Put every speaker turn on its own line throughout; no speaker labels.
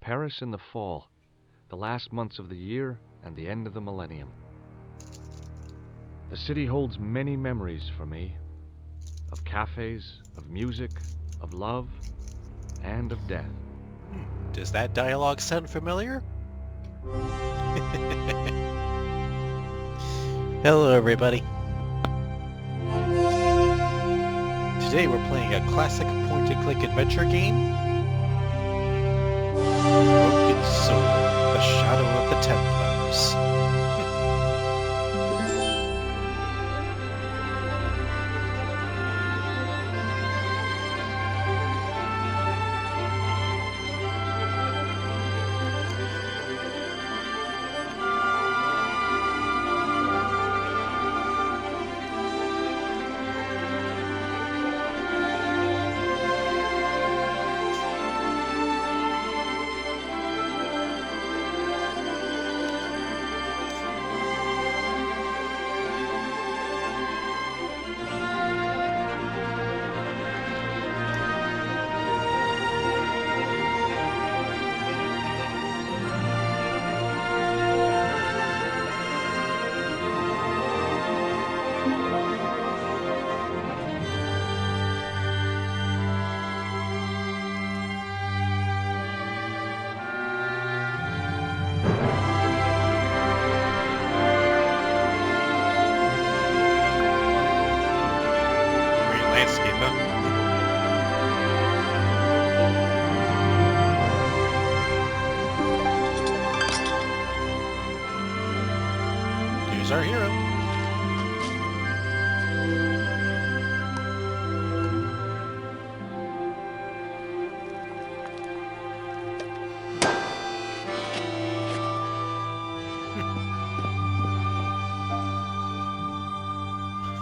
Paris in the fall, the last months of the year and the end of the millennium. The city holds many memories for me, of cafes, of music, of love, and of death.
Does that dialogue sound familiar? Hello, everybody. Today we're playing a classic point-and-click adventure game, Broken Soul, The Shadow of the Templars. Here's our hero.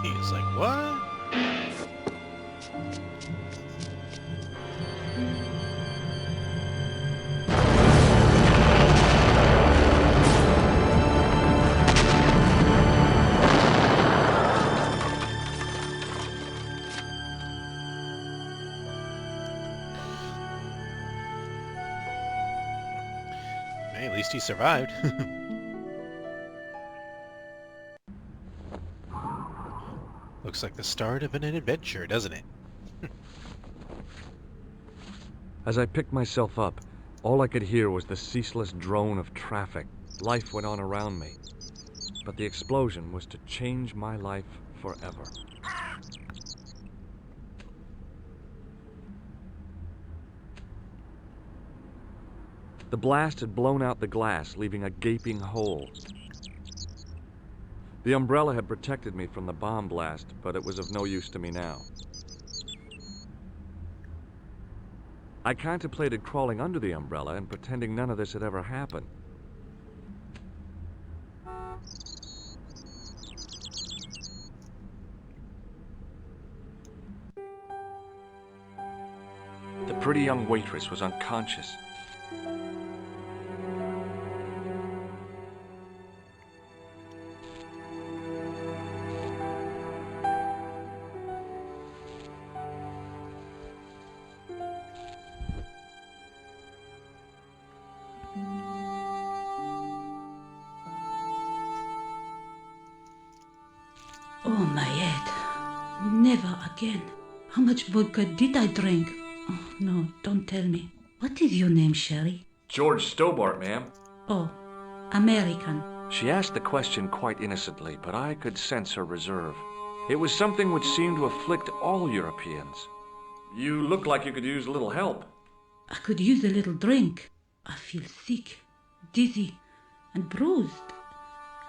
He's like, what? Hey, at least he survived. Looks like the start of an adventure, doesn't it?
As I picked myself up, all I could hear was the ceaseless drone of traffic. Life went on around me. But the explosion was to change my life forever. The blast had blown out the glass, leaving a gaping hole. The umbrella had protected me from the bomb blast, but it was of no use to me now. I contemplated crawling under the umbrella and pretending none of this had ever happened. The pretty young waitress was unconscious.
Oh, my head. Never again. How much vodka did I drink? Oh, no, don't tell me. What is your name, Sherry?
George Stobart, ma'am.
Oh, American.
She asked the question quite innocently, but I could sense her reserve. It was something which seemed to afflict all Europeans. You look like you could use a little help.
I could use a little drink. I feel sick, dizzy, and bruised.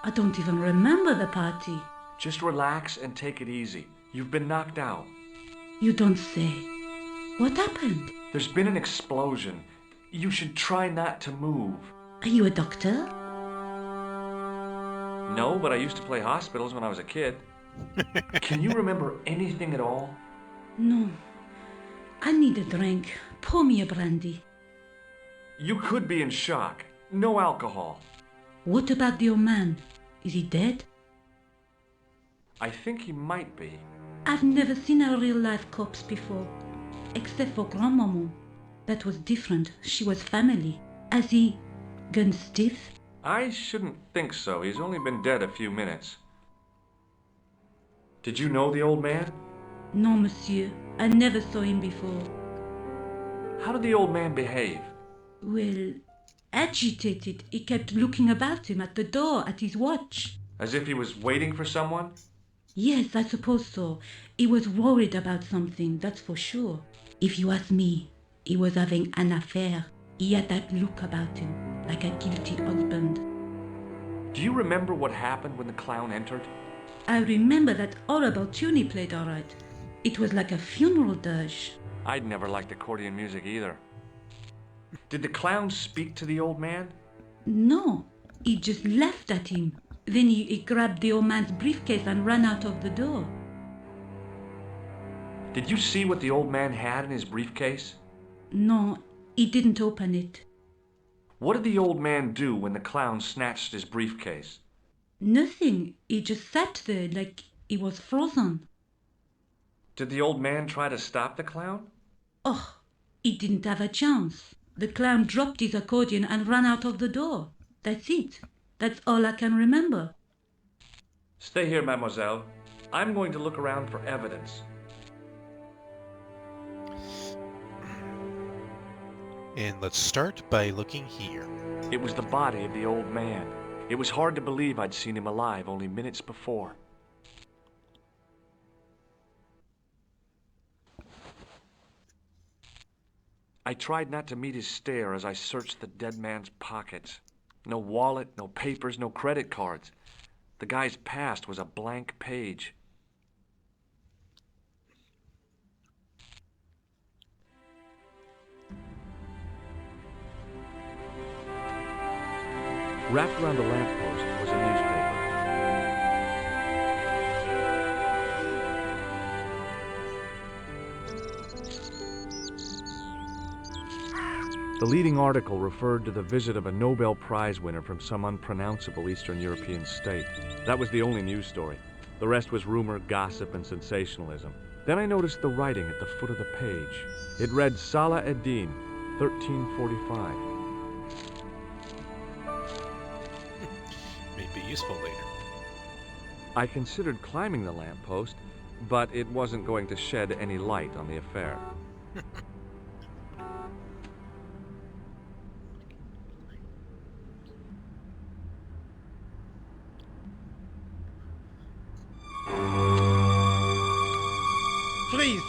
I don't even remember the party.
Just relax and take it easy. You've been knocked out.
You don't say. What happened?
There's been an explosion. You should try not to move.
Are you a doctor?
No, but I used to play hospitals when I was a kid. Can you remember anything at all?
No. I need a drink. Pour me a brandy.
You could be in shock. No alcohol.
What about the old man? Is he dead?
I think he might be.
I've never seen a real-life corpse before, except for Grandmaman. That was different. She was family. Has he gone stiff?
I shouldn't think so. He's only been dead a few minutes. Did you know the old man?
No, monsieur. I never saw him before.
How did the old man behave?
Well, agitated. He kept looking about him at the door, at his watch.
As if he was waiting for someone?
Yes, I suppose so. He was worried about something, that's for sure. If you ask me, he was having an affair. He had that look about him, like a guilty husband.
Do you remember what happened when the clown entered?
I remember that horrible tune he played all right. It was like a funeral dirge.
I'd never liked accordion music either. Did the clown speak to the old man?
No, he just laughed at him. Then he grabbed the old man's briefcase and ran out of the door.
Did you see what the old man had in his briefcase?
No, he didn't open it.
What did the old man do when the clown snatched his briefcase?
Nothing. He just sat there like he was frozen.
Did the old man try to stop the clown?
Oh, he didn't have a chance. The clown dropped his accordion and ran out of the door. That's it. That's all I can remember.
Stay here, mademoiselle. I'm going to look around for evidence.
And let's start by looking here.
It was the body of the old man. It was hard to believe I'd seen him alive only minutes before. I tried not to meet his stare as I searched the dead man's pockets. No wallet, no papers, no credit cards. The guy's past was a blank page. Wrapped around the lamppost was a newspaper. The leading article referred to the visit of a Nobel Prize winner from some unpronounceable Eastern European state. That was the only news story. The rest was rumor, gossip, and sensationalism. Then I noticed the writing at the foot of the page. It read Salah ad-Din, 1345.
May be useful later.
I considered climbing the lamppost, but it wasn't going to shed any light on the affair.
Freeze!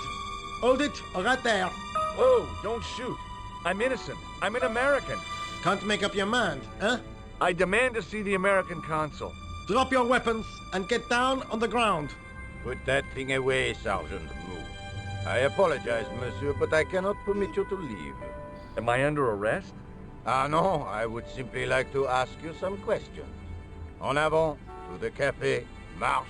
Hold it, right there.
Oh, don't shoot. I'm innocent. I'm an American.
Can't make up your mind, huh?
I demand to see the American consul.
Drop your weapons and get down on the ground.
Put that thing away, Sergeant Mou. I apologize, monsieur, but I cannot permit you to leave.
Am I under arrest?
Ah, no, I would simply like to ask you some questions. En avant, to the café, marche.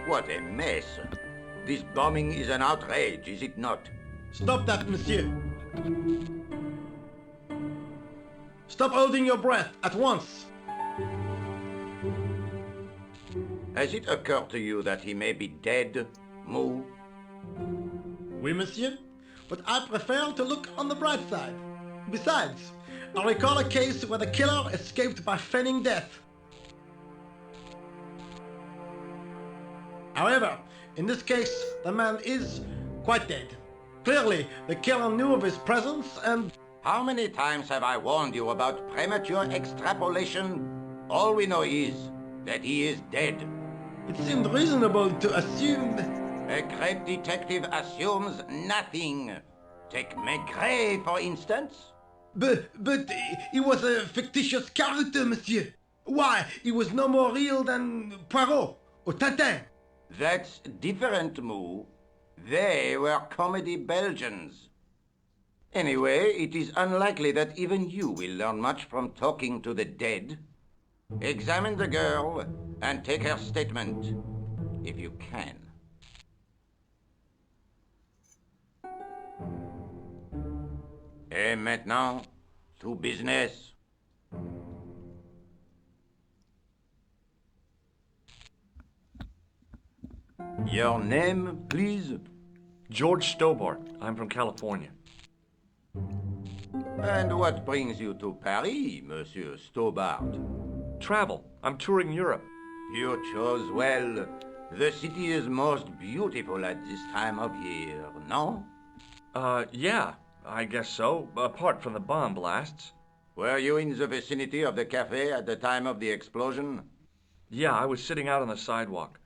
What a mess. This bombing is an outrage, is it not?
Stop that, monsieur. Stop holding your breath at once.
Has it occurred to you that he may be dead, Mou?
Oui, monsieur. But I prefer to look on the bright side. Besides, I recall a case where the killer escaped by feigning death. However, in this case, the man is quite dead. Clearly, the killer knew of his presence and...
How many times have I warned you about premature extrapolation? All we know is that he is dead.
It seemed reasonable to assume that...
A great detective assumes nothing. Take Maigret, for instance.
But he was a fictitious character, monsieur. Why, he was no more real than Poirot or Tintin.
That's different, Mou. They were comedy Belgians. Anyway, it is unlikely that even you will learn much from talking to the dead. Examine the girl and take her statement, if you can. Et maintenant, to business. Your name, please?
George Stobart. I'm from California.
And what brings you to Paris, Monsieur Stobart?
Travel. I'm touring Europe.
You chose well. The city is most beautiful at this time of year, no?
Yeah, I guess so, apart from the bomb blasts.
Were you in the vicinity of the cafe at the time of the explosion?
Yeah, I was sitting out on the sidewalk.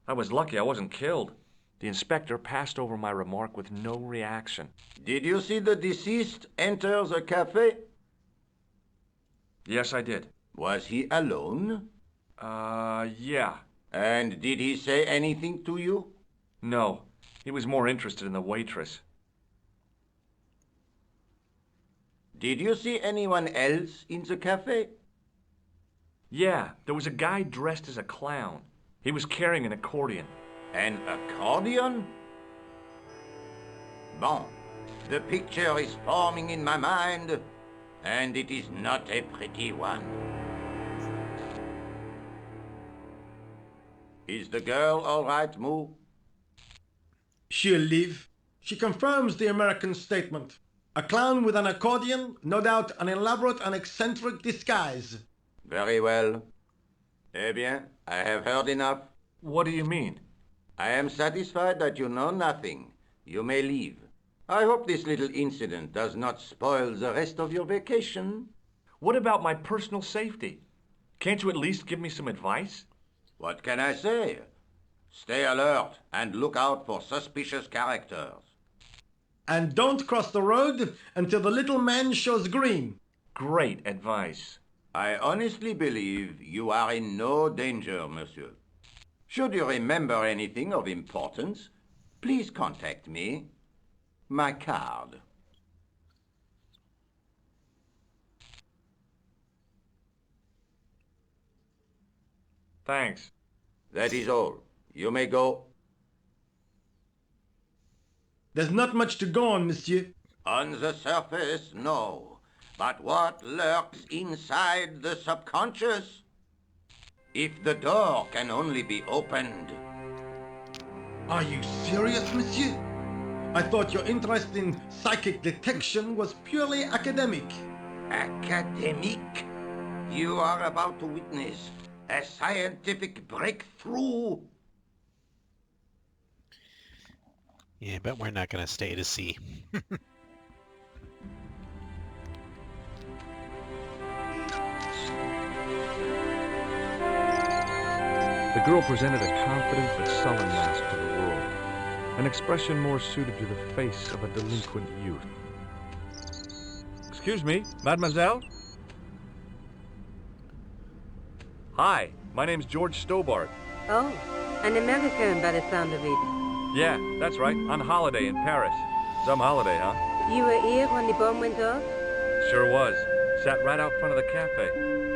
I was lucky I wasn't killed. The inspector passed over my remark with no reaction.
Did you see the deceased enter the cafe?
Yes, I did.
Was he alone?
Yeah.
And did he say anything to you?
No, he was more interested in the waitress.
Did you see anyone else in the cafe?
Yeah, there was a guy dressed as a clown. He was carrying an accordion.
An accordion? Bon, the picture is forming in my mind, and it is not a pretty one. Is the girl all right, Moo?
She'll live. She confirms the American statement. A clown with an accordion, no doubt an elaborate and eccentric disguise.
Very well. Eh bien, I have heard enough.
What do you mean?
I am satisfied that you know nothing. You may leave. I hope this little incident does not spoil the rest of your vacation.
What about my personal safety? Can't you at least give me some advice?
What can I say? Stay alert and look out for suspicious characters.
And don't cross the road until the little man shows green.
Great advice.
I honestly believe you are in no danger, monsieur. Should you remember anything of importance, please contact me. My card.
Thanks.
That is all. You may go.
There's not much to go on, monsieur.
On the surface, no. But what lurks inside the subconscious? If the door can only be opened.
Are you serious, monsieur? I thought your interest in psychic detection was purely academic.
Academic? You are about to witness a scientific breakthrough.
Yeah, but we're not going to stay to see.
The girl presented a confident but sullen mask to the world, an expression more suited to the face of a delinquent youth. Excuse me, mademoiselle? Hi, my name's George Stobart.
Oh, an American by the sound of it.
Yeah, that's right, on holiday in Paris. Some holiday, huh?
You were here when the bomb went off?
Sure was. Sat right out front of the cafe.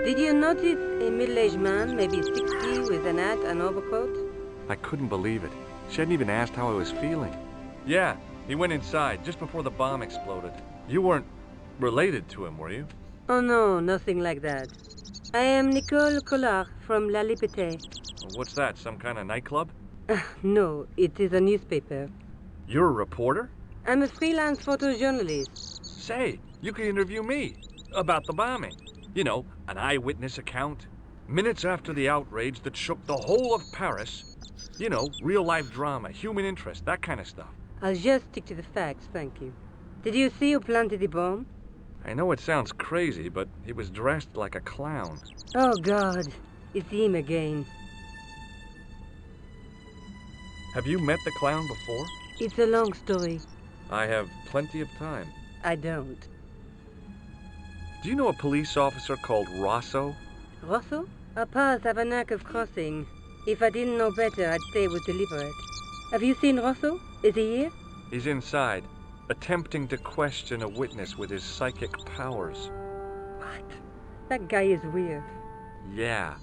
Did you notice a middle-aged man, maybe 60, with an hat and overcoat?
I couldn't believe it. She hadn't even asked how I was feeling. Yeah, he went inside just before the bomb exploded. You weren't related to him, were you?
Oh no, nothing like that. I am Nicole Collard from La Liberté.
What's that, some kind of nightclub?
No, it is a newspaper.
You're a reporter?
I'm a freelance photojournalist.
Say, you could interview me about the bombing. You know, an eyewitness account. Minutes after the outrage that shook the whole of Paris. You know, real-life drama, human interest, that kind of stuff.
I'll just stick to the facts, thank you. Did you see who planted the bomb?
I know it sounds crazy, but he was dressed like a clown.
Oh God, it's him again.
Have you met the clown before?
It's a long story.
I have plenty of time.
I don't.
Do you know a police officer called Rosso?
Rosso? Our paths have a knack of crossing. If I didn't know better, I'd say it was deliberate. Have you seen Rosso? Is he here?
He's inside, attempting to question a witness with his psychic powers.
What? That guy is weird.
Yeah.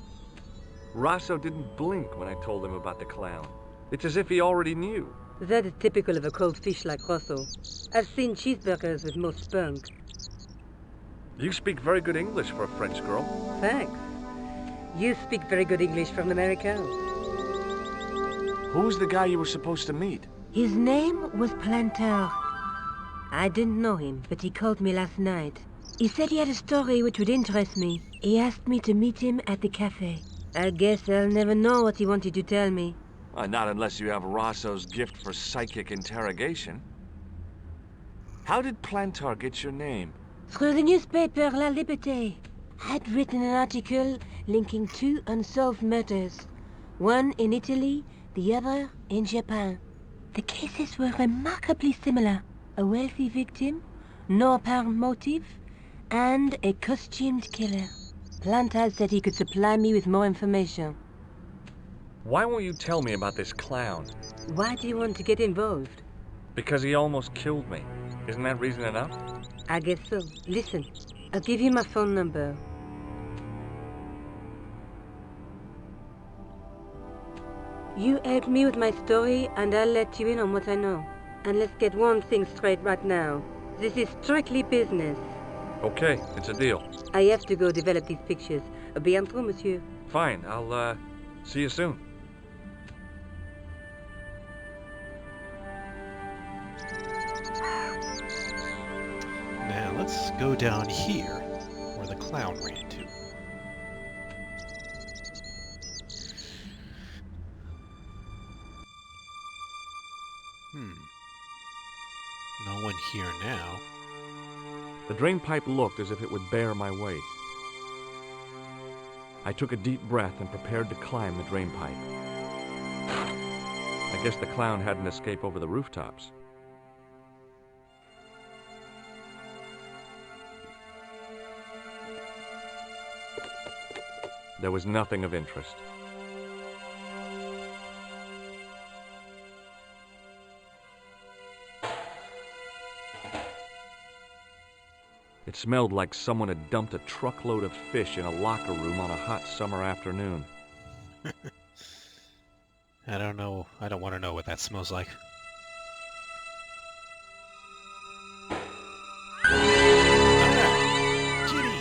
Rosso didn't blink when I told him about the clown. It's as if he already knew.
That is typical of a cold fish like Rosso. I've seen cheeseburgers with more spunk.
You speak very good English for a French girl.
Thanks. You speak very good English from America.
Who's the guy you were supposed to meet?
His name was Planter. I didn't know him, but he called me last night. He said he had a story which would interest me. He asked me to meet him at the cafe. I guess I'll never know what he wanted to tell me.
Not unless you have Rosso's gift for psychic interrogation. How did Plantar get your name?
Through the newspaper La Liberté. I'd written an article linking 2 unsolved murders. One in Italy, the other in Japan. The cases were remarkably similar. A wealthy victim, no apparent motive, and a costumed killer. Plantar said he could supply me with more information.
Why won't you tell me about this clown?
Why do you want to get involved?
Because he almost killed me. Isn't that reason enough?
I guess so. Listen, I'll give you my phone number. You help me with my story, and I'll let you in on what I know. And let's get one thing straight right now. This is strictly business.
Okay, it's a deal.
I have to go develop these pictures. Bientôt, monsieur.
Fine, I'll, see you soon.
Now let's go down here, where the clown ran to. No one here now.
The drain pipe looked as if it would bear my weight. I took a deep breath and prepared to climb the drain pipe. I guess the clown had an escape over the rooftops. There was nothing of interest. It smelled like someone had dumped a truckload of fish in a locker room on a hot summer afternoon.
I don't know. I don't want to know what that smells like. Kitty!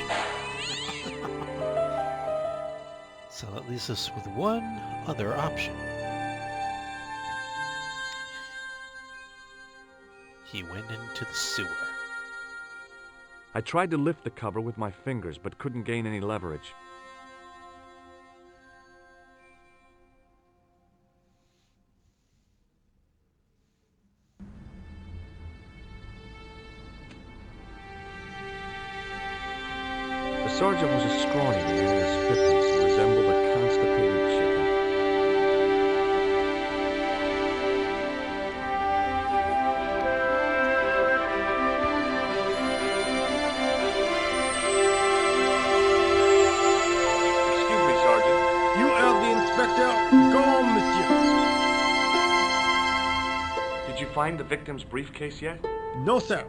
So that leaves us with one other option. He went into the sewer.
I tried to lift the cover with my fingers, but couldn't gain any leverage. The sergeant was a scrawny man in his 50s who resembled a constipated chicken.
Excuse me, Sergeant.
You heard the inspector. Go on, monsieur.
Did you find the victim's briefcase yet?
No, sir.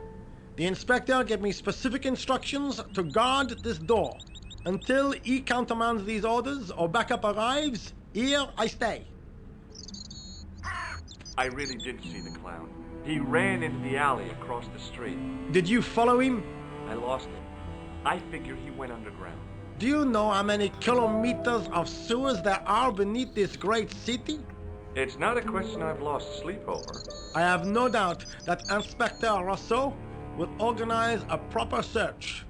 The inspector gave me specific instructions to guard this door. Until he countermands these orders or backup arrives, here I stay.
I really did see the clown. He ran into the alley across the street.
Did you follow him?
I lost him. I figure he went underground.
Do you know how many kilometers of sewers there are beneath this great city?
It's not a question I've lost sleep over.
I have no doubt that Inspector Rousseau will organize a proper search.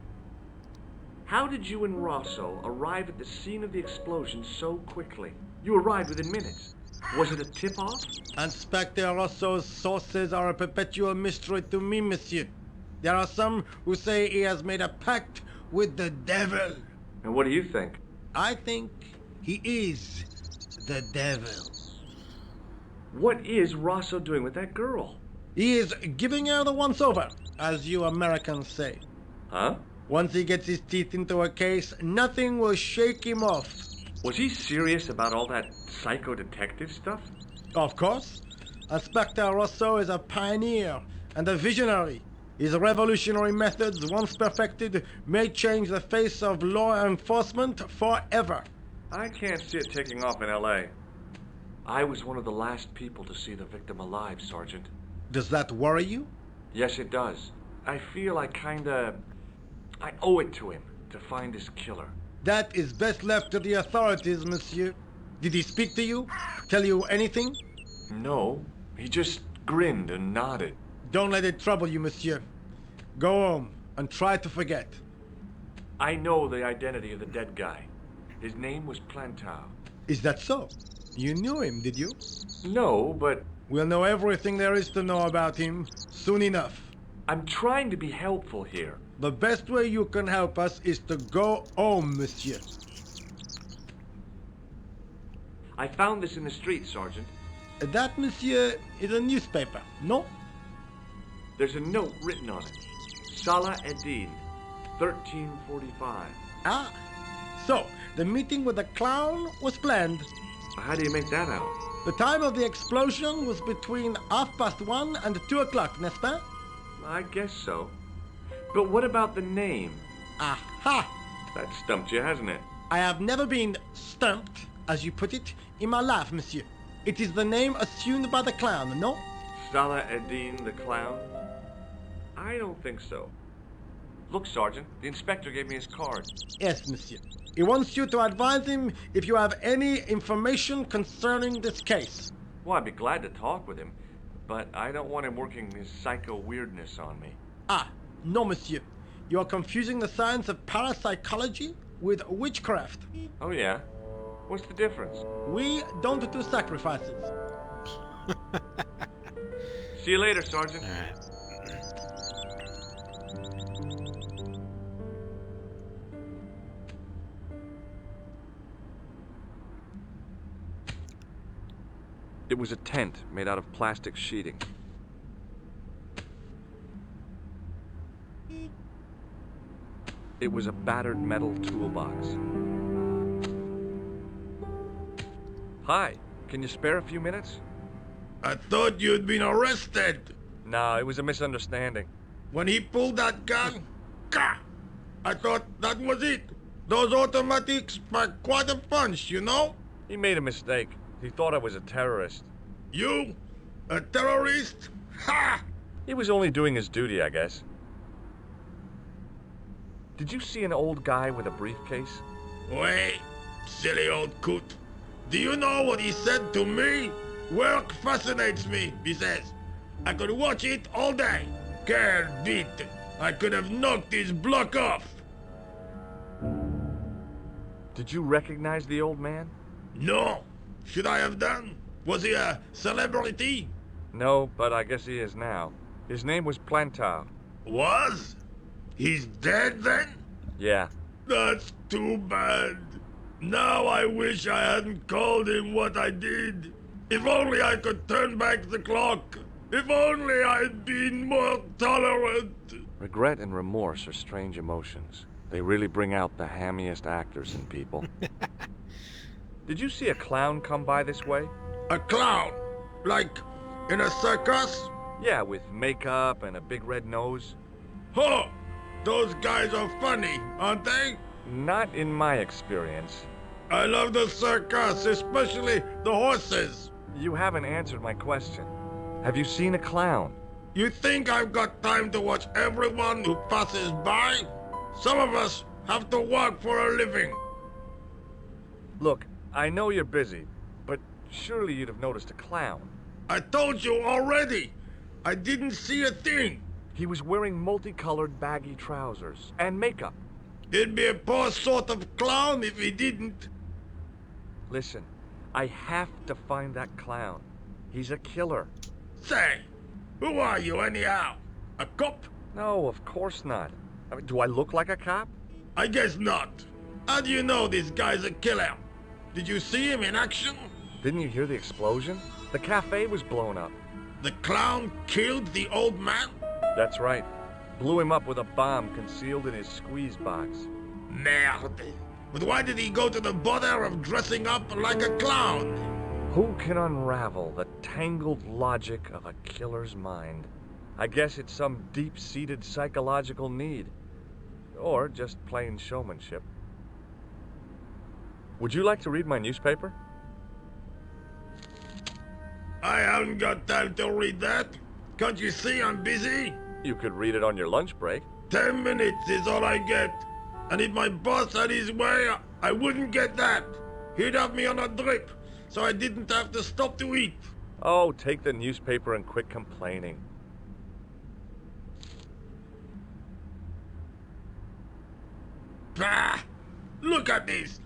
How did you and Rosso arrive at the scene of the explosion so quickly? You arrived within minutes. Was it a tip-off?
Inspector Rousseau's sources are a perpetual mystery to me, monsieur. There are some who say he has made a pact with the devil.
And what do you think?
I think he is the devil.
What is Rosso doing with that girl?
He is giving her the once-over, as you Americans say.
Huh?
Once he gets his teeth into a case, nothing will shake him off.
Was he serious about all that psycho-detective stuff?
Of course. Inspector Rousseau is a pioneer and a visionary. His revolutionary methods, once perfected, may change the face of law enforcement forever.
I can't see it taking off in L.A. I was one of the last people to see the victim alive, Sergeant.
Does that worry you?
Yes, it does. I feel I owe it to him to find his killer.
That is best left to the authorities, monsieur. Did he speak to you? Tell you anything?
No, he just grinned and nodded.
Don't let it trouble you, monsieur. Go home and try to forget.
I know the identity of the dead guy. His name was Plantar.
Is that so? You knew him, did you?
No, but
We'll know everything there is to know about him soon enough.
I'm trying to be helpful here.
The best way you can help us is to go home, monsieur.
I found this in the street, Sergeant.
That, monsieur, is a newspaper, no?
There's a note written on it. Salah Eddin, 1345.
Ah, so the meeting with the clown was planned.
How do you make that out?
The time of the explosion was between 1:30 and 2 o'clock, n'est-ce pas?
I guess so. But what about the name?
Aha!
That stumped you, hasn't it?
I have never been stumped, as you put it, in my life, monsieur. It is the name assumed by the clown, no?
Salah Eddin the clown? I don't think so. Look, Sergeant, the inspector gave me his card.
Yes, monsieur. He wants you to advise him if you have any information concerning this case.
Well, I'd be glad to talk with him, but I don't want him working his psycho weirdness on me.
Ah, no, monsieur. You are confusing the science of parapsychology with witchcraft.
Oh, yeah? What's the difference?
We don't do sacrifices.
See you later, Sergeant.
All right.
It was a tent made out of plastic sheeting. It was a battered metal toolbox. Hi, can you spare a few minutes?
I thought you'd been arrested.
No, it was a misunderstanding.
When he pulled that gun, gah! I thought that was it. Those automatics pack quite a punch, you know?
He made a mistake. He thought I was a terrorist.
You? A terrorist? Ha!
He was only doing his duty, I guess. Did you see an old guy with a briefcase?
Wait, silly old coot. Do you know what he said to me? Work fascinates me, he says. I could watch it all day. Quelle bite. I could have knocked his block off.
Did you recognize the old man?
No. Should I have done? Was he a celebrity?
No, but I guess he is now. His name was Plantar.
Was? He's dead then?
Yeah.
That's too bad. Now I wish I hadn't called him what I did. If only I could turn back the clock. If only I'd been more tolerant.
Regret and remorse are strange emotions. They really bring out the hammiest actors in people. Did you see a clown come by this way?
A clown? Like in a circus?
Yeah, with makeup and a big red nose.
Huh! Those guys are funny, aren't they?
Not in my experience.
I love the circus, especially the horses.
You haven't answered my question. Have you seen a clown?
You think I've got time to watch everyone who passes by? Some of us have to work for a living.
Look, I know you're busy, but surely you'd have noticed a clown.
I told you already. I didn't see a thing.
He was wearing multicolored baggy trousers and makeup.
He'd be a poor sort of clown if he didn't.
Listen, I have to find that clown. He's a killer.
Say, who are you anyhow? A cop?
No, of course not. I mean, do I look like a cop?
I guess not. How do you know this guy's a killer? Did you see him in action?
Didn't you hear the explosion? The cafe was blown up.
The clown killed the old man?
That's right. Blew him up with a bomb concealed in his squeeze box.
Merde. But why did he go to the bother of dressing up like a clown?
Who can unravel the tangled logic of a killer's mind? I guess it's some deep-seated psychological need. Or just plain showmanship. Would you like to read my newspaper?
I haven't got time to read that. Can't you see I'm busy?
You could read it on your lunch break.
10 minutes is all I get. And if my boss had his way, I wouldn't get that. He'd have me on a drip, so I didn't have to stop to eat.
Oh, take the newspaper and quit complaining.
Bah! Look at this!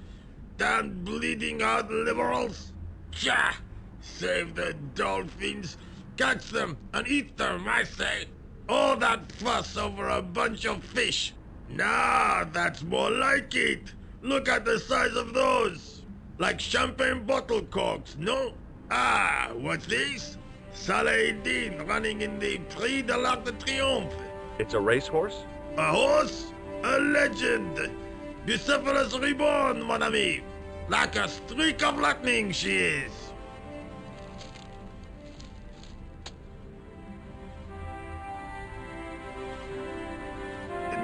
Damn bleeding out liberals! Tja! Save the dolphins! Catch them and eat them, I say! All that fuss over a bunch of fish! Nah, that's more like it! Look at the size of those! Like champagne bottle corks, no? Ah, what's this? Saladin running in the Prix de l'Arc de Triomphe!
It's a racehorse?
A horse? A legend! Bucephalus reborn, mon ami! Like a streak of lightning she is!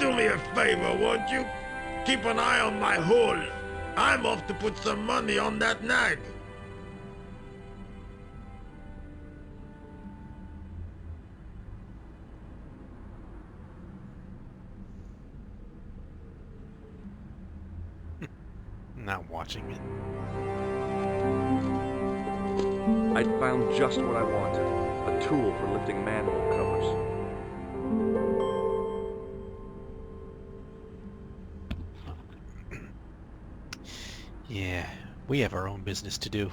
Do me a favor, won't you? Keep an eye on my hole. I'm off to put some money on that nag.
Not watching it.
I'd found just what I wanted. A tool for lifting manhole covers.
Yeah, we have our own business to do.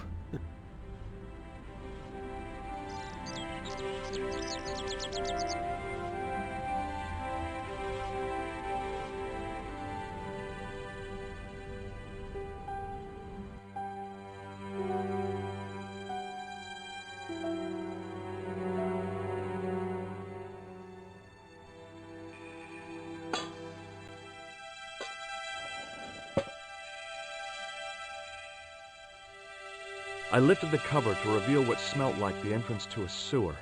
I lifted the cover to reveal what smelt like the entrance to a sewer.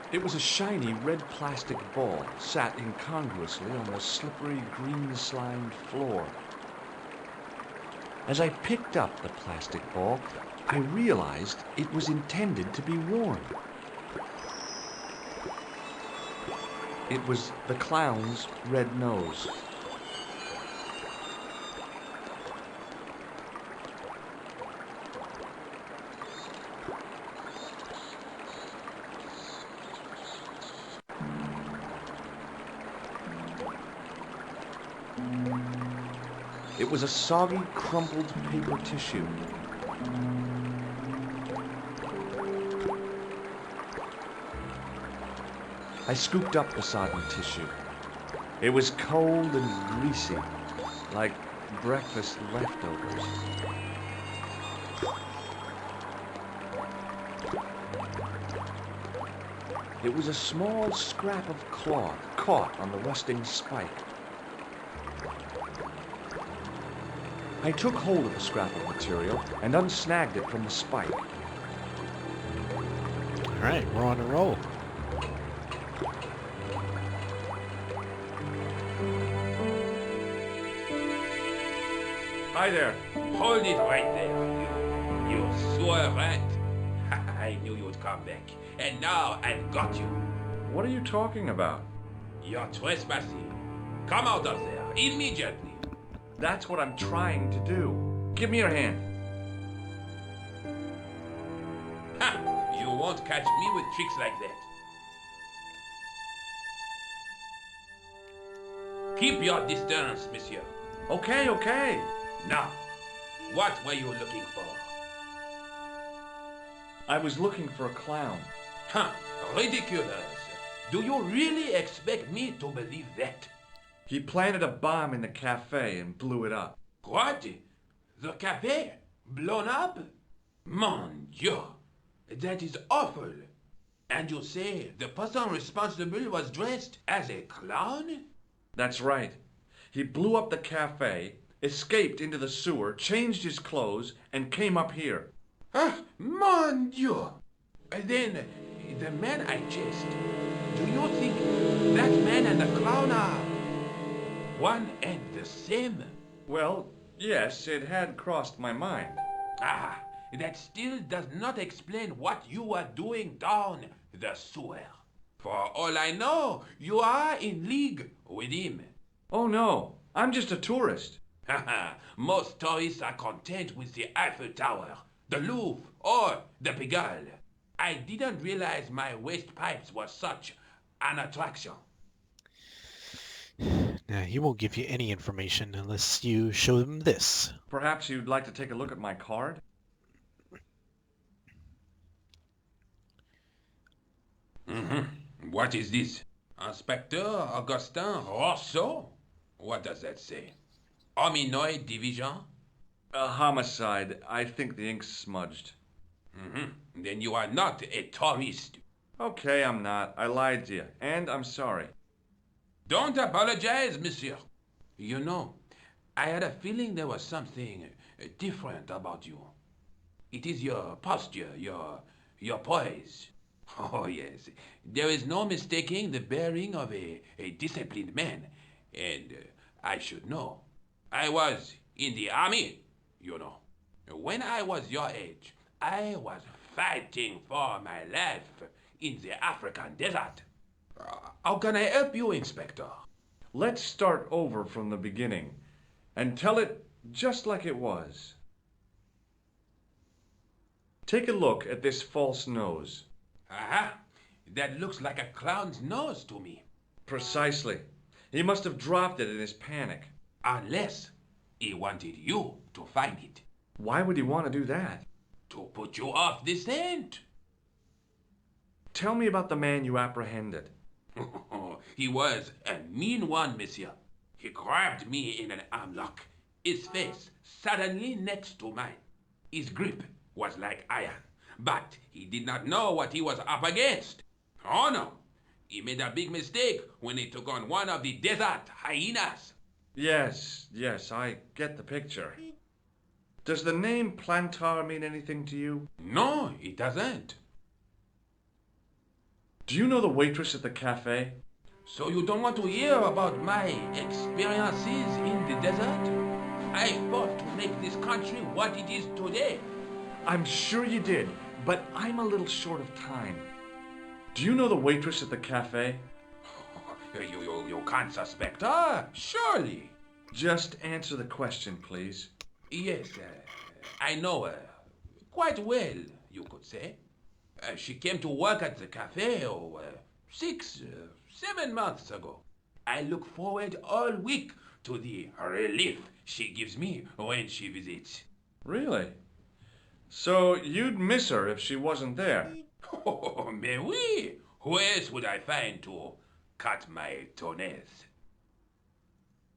It was a shiny red plastic ball sat incongruously on the slippery green-slimed floor. As I picked up the plastic ball, I realized it was intended to be worn. It was the clown's red nose. It was a soggy, crumpled paper tissue. I scooped up the sodden tissue. It was cold and greasy, like breakfast leftovers. It was a small scrap of cloth caught on the rusting spike. I took hold of the scrap of material and unsnagged it from the spike.
All right, we're on a roll.
Hi there.
Hold it right there, you sewer rat. I knew you'd come back, and now I've got you.
What are you talking about?
You're trespassing. Come out of there, immediately.
That's what I'm trying to do. Give me your hand.
Ha! You won't catch me with tricks like that. Keep your distance, monsieur.
Okay, okay.
Now, what were you looking for?
I was looking for a clown.
Huh, ridiculous. Do you really expect me to believe that?
He planted a bomb in the cafe and blew it up.
What? The cafe? Blown up? Mon Dieu, that is awful. And you say the person responsible was dressed as a clown?
That's right. He blew up the cafe, escaped into the sewer, changed his clothes, and came up here.
Ah, mon Dieu! Then, the man I chased, Do you think that man and the clown are one and the same?
Well, yes, it had crossed my mind.
Ah, that still does not explain what you are doing down the sewer. For all I know, you are in league with him.
Oh no, I'm just a tourist.
Haha, most tourists are content with the Eiffel Tower, the Louvre, or the Pigalle. I didn't realize my waste pipes were such an attraction.
Now, he won't give you any information unless you show him this.
Perhaps you'd like to take a look at my card?
What is this? Inspector Augustin Rousseau? What does that say? Hominoid Division?
A homicide. I think the ink's smudged.
Then you are not a tourist.
Okay, I'm not. I lied to you, and I'm sorry.
Don't apologize, monsieur. You know, I had a feeling there was something different about you. It is your posture, your poise. Oh, yes. There is no mistaking the bearing of a disciplined man. And I should know. I was in the army, you know. When I was your age, I was fighting for my life in the African desert. How can I help you, Inspector?
Let's start over from the beginning and tell it just like it was. Take a look at this false nose.
Aha! That looks like a clown's nose to me.
Precisely. He must have dropped it in his panic.
Unless he wanted you to find it.
Why would he want to do that?
To put you off the scent.
Tell me about the man you apprehended.
He was a mean one, monsieur. He grabbed me in an arm lock, his face suddenly next to mine. His grip was like iron, but he did not know what he was up against. Oh no, he made a big mistake when he took on one of the desert hyenas.
Yes, I get the picture. Does the name Plantar mean anything to you?
No, it doesn't.
Do you know the waitress at the cafe?
So you don't want to hear about my experiences in the desert? I fought to make this country what it is today.
I'm sure you did, but I'm a little short of time. Do you know the waitress at the cafe?
You can't suspect her, surely.
Just answer the question, please.
Yes, I know her. Quite well, you could say. She came to work at the cafe 6, 7 months ago. I look forward all week to the relief she gives me when she visits.
Really? So you'd miss her if she wasn't there?
Oh, mais oui. Who else would I find to cut my toenails?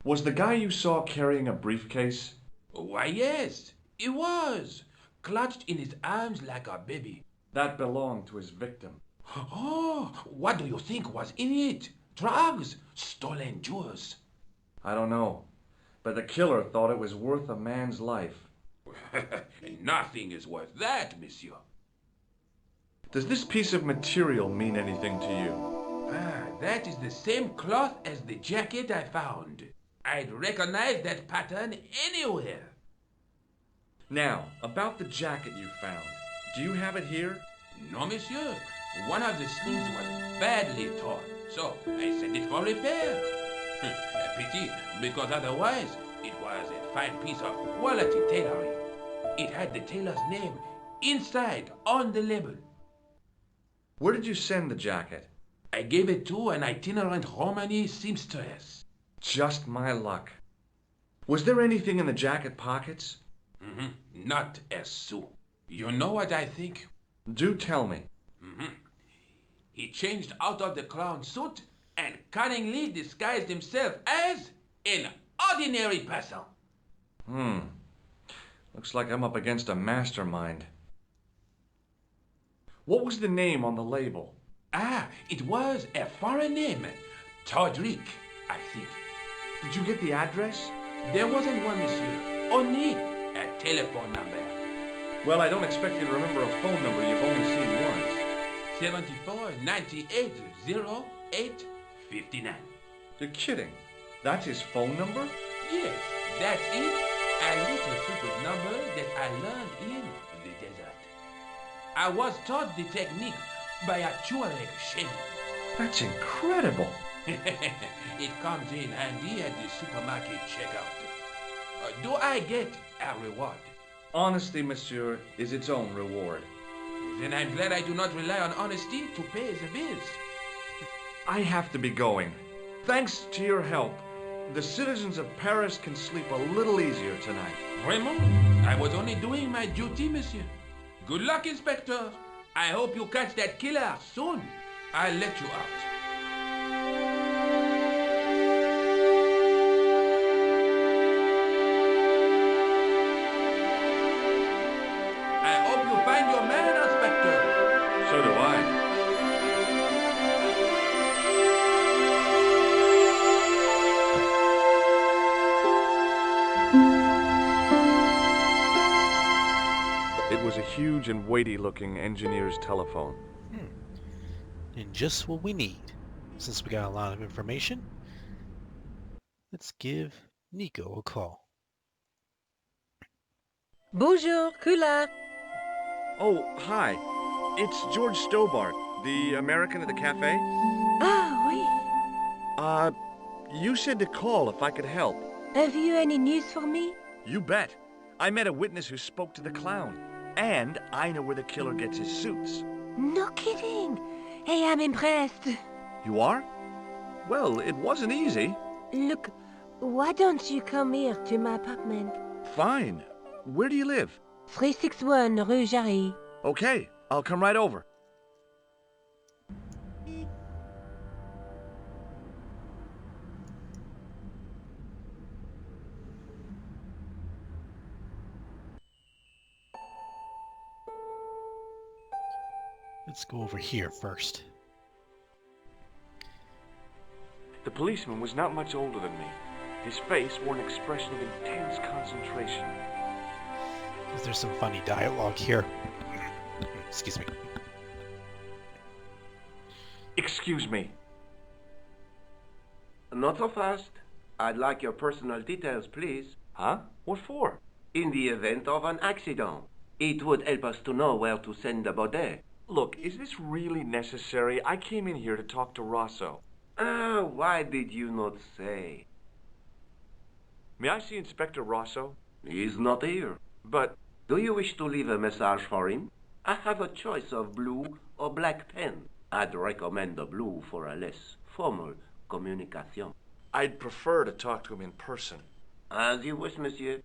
Was the guy you saw carrying a briefcase?
Why, yes, he was. Clutched in his arms like a baby.
That belonged to his victim.
Oh, what do you think was in it? Drugs? Stolen jewels?
I don't know, but the killer thought it was worth a man's life.
Nothing is worth that, monsieur.
Does this piece of material mean anything to you?
That is the same cloth as the jacket I found. I'd recognize that pattern anywhere.
Now, about the jacket you found. Do you have it here?
No, monsieur. One of the sleeves was badly torn, so I sent it for repair. A pity, because otherwise it was a fine piece of quality tailoring. It had the tailor's name inside on the label.
Where did you send the jacket?
I gave it to an itinerant Romany seamstress.
Just my luck. Was there anything in the jacket pockets?
Not a sou. You know what I think?
Do tell me.
He changed out of the clown suit and cunningly disguised himself as an ordinary person.
Looks like I'm up against a mastermind. What was the name on the label?
It was a foreign name. Todrick, I think.
Did you get the address?
There wasn't one, monsieur. Only a telephone number.
Well, I don't expect you to remember a phone number you've only seen once.
74 98 08 59.
You're kidding. That's his phone number?
Yes, that's it. A little secret number that I learned in the desert. I was taught the technique by a Tuareg shaman.
That's incredible.
It comes in handy at the supermarket checkout. Do I get a reward?
Honesty, monsieur, is its own reward.
Then I'm glad I do not rely on honesty to pay the bills.
I have to be going. Thanks to your help, the citizens of Paris can sleep a little easier tonight.
Raymond, I was only doing my duty, monsieur. Good luck, Inspector. I hope you catch that killer soon. I'll let you out. I hope you find your man, Inspector.
So do I. It was a huge and weighty-looking engineer's telephone.
And just what we need. Since we got a lot of information, let's give Nico a call.
Bonjour, Kula.
Oh, hi. It's George Stobart, the American at the cafe.
Ah, oui.
You said to call if I could help.
Have you any news for me?
You bet. I met a witness who spoke to the clown. And I know where the killer gets his suits.
No kidding. Hey, I'm impressed.
You are? Well, it wasn't easy.
Look, why don't you come here to my apartment?
Fine. Where do you live?
361 Rue Jarry.
Okay, I'll come right over.
Let's go over here first.
The policeman was not much older than me. His face wore an expression of intense concentration.
There's some funny dialogue here. Excuse me.
Excuse me.
Not so fast. I'd like your personal details, please.
Huh? What for?
In the event of an accident, it would help us to know where to send the body.
Look, is this really necessary? I came in here to talk to Rosso.
Why did you not say?
May I see Inspector Rosso?
He's not here.
But
Do you wish to leave a message for him? I have a choice of blue or black pen. I'd recommend the blue for a less formal communication.
I'd prefer to talk to him in person.
As you wish, monsieur.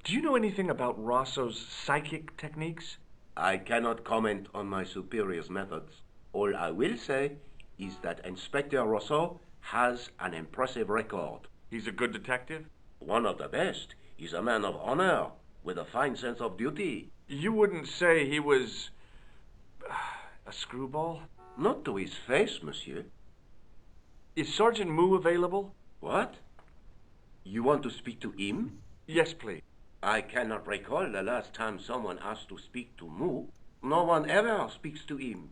Do you know anything about Rosso's psychic techniques?
I cannot comment on my superior's methods. All I will say is that Inspector Rosso has an impressive record.
He's a good detective?
One of the best. He's a man of honor, with a fine sense of duty.
You wouldn't say he was a screwball?
Not to his face, monsieur.
Is Sergeant Moo available?
What? You want to speak to him?
Yes, please.
I cannot recall the last time someone asked to speak to Moo. No one ever speaks to him.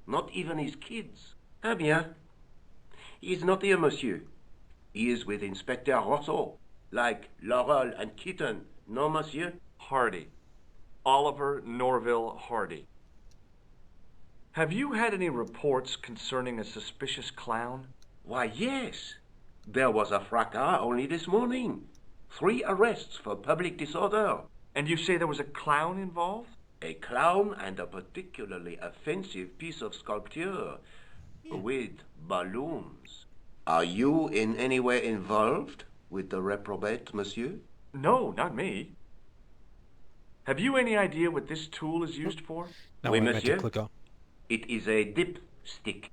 Not even his kids. Eh bien. He is not here, monsieur. He is with Inspector Rosso, like Laurel and Kitten. No, monsieur?
Hardy. Oliver Norville Hardy. Have you had any reports concerning a suspicious clown?
Why, yes. There was a fracas only this morning. 3 arrests for public disorder.
And you say there was a clown involved?
A clown and a particularly offensive piece of sculpture with balloons. Are you in any way involved with the reprobate, monsieur?
No, not me. Have you any idea what this tool is used for?
Now
Oui,
I meant to
monsieur.
click on.
It is a dipstick.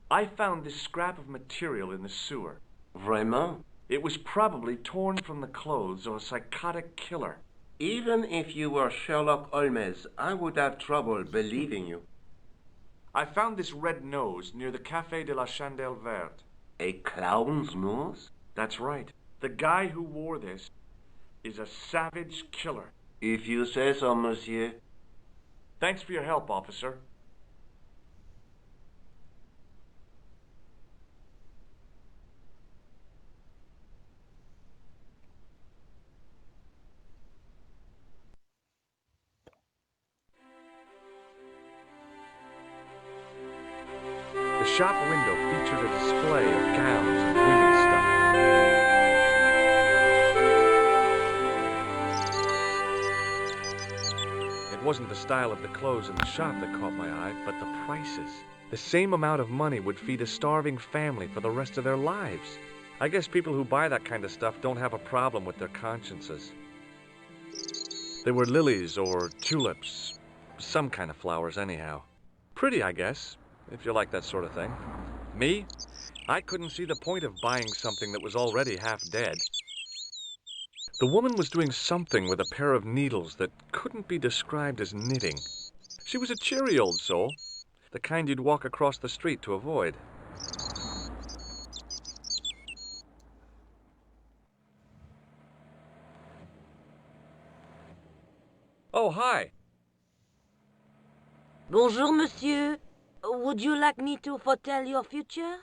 I found this scrap of material in the sewer.
Vraiment?
It was probably torn from the clothes of a psychotic killer.
Even if you were Sherlock Holmes, I would have trouble believing you.
I found this red nose near the Café de la Chandelle Verte.
A clown's nose?
That's right. The guy who wore this is a savage killer.
If you say so, monsieur.
Thanks for your help, officer. The shop window featured a display of gowns and women's stuff. It wasn't the style of the clothes in the shop that caught my eye, but the prices. The same amount of money would feed a starving family for the rest of their lives. I guess people who buy that kind of stuff don't have a problem with their consciences. They were lilies or tulips. Some kind of flowers anyhow. Pretty, I guess, if you like that sort of thing. Me? I couldn't see the point of buying something that was already half dead. The woman was doing something with a pair of needles that couldn't be described as knitting. She was a cheery old soul, the kind you'd walk across the street to avoid. Oh, hi.
Bonjour, monsieur. Would you like me to foretell your future?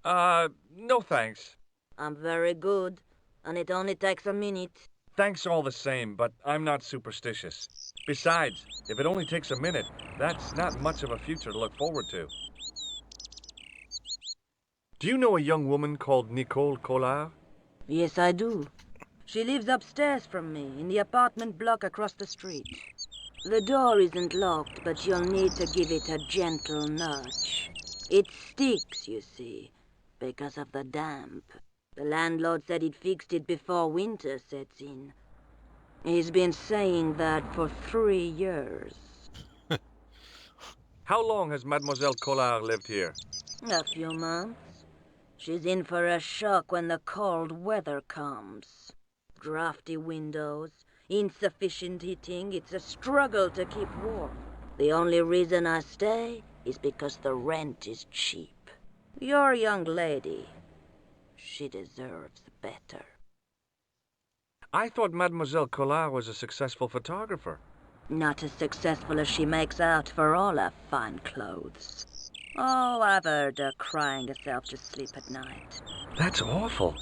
No thanks.
I'm very good, and it only takes a minute.
Thanks all the same, but I'm not superstitious. Besides, if it only takes a minute, that's not much of a future to look forward to. Do you know a young woman called Nicole Collard?
Yes, I do. She lives upstairs from me, in the apartment block across the street. The door isn't locked, but you'll need to give it a gentle nudge. It sticks, you see, because of the damp. The landlord said he'd fixed it before winter sets in. He's been saying that for 3 years.
How long has Mademoiselle Collard lived here?
A few months. She's in for a shock when the cold weather comes. Drafty windows, insufficient heating, it's a struggle to keep warm. The only reason I stay is because the rent is cheap. Your young lady, she deserves better.
I thought Mademoiselle Collard was a successful photographer.
Not as successful as she makes out for all her fine clothes. Oh, I've heard her crying herself to sleep at night.
That's awful.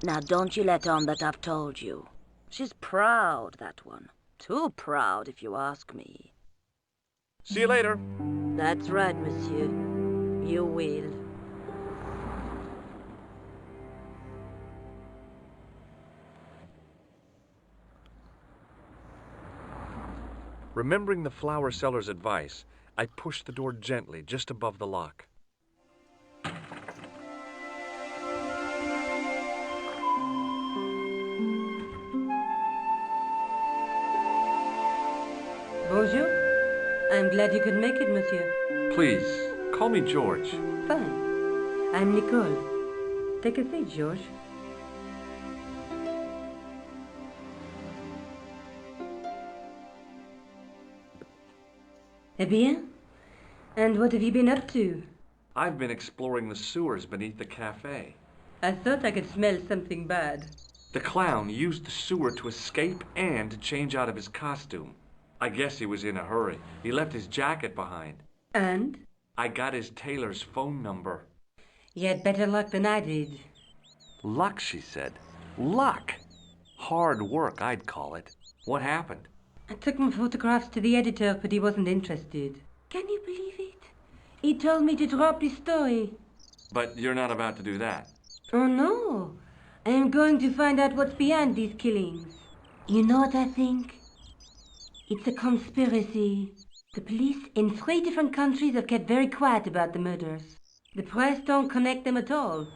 Now don't you let on that I've told you. She's proud, that one. Too proud, if you ask me.
See you later.
That's right, monsieur. You will.
Remembering the flower seller's advice, I pushed the door gently just above the lock.
Bonjour. I'm glad you could make it, monsieur.
Please, call me George.
Fine. I'm Nicole. Take a seat, George. Eh bien? And what have you been up to?
I've been exploring the sewers beneath the cafe.
I thought I could smell something bad.
The clown used the sewer to escape and to change out of his costume. I guess he was in a hurry. He left his jacket behind.
And?
I got his tailor's phone number.
You had better luck than I did.
Luck, she said. Luck! Hard work, I'd call it. What happened?
I took my photographs to the editor, but he wasn't interested. Can you believe it? He told me to drop the story.
But you're not about to do that.
Oh, no. I am going to find out what's behind these killings. You know what I think? It's a conspiracy. The police in 3 different countries have kept very quiet about the murders. The press don't connect them at all.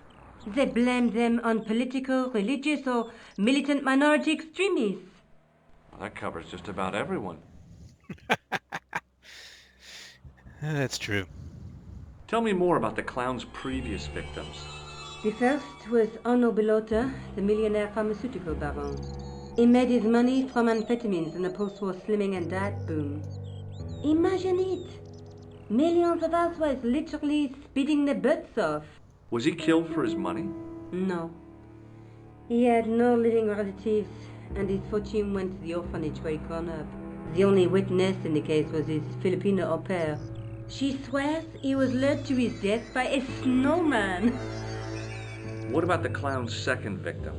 They blame them on political, religious, or militant minority extremists.
Well, that covers just about everyone.
That's true.
Tell me more about the clown's previous victims.
The first was Onno Belota, the millionaire pharmaceutical baron. He made his money from amphetamines in the post-war slimming and diet boom. Imagine it! Millions of housewives literally speeding their butts off.
Was he killed for his money?
No. He had no living relatives, and his fortune went to the orphanage where he grew up. The only witness in the case was his Filipino au pair. She swears he was led to his death by a snowman.
What about the clown's second victim?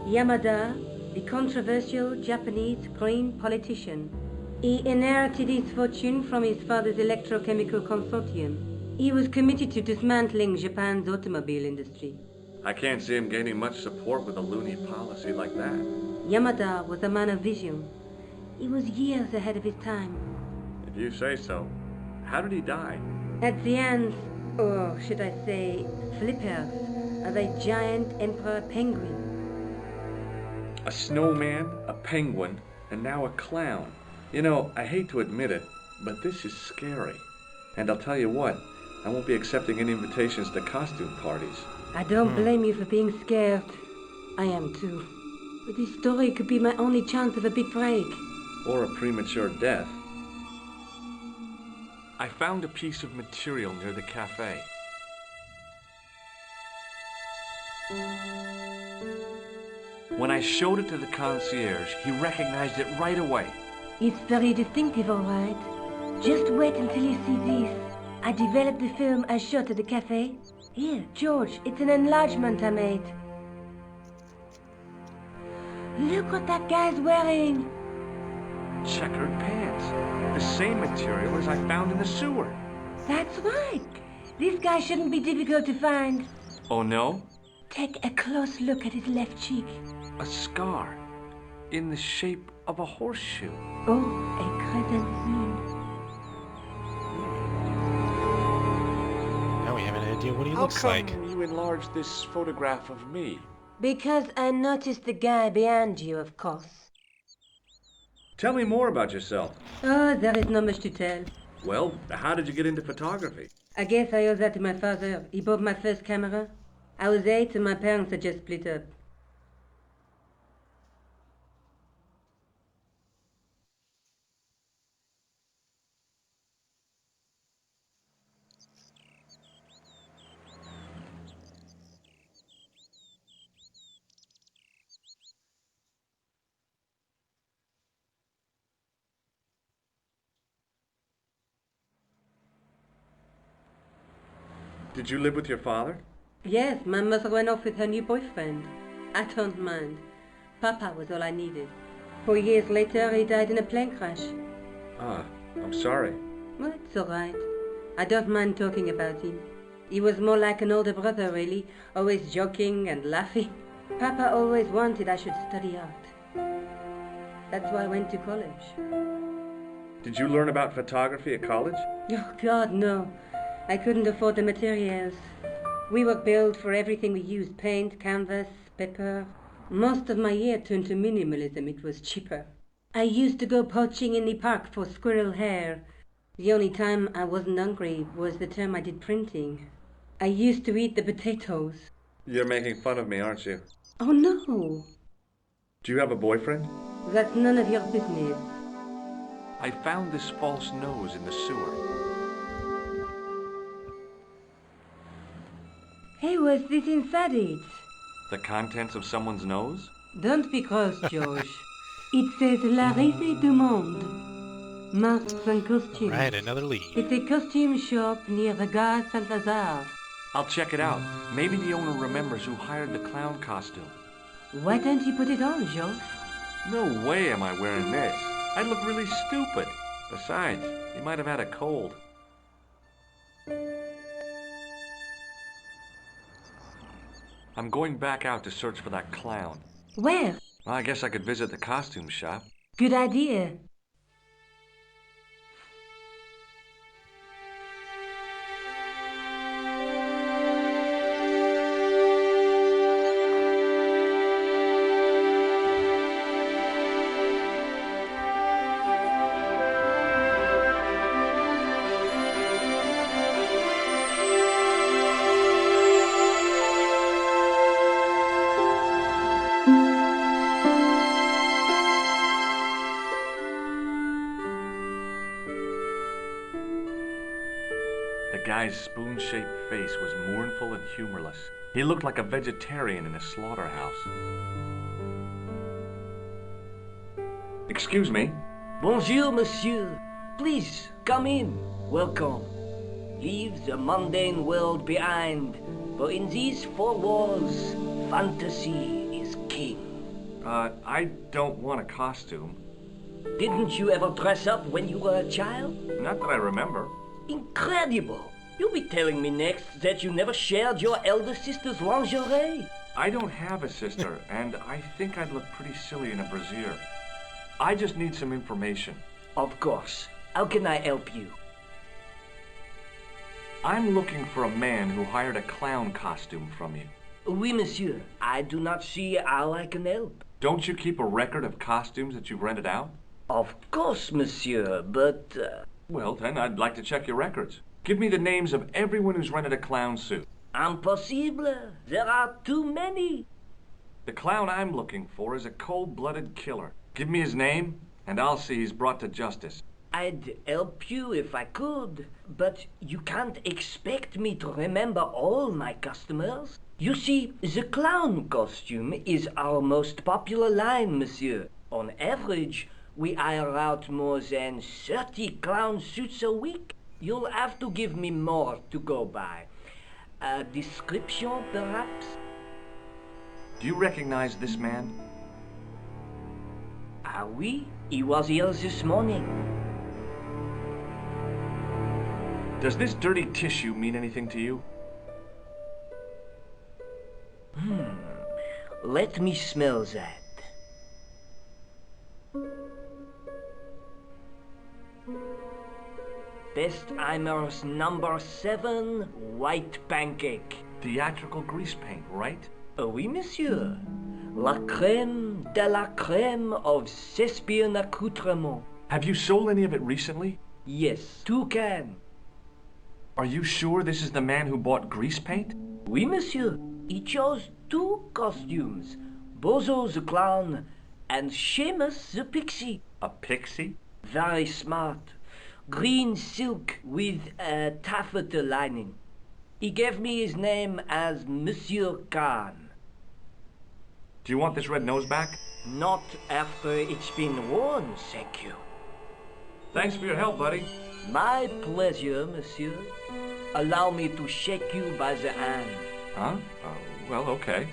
Yamada, the controversial Japanese green politician. He inherited his fortune from his father's electrochemical consortium. He was committed to dismantling Japan's automobile industry.
I can't see him gaining much support with a loony policy like that.
Yamada was a man of vision. He was years ahead of his time.
If you say so. How did he die?
At the hands, or should I say, flippers, of a giant emperor penguin.
A snowman, a penguin, and now a clown. You know, I hate to admit it, but this is scary. And I'll tell you what, I won't be accepting any invitations to costume parties.
I don't blame you for being scared. I am too. But this story could be my only chance of a big break.
Or a premature death. I found a piece of material near the cafe. When I showed it to the concierge, he recognized it right away.
It's very distinctive, all right. Just wait until you see this. I developed the film I shot at the cafe. Here, George, it's an enlargement I made. Look what that guy's wearing.
Checkered pants. The same material as I found in the sewer.
That's right. This guy shouldn't be difficult to find.
Oh no?
Take a close look at his left cheek.
A scar. In the shape of a horseshoe.
Oh, a crescent moon.
Now we have an idea what he
How
looks
come
like.
you enlarged this photograph of me?
Because I noticed the guy behind you, of course.
Tell me more about yourself.
Oh, there is not much to tell.
Well, how did you get into photography?
I guess I owe that to my father. He bought my first camera. I was 8 and my parents had just split up.
Did you live with your father?
Yes, my mother went off with her new boyfriend. I don't mind. Papa was all I needed. 4 years later, he died in a plane crash.
Ah, I'm sorry.
Well, it's all right. I don't mind talking about him. He was more like an older brother, really, always joking and laughing. Papa always wanted I should study art. That's why I went to college.
Did you learn about photography at college?
Oh, God, no. I couldn't afford the materials. We were billed for everything we used, paint, canvas, paper. Most of my year turned to minimalism. It was cheaper. I used to go poaching in the park for squirrel hair. The only time I wasn't hungry was the term I did printing. I used to eat the potatoes.
You're making fun of me, aren't you?
Oh, no.
Do you have a boyfriend?
That's none of your business.
I found this false nose in the sewer.
Hey, what's this inside it?
The contents of someone's nose?
Don't be cross, George. It says La Risée du Monde. Masks and costumes.
Right, another lead.
It's a costume shop near the Gare Saint-Lazare.
I'll check it out. Maybe the owner remembers who hired the clown costume.
Why don't you put it on, George?
No way am I wearing this. I'd look really stupid. Besides, he might have had a cold. I'm going back out to search for that clown.
Where?
Well, I guess I could visit the costume shop.
Good idea.
The guy's spoon-shaped face was mournful and humorless. He looked like a vegetarian in a slaughterhouse. Excuse me,
Bonjour, monsieur. Please, come in. Welcome. Leave the mundane world behind, for in these four walls, fantasy is king.
I don't want a costume.
Didn't you ever dress up when you were a child?
Not that I remember.
Incredible! You'll be telling me next that you never shared your elder sister's lingerie.
I don't have a sister, and I think I'd look pretty silly in a brassiere. I just need some information.
Of course. How can I help you?
I'm looking for a man who hired a clown costume from you.
Oui, monsieur. I do not see how I can help.
Don't you keep a record of costumes that you've rented out?
Of course, monsieur, but...
Well, then, I'd like to check your records. Give me the names of everyone who's rented a clown suit.
Impossible. There are too many.
The clown I'm looking for is a cold-blooded killer. Give me his name, and I'll see he's brought to justice.
I'd help you if I could, but you can't expect me to remember all my customers. You see, the clown costume is our most popular line, monsieur. On average, we hire out more than 30 clown suits a week. You'll have to give me more to go by. A description, perhaps?
Do you recognize this man?
Ah oui, he was here this morning.
Does this dirty tissue mean anything to you?
Let me smell that. Bestheimer's number 7 white pancake.
Theatrical grease paint, right?
Oui, monsieur. La crème de la crème of Thespian accoutrement.
Have you sold any of it recently?
Yes, 2 cans.
Are you sure this is the man who bought grease paint?
Oui, monsieur. He chose 2 costumes. Bozo the clown and Seamus the pixie.
A pixie?
Very smart. Green silk with a taffeta lining. He gave me his name as Monsieur Khan.
Do you want this red nose back?
Not after it's been worn, thank you.
Thanks for your help, buddy.
My pleasure, monsieur. Allow me to shake you by the hand.
Huh? Well, okay.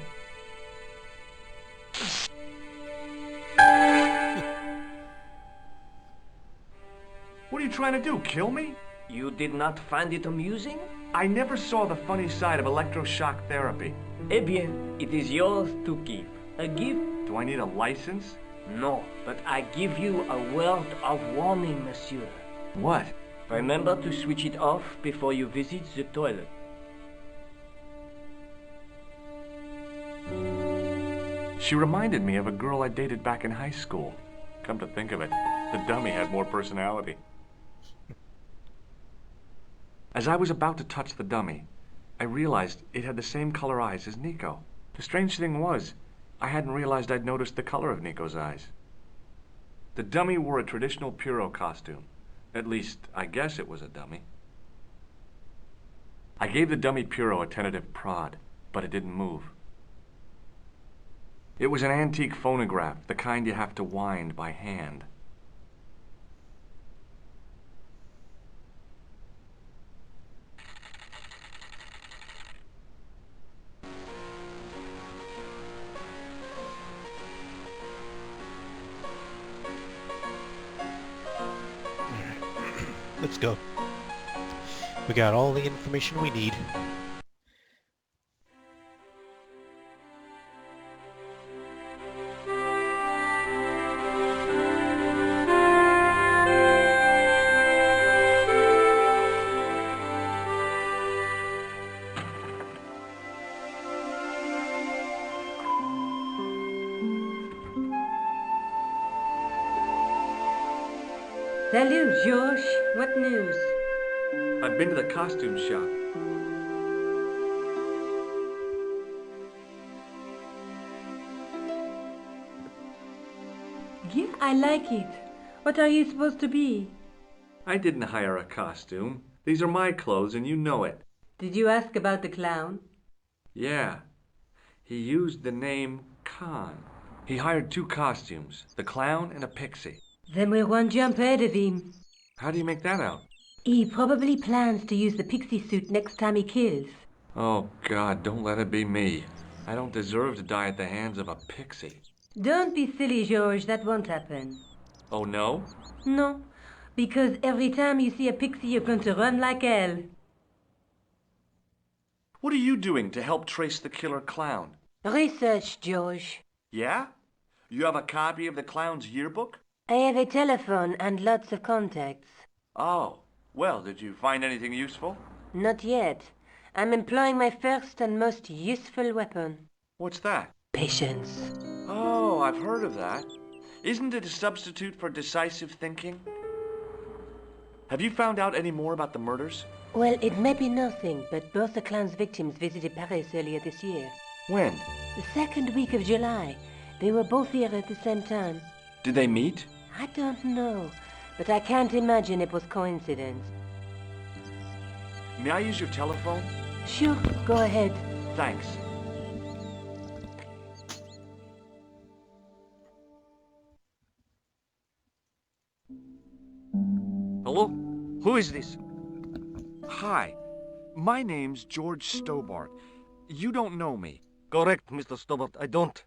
What are you trying to do, kill me?
You did not find it amusing?
I never saw the funny side of electroshock therapy.
Eh bien, it is yours to keep. A gift?
Do I need a license?
No, but I give you a word of warning, monsieur.
What?
Remember to switch it off before you visit the toilet.
She reminded me of a girl I dated back in high school. Come to think of it, the dummy had more personality. As I was about to touch the dummy, I realized it had the same color eyes as Nico. The strange thing was, I hadn't realized I'd noticed the color of Nico's eyes. The dummy wore a traditional Puro costume. At least, I guess it was a dummy. I gave the dummy Puro a tentative prod, but it didn't move. It was an antique phonograph, the kind you have to wind by hand.
Let's go. We got all the information we need.
Salut, George. What news?
I've been to the costume shop.
Yeah, I like it. What are you supposed to be?
I didn't hire a costume. These are my clothes and you know it.
Did you ask about the clown?
Yeah. He used the name Khan. He hired 2 costumes, the clown and a pixie.
Then we're one jump ahead of him.
How do you make that out?
He probably plans to use the pixie suit next time he kills.
Oh, God, don't let it be me. I don't deserve to die at the hands of a pixie.
Don't be silly, George. That won't happen.
Oh, no?
No, because every time you see a pixie, you're going to run like hell.
What are you doing to help trace the killer clown?
Research, George.
Yeah? You have a copy of the clown's yearbook?
I have a telephone and lots of contacts.
Oh, well, did you find anything useful?
Not yet. I'm employing my first and most useful weapon.
What's that?
Patience.
Oh, I've heard of that. Isn't it a substitute for decisive thinking? Have you found out any more about the murders?
Well, it may be nothing, but both the clown's victims visited Paris earlier this year.
When?
The second week of July. They were both here at the same time.
Did they meet?
I don't know, but I can't imagine it was coincidence.
May I use your telephone?
Sure, go ahead.
Thanks.
Hello? Who is this?
Hi, my name's George Stobart. You don't know me.
Correct, Mr. Stobart. I don't.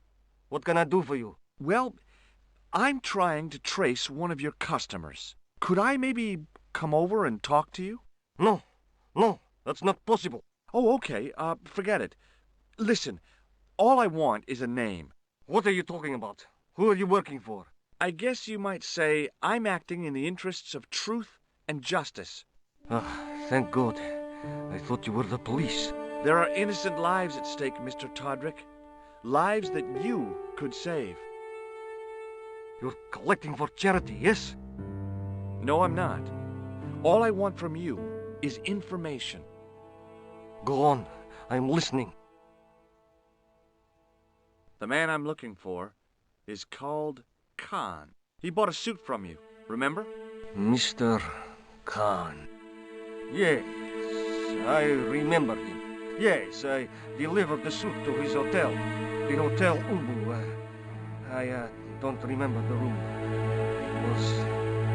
What can I do for you?
Well, I'm trying to trace one of your customers. Could I maybe come over and talk to you?
No, that's not possible.
Oh, okay. Forget it. Listen, all I want is a name.
What are you talking about? Who are you working for?
I guess you might say I'm acting in the interests of truth and justice.
Thank God. I thought you were the police.
There are innocent lives at stake, Mr. Todrick. Lives that you could save.
You're collecting for charity, yes?
No, I'm not. All I want from you is information.
Go on. I'm listening.
The man I'm looking for is called Khan. He bought a suit from you, remember?
Mr. Khan. Yes, I remember him. Yes, I delivered the suit to his hotel. The Hotel Ubu. I don't remember the room. It was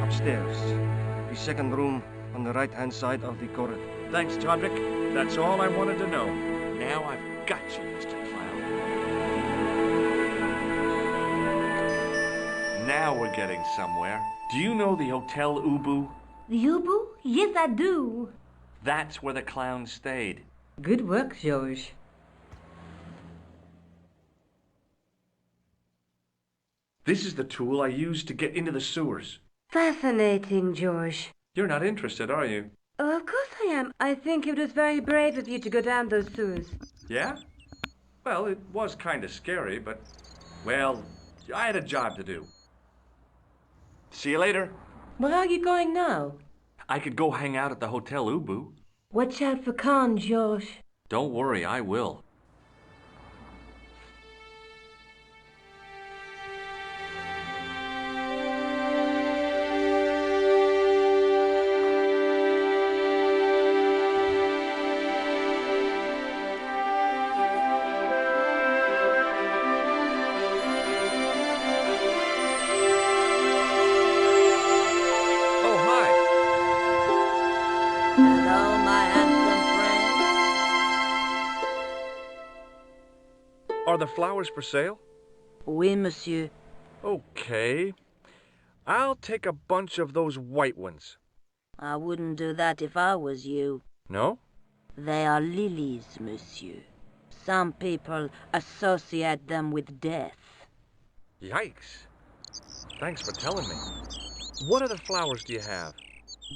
upstairs. The second room on the right-hand side of the corridor.
Thanks, Todrick. That's all I wanted to know. Now I've got you, Mr. Clown. Now we're getting somewhere. Do you know the Hotel Ubu?
The Ubu? Yes, I do.
That's where the clown stayed.
Good work, George.
This is the tool I used to get into the sewers.
Fascinating, George.
You're not interested, are you?
Oh, of course I am. I think it was very brave of you to go down those sewers.
Yeah? Well, it was kind of scary, but, well, I had a job to do. See you later.
Where are you going now?
I could go hang out at the Hotel Ubu.
Watch out for Khan, George.
Don't worry, I will.
Hello, my handsome friend.
Are the flowers for sale?
Oui, monsieur.
Okay. I'll take a bunch of those white ones.
I wouldn't do that if I was you.
No?
They are lilies, monsieur. Some people associate them with death.
Yikes. Thanks for telling me. What other flowers do you have?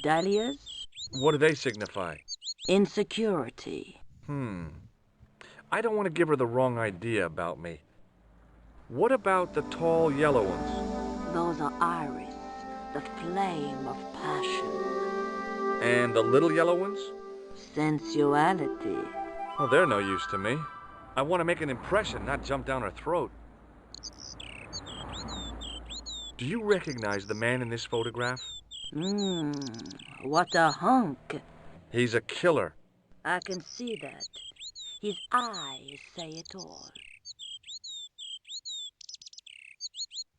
Dahlias?
What do they signify?
Insecurity.
I don't want to give her the wrong idea about me. What about the tall yellow ones?
Those are iris, the flame of passion.
And the little yellow ones?
Sensuality.
Well, they're no use to me. I want to make an impression, not jump down her throat. Do you recognize the man in this photograph?
What a hunk.
He's a killer.
I can see that. His eyes say it all.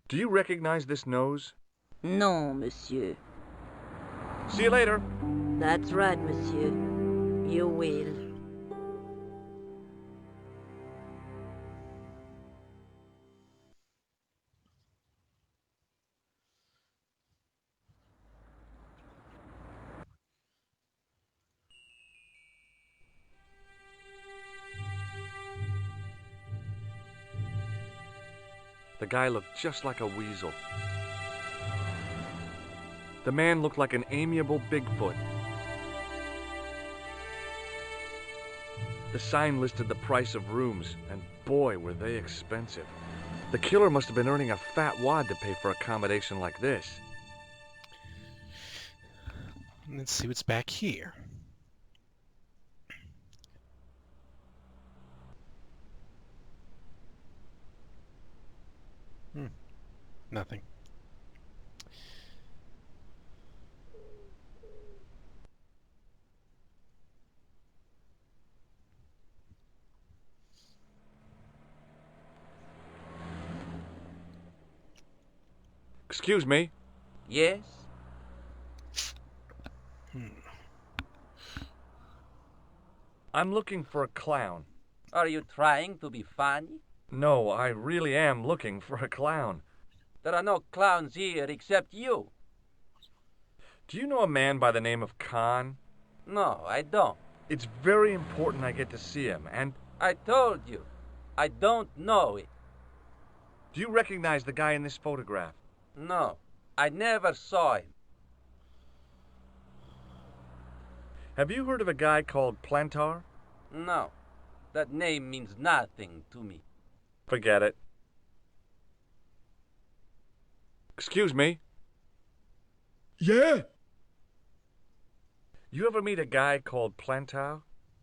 Do you recognize this nose?
Non, monsieur.
See you later.
That's right, monsieur. You will.
The guy looked just like a weasel. The man looked like an amiable Bigfoot. The sign listed the price of rooms, and boy, were they expensive. The killer must have been earning a fat wad to pay for accommodation like this.
Let's see what's back here. Nothing.
Excuse me.
Yes?
I'm looking for a clown.
Are you trying to be funny?
No, I really am looking for a clown.
There are no clowns here except you.
Do you know a man by the name of Khan?
No, I don't.
It's very important I get to see him, and...
I told you, I don't know it.
Do you recognize the guy in this photograph?
No, I never saw him.
Have you heard of a guy called Plantar?
No, that name means nothing to me.
Forget it. Excuse me.
Yeah?
You ever meet a guy called Plantar?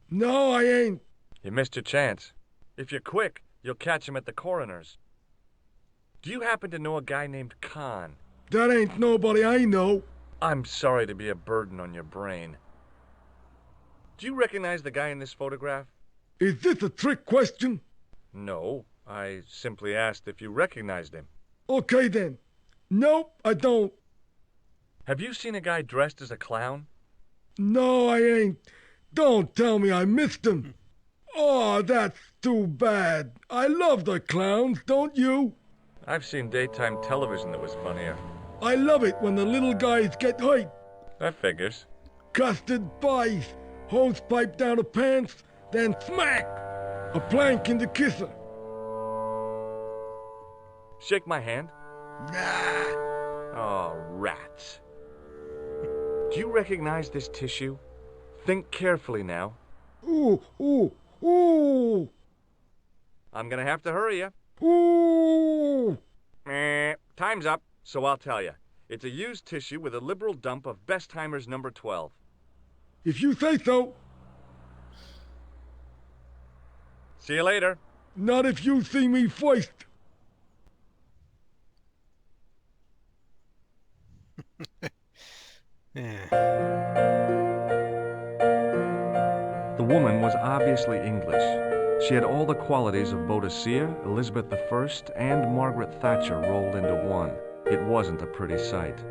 No, I ain't.
You missed your chance. If you're quick, you'll catch him at the coroner's. Do you happen to know a guy named Khan?
That ain't nobody I know.
I'm sorry to be a burden on your brain. Do you recognize the guy in this photograph?
Is this a trick question?
No, I simply asked if you recognized him.
Okay then. Nope, I don't.
Have you seen a guy dressed as a clown?
No, I ain't. Don't tell me I missed him. Oh, that's too bad. I love the clowns, don't you?
I've seen daytime television that was funnier.
I love it when the little guys get hurt.
That figures.
Custard pies, hose pipe down the pants, then smack! A plank in the kisser.
Shake my hand.
Nah.
Oh, rats. Do you recognize this tissue? Think carefully now.
Ooh, ooh, ooh.
I'm gonna have to hurry you.
Ooh.
Time's up, so I'll tell you. It's a used tissue with a liberal dump of Bestheimer's number 12.
If you say so.
See you later.
Not if you see me first.
The woman was obviously English. She had all the qualities of Boadicea, Elizabeth I, and Margaret Thatcher rolled into one. It wasn't a pretty sight.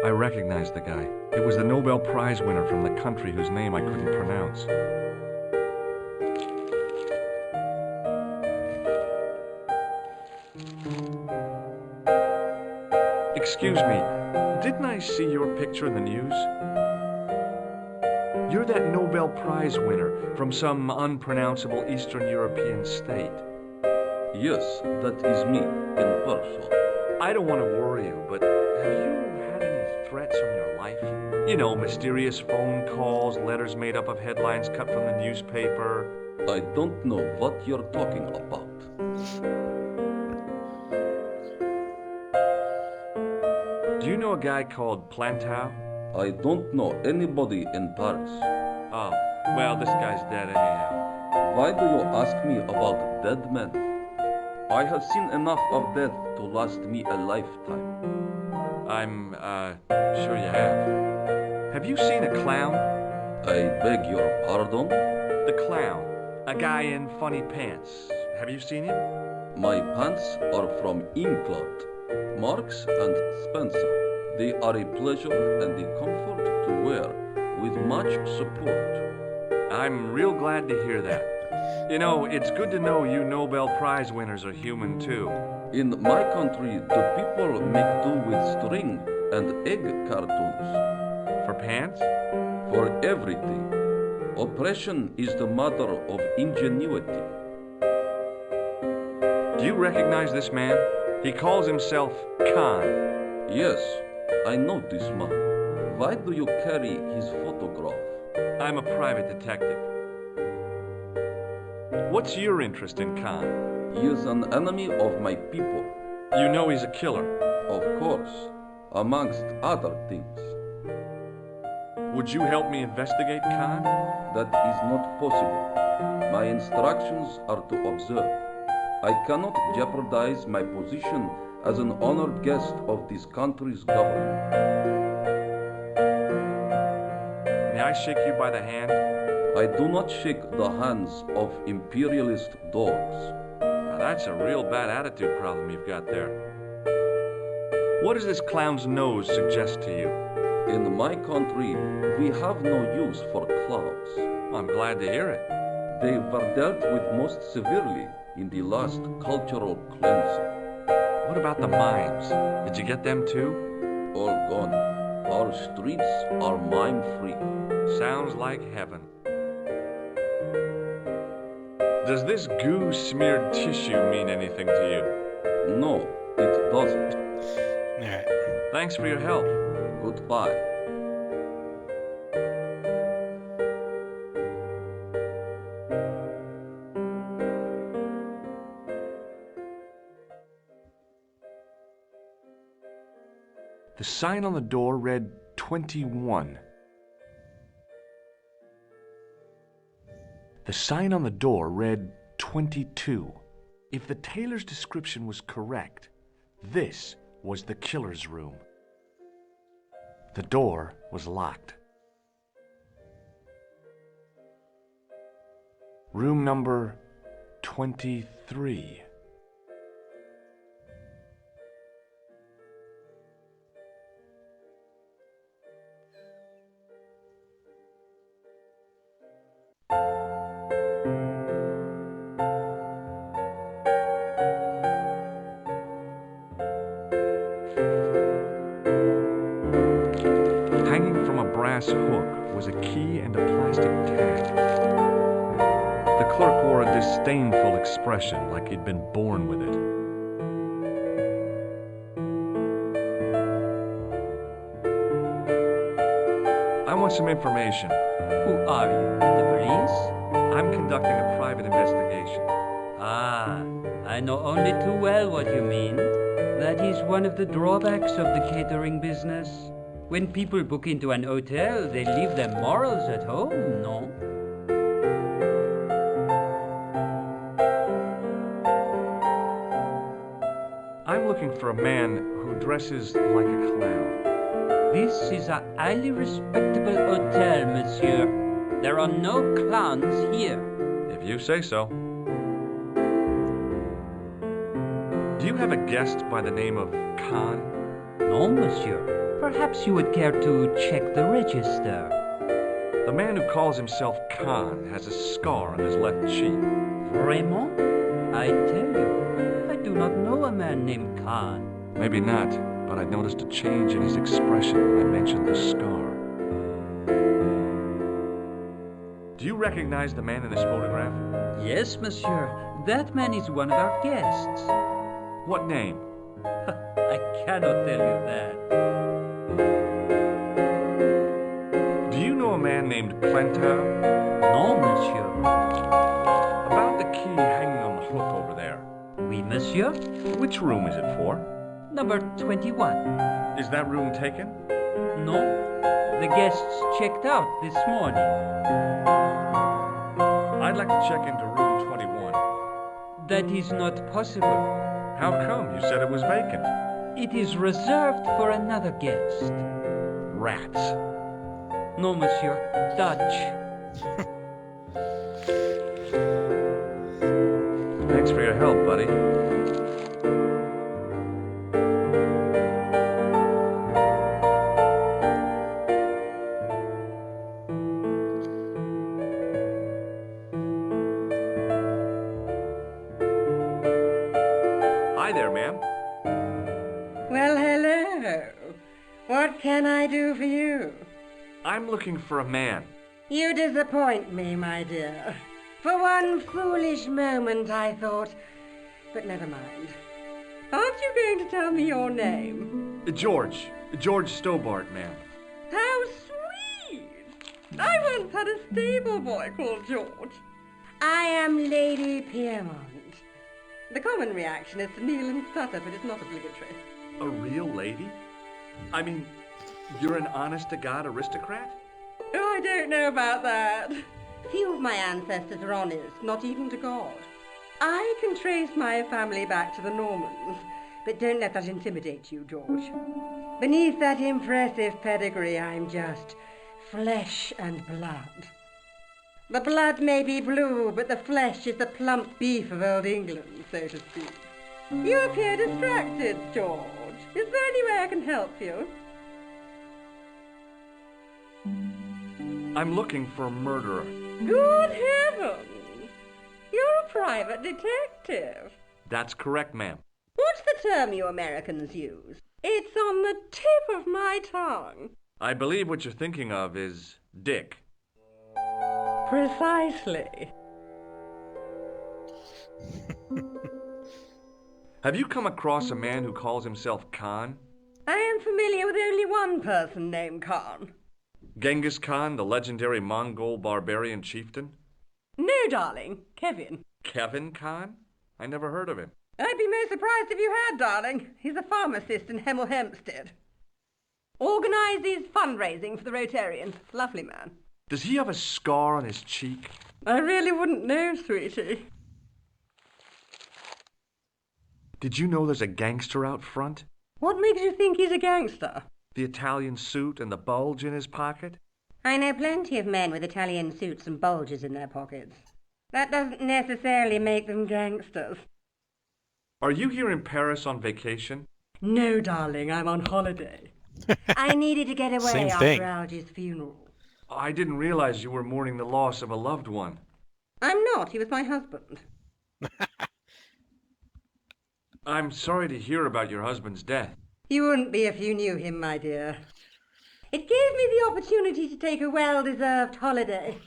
I recognized the guy. It was the Nobel Prize winner from the country whose name I couldn't pronounce. Excuse me, didn't I see your picture in the news? You're that Nobel Prize winner from some unpronounceable Eastern European state.
Yes, that is me, in person.
I don't want to worry you, but have you had any threats on your life? You know, mysterious phone calls, letters made up of headlines cut from the newspaper.
I don't know what you're talking about.
Do you know a guy called Plantar?
I don't know anybody in Paris.
Oh, well, this guy's dead anyhow.
Why do you ask me about dead men? I have seen enough of death to last me a lifetime.
I'm, sure you have. Have you seen a clown?
I beg your pardon?
The clown. A guy in funny pants. Have you seen him?
My pants are from England. Marks and Spencer. They are a pleasure and a comfort to wear with much support.
I'm real glad to hear that. You know, it's good to know you Nobel Prize winners are human too.
In my country, the people make do with string and egg cartoons.
For pants?
For everything. Oppression is the mother of ingenuity.
Do you recognize this man? He calls himself Khan.
Yes, I know this man. Why do you carry his photograph?
I'm a private detective. What's your interest in Khan?
He is an enemy of my people.
You know he's a killer.
Of course, amongst other things.
Would you help me investigate Khan?
That is not possible. My instructions are to observe. I cannot jeopardize my position as an honored guest of this country's government.
May I shake you by the hand?
I do not shake the hands of imperialist dogs.
Now that's a real bad attitude problem you've got there. What does this clown's nose suggest to you?
In my country, we have no use for clowns.
I'm glad to hear it.
They were dealt with most severely in the last cultural cleansing.
What about the mimes? Did you get them too?
All gone. Our streets are mime-free.
Sounds like heaven. Does this goo-smeared tissue mean anything to you?
No, it doesn't.
Alright.
Thanks for your help.
Goodbye.
The sign on the door read 21. The sign on the door read 22. If the tailor's description was correct, this was the killer's room. The door was locked. Room number 23. Hanging from a brass hook was a key and a plastic tag. The clerk wore a disdainful expression, like he'd been born with it. I want some information.
Who are you? The police?
I'm conducting a private investigation.
Ah, I know only too well what you mean. That is one of the drawbacks of the catering business. When people book into an hotel, they leave their morals at home, no?
I'm looking for a man who dresses like a clown.
This is a highly respectable hotel, monsieur. There are no clowns here.
If you say so. Do you have a guest by the name of Khan?
No, monsieur. Perhaps you would care to check the register.
The man who calls himself Khan has a scar on his left cheek.
Vraiment? I tell you, I do not know a man named Khan.
Maybe not, but I noticed a change in his expression when I mentioned the scar. Do you recognize the man in this photograph?
Yes, monsieur. That man is one of our guests.
What name?
I cannot tell you that.
Do you know a man named Plantar?
No, monsieur.
About the key hanging on the hook over there.
Oui, monsieur.
Which room is it for?
Number 21.
Is that room taken?
No. The guests checked out this morning.
I'd like to check into room 21.
That is not possible.
How come? You said it was vacant.
It is reserved for another guest.
Rats.
No, monsieur. Dutch.
Thanks for your help, buddy. Hi there, ma'am.
Well, hello. What can I do for you?
I'm looking for a man.
You disappoint me, my dear. For one foolish moment I thought... But never mind. Aren't you going to tell me your name?
George. George Stobart, ma'am.
How sweet! I once had a stable boy called George. I am Lady Piermont. The common reaction is to kneel and stutter, but it's not obligatory.
A real lady? I mean, you're an honest-to-God aristocrat?
Oh, I don't know about that. Few of my ancestors are honest, not even to God. I can trace my family back to the Normans, but don't let that intimidate you, George. Beneath that impressive pedigree, I'm just flesh and blood. The blood may be blue, but the flesh is the plump beef of old England, so to speak. You appear distracted, George. Is there any way I can help you?
I'm looking for a murderer.
Good heavens! You're a private detective.
That's correct, ma'am.
What's the term you Americans use? It's on the tip of my tongue.
I believe what you're thinking of is Dick.
Precisely.
Have you come across a man who calls himself Khan?
I am familiar with only one person named Khan.
Genghis Khan, the legendary Mongol barbarian chieftain?
No, darling. Kevin.
Kevin Khan? I never heard of him.
I'd be most surprised if you had, darling. He's a pharmacist in Hemel Hempstead. Organises fundraising for the Rotarians. Lovely man.
Does he have a scar on his cheek?
I really wouldn't know, sweetie.
Did you know there's a gangster out front?
What makes you think he's a gangster?
The Italian suit and the bulge in his pocket?
I know plenty of men with Italian suits and bulges in their pockets. That doesn't necessarily make them gangsters.
Are you here in Paris on vacation?
No, darling, I'm on holiday. I needed to get away after Algy's funeral.
I didn't realize you were mourning the loss of a loved one.
I'm not. He was my husband.
I'm sorry to hear about your husband's death.
You wouldn't be if you knew him, my dear. It gave me the opportunity to take a well-deserved holiday.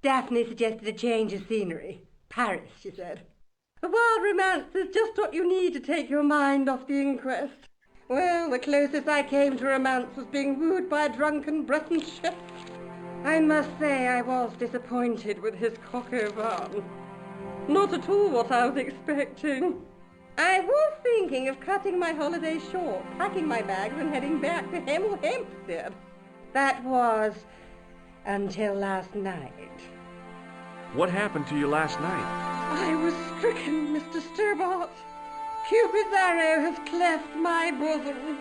Daphne suggested a change of scenery. Paris, she said. A wild romance is just what you need to take your mind off the inquest. Well, the closest I came to romance was being wooed by a drunken Breton chef. I must say I was disappointed with his coq au vin. Not at all what I was expecting. I was thinking of cutting my holiday short, packing my bags and heading back to Hemel Hempstead. That was until last night.
What happened to you last night?
I was stricken, Mr. Stobart. Cupid's arrow has cleft my bosom.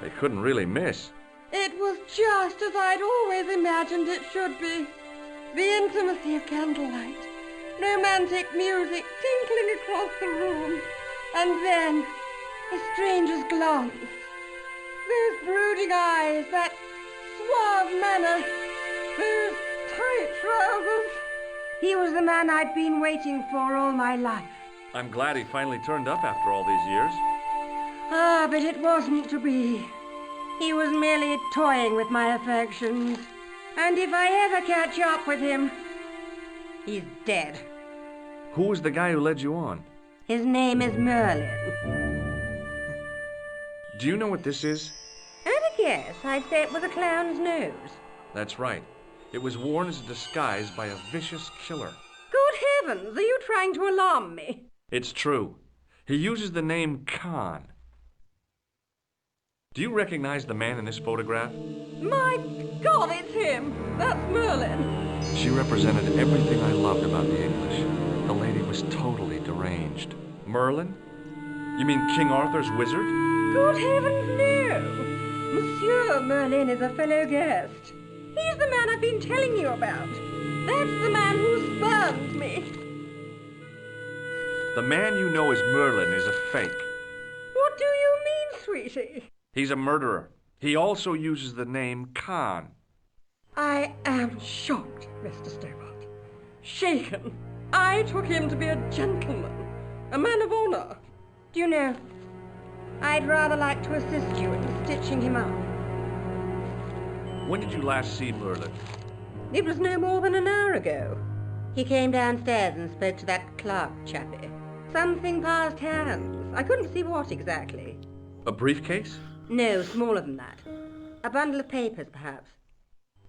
They couldn't really miss.
It was just as I'd always imagined it should be. The intimacy of candlelight, romantic music tinkling across the room, and then a stranger's glance. Those brooding eyes, that suave manner, those tight trousers. He was the man I'd been waiting for all my life.
I'm glad he finally turned up after all these years.
Ah, but it wasn't to be. He was merely toying with my affections. And if I ever catch up with him, he's dead.
Who was the guy who led you on?
His name is Merlin.
Do you know what this is?
At a guess, I'd say it was a clown's nose.
That's right. It was worn as a disguise by a vicious killer.
Good heavens, are you trying to alarm me?
It's true. He uses the name Khan. Do you recognize the man in this photograph?
My God, it's him! That's Merlin.
She represented everything I loved about the English. The lady was totally deranged. Merlin? You mean King Arthur's wizard?
Good heavens, no! Monsieur Merlin is a fellow guest. He's the man I've been telling you about. That's the man who spurned me.
The man you know as Merlin is a fake.
What do you mean, sweetie?
He's a murderer. He also uses the name Khan.
I am shocked, Mr. Stobart. Shaken. I took him to be a gentleman, a man of honor.
Do you know, I'd rather like to assist you in stitching him up.
When did you last see Merlin?
It was no more than an hour ago. He came downstairs and spoke to that clerk chappie. Something passed hands. I couldn't see what exactly.
A briefcase?
No, smaller than that. A bundle of papers, perhaps.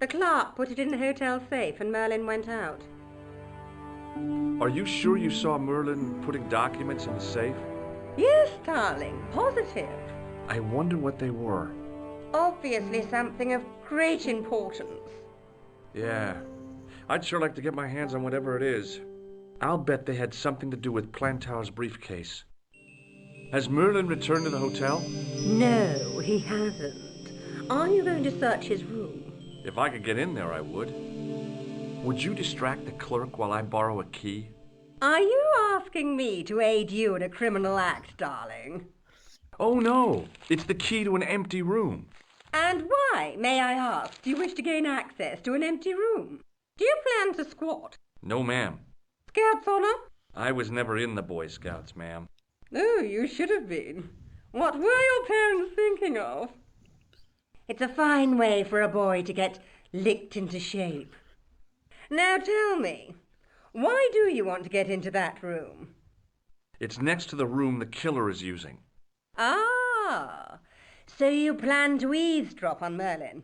The clerk put it in the hotel safe and Merlin went out.
Are you sure you saw Merlin putting documents in the safe?
Yes, darling, positive.
I wonder what they were.
Obviously something of great importance.
Yeah. I'd sure like to get my hands on whatever it is. I'll bet they had something to do with Plantar's briefcase. Has Merlin returned to the hotel?
No, he hasn't. Are you going to search his room?
If I could get in there, I would. Would you distract the clerk while I borrow a key?
Are you asking me to aid you in a criminal act, darling?
Oh no, it's the key to an empty room.
And why, may I ask, do you wish to gain access to an empty room? Do you plan to squat?
No, ma'am.
Scouts honor?
I was never in the Boy Scouts, ma'am.
Oh, you should have been. What were your parents thinking of? It's a fine way for a boy to get licked into shape. Now tell me, why do you want to get into that room?
It's next to the room the killer is using.
Ah, so you plan to eavesdrop on Merlin?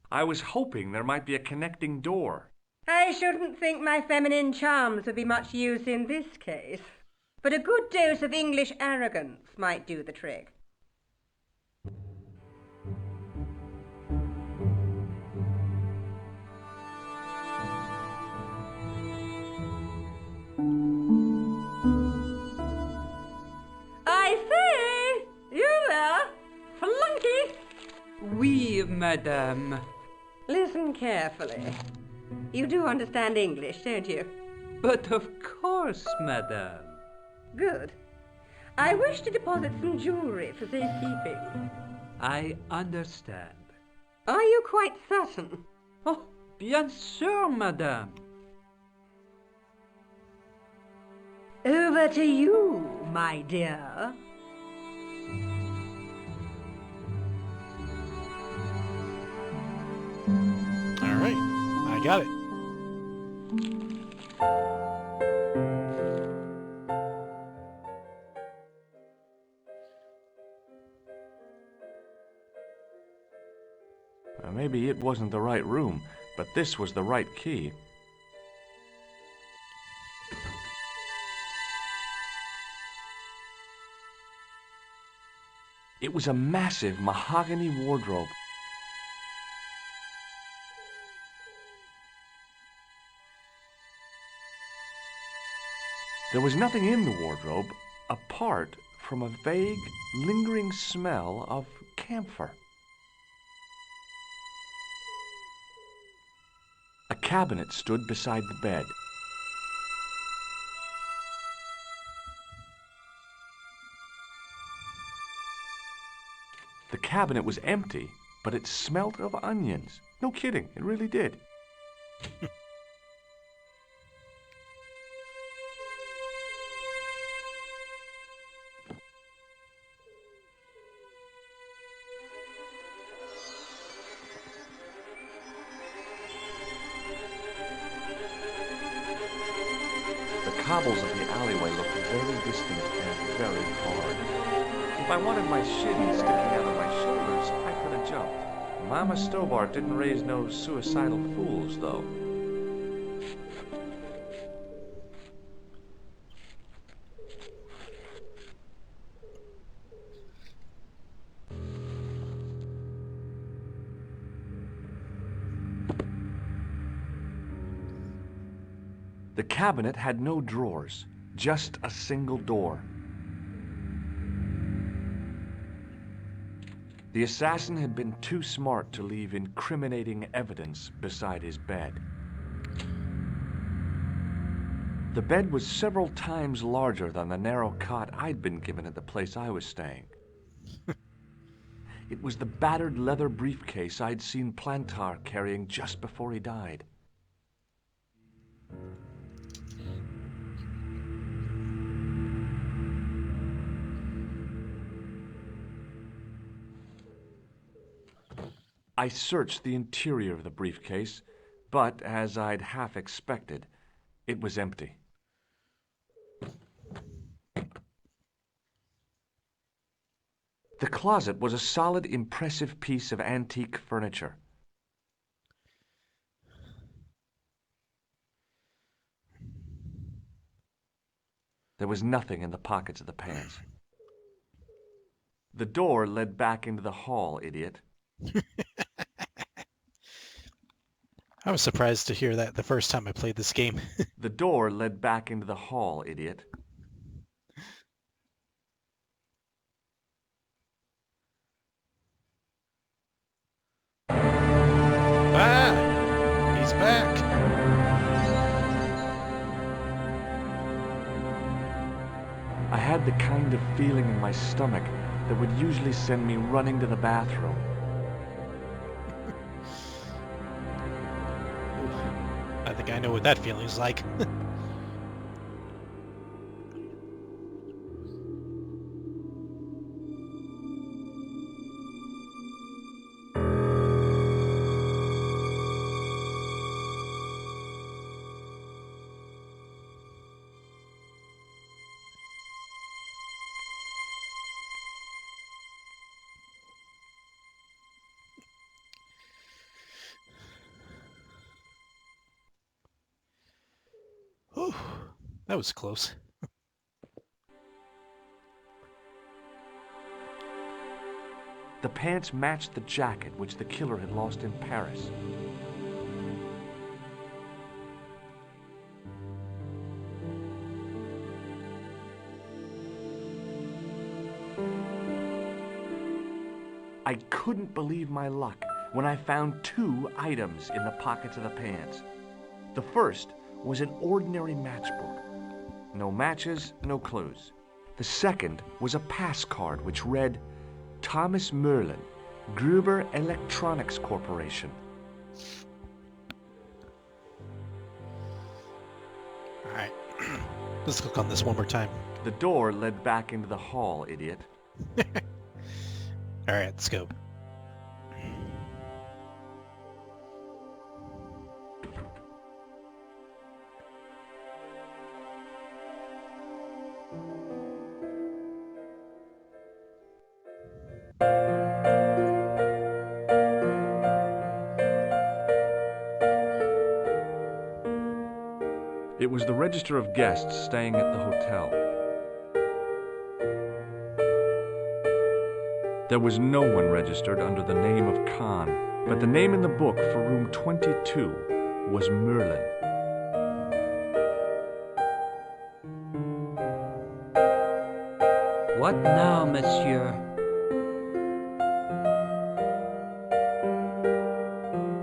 I was hoping there might be a connecting door.
I shouldn't think my feminine charms would be much use in this case, but a good dose of English arrogance might do the trick. I say, you there, flunky?
Oui, madame.
Listen carefully. You do understand English, don't you?
But of course, madame.
Good. I wish to deposit some jewelry for safekeeping.
I understand.
Are you quite certain?
Oh, bien sûr, madame.
Over to you, my dear.
All right, I got it.
Maybe it wasn't the right room, but this was the right key. It was a massive mahogany wardrobe. There was nothing in the wardrobe apart from a vague, lingering smell of camphor. A cabinet stood beside the bed. The cabinet was empty, but it smelt of onions. No kidding, it really did. The cobbles of the alleyway looked very distant and very hard. If I wanted my shin sticking out of my shoulders, I could have jumped. Mama Stobart didn't raise no suicidal fools, though. The cabinet had no drawers, just a single door. The assassin had been too smart to leave incriminating evidence beside his bed. The bed was several times larger than the narrow cot I'd been given at the place I was staying. It was the battered leather briefcase I'd seen Plantar carrying just before he died. I searched the interior of the briefcase, but as I'd half expected, it was empty. The closet was a solid, impressive piece of antique furniture. There was nothing in the pockets of the pants. The door led back into the hall, idiot.
I was surprised to hear that the first time I played this game.
The door led back into the hall, idiot.
Ah! He's back!
I had the kind of feeling in my stomach that would usually send me running to the bathroom.
I think I know what that feeling's like. Whew, that was close.
The pants matched the jacket which the killer had lost in Paris. I couldn't believe my luck when I found 2 items in the pockets of the pants. The first was an ordinary matchbook. No matches, no clues. The second was a pass card which read, Thomas Merlin, Gruber Electronics Corporation.
Alright, let's click on this one more time.
The door led back into the hall, idiot.
Alright, let's go.
It was the register of guests staying at the hotel. There was no one registered under the name of Khan, but the name in the book for room 22 was Merlin.
What now, monsieur?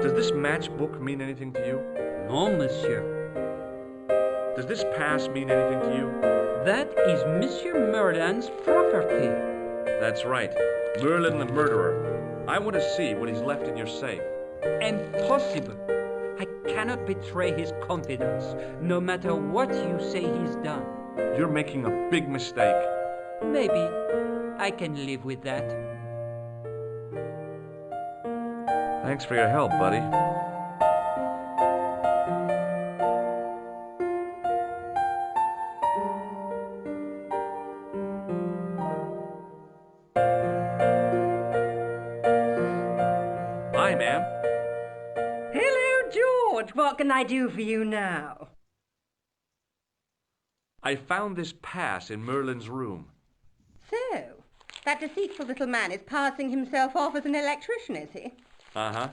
Does this matchbook mean anything to you?
No, monsieur.
Does this pass mean anything to you?
That is Monsieur Merlin's property.
That's right. Merlin the murderer. I want to see what he's left in your safe.
Impossible. I cannot betray his confidence, no matter what you say he's done.
You're making a big mistake.
Maybe I can live with that.
Thanks for your help, buddy. Hi, ma'am.
Hello, George. What can I do for you now?
I found this pass in Merlin's room.
So, that deceitful little man is passing himself off as an electrician, is he?
Uh-huh.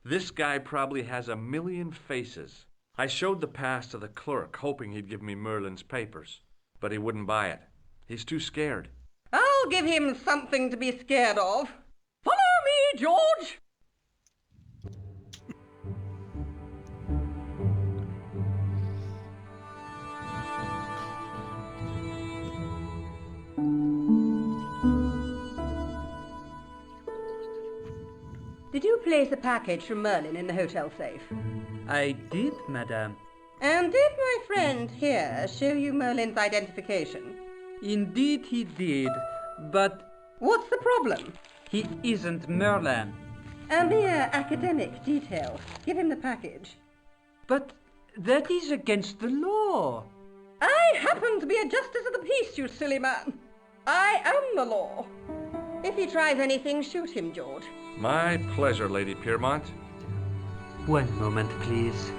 This guy probably has 1,000,000 faces. I showed the pass to the clerk, hoping he'd give me Merlin's papers. But he wouldn't buy it. He's too scared.
I'll give him something to be scared of. Follow me, George! Did you place a package from Merlin in the hotel safe?
I did, madame.
And did my friend here show you Merlin's identification?
Indeed he did, but...
What's the problem?
He isn't Merlin.
A mere academic detail. Give him the package.
But that is against the law.
I happen to be a justice of the peace, you silly man. I am the law. If he tries anything, shoot him, George.
My pleasure, Lady Piermont.
One moment, please.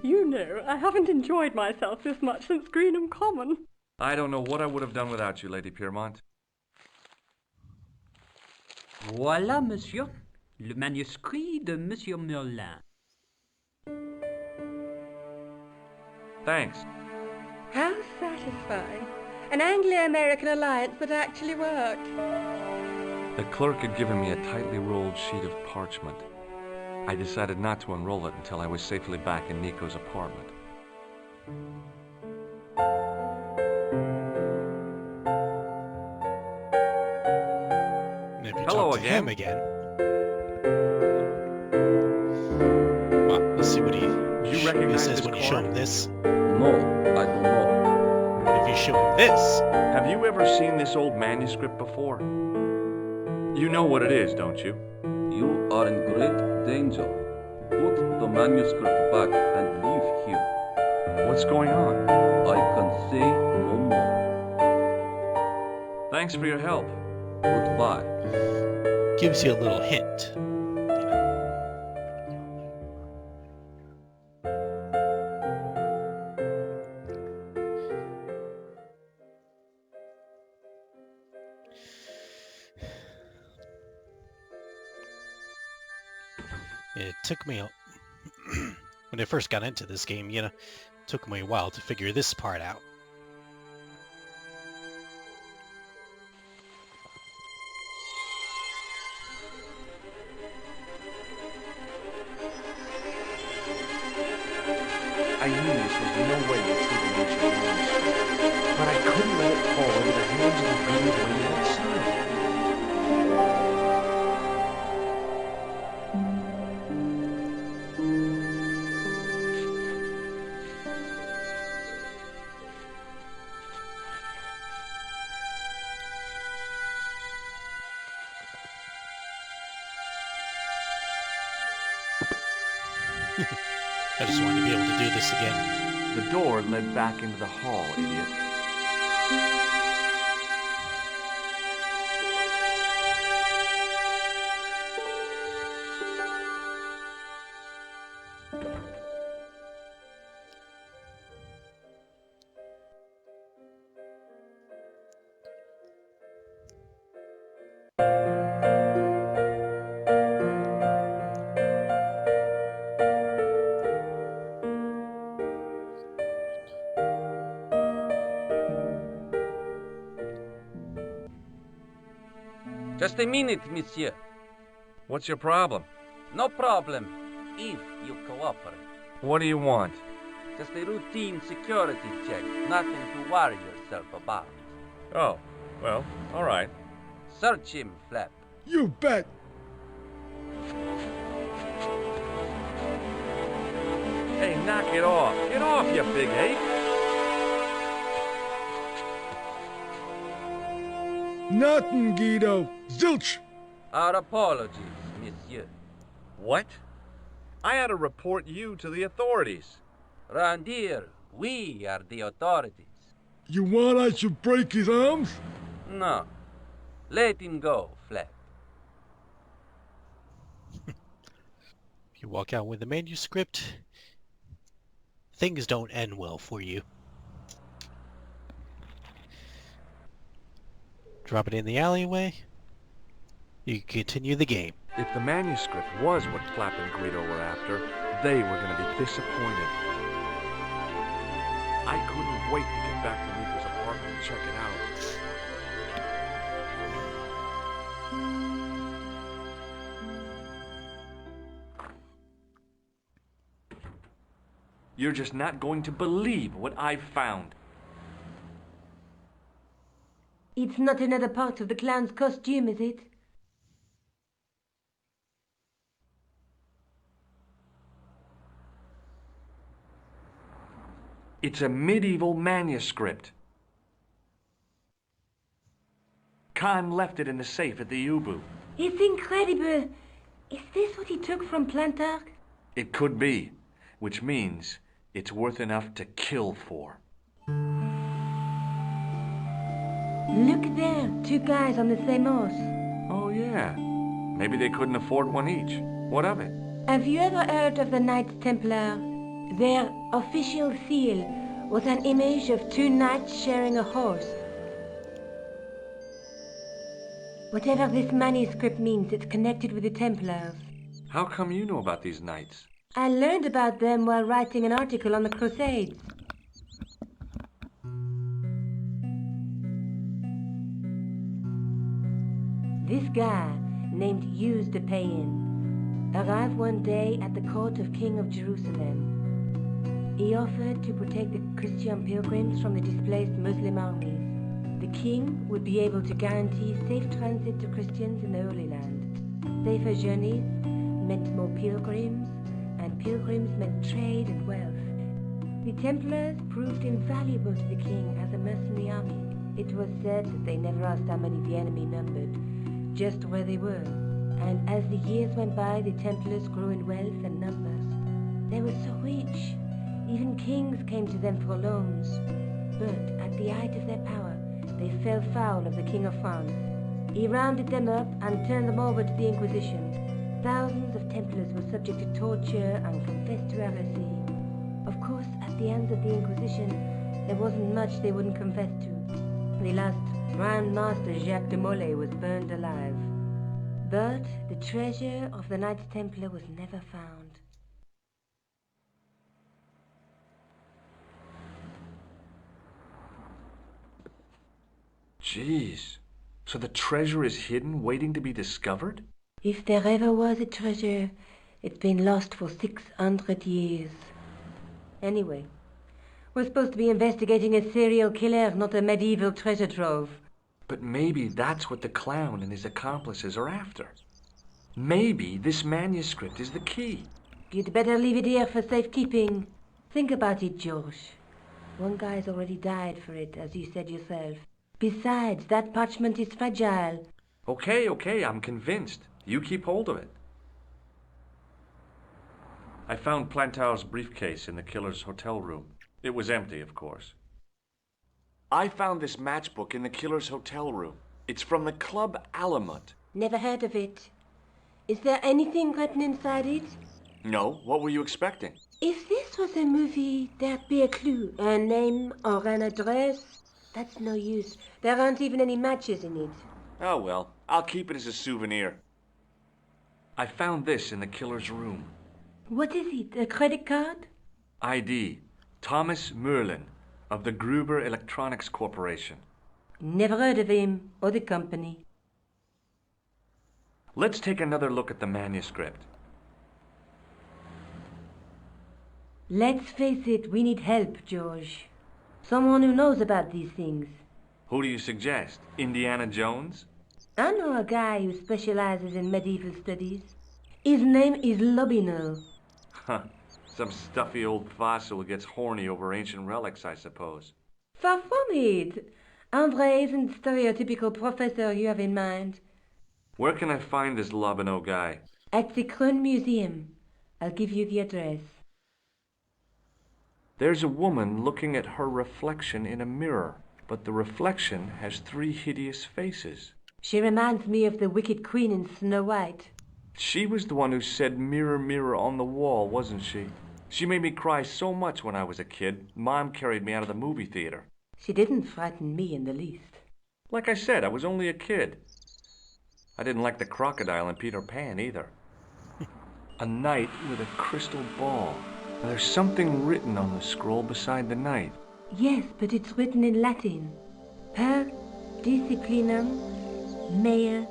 You know, I haven't enjoyed myself this much since Greenham Common.
I don't know what I would have done without you, Lady Piermont.
Voilà, monsieur. Le manuscrit de Monsieur Merlin.
Thanks.
How satisfying. An Anglo-American alliance that actually worked.
The clerk had given me a tightly rolled sheet of parchment. I decided not to unroll it until I was safely back in Nico's apartment.
And if you
Hello
talk to
again.
him again. Well, let's see what he
recognize
says
this
when you show him
card?
this.
No, I do not.
But if you show him this,
Have you ever seen this old manuscript before? You know what it is, don't you?
You are in great danger. Put the manuscript back and leave here.
What's going on?
I can say no more.
Thanks for your help.
Goodbye.
gives you a little hint. It took me when I first got into this game, it took me a while to figure this part out.
I knew this was no way to treat an ancient manuscript, but I couldn't let it fall into the hands of the readers waiting outside.
I just wanted to be able to do this again.
The door led back into the hall, idiot.
Just a minute, monsieur.
What's your problem?
No problem, if you cooperate.
What do you want?
Just a routine security check, nothing to worry yourself about.
Oh, well, all right.
Search him, Flap.
You bet.
Hey, knock it off. Get off, you big ape.
Nothing, Guido. Zilch.
Our apologies, monsieur.
What? I had to report you to the authorities.
Round here, we are the authorities.
You want I should break his arms?
No. Let him go, Flap.
You walk out with the manuscript, things don't end well for you. Drop it in the alleyway. You can continue the game.
If the manuscript was what Flap and Guido were after, they were going to be disappointed. I couldn't wait to get back to Nico's apartment and check it out. You're just not going to believe what I've found.
It's not another part of the clown's costume, is it?
It's a medieval manuscript. Khan left it in the safe at the U-boot.
It's incredible. Is this what he took from Plantar?
It could be, which means it's worth enough to kill for.
Look there, two guys on the same horse.
Oh, yeah. Maybe they couldn't afford one each. What of it?
Have you ever heard of the Knights Templar? Their official seal was an image of two knights sharing a horse. Whatever this manuscript means, it's connected with the Templars.
How come you know about these knights?
I learned about them while writing an article on the Crusades. This guy, named Hughes de Payen, arrived one day at the court of King of Jerusalem. He offered to protect the Christian pilgrims from the displaced Muslim armies. The king would be able to guarantee safe transit to Christians in the Holy Land. Safer journeys meant more pilgrims, and pilgrims meant trade and wealth. The Templars proved invaluable to the king as a mercenary army. It was said that they never asked how many the enemy numbered, just where they were. And as the years went by, the Templars grew in wealth and numbers. They were so rich, even kings came to them for loans. But at the height of their power, they fell foul of the King of France. He rounded them up and turned them over to the Inquisition. Thousands of Templars were subject to torture and confessed to heresy. Of course, at the hands of the Inquisition, there wasn't much they wouldn't confess to. The last Grand Master Jacques de Molay was burned alive. But the treasure of the Knights Templar was never found.
Jeez. So the treasure is hidden, waiting to be discovered?
If there ever was a treasure, it's been lost for 600 years. Anyway, we're supposed to be investigating a serial killer, not a medieval treasure trove.
But maybe that's what the clown and his accomplices are after. Maybe this manuscript is the key.
You'd better leave it here for safekeeping. Think about it, George. One guy's already died for it, as you said yourself. Besides, that parchment is fragile.
Okay, I'm convinced. You keep hold of it. I found Plantar's briefcase in the killer's hotel room. It was empty, of course. I found this matchbook in the killer's hotel room. It's from the Club Alamut.
Never heard of it. Is there anything written inside it?
No, what were you expecting?
If this was a movie, there'd be a clue. A name or an address. That's no use. There aren't even any matches in it.
Oh well, I'll keep it as a souvenir. I found this in the killer's room.
What is it? A credit card?
ID. Thomas Merlin of the Gruber Electronics Corporation.
Never heard of him or the company.
Let's take another look at the manuscript.
Let's face it, we need help, George. Someone who knows about these things.
Who do you suggest? Indiana Jones?
I know a guy who specializes in medieval studies. His name is Lobino.
Huh. Some stuffy old fossil who gets horny over ancient relics, I suppose.
Far from it. Andre isn't the stereotypical professor you have in mind.
Where can I find this Lobino guy?
At the Krone Museum. I'll give you the address.
There's a woman looking at her reflection in a mirror, but the reflection has 3 hideous faces.
She reminds me of the Wicked Queen in Snow White.
She was the one who said, "Mirror, mirror on the wall," wasn't she? She made me cry so much when I was a kid, Mom carried me out of the movie theater.
She didn't frighten me in the least.
Like I said, I was only a kid. I didn't like the crocodile in Peter Pan either. A knight with a crystal ball. Now, there's something written on the scroll beside the knight.
Yes, but it's written in Latin. Per disciplinam mea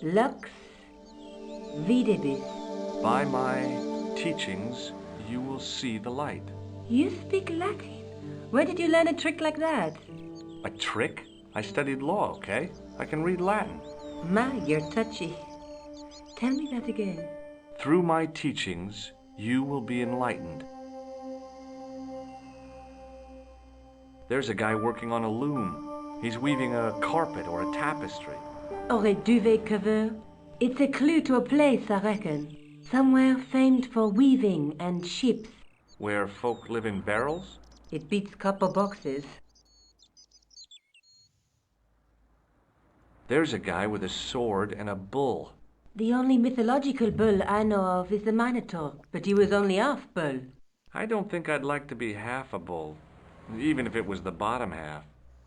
lux videbis.
By my teachings, you will see the light.
You speak Latin? Where did you learn a trick like that?
A trick? I studied law, okay? I can read Latin.
My, you're touchy. Tell me that again.
Through my teachings, you will be enlightened. There's a guy working on a loom. He's weaving a carpet or a tapestry.
Or a duvet cover. It's a clue to a place, I reckon. Somewhere famed for weaving and ships.
Where folk live in barrels?
It beats copper boxes.
There's a guy with a sword and a bull.
The only mythological bull I know of is the Minotaur, but he was only half bull.
I don't think I'd like to be half a bull, even if it was the bottom half.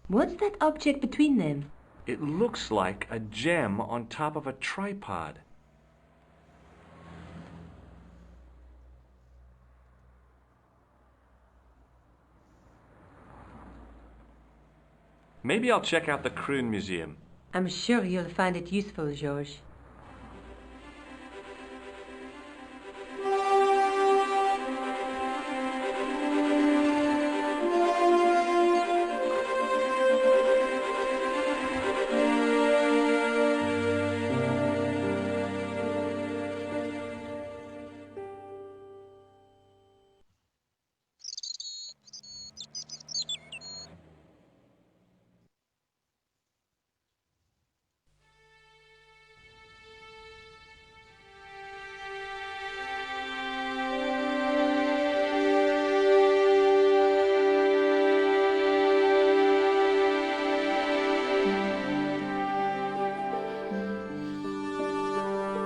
What's that object between them?
It looks like a gem on top of a tripod. Maybe I'll check out the Kroon Museum.
I'm sure you'll find it useful, George.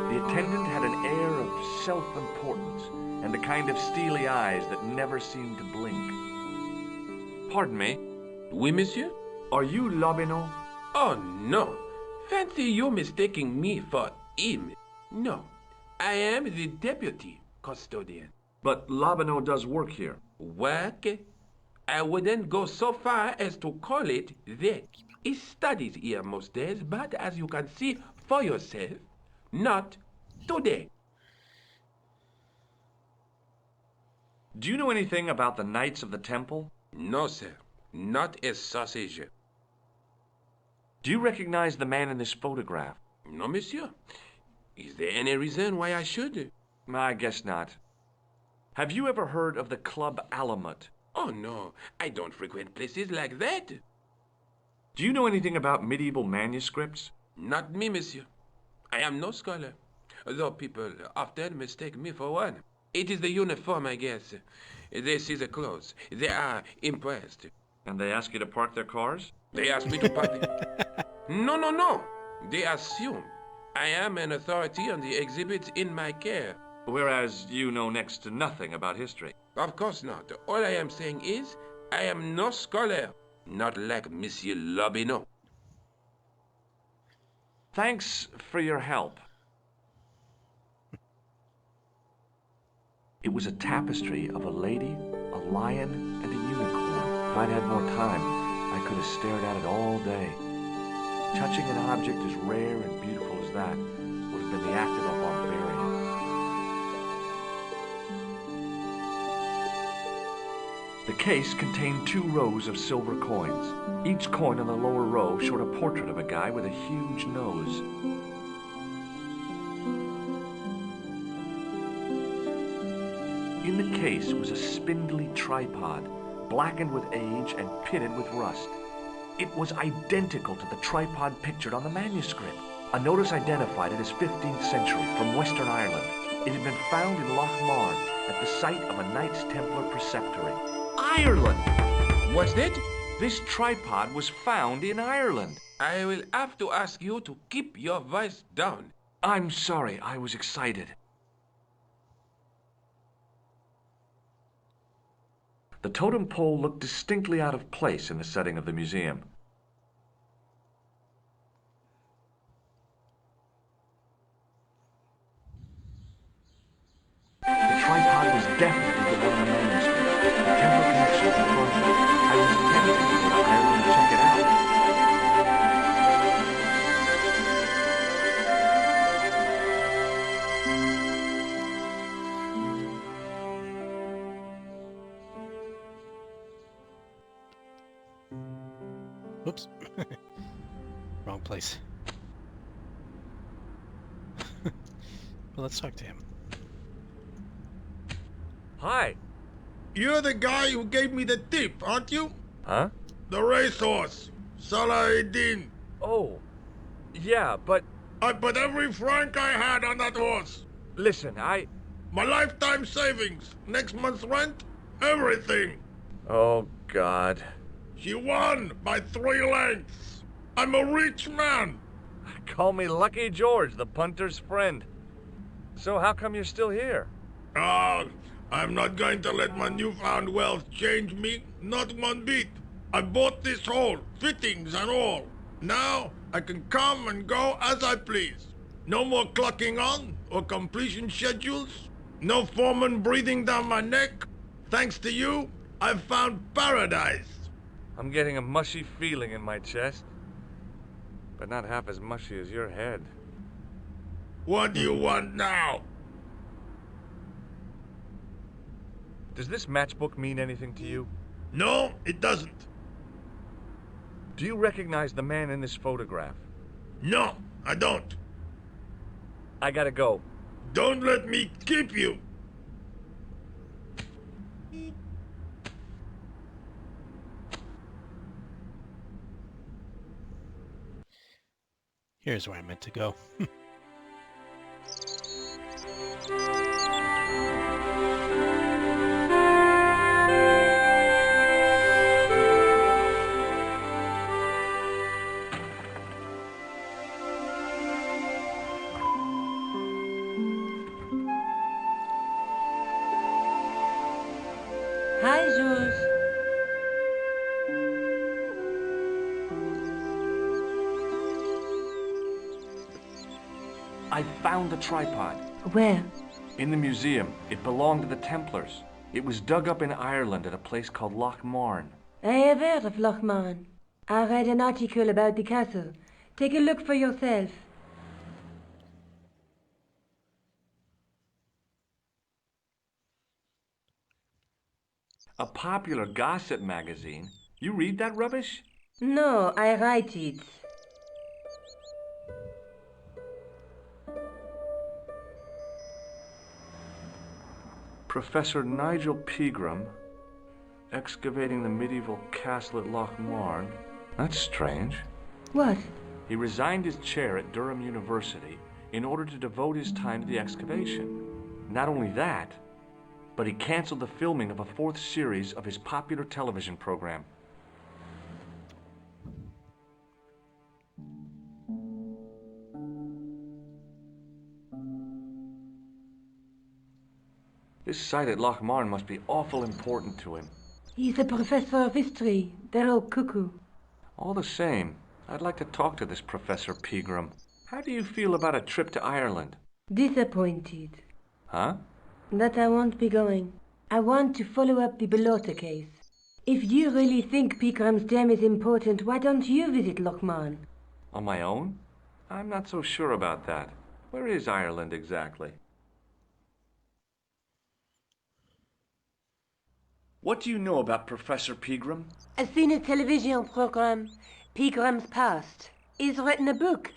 The attendant had an air of self-importance and the kind of steely eyes that never seemed to blink. Pardon me.
Oui, monsieur?
Are you Lobineau?
Oh, no. Fancy you mistaking me for him. No. I am the deputy custodian.
But Lobineau does work here.
Work? I wouldn't go so far as to call it that. He studies here most days, but as you can see for yourself, not today.
Do you know anything about the Knights of the Temple?
No, sir. Not a sausage.
Do you recognize the man in this photograph?
No, monsieur. Is there any reason why I should?
I guess not. Have you ever heard of the Club Alamut?
Oh, no. I don't frequent places like that.
Do you know anything about medieval manuscripts?
Not me, monsieur. I am no scholar, though people often mistake me for one. It is the uniform, I guess. They see the clothes. They are impressed.
And they ask you to park their cars?
They ask me to park them. No. They assume I am an authority on the exhibits in my care.
Whereas you know next to nothing about history.
Of course not. All I am saying is, I am no scholar. Not like Monsieur Lobineau.
Thanks for your help. It was a tapestry of a lady, a lion, and a unicorn. If I'd had more time, I could have stared at it all day. Touching an object as rare and beautiful as that would have been the act of a barbarian. The case contained 2 rows of silver coins. Each coin on the lower row showed a portrait of a guy with a huge nose. In the case was a spindly tripod, blackened with age and pitted with rust. It was identical to the tripod pictured on the manuscript. A notice identified it as 15th century from Western Ireland. It had been found in Loch Marn at the site of a Knights Templar preceptory. Ireland!
What's that?
This tripod was found in Ireland.
I will have to ask you to keep your voice down.
I'm sorry, I was excited. The totem pole looked distinctly out of place in the setting of the museum. The tripod was definitely the one in the manuscript. The Templar connection confirmed it. I was tempted to go to Ireland and check it out.
Whoops. Wrong place. Well, let's talk to him.
Hi.
You're the guy who gave me the tip, aren't you?
Huh?
The racehorse. Salah-ed-Din.
Oh, yeah, but...
I put every franc I had on that horse.
Listen,
My lifetime savings, next month's rent, everything.
Oh, God.
She won by 3 lengths. I'm a rich man.
Call me Lucky George, the punter's friend. So how come you're still here?
I'm not going to let my newfound wealth change me, not one bit. I bought this hole, fittings and all. Now I can come and go as I please. No more clocking on or completion schedules. No foreman breathing down my neck. Thanks to you, I've found paradise.
I'm getting a mushy feeling in my chest. But not half as mushy as your head.
What do you want now?
Does this matchbook mean anything to you?
No, it doesn't.
Do you recognize the man in this photograph?
No, I don't.
I gotta go.
Don't let me keep you.
Here's where I meant to go.
Hi, Jules.
I found the tripod.
Where?
In the museum. It belonged to the Templars. It was dug up in Ireland at a place called Loch Marn.
I have heard of Loch Marn. I read an article about the castle. Take a look for yourself.
A popular gossip magazine? You read that rubbish?
No, I write it.
Professor Nigel Pegram, excavating the medieval castle at Loch Marn. That's strange.
What?
He resigned his chair at Durham University in order to devote his time to the excavation. Not only that, but he canceled the filming of a 4th series of his popular television program. This site at Loch Marn must be awful important to him.
He's a professor of history. They're all cuckoo.
All the same, I'd like to talk to this Professor Pegram. How do you feel about a trip to Ireland?
Disappointed.
Huh?
That I won't be going. I want to follow up the Bellotta case. If you really think Pegram's gem is important, why don't you visit Loch Marn?
On my own? I'm not so sure about that. Where is Ireland exactly? What do you know about Professor Pegram?
I've seen a television program, Pegram's Past. He's written a book,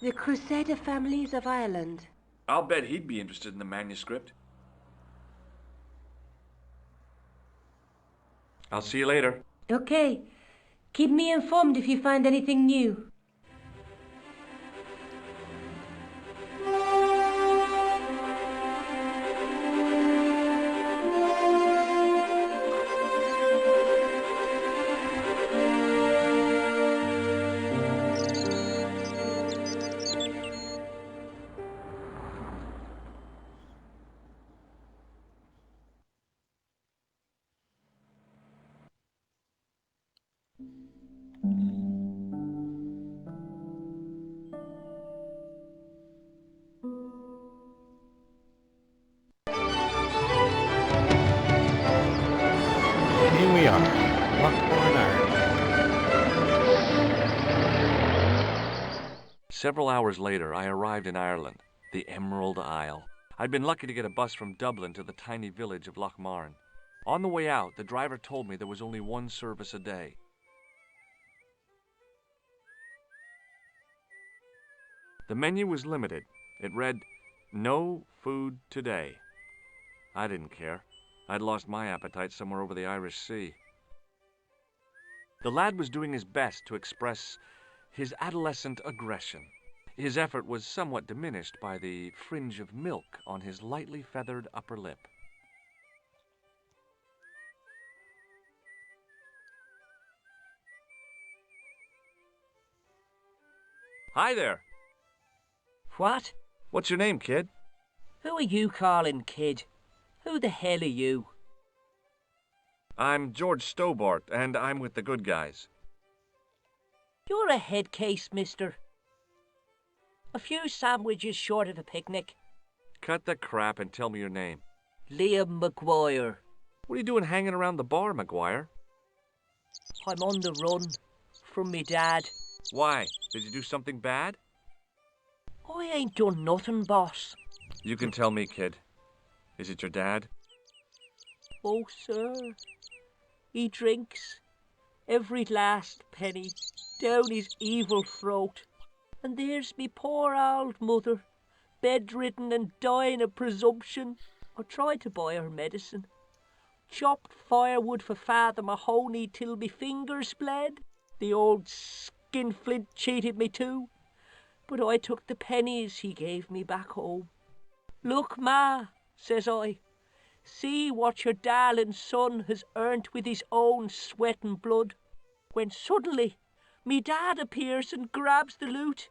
The Crusader Families of Ireland.
I'll bet he'd be interested in the manuscript. I'll see you later.
Okay. Keep me informed if you find anything new.
Here we are, Loch Marn, Ireland.
Several hours later, I arrived in Ireland, the Emerald Isle. I'd been lucky to get a bus from Dublin to the tiny village of Loch Marn. On the way out, the driver told me there was only one service a day. The menu was limited. It read, "No food today." I didn't care. I'd lost my appetite somewhere over the Irish Sea. The lad was doing his best to express his adolescent aggression. His effort was somewhat diminished by the fringe of milk on his lightly feathered upper lip. Hi there.
What?
What's your name, kid?
Who are you calling kid? Who the hell are you?
I'm George Stobart, and I'm with the good guys.
You're a head case, mister. A few sandwiches short of a picnic.
Cut the crap and tell me your name.
Liam McGuire.
What are you doing hanging around the bar, McGuire?
I'm on the run from me dad.
Why? Did you do something bad?
I ain't done nothing, boss.
You can tell me, kid. Is it your dad?
Oh, sir. He drinks every last penny down his evil throat. And there's me poor old mother, bedridden and dying of presumption. I tried to buy her medicine. Chopped firewood for Father Mahoney till me fingers bled. The old skinflint cheated me too. But I took the pennies he gave me back home. Look, Ma, says I, see what your darling son has earned with his own sweat and blood. When suddenly, me dad appears and grabs the loot.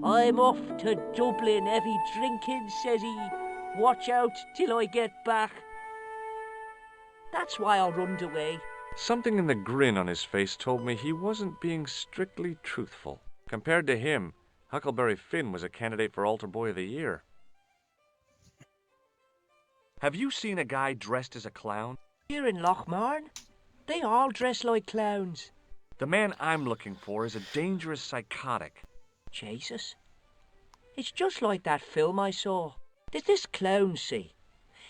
I'm off to Dublin, heavy drinking, says he. Watch out till I get back. That's why I runned away.
Something in the grin on his face told me he wasn't being strictly truthful. Compared to him, Huckleberry Finn was a candidate for Altar Boy of the Year. Have you seen a guy dressed as a clown?
Here in Lochmarn, they all dress like clowns.
The man I'm looking for is a dangerous psychotic.
Jesus. It's just like that film I saw. There's this clown, see,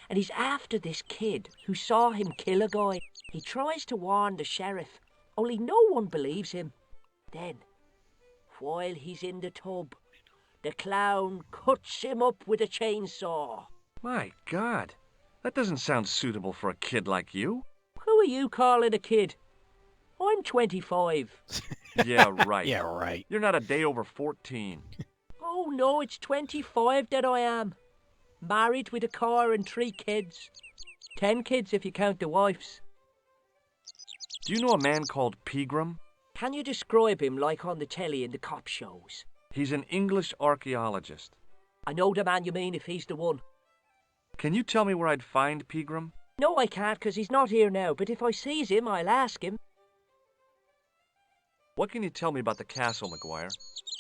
and he's after this kid who saw him kill a guy. He tries to warn the sheriff, only no one believes him. Then, while he's in the tub, the clown cuts him up with a chainsaw.
My God, that doesn't sound suitable for a kid like you.
Who are you calling a kid? I'm 25.
Yeah, right.
Yeah, right.
You're not a day over 14.
Oh no, it's 25 that I am. Married with a car and 3 kids. 10 kids if you count the wives.
Do you know a man called Pegram?
Can you describe him like on the telly in the cop shows?
He's an English archaeologist.
I know the man you mean if he's the one.
Can you tell me where I'd find Pegram?
No, I can't, 'cause he's not here now, but if I sees him, I'll ask him.
What can you tell me about the castle, McGuire?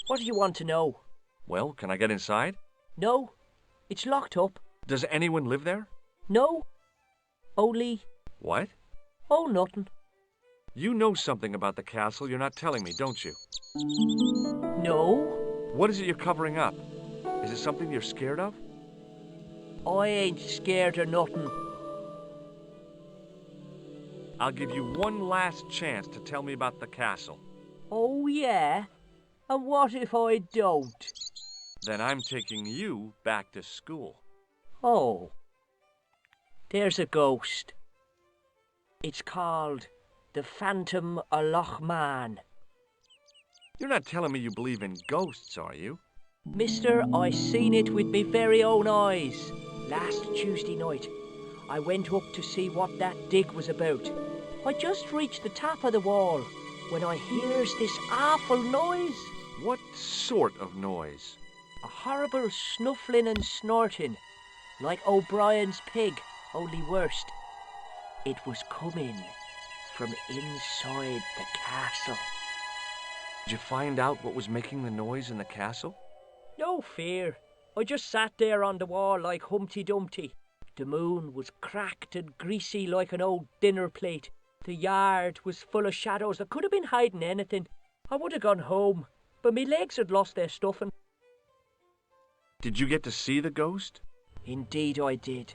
What do you want to know?
Well, can I get inside?
No, it's locked up.
Does anyone live there?
No, only...
What?
Oh, nothing.
You know something about the castle you're not telling me, don't you?
No.
What is it you're covering up? Is it something you're scared of?
I ain't scared of nothing.
I'll give you one last chance to tell me about the castle.
Oh, yeah? And what if I don't?
Then I'm taking you back to school.
Oh. There's a ghost. It's called the Phantom of Lochmarn.
You're not telling me you believe in ghosts, are you?
Mister, I seen it with me very own eyes. Last Tuesday night, I went up to see what that dig was about. I just reached the top of the wall when I hears this awful noise.
What sort of noise?
A horrible snuffling and snorting, like O'Brien's pig, only worse. It was coming from inside the castle.
Did you find out what was making the noise in the castle?
No fear. I just sat there on the wall like Humpty Dumpty. The moon was cracked and greasy like an old dinner plate. The yard was full of shadows. I could have been hiding anything. I would have gone home, but me legs had lost their stuffing.
Did you get to see the ghost?
Indeed I did.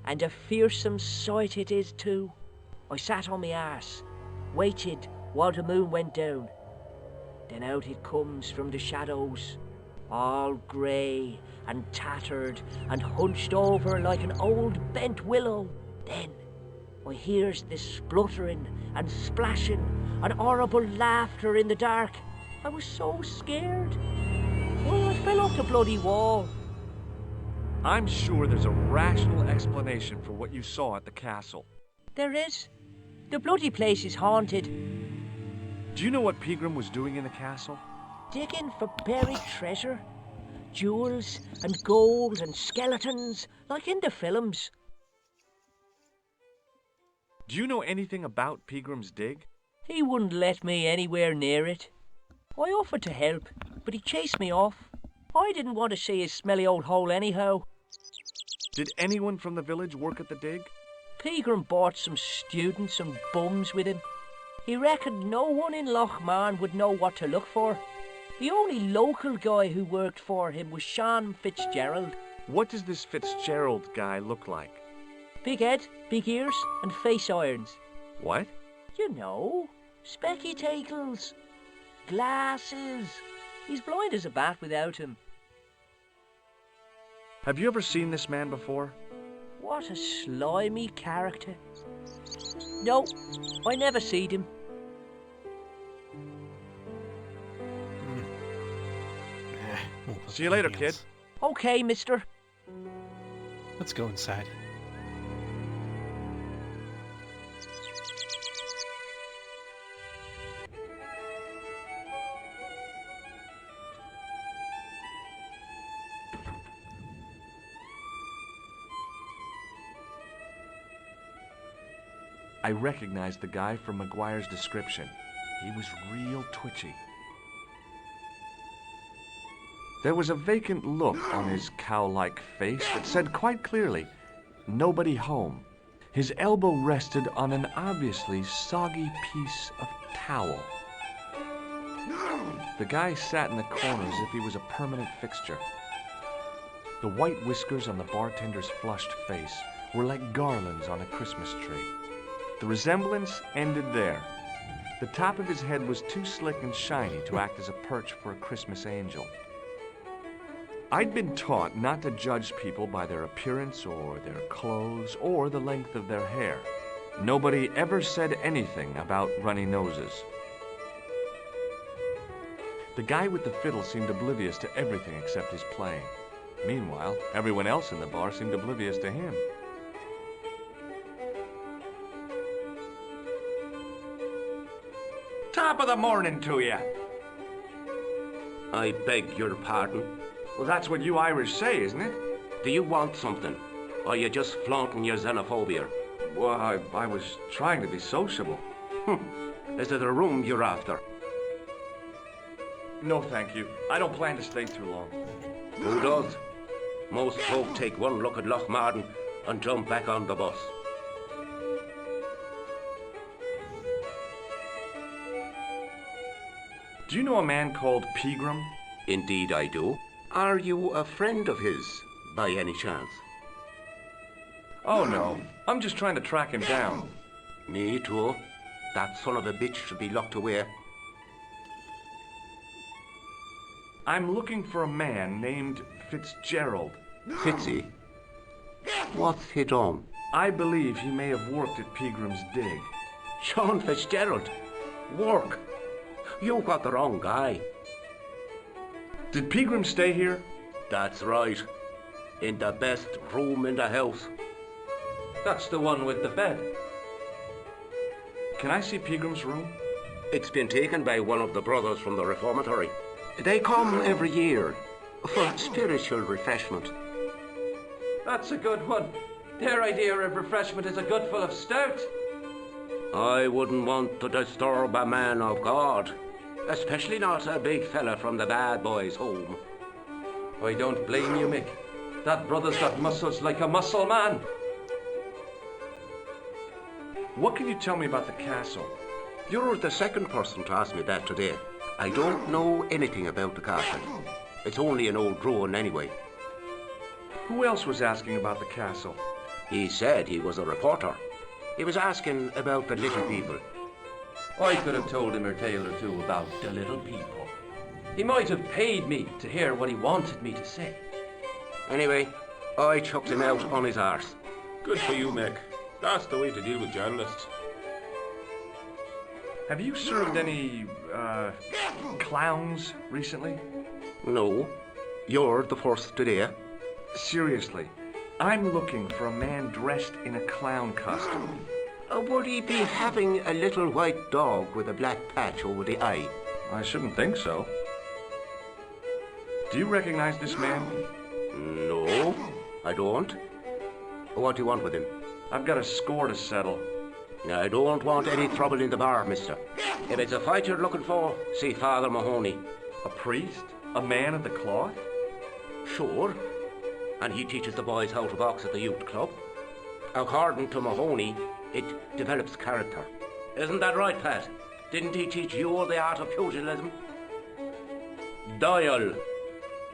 And a fearsome sight it is too. I sat on my arse, waited while the moon went down. Then out it comes from the shadows, all grey and tattered and hunched over like an old bent willow. Then I hears the spluttering and splashing and horrible laughter in the dark. I was so scared. Well, I fell off the bloody wall.
I'm sure there's a rational explanation for what you saw at the castle.
There is. The bloody place is haunted.
Do you know what Pegram was doing in the castle?
Digging for buried treasure. Jewels and gold and skeletons, like in the films.
Do you know anything about Pegram's dig?
He wouldn't let me anywhere near it. I offered to help, but he chased me off. I didn't want to see his smelly old hole anyhow.
Did anyone from the village work at the dig?
Pegram brought some students and bums with him. He reckoned no one in Lochmarn would know what to look for. The only local guy who worked for him was Sean Fitzgerald.
What does this Fitzgerald guy look like?
Big head, big ears, and face irons.
What?
You know, spectacles, glasses. He's blind as a bat without him.
Have you ever seen this man before?
What a slimy character. No, I never seed him.
See you later, kid.
Okay, mister.
Let's go inside.
I recognized the guy from McGuire's description. He was real twitchy. There was a vacant look on his cow-like face that said quite clearly, "Nobody home." His elbow rested on an obviously soggy piece of towel. The guy sat in the corner as if he was a permanent fixture. The white whiskers on the bartender's flushed face were like garlands on a Christmas tree. The resemblance ended there. The top of his head was too slick and shiny to act as a perch for a Christmas angel. I'd been taught not to judge people by their appearance or their clothes or the length of their hair. Nobody ever said anything about runny noses. The guy with the fiddle seemed oblivious to everything except his playing. Meanwhile, everyone else in the bar seemed oblivious to him. Top of the morning to you.
I beg your pardon.
Well, that's what you Irish say, isn't it?
Do you want something? Or are you just flaunting your xenophobia?
Well, I was trying to be sociable.
Is it a room you're after?
No, thank you. I don't plan to stay too long.
Who does? Most folk take one look at Lochmarn and jump back on the bus.
Do you know a man called Pegram?
Indeed I do. Are you a friend of his, by any chance?
Oh, no. I'm just trying to track him down.
Me too. That son of a bitch should be locked away.
I'm looking for a man named Fitzgerald.
Fitzy? What's he done?
I believe he may have worked at Pegram's dig.
Sean Fitzgerald? Work? You got the wrong guy.
Did Pegram stay here?
That's right. In the best room in the house.
That's the one with the bed.
Can I see Pegram's room?
It's been taken by one of the brothers from the reformatory. They come every year for spiritual refreshment.
That's a good one. Their idea of refreshment is a gutful of stout.
I wouldn't want to disturb a man of God, especially not a big fella from the bad boys' home.
I don't blame you, Mick. That brother's got muscles like a muscle man.
What can you tell me about the castle?
You're the second person to ask me that today. I don't know anything about the castle. It's only an old ruin anyway.
Who else was asking about the castle?
He said he was a reporter. He was asking about the little people.
I could have told him a tale or two about the little people. He might have paid me to hear what he wanted me to say.
Anyway, I chucked him out on his arse.
Good for you, Mick.
That's the way to deal with journalists.
Have you served any, clowns recently?
No. You're the first today.
Seriously, I'm looking for a man dressed in a clown costume.
Would he be having a little white dog with a black patch over the eye?
I shouldn't think so. Do you recognize this man?
No, I don't. What do you want with him?
I've got a score to settle.
I don't want any trouble in the bar, mister. If it's a fight you're looking for, see Father Mahoney.
A priest? A man of the cloth?
Sure. And he teaches the boys how to box at the youth club. According to Mahoney, it develops character. Isn't that right, Pat? Didn't he teach you the art of pugilism?
Doyle.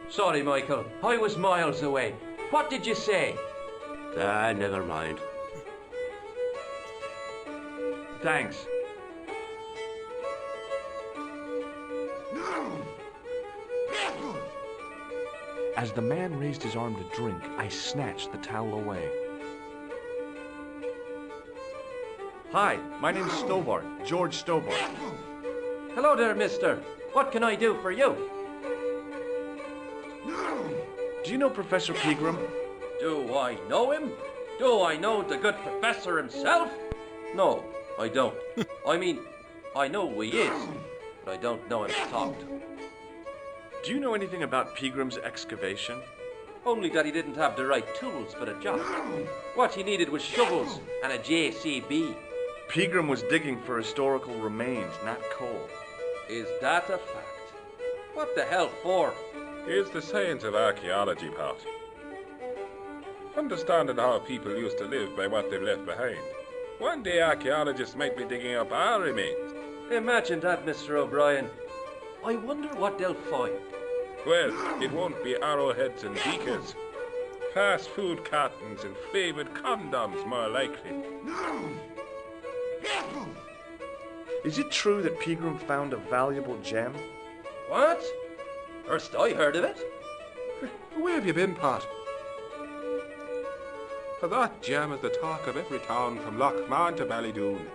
Sorry, Michael. I was miles away. What did you say?
Never mind.
Thanks. As the man raised his arm to drink, I snatched the towel away. Hi, my name's Stobart, George Stobart.
Hello there, mister. What can I do for you?
Do you know Professor Pegram?
Do I know him? Do I know the good professor himself? No, I don't. I mean, I know who he is, but I don't know him to talk to.
Do you know anything about Pegram's excavation?
Only that he didn't have the right tools for the job. What he needed was shovels and a JCB.
Pegram was digging for historical remains, not coal.
Is that a fact? What the hell for?
It's the science of archaeology, Pat. Understanding how people used to live by what they've left behind. One day archaeologists might be digging up our remains.
Imagine that, Mr. O'Brien. I wonder what they'll find.
Well, it won't be arrowheads and beakers. Fast food cartons and flavored condoms, more likely.
Is it true that Pegram found a valuable gem?
What? First I heard of it.
Where have you been, Pat? For that gem is the talk of every town from Lochmarn to Ballydoon.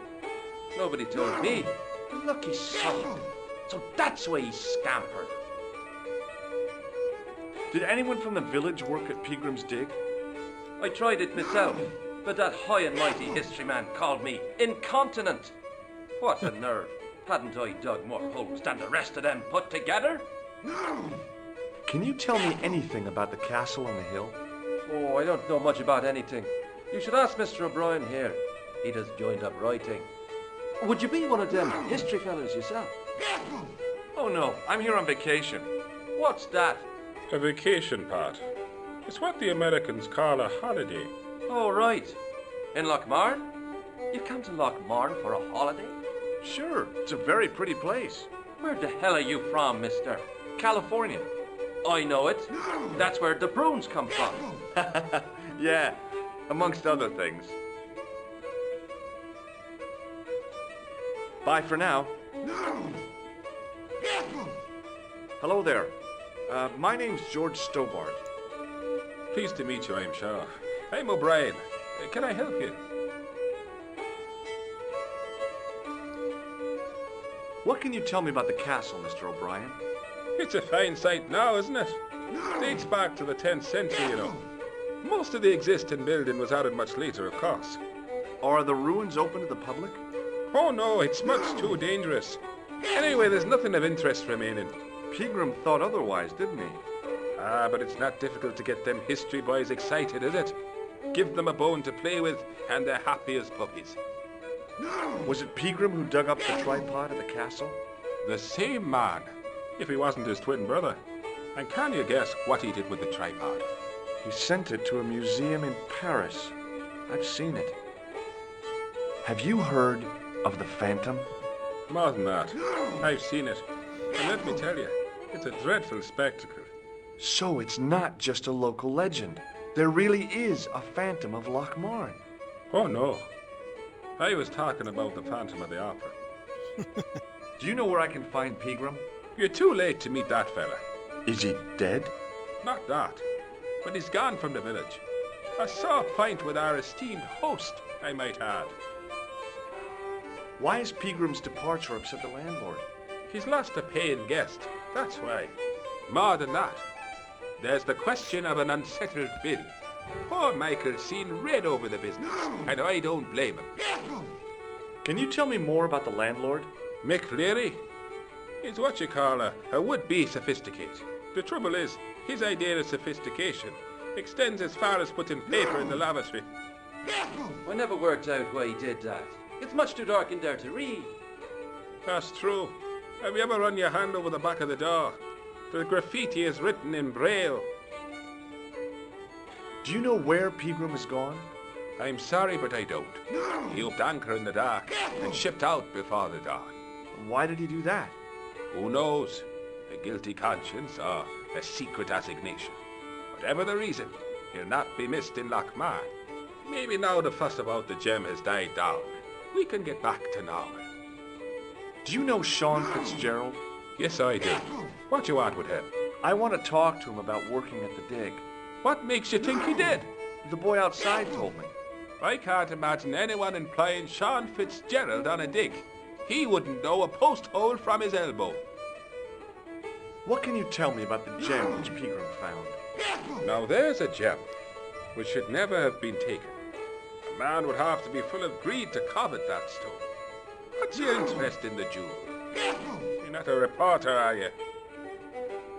Nobody told me. The lucky son. So that's why he scampered.
Did anyone from the village work at Pegram's dig?
I tried it myself, but that high and mighty history man called me incontinent. What a nerve. Hadn't I dug more holes than the rest of them put together?
Can you tell me anything about the castle on the hill?
Oh, I don't know much about anything. You should ask Mr. O'Brien here. He does joined-up writing. Would you be one of them history fellas yourself?
Oh no, I'm here on vacation.
What's that?
A vacation, Pat. It's what the Americans call a holiday.
Oh, right. In Lochmarn? You come to Lochmarn for a holiday?
Sure, it's a very pretty place.
Where the hell are you from, mister?
California.
I know it. That's where the Bruins come from.
Yeah, amongst other things. Bye for now. Hello there. My name's George Stobart.
Pleased to meet you, I'm sure. I'm O'Brien. Can I help you?
What can you tell me about the castle, Mr. O'Brien?
It's a fine site now, isn't it? Dates back to the 10th century, you know. Most of the existing building was added much later, of course.
Are the ruins open to the public?
Oh no, it's much too dangerous. Anyway, there's nothing of interest remaining.
Pegram thought otherwise, didn't he?
Ah, but it's not difficult to get them history boys excited, is it? Give them a bone to play with, and they're happy as puppies.
Was it Pegram who dug up the tripod at the castle?
The same man, if he wasn't his twin brother. And can you guess what he did with the tripod?
He sent it to a museum in Paris. I've seen it. Have you heard of the Phantom?
More than that. I've seen it. And let me tell you, it's a dreadful spectacle.
So it's not just a local legend. There really is a Phantom of Lochmarn.
Oh no. I was talking about the Phantom of the Opera.
Do you know where I can find Pegram?
You're too late to meet that fella.
Is he dead?
Not that. But he's gone from the village.
A sore point with our esteemed host, I might add.
Why has Peagram's departure upset the landlord?
He's lost a paying guest, that's why. More than that, there's the question of an unsettled bill. Poor Michael's seen red over the business, and I don't blame him.
Can you tell me more about the landlord?
Mick Leary is what you call a would-be sophisticate. The trouble is, his idea of sophistication extends as far as putting paper in the lavatory.
I never worked out why he did that. It's much too dark in there to read.
That's true. Have you ever run your hand over the back of the door? The graffiti is written in Braille.
Do you know where Peagram has gone?
I'm sorry, but I don't. He upped anchor in the dark and shipped out before the dawn.
Why did he do that?
Who knows? A guilty conscience or a secret assignation. Whatever the reason, he'll not be missed in Lochmar. Maybe now the fuss about the gem has died down, we can get back to normal.
Do you know Sean Fitzgerald?
Yes, I do. What you want with him?
I want to talk to him about working at the dig.
What makes you think he did?
The boy outside told me.
I can't imagine anyone employing Sean Fitzgerald on a dig. He wouldn't know a post hole from his elbow.
What can you tell me about the gem which Peagram found?
Now there's a gem which should never have been taken. A man would have to be full of greed to covet that stone. What's your interest in the jewel? You're not a reporter, are you?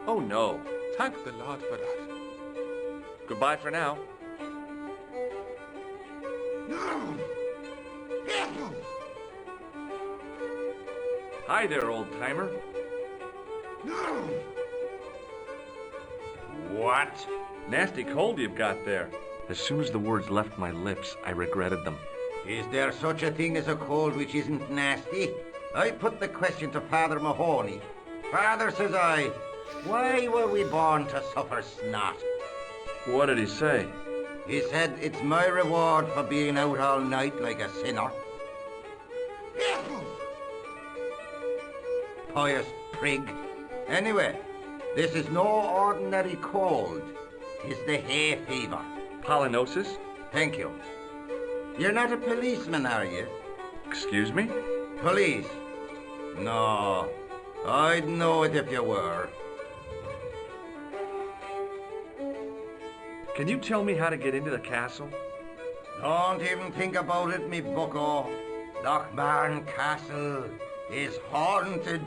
Oh no.
Thank the Lord for that.
Goodbye for now. Hi there, old-timer.
What?
Nasty cold you've got there. As soon as the words left my lips, I regretted them.
Is there such a thing as a cold which isn't nasty? I put the question to Father Mahoney. Father, says I, why were we born to suffer snot?
What did he say?
He said it's my reward for being out all night like a sinner. Pious prig. Anyway, this is no ordinary cold. It's the hay fever.
Pollinosis?
Thank you. You're not a policeman, are you?
Excuse me?
Police? No. I'd know it if you were.
Can you tell me how to get into the castle?
Don't even think about it, me bucko. Lochmarn Castle is haunted.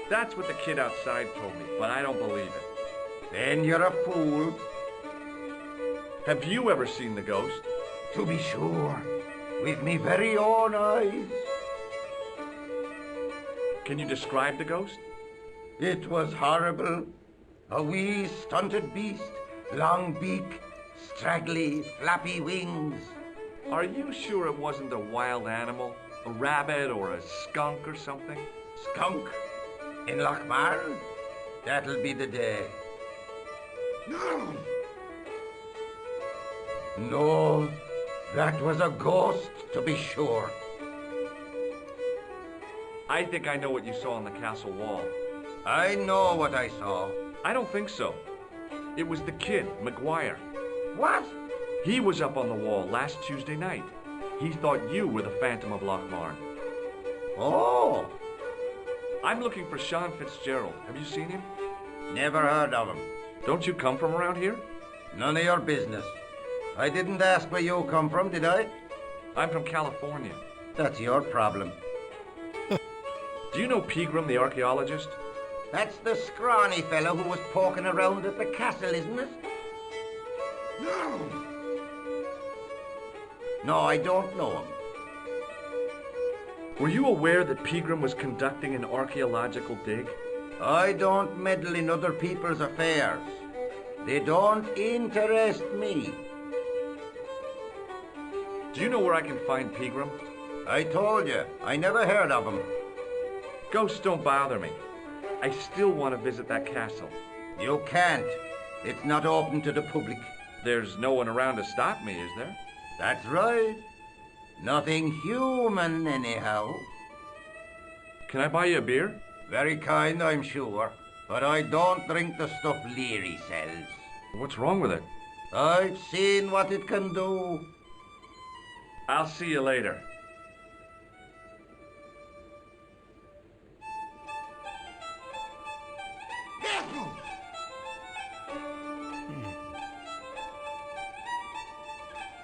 That's what the kid outside told me, but I don't believe it.
Then you're a fool.
Have you ever seen the ghost?
To be sure. With me very own eyes.
Can you describe the ghost?
It was horrible. A wee stunted beast, long beak, straggly, flappy wings.
Are you sure it wasn't a wild animal? A rabbit or a skunk or something?
Skunk? In Lochmar? That'll be the day. No, that was a ghost, to be sure.
I think I know what you saw on the castle wall.
I know what I saw.
I don't think so. It was the kid, McGuire.
What?
He was up on the wall last Tuesday night. He thought you were the Phantom of Lochmarn.
Oh!
I'm looking for Sean Fitzgerald. Have you seen him?
Never heard of him.
Don't you come from around here?
None of your business. I didn't ask where you come from, did I?
I'm from California.
That's your problem.
Do you know Peagram, the archaeologist?
That's the scrawny fellow who was poking around at the castle, isn't it? No, I don't know him.
Were you aware that Peagram was conducting an archaeological dig?
I don't meddle in other people's affairs. They don't interest me.
Do you know where I can find Peagram?
I told you, I never heard of him.
Ghosts don't bother me. I still want to visit that castle.
You can't. It's not open to the public.
There's no one around to stop me, is there?
That's right. Nothing human, anyhow.
Can I buy you a beer?
Very kind, I'm sure. But I don't drink the stuff Leary sells.
What's wrong with it?
I've seen what it can do.
I'll see you later.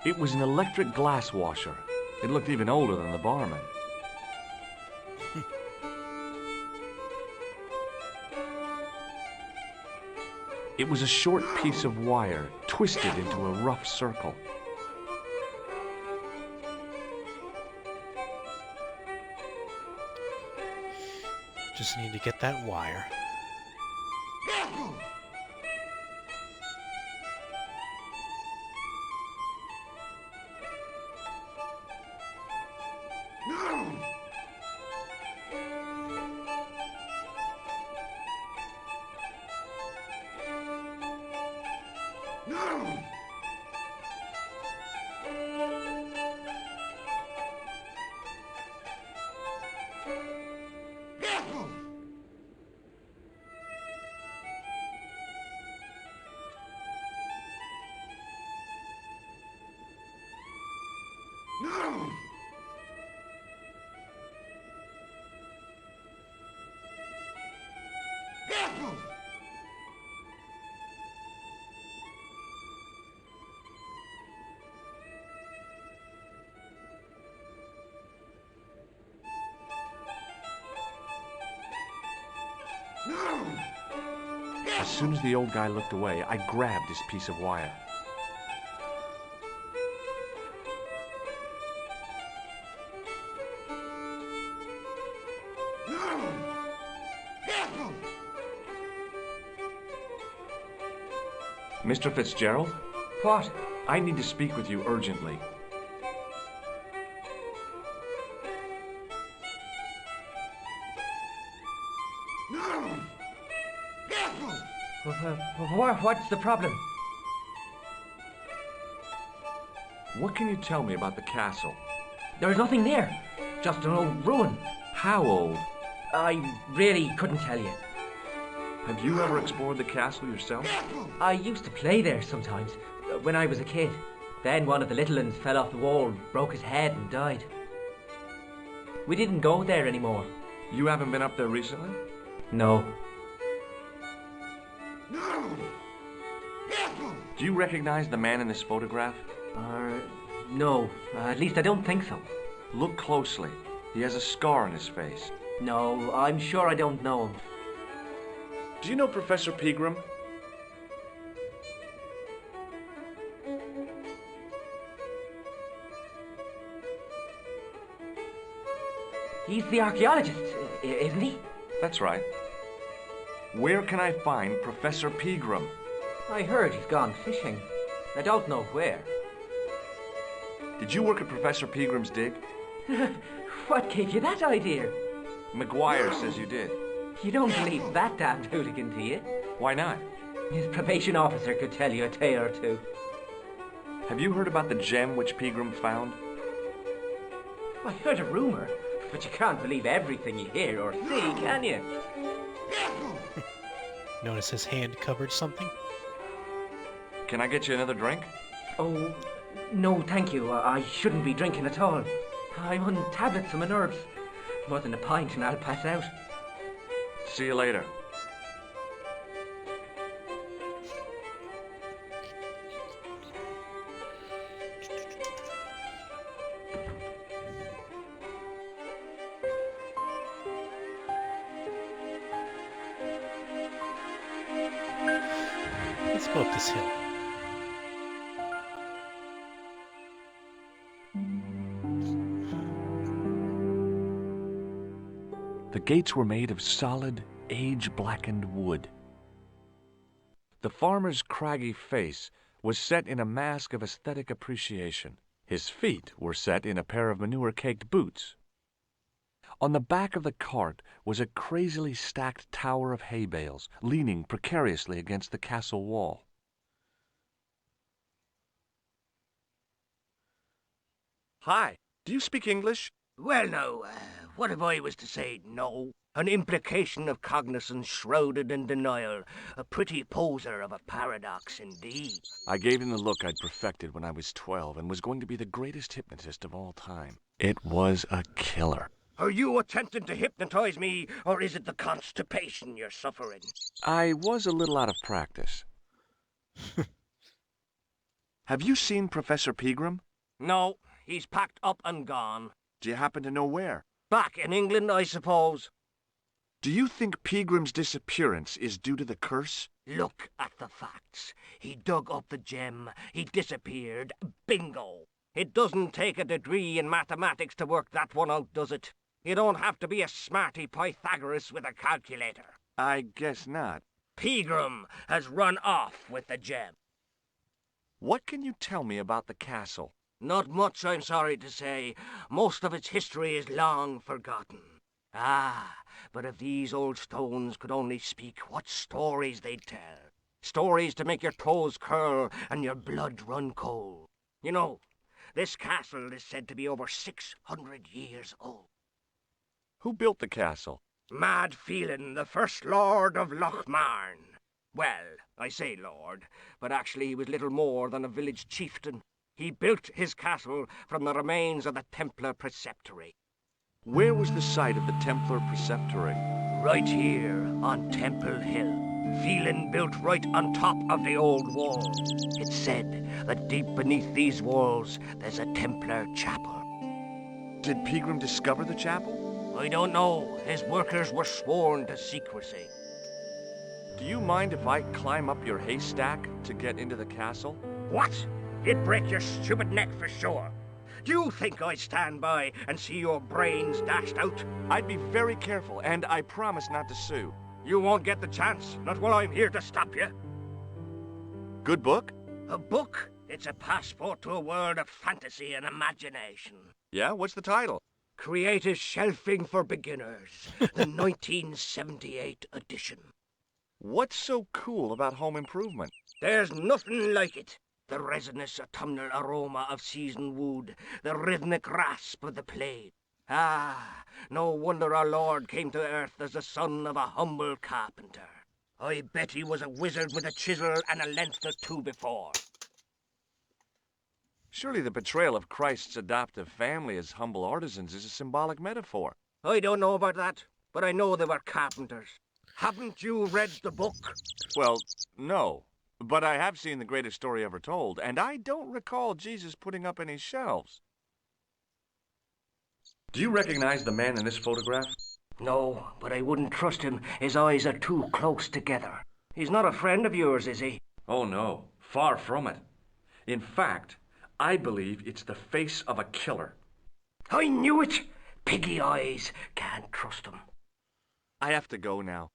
It was an electric glass washer. It looked even older than the barman. It was a short piece of wire, twisted into a rough circle.
Just need to get that wire.
As soon as the old guy looked away, I grabbed his piece of wire. Mr. Fitzgerald?
What?
I need to speak with you urgently.
What's the problem?
What can you tell me about the castle?
There's nothing there. Just an old ruin.
How old?
I really couldn't tell you.
Have you ever explored the castle yourself?
I used to play there sometimes, when I was a kid. Then one of the little ones fell off the wall, broke his head and died. We didn't go there anymore.
You haven't been up there recently?
No.
Do you recognize the man in this photograph?
No. At least I don't think so.
Look closely. He has a scar on his face.
No, I'm sure I don't know him.
Do you know Professor Pegram?
He's the archaeologist, isn't he?
That's right. Where can I find Professor Pegram?
I heard he's gone fishing. I don't know where.
Did you work at Professor Pegram's dig?
What gave you that idea?
McGuire says you did.
You don't believe that damned hooligan, do you?
Why not?
His probation officer could tell you a tale or two.
Have you heard about the gem which Pegram found?
I heard a rumor, but you can't believe everything you hear or see, can you?
Notice his hand covered something?
Can I get you another drink?
Oh, no, thank you. I shouldn't be drinking at all. I'm on tablets for my nerves. More than a pint and I'll pass out.
See you later.
Let's go up this hill.
The gates were made of solid, age-blackened wood. The farmer's craggy face was set in a mask of aesthetic appreciation. His feet were set in a pair of manure-caked boots. On the back of the cart was a crazily stacked tower of hay bales, leaning precariously against the castle wall. Hi, do you speak English?
Well, no,
What if I was to say no? An implication of cognizance shrouded in denial. A pretty poser of a paradox indeed.
I gave him the look I'd perfected when I was 12 and was going to be the greatest hypnotist of all time. It was a killer.
Are you attempting to hypnotize me, or is it the constipation you're suffering?
I was a little out of practice. Have you seen Professor Pegram?
No, he's packed up and gone.
Do you happen to know where?
Back in England, I suppose.
Do you think Pegram's disappearance is due to the curse?
Look at the facts. He dug up the gem. He disappeared. Bingo. It doesn't take a degree in mathematics to work that one out, does it? You don't have to be a smarty Pythagoras with a calculator.
I guess not.
Pegram has run off with the gem.
What can you tell me about the castle?
Not much, I'm sorry to say. Most of its history is long forgotten. Ah, but if these old stones could only speak, what stories they'd tell. Stories to make your toes curl and your blood run cold. You know, this castle is said to be over 600 years old.
Who built the castle?
Mad Phelan, the first Lord of Lochmarn. Well, I say lord, but actually he was little more than a village chieftain. He built his castle from the remains of the Templar Preceptory.
Where was the site of the Templar Preceptory?
Right here, on Temple Hill. Phelan built right on top of the old wall. It's said that deep beneath these walls, there's a Templar chapel.
Did Pegram discover the chapel?
I don't know. His workers were sworn to secrecy.
Do you mind if I climb up your haystack to get into the castle?
What? It'd break your stupid neck for sure. Do you think I'd stand by and see your brains dashed out?
I'd be very careful, and I promise not to sue.
You won't get the chance, not while I'm here to stop you.
Good book?
A book? It's a passport to a world of fantasy and imagination.
Yeah, what's the title?
Creative Shelving for Beginners, the 1978 edition.
What's so cool about home improvement?
There's nothing like it. The resinous autumnal aroma of seasoned wood, the rhythmic rasp of the plate. Ah, no wonder our Lord came to earth as the son of a humble carpenter. I bet he was a wizard with a chisel and a length or two before.
Surely the portrayal of Christ's adoptive family as humble artisans is a symbolic metaphor.
I don't know about that, but I know they were carpenters. Haven't you read the book?
Well, no. But I have seen The Greatest Story Ever Told, and I don't recall Jesus putting up any shelves. Do you recognize the man in this photograph?
No, but I wouldn't trust him. His eyes are too close together. He's not a friend of yours, is he?
Oh, no. Far from it. In fact, I believe it's the face of a killer.
I knew it! Piggy eyes. Can't trust him.
I have to go now.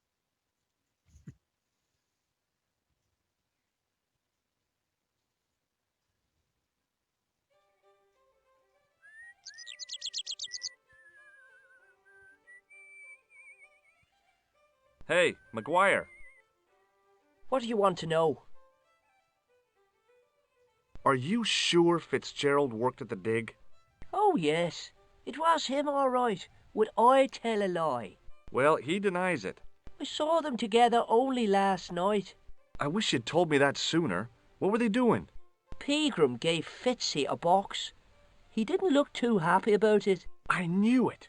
Hey, McGuire.
What do you want to know?
Are you sure Fitzgerald worked at the dig?
Oh, yes. It was him, all right. Would I tell a lie?
Well, he denies it.
I saw them together only last night.
I wish you'd told me that sooner. What were they doing?
Pegram gave Fitzy a box. He didn't look too happy about it.
I knew it.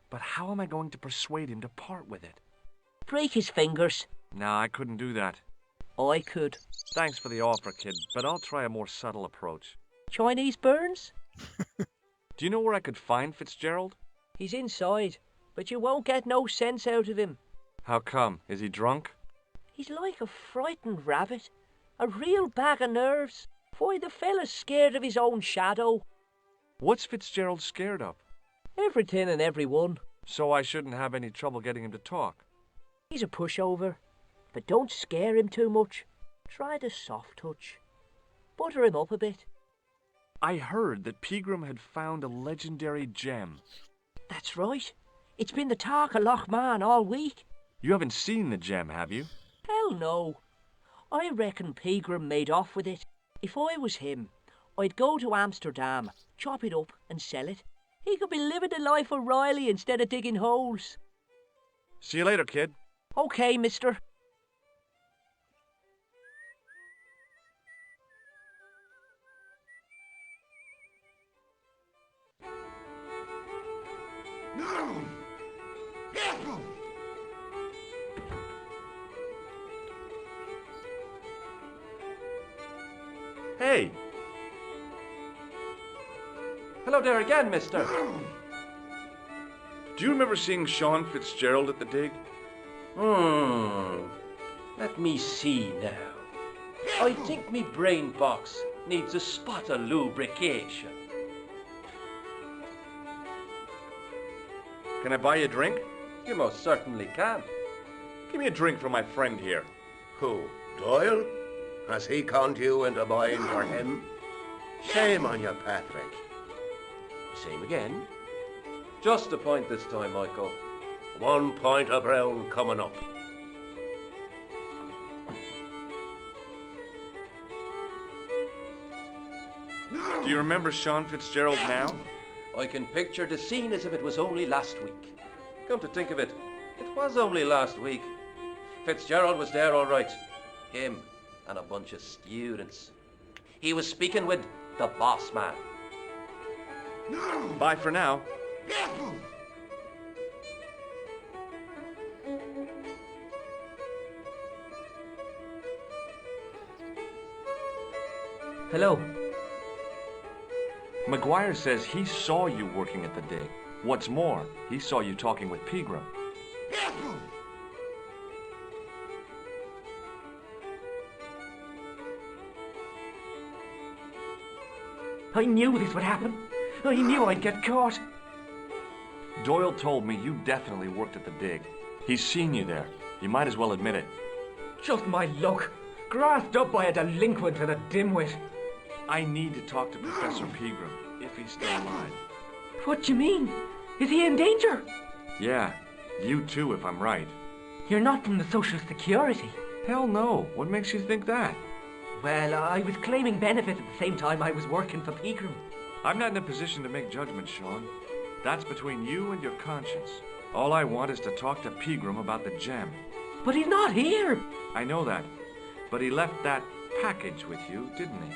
But how am I going to persuade him to part with it?
Break his fingers.
No, I couldn't do that.
I could.
Thanks for the offer, kid, but I'll try a more subtle approach.
Chinese burns?
Do you know where I could find Fitzgerald?
He's inside, but you won't get no sense out of him.
How come? Is he drunk?
He's like a frightened rabbit. A real bag of nerves. Why, the fella's scared of his own shadow.
What's Fitzgerald scared of?
Everything and everyone.
So I shouldn't have any trouble getting him to talk.
He's a pushover, but don't scare him too much. Try the soft touch. Butter him up a bit.
I heard that Pegram had found a legendary gem.
That's right. It's been the talk of Lochmarn all week.
You haven't seen the gem, have you?
Hell no. I reckon Pegram made off with it. If I was him, I'd go to Amsterdam, chop it up and sell it. He could be living the life of Riley instead of digging holes.
See you later, kid.
Okay, mister.
Hey!
Hello there again, mister.
Do you remember seeing Sean Fitzgerald at the dig?
Let me see now. I think me brain box needs a spot of lubrication.
Can I buy you a drink?
You most certainly can.
Give me a drink for my friend here.
Who? Doyle? Has he conned you into buying for him? Shame on you, Patrick. Same again.
Just a point this time, Michael.
1 point of brown coming up.
Do you remember Sean Fitzgerald now?
I can picture the scene as if it was only last week. Come to think of it, it was only last week. Fitzgerald was there all right. Him and a bunch of students. He was speaking with the boss man.
Bye for now.
Hello.
McGuire says he saw you working at the dig. What's more, he saw you talking with Pegram.
I knew this would happen. I knew I'd get caught.
Doyle told me you definitely worked at the dig. He's seen you there. You might as well admit it.
Just my luck. Grasped up by a delinquent and a dimwit.
I need to talk to Professor Pegram, if he's still alive.
What do you mean? Is he in danger?
Yeah, you too, if I'm right.
You're not from the Social Security.
Hell no. What makes you think that?
Well, I was claiming benefits at the same time I was working for Pegram.
I'm not in a position to make judgments, Sean. That's between you and your conscience. All I want is to talk to Pegram about the gem.
But he's not here.
I know that. But he left that package with you, didn't he?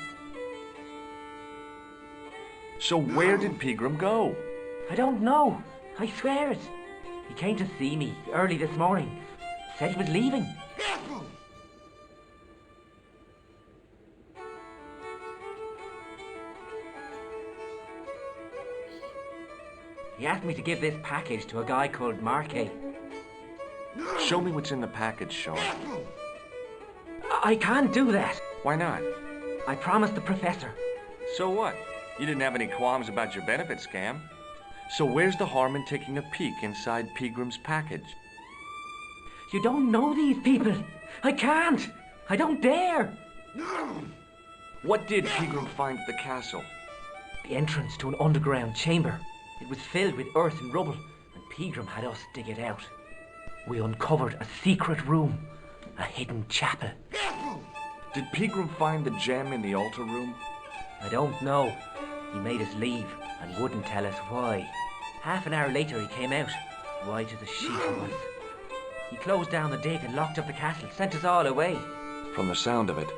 So where did Pegram go?
I don't know. I swear it. He came to see me early this morning. Said he was leaving. He asked me to give this package to a guy called Marquet.
Show me what's in the package, Sean.
I can't do that.
Why not?
I promised the professor.
So what? You didn't have any qualms about your benefit scam. So where's the harm in taking a peek inside Pegram's package?
You don't know these people. I can't. I don't dare.
What did Pegram find at the castle?
The entrance to an underground chamber. It was filled with earth and rubble, and Pegram had us dig it out. We uncovered a secret room, a hidden chapel.
Did Pegram find the gem in the altar room?
I don't know. He made us leave and wouldn't tell us why. Half an hour later he came out, white as a sheet he was. He closed down the dig and locked up the castle, sent us all away.
From the sound of it,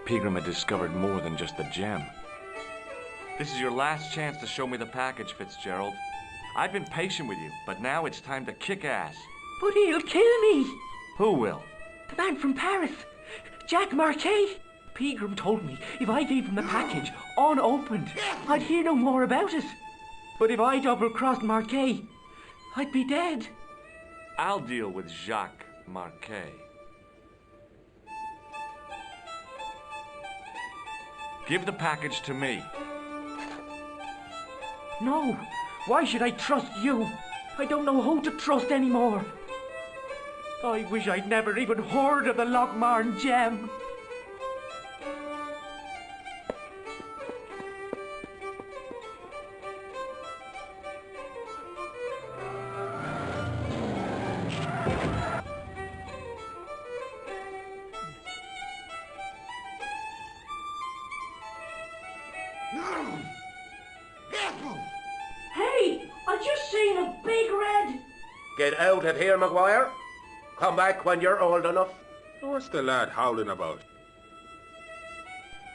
Pegram had discovered more than just the gem. This is your last chance to show me the package, Fitzgerald. I've been patient with you, but now it's time to kick ass.
But he'll kill me.
Who will?
The man from Paris, Jack Marquet. Pegram told me if I gave him the package unopened, I'd hear no more about it. But if I double-crossed Marquet, I'd be dead.
I'll deal with Jacques Marquet. Give the package to me.
No, why should I trust you? I don't know who to trust anymore. I wish I'd never even heard of the Lochmarn gem. Hey, seen a big red?
Get out of here, Maguire. Come back when you're old enough.
What's the lad howling about?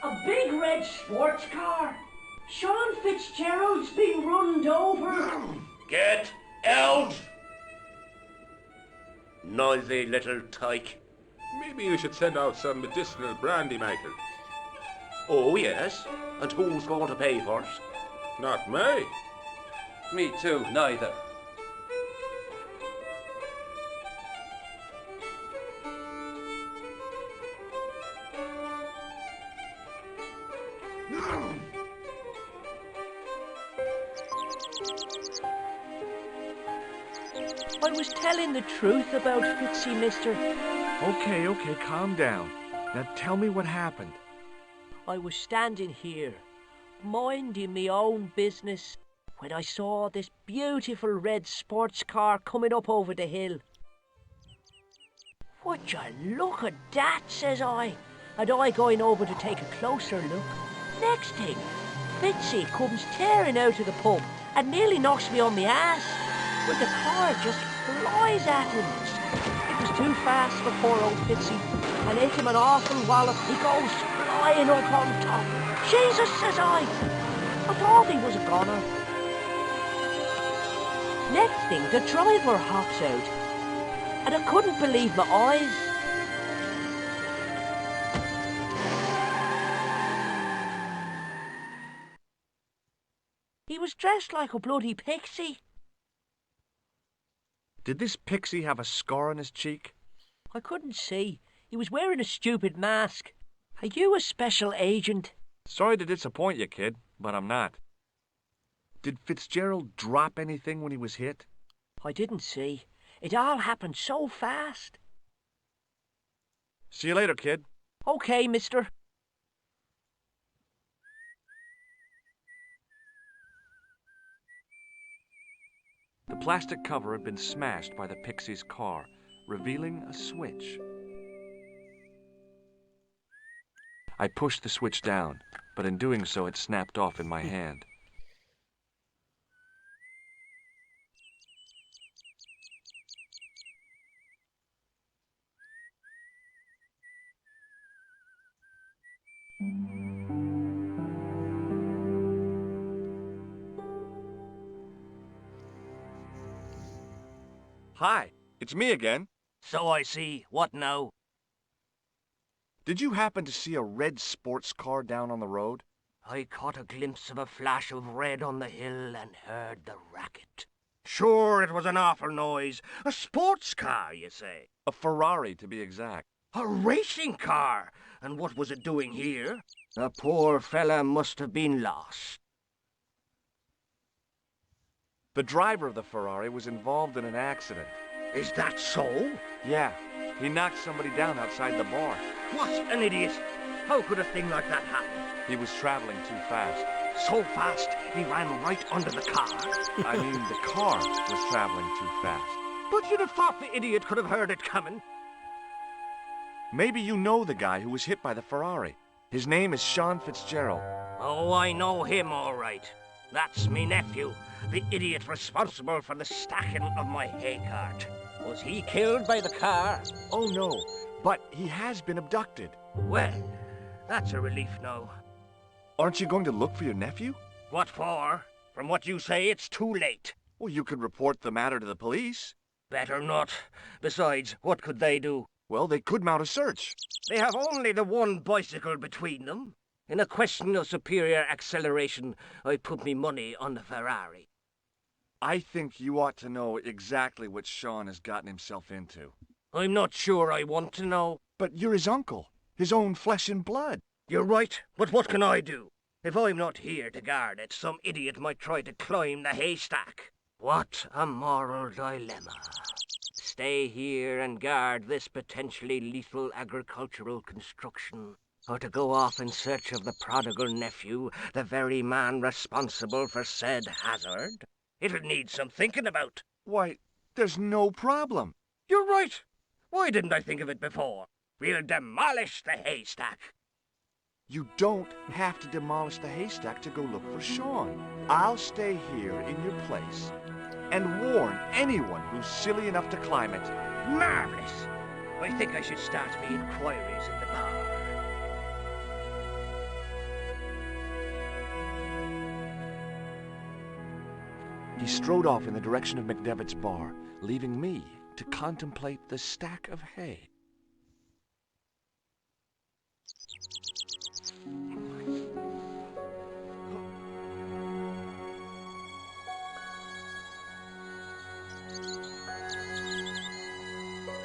A big red sports car? Sean Fitzgerald's been runned over.
Get out! Noisy little tyke.
Maybe you should send out some medicinal brandy, Michael.
Oh, yes? And who's going to pay for it?
Not me.
Me too, neither.
I was telling the truth about Fitzy, mister.
Okay, calm down. Now tell me what happened.
I was standing here, minding my own business, when I saw this beautiful red sports car coming up over the hill. Would you look at that, says I, and I going over to take a closer look. Next thing, Fitzy comes tearing out of the pub and nearly knocks me on my ass. When the car just flies at him. It was too fast for poor old Fitzy, and hit him an awful wallop. He goes flying up on top. Jesus, says I thought he was a goner. Next thing, the driver hops out, and I couldn't believe my eyes. He was dressed like a bloody pixie.
Did this pixie have a scar on his cheek?
I couldn't see. He was wearing a stupid mask. Are you a special agent?
Sorry to disappoint you, kid, but I'm not. Did Fitzgerald drop anything when he was hit?
I didn't see. It all happened so fast.
See you later, kid.
Okay, mister.
The plastic cover had been smashed by the pixie's car, revealing a switch. I pushed the switch down, but in doing so it snapped off in my hand. Hi, it's me again.
So I see. What now?
Did you happen to see a red sports car down on the road?
I caught a glimpse of a flash of red on the hill and heard the racket.
Sure, it was an awful noise. A sports car, you say?
A Ferrari, to be exact.
A racing car? And what was it doing here? The poor fella must have been lost.
The driver of the Ferrari was involved in an accident.
Is that so?
Yeah, he knocked somebody down outside the bar.
What an idiot! How could a thing like that happen?
He was traveling too fast.
So fast, he ran right under the car?
I mean, the car was traveling too fast.
But you'd have thought the idiot could have heard it coming.
Maybe you know the guy who was hit by the Ferrari. His name is Sean Fitzgerald.
Oh, I know him all right. That's me nephew, the idiot responsible for the stacking of my hay cart. Was he killed by the car?
Oh, no, but he has been abducted.
Well, that's a relief now.
Aren't you going to look for your nephew?
What for? From what you say, it's too late.
Well, you could report the matter to the police.
Better not. Besides, what could they do?
Well, they could mount a search.
They have only the one bicycle between them. In a question of superior acceleration, I put me money on the Ferrari.
I think you ought to know exactly what Sean has gotten himself into.
I'm not sure I want to know.
But you're his uncle, his own flesh and blood.
You're right, but what can I do? If I'm not here to guard it, some idiot might try to climb the haystack. What a moral dilemma. Stay here and guard this potentially lethal agricultural construction, or to go off in search of the prodigal nephew, the very man responsible for said hazard? It'll need some thinking about.
Why, there's no problem.
You're right. Why didn't I think of it before? We'll demolish the haystack.
You don't have to demolish the haystack to go look for Sean. I'll stay here in your place.
and warn anyone who's silly enough to climb it.
Marvelous. I think I should start me inquiries in the bar.
He strode off in the direction of McDevitt's bar, leaving me to contemplate the stack of hay.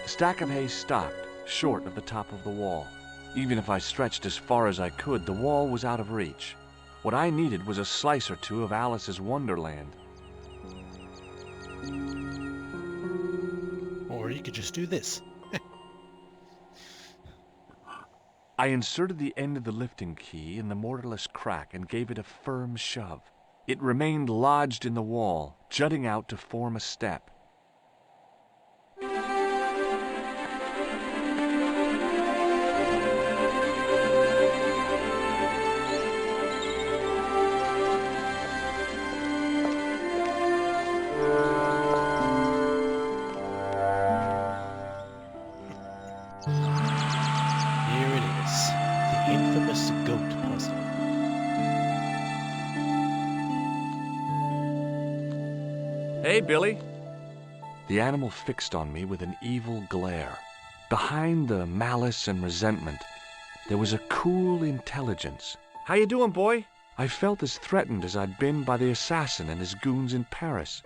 The stack of hay stopped, short of the top of the wall. Even if I stretched as far as I could, the wall was out of reach. What I needed was a slice or two of Alice's Wonderland.
Or you could just do this.
I inserted the end of the lifting key in the mortarless crack and gave it a firm shove. It remained lodged in the wall, jutting out to form a step.
Here it is, the infamous goat puzzle.
Hey, Billy. The animal fixed on me with an evil glare. Behind the malice and resentment, there was a cool intelligence. How you doing, boy? I felt as threatened as I'd been by the assassin and his goons in Paris.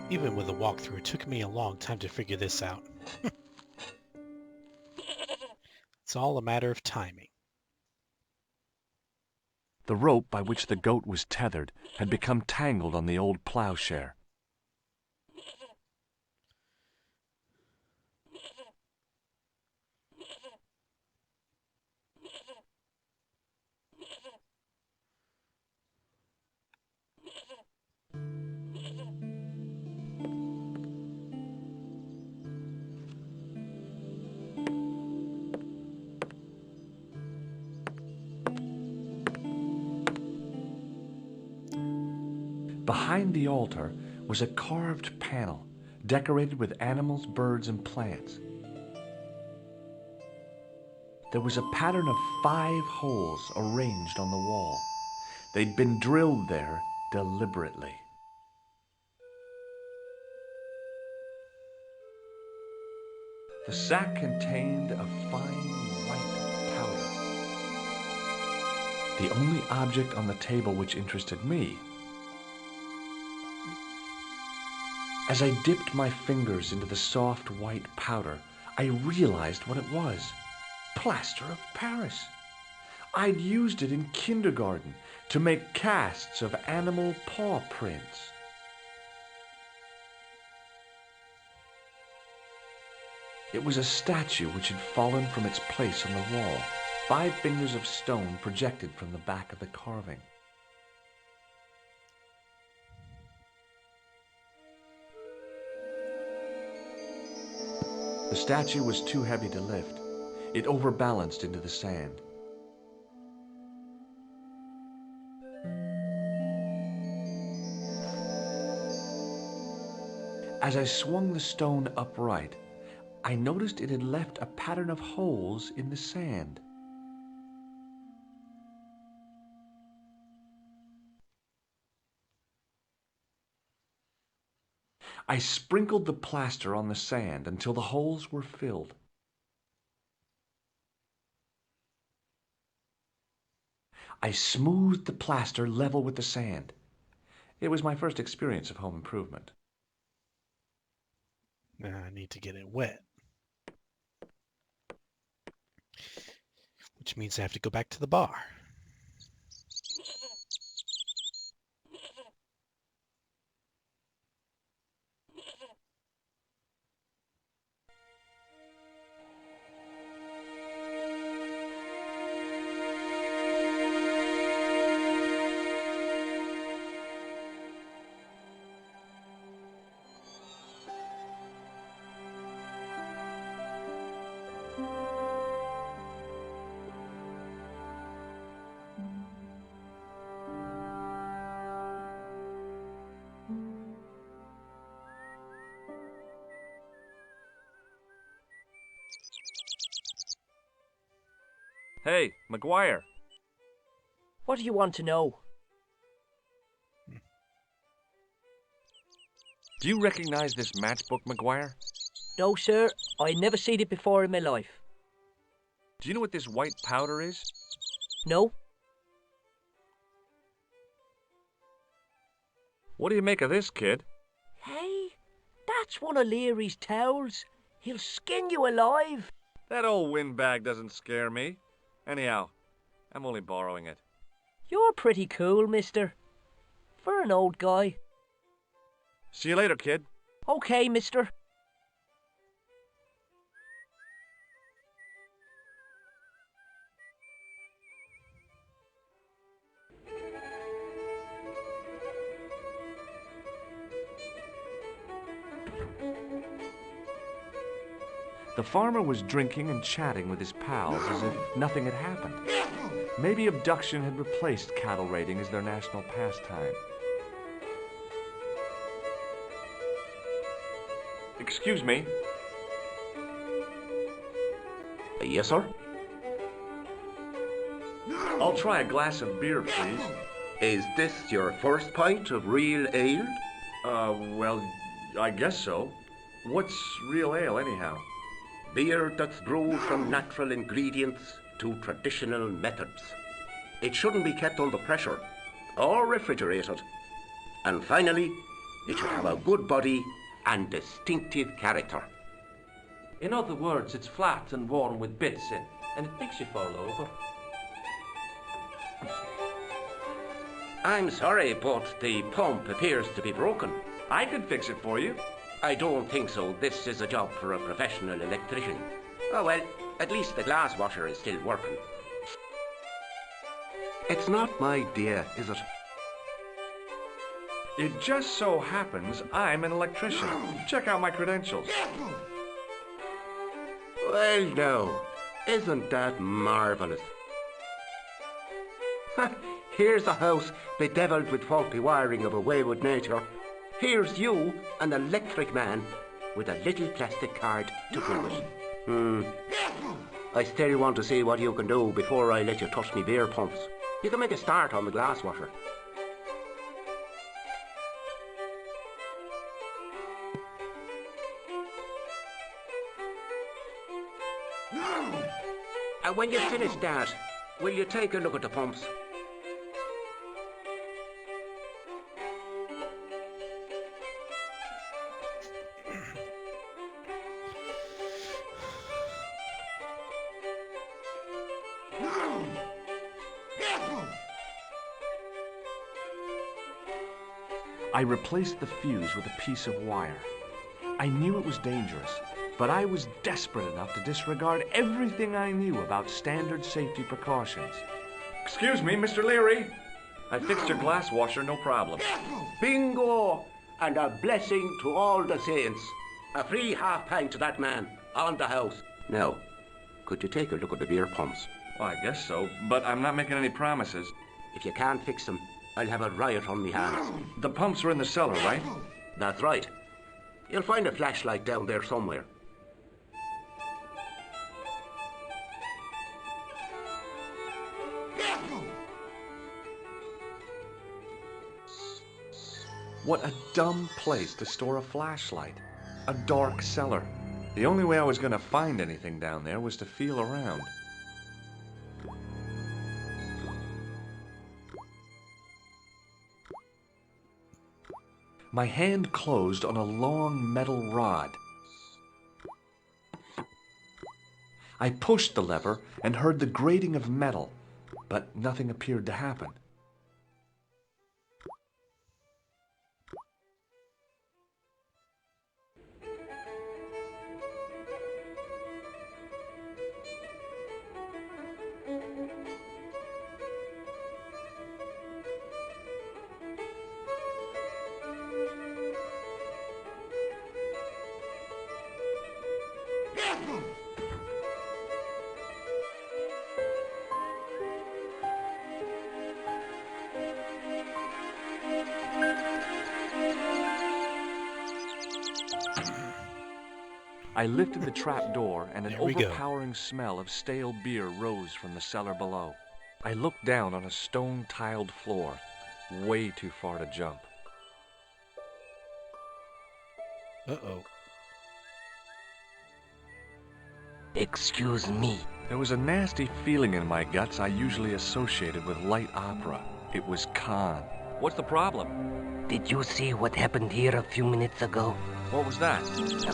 Even with a walkthrough, it took me a long time to figure this out. It's all a matter of timing.
The rope by which the goat was tethered had become tangled on the old plowshare. Behind the altar was a carved panel decorated with animals, birds, and plants. There was a pattern of 5 holes arranged on the wall. They'd been drilled there deliberately. The sack contained a fine white powder. The only object on the table which interested me. As I dipped my fingers into the soft white powder, I realized what it was. Plaster of Paris. I'd used it in kindergarten to make casts of animal paw prints. It was a statue which had fallen from its place on the wall, 5 fingers of stone projected from the back of the carving. The statue was too heavy to lift. It overbalanced into the sand. As I swung the stone upright, I noticed it had left a pattern of holes in the sand. I sprinkled the plaster on the sand until the holes were filled. I smoothed the plaster level with the sand. It was my first experience of home improvement.
Now I need to get it wet. Which means I have to go back to the bar.
Hey, McGuire.
What do you want to know?
Do you recognize this matchbook, McGuire?
No, sir. I never seen it before in my life.
Do you know what this white powder is?
No?
What do you make of this, kid?
Hey, that's one of Leary's towels. He'll skin you alive.
That old windbag doesn't scare me. Anyhow, I'm only borrowing it.
You're pretty cool, mister. For an old guy.
See you later, kid.
Okay, mister.
The farmer was drinking and chatting with his pals as if nothing had happened. Maybe abduction had replaced cattle raiding as their national pastime. Excuse me.
Yes, sir?
I'll try a glass of beer, please.
Is this your first pint of real ale?
Well, I guess so. What's real ale, anyhow?
Beer that's brewed from natural ingredients to traditional methods. It shouldn't be kept under pressure or refrigerated. And finally, it should have a good body and distinctive character.
In other words, it's flat and worn with bits in, and it makes you fall over.
I'm sorry, but the pump appears to be broken.
I could fix it for you.
I don't think so. This is a job for a professional electrician. Oh well, at least the glass washer is still working. It's not my dear, is it?
It just so happens I'm an electrician. Check out my credentials.
Well, no. Isn't that marvelous? Here's a house bedeviled with faulty wiring of a wayward nature. Here's you, an electric man, with a little plastic card to prove it. I still want to see what you can do before I let you touch me beer pumps. You can make a start on the glass washer. And when you finish that, will you take a look at the pumps?
I replaced the fuse with a piece of wire. I knew it was dangerous, but I was desperate enough to disregard everything I knew about standard safety precautions. Excuse me, Mr. Leary. I fixed your glass washer, no problem.
Bingo! And a blessing to all the saints. A free half pint to that man, on the house. Now, could you take a look at the beer pumps?
Well, I guess so, but I'm not making any promises.
If you can't fix them, I'll have a riot on me hands.
The pumps are in the cellar, right?
That's right. You'll find a flashlight down there somewhere.
What a dumb place to store a flashlight. A dark cellar. The only way I was going to find anything down there was to feel around. My hand closed on a long metal rod. I pushed the lever and heard the grating of metal, but nothing appeared to happen. I lifted the trap door, and an
There we go.
overpowering smell of stale beer rose from the cellar below. I looked down on a stone-tiled floor, way too far to jump.
Uh-oh.
Excuse me.
There was a nasty feeling in my guts I usually associated with light opera. It was Khan. What's the problem?
Did you see what happened here a few minutes ago?
What was that?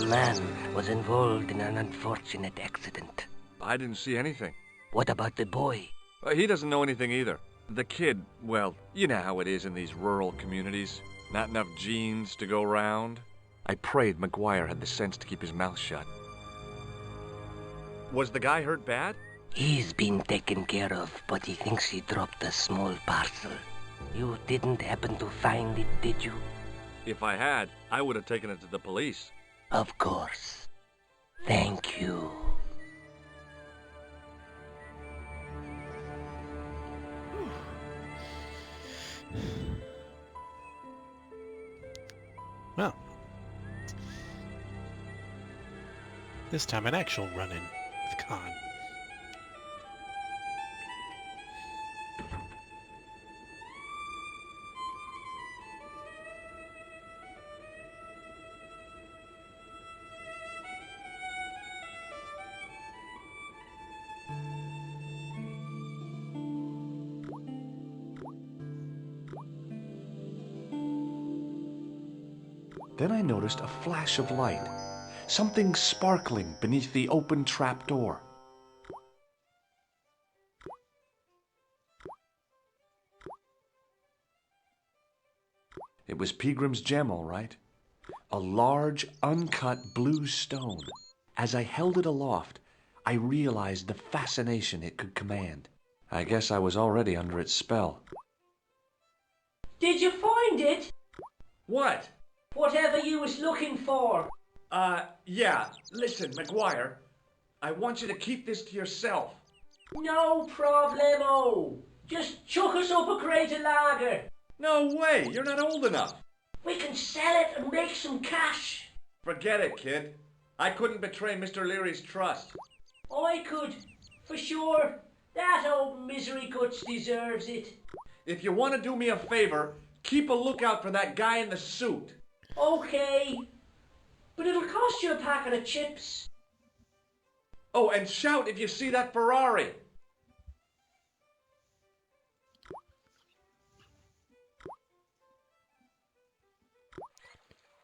A man was involved in an unfortunate accident.
I didn't see anything.
What about the boy?
He doesn't know anything either. The kid, well, you know how it is in these rural communities. Not enough genes to go round. I prayed McGuire had the sense to keep his mouth shut. Was the guy hurt bad?
He's been taken care of, but he thinks he dropped a small parcel. You didn't happen to find it, did you?
If I had, I would have taken it to the police.
Of course. Thank you.
Well, this time an actual run-in with Khan.
Then I noticed a flash of light, something sparkling beneath the open trapdoor. It was Peagram's gem, all right. A large, uncut blue stone. As I held it aloft, I realized the fascination it could command. I guess I was already under its spell.
Did you find it?
What?
Whatever you was looking for.
Yeah. Listen, McGuire. I want you to keep this to yourself.
No problemo. Just chuck us up a crate of lager.
No way, you're not old enough.
We can sell it and make some cash.
Forget it, kid. I couldn't betray Mr. Leary's trust.
I could, for sure. That old misery guts deserves it.
If you want to do me a favor, keep a lookout for that guy in the suit.
Okay, but it'll cost you a packet of chips.
Oh, and shout if you see that Ferrari.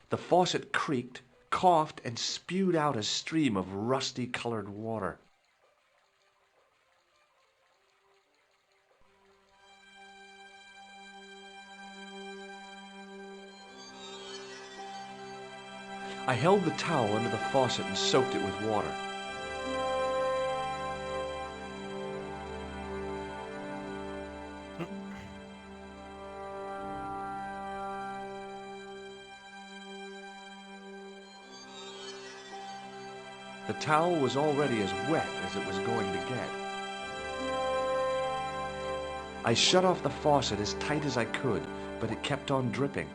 The faucet creaked, coughed, and spewed out a stream of rusty-colored water. I held the towel under the faucet and soaked it with water. The towel was already as wet as it was going to get. I shut off the faucet as tight as I could, but it kept on dripping.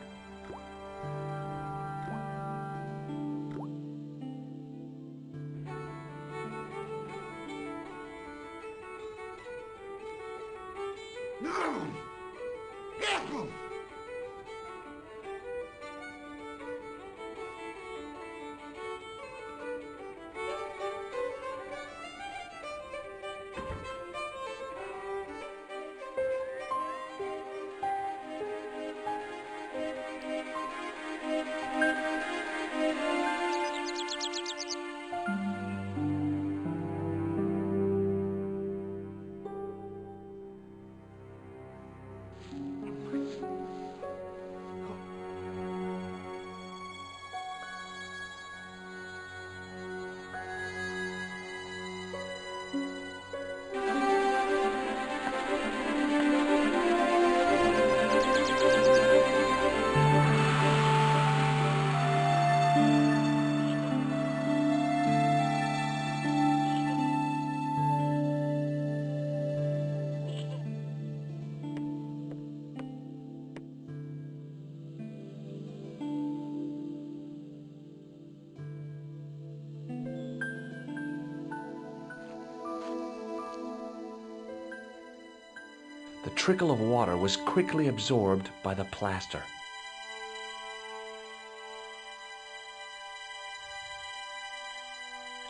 trickle of water was quickly absorbed by the plaster.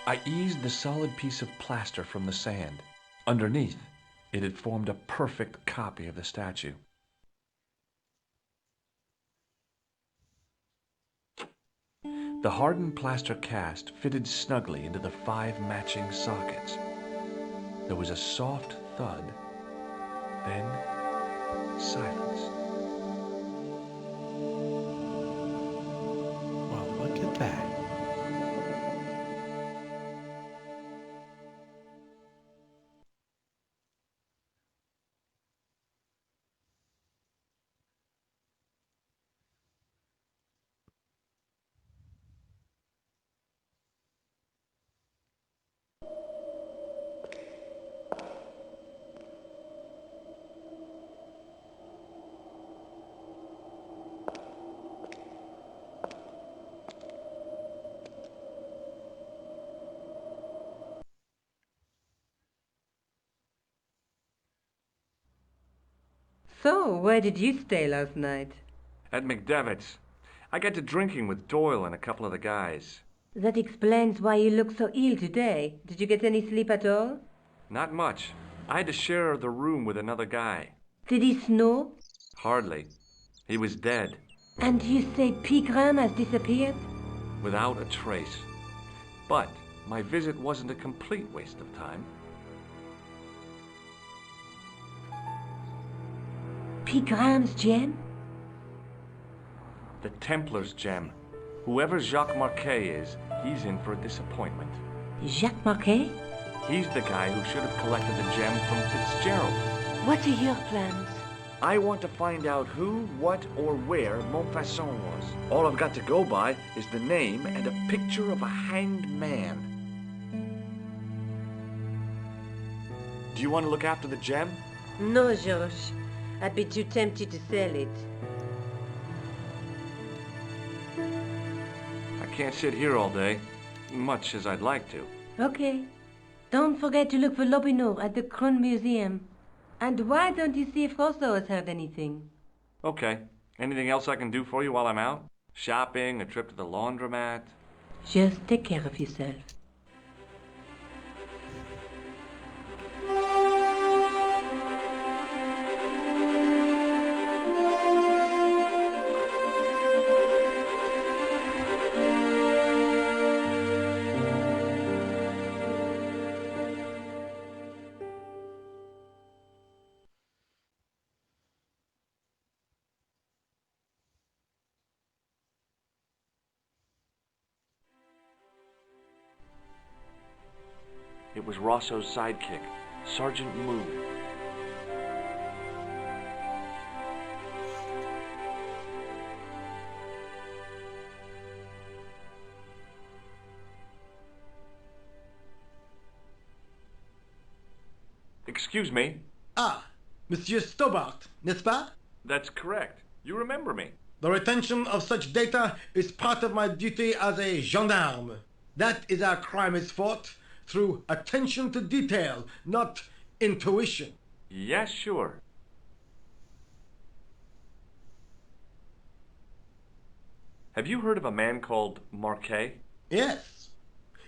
I eased the solid piece of plaster from the sand. Underneath, it had formed a perfect copy of the statue. The hardened plaster cast fitted snugly into the 5 matching sockets. There was a soft thud, then silence.
Well, look at that.
So, where did you stay last night?
At McDevitt's, I got to drinking with Doyle and a couple of the guys.
That explains why you look so ill today. Did you get any sleep at all?
Not much. I had to share the room with another guy.
Did he snore?
Hardly. He was dead,
And you say Pegram has disappeared?
without a trace. But my visit wasn't a complete waste of time.
Pegram's gem?
The Templars gem. Whoever Jacques Marquet is, he's in for a disappointment.
Jacques Marquet?
He's the guy who should have collected the gem from Fitzgerald.
What are your plans?
I want to find out who, what, or where Montfaucon was. All I've got to go by is the name and a picture of a hanged man.
Do you want to look after the gem?
No, Georges. I'd be too tempted to sell it.
I can't sit here all day, much as I'd like to.
Okay. Don't forget to look for Lobineau at the Kron Museum. And why don't you see if Rousseau has heard anything?
Okay. Anything else I can do for you while I'm out? Shopping, a trip to the laundromat?
Just take care of yourself.
It was Rosso's sidekick, Sergeant Moon. Excuse me?
Ah, Monsieur Stobart, n'est-ce pas?
That's correct. You remember me.
The retention of such data is part of my duty as a gendarme. That is how crime is fought, through attention to detail, not intuition.
Yes, sure. Have you heard of a man called Marquet?
Yes.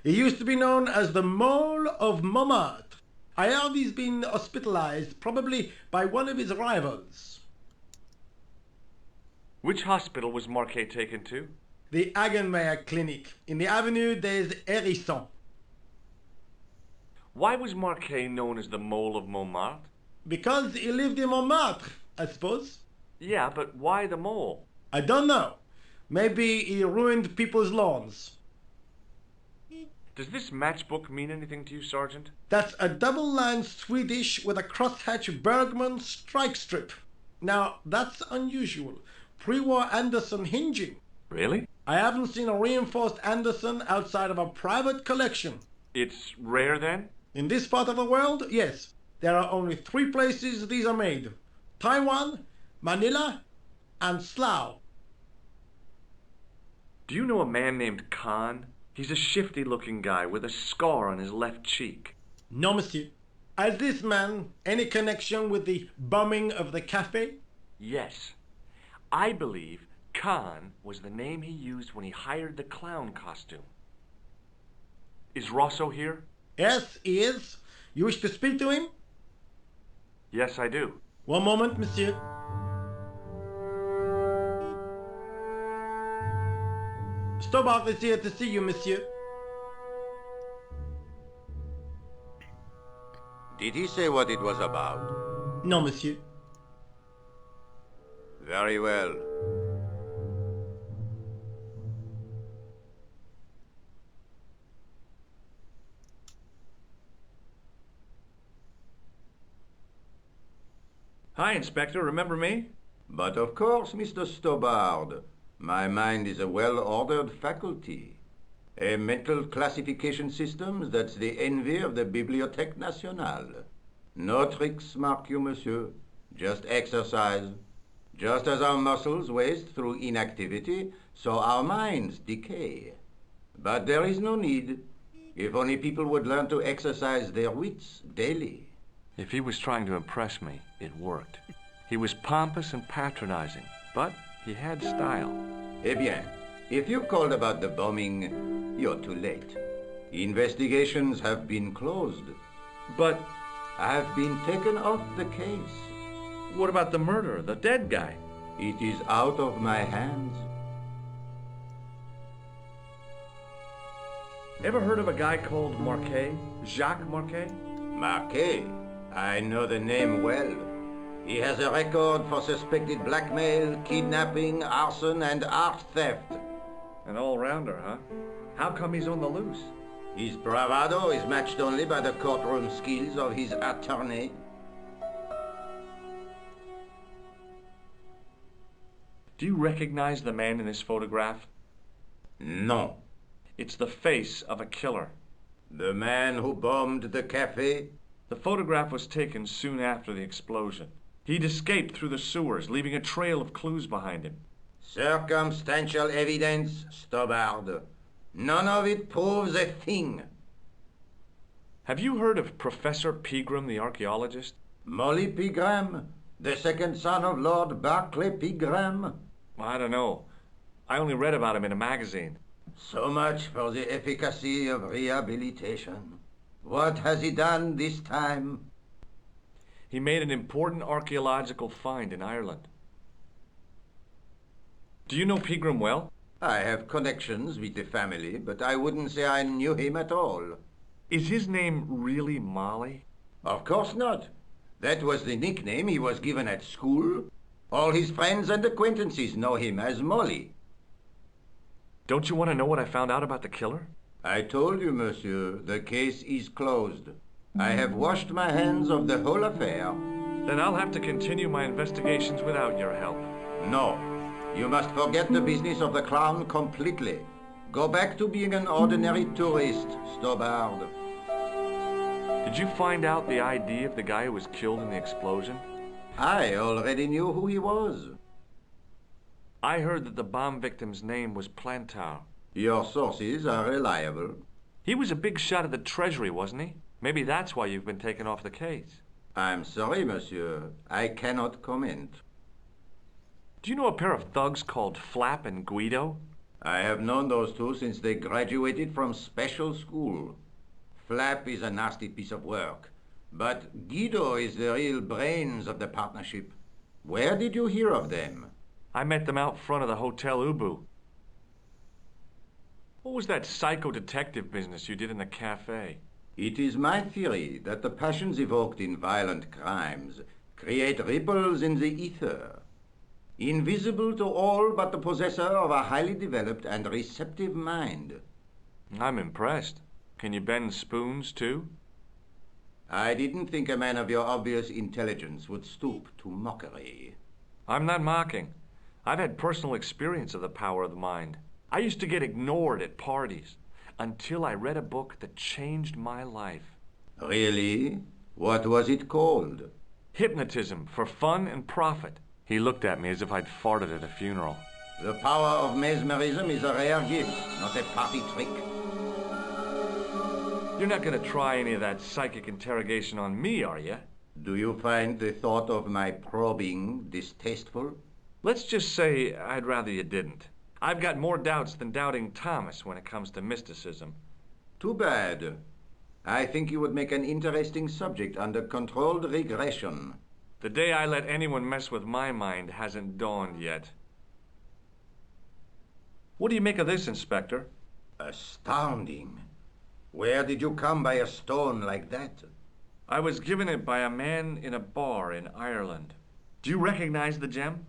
He used to be known as the Mole of Montmartre. I heard he's been hospitalized, probably by one of his rivals.
Which hospital was Marquet taken to?
The Hagenmeyer Clinic, in the Avenue des Hérissons.
Why was Marquet known as the Mole of Montmartre?
Because he lived in Montmartre, I suppose.
Yeah, but why the mole?
I don't know. Maybe he ruined people's lawns.
Does this matchbook mean anything to you, Sergeant?
That's a double-line Swedish with a crosshatch Bergman strike strip. Now, that's unusual. Pre-war Anderson hinging.
Really?
I haven't seen a reinforced Anderson outside of a private collection.
It's rare then?
In this part of the world, yes. There are only 3 places these are made. Taiwan, Manila, and Slough.
Do you know a man named Khan? He's a shifty-looking guy with a scar on his left cheek.
No, monsieur. Has this man any connection with the bombing of the cafe?
Yes. I believe Khan was the name he used when he hired the clown costume. Is Rosso here?
Yes, he is. You wish to speak to him?
Yes, I do.
One moment, monsieur. Stobart is here to see you, monsieur.
Did he say what it was about?
No, monsieur.
Very well.
Hi, Inspector. Remember me?
But of course, Mr. Stobart. My mind is a well-ordered faculty. A mental classification system that's the envy of the Bibliothèque Nationale. No tricks, mark you, monsieur. Just exercise. Just as our muscles waste through inactivity, so our minds decay. But there is no need. If only people would learn to exercise their wits daily.
If he was trying to impress me, it worked. He was pompous and patronizing, but he had style.
Eh bien, if you called about the bombing, you're too late. Investigations have been closed.
But
I've been taken off the case.
what about the murderer, the dead guy?
It is out of my hands.
Ever heard of a guy called Marquet? Jacques Marquet?
Marquet? I know the name well. He has a record for suspected blackmail, kidnapping, arson, and art theft.
An all-rounder, huh? How come he's on the loose?
His bravado is matched only by the courtroom skills of his attorney.
Do you recognize the man in this photograph?
No.
It's the face of a killer.
The man who bombed the cafe?
The photograph was taken soon after the explosion. He'd escaped through the sewers, leaving a trail of clues behind him.
Circumstantial evidence, Stobart. None of it proves a thing.
Have you heard of Professor Pegram, the archaeologist?
Molly Pegram? The second son of Lord Barclay Pegram?
I don't know. I only read about him in a magazine.
So much for the efficacy of rehabilitation. What has he done this time?
He made an important archaeological find in Ireland. Do you know Pegram well?
I have connections with the family, but I wouldn't say I knew him at all.
Is his name really Molly?
Of course not. That was the nickname he was given at school. All his friends and acquaintances know him as Molly.
Don't you want to know what I found out about the killer?
I told you, monsieur, the case is closed. I have washed my hands of the whole affair.
Then I'll have to continue my investigations without your help.
No. You must forget the business of the clown completely. Go back to being an ordinary tourist, Stobart.
Did you find out the ID of the guy who was killed in the explosion?
I already knew who he was.
I heard that the bomb victim's name was Plantar.
Your sources are reliable.
He was a big shot at the Treasury, wasn't he? Maybe that's why you've been taken off the case.
I'm sorry, monsieur. I cannot comment.
Do you know a pair of thugs called Flap and Guido?
I have known those two since they graduated from special school. Flap is a nasty piece of work, but Guido is the real brains of the partnership. Where did you hear of them?
I met them out front of the Hotel Ubu. What was that psycho-detective business you did in the cafe?
It is my theory that the passions evoked in violent crimes create ripples in the ether, invisible to all but the possessor of a highly developed and receptive mind.
I'm impressed. Can you bend spoons, too?
I didn't think a man of your obvious intelligence would stoop to mockery.
I'm not mocking. I've had personal experience of the power of the mind. I used to get ignored at parties until I read a book that changed my life.
Really? What was it called?
Hypnotism for Fun and Profit. He looked at me as if I'd farted at a funeral.
The power of mesmerism is a rare gift, not a party trick.
You're not gonna try any of that psychic interrogation on me, are you?
Do you find the thought of my probing distasteful?
Let's just say I'd rather you didn't. I've got more doubts than doubting Thomas when it comes to mysticism.
Too bad. I think you would make an interesting subject under controlled regression.
The day I let anyone mess with my mind hasn't dawned yet. What do you make of this, Inspector?
Astounding. Where did you come by a stone like that?
I was given it by a man in a bar in Ireland. Do you recognize the gem?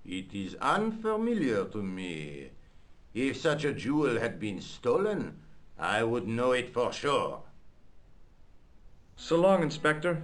It is unfamiliar to me. If such a jewel had been stolen, I would know it for sure.
So long, Inspector.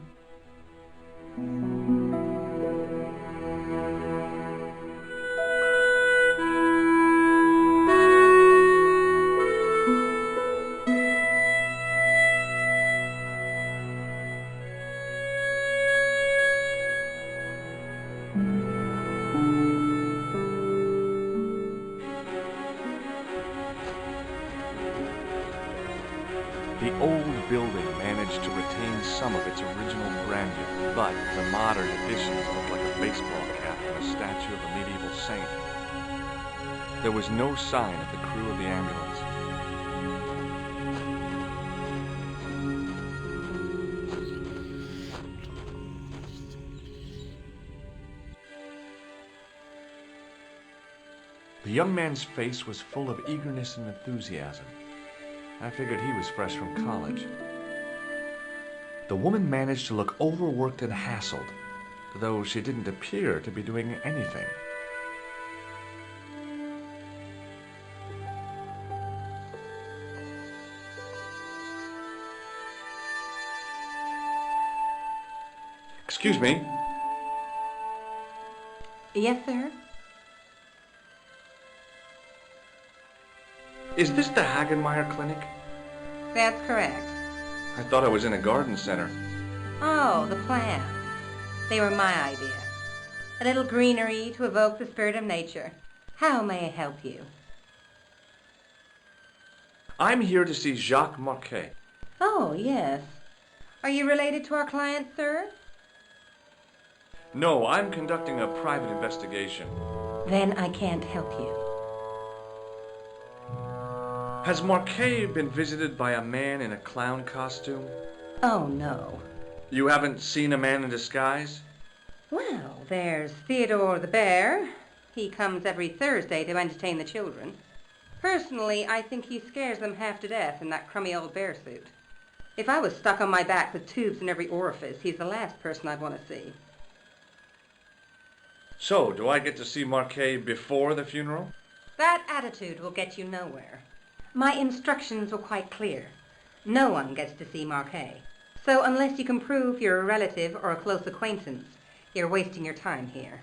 The old building managed to retain some of its original grandeur, but the modern additions look like a baseball cap and a statue of a medieval saint. There was no sign of the crew of the ambulance. The young man's face was full of eagerness and enthusiasm. I figured he was fresh from college. The woman managed to look overworked and hassled, though she didn't appear to be doing anything. Excuse me.
Yes, sir?
Is this the Hagenmeyer Clinic?
That's correct.
I thought I was in a garden center.
Oh, the plants. They were my idea. A little greenery to evoke the spirit of nature. How may I help you?
I'm here to see Jacques Marquet.
Oh, yes. Are you related to our client, sir?
No, I'm conducting a private investigation.
Then I can't help you.
Has Marquet been visited by a man in a clown costume?
Oh, no.
You haven't seen a man in disguise?
Well, there's Theodore the Bear. He comes every Thursday to entertain the children. Personally, I think he scares them half to death in that crummy old bear suit. If I was stuck on my back with tubes in every orifice, he's the last person I'd want to see.
So, do I get to see Marquet before the funeral?
That attitude will get you nowhere. My instructions were quite clear. No one gets to see Marquet. So unless you can prove you're a relative or a close acquaintance, you're wasting your time here.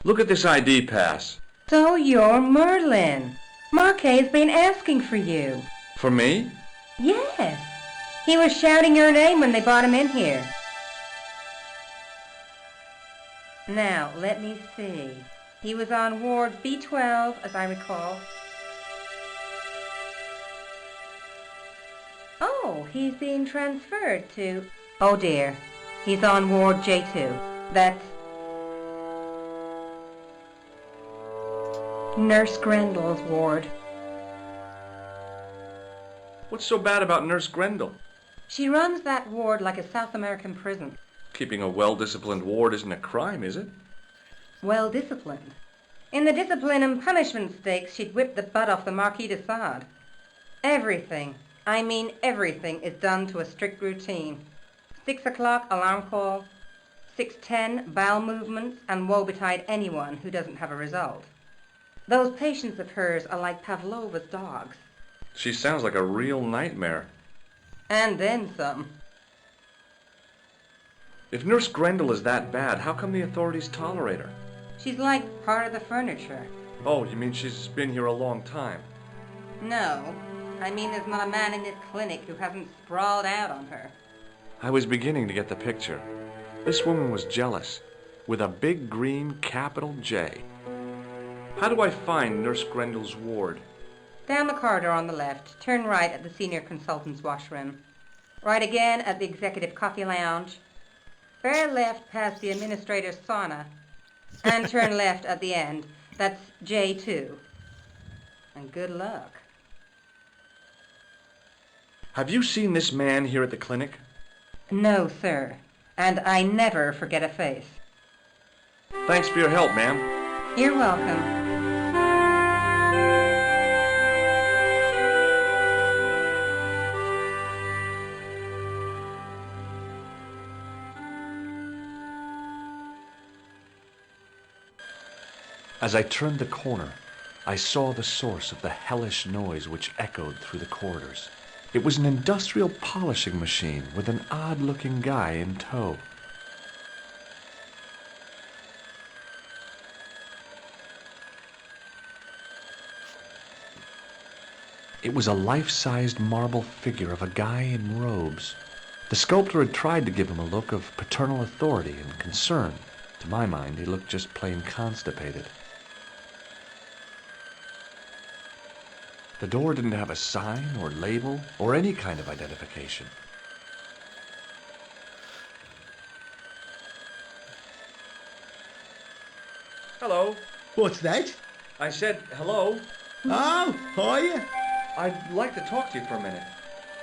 Look at this ID pass.
So you're Merlin. Marquet's been asking for you.
For me?
Yes. He was shouting your name when they brought him in here. Now, let me see. He was on Ward B12, as I recall. Oh, he's being transferred to... Oh, dear. He's on Ward J2. That's... Nurse Grendel's ward.
What's so bad about Nurse Grendel?
She runs that ward like a South American prison.
Keeping a well-disciplined ward isn't a crime, is it?
Well disciplined. In the discipline and punishment stakes, she'd whip the butt off the Marquis de Sade. Everything, I mean everything, is done to a strict routine. 6 o'clock alarm call, 6:10 bowel movements, and woe betide anyone who doesn't have a result. Those patients of hers are like Pavlova's dogs.
She sounds like a real nightmare.
And then some.
If Nurse Grendel is that bad, how come the authorities tolerate her?
She's like part of the furniture.
Oh, you mean she's been here a long time?
No, I mean there's not a man in this clinic who hasn't sprawled out on her.
I was beginning to get the picture. This woman was jealous, with a big green capital J. How do I find Nurse Grendel's ward?
Down the corridor on the left, turn right at the senior consultant's washroom. Right again at the executive coffee lounge. Bear left past the administrator's sauna. And turn left at the end. That's J2. And good luck.
Have you seen this man here at the clinic?
No, sir. And I never forget a face.
Thanks for your help, ma'am.
You're welcome.
As I turned the corner, I saw the source of the hellish noise which echoed through the corridors. It was an industrial polishing machine with an odd-looking guy in tow. It was a life-sized marble figure of a guy in robes. The sculptor had tried to give him a look of paternal authority and concern. To my mind, he looked just plain constipated. The door didn't have a sign or label or any kind of identification.
Hello.
What's that?
I said hello.
Oh, hiya.
I'd like to talk to you for a minute.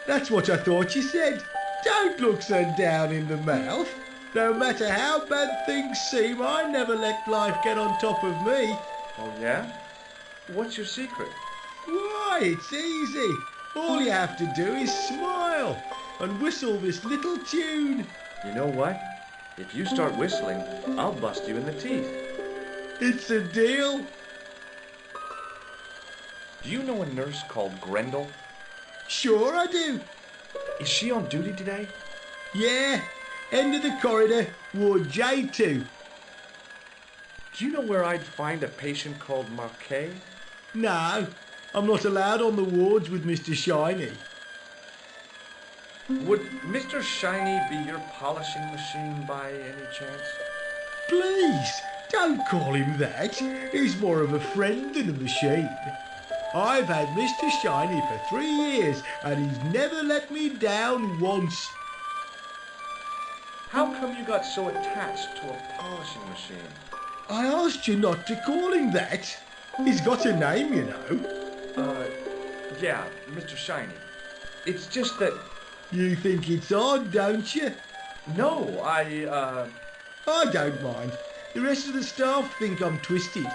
That's what I thought you said. Don't look so down in the mouth. No matter how bad things seem, I never let life get on top of me.
Oh, yeah? What's your secret?
Why, it's easy. All you have to do is smile and whistle this little tune.
You know what? If you start whistling, I'll bust you in the teeth.
It's a deal.
Do you know a nurse called Grendel?
Sure I do.
Is she on duty today?
Yeah, end of the corridor, ward J2.
Do you know where I'd find a patient called Marquet?
No, I'm not allowed on the wards with Mr. Shiny.
Would Mr. Shiny be your polishing machine by any chance?
Please, don't call him that. He's more of a friend than a machine. I've had Mr. Shiny for 3 years and he's never let me down once.
How come you got so attached to a polishing machine?
I asked you not to call him that. He's got a name, you know.
Yeah, Mr. Shiny. It's just that...
You think it's odd, don't you?
No,
I don't mind. The rest of the staff think I'm twisted.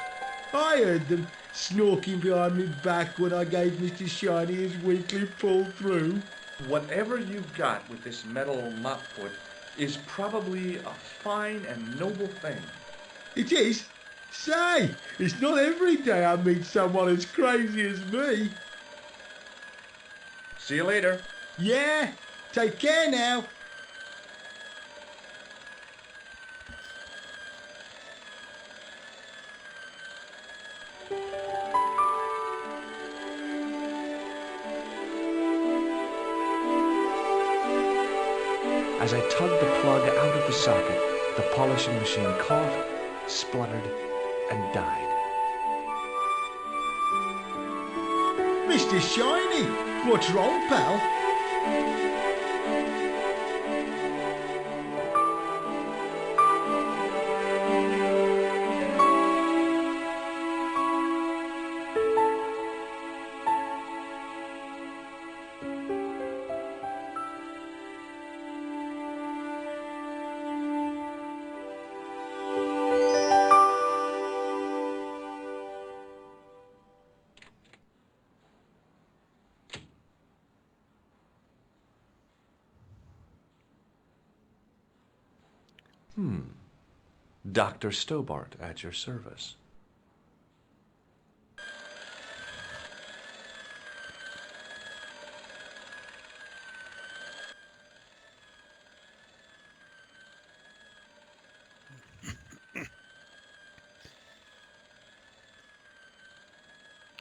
I heard them snorking behind me back when I gave Mr. Shiny his weekly pull through.
Whatever you've got with this metal mop foot is probably a fine and noble thing.
It is? Say, it's not every day I meet someone as crazy as me.
See you later.
Yeah, take care now.
As I tugged the plug out of the socket, the polishing machine coughed, spluttered, and died.
Mr. Shiny, what's wrong, pal?
Dr. Stobart at your service.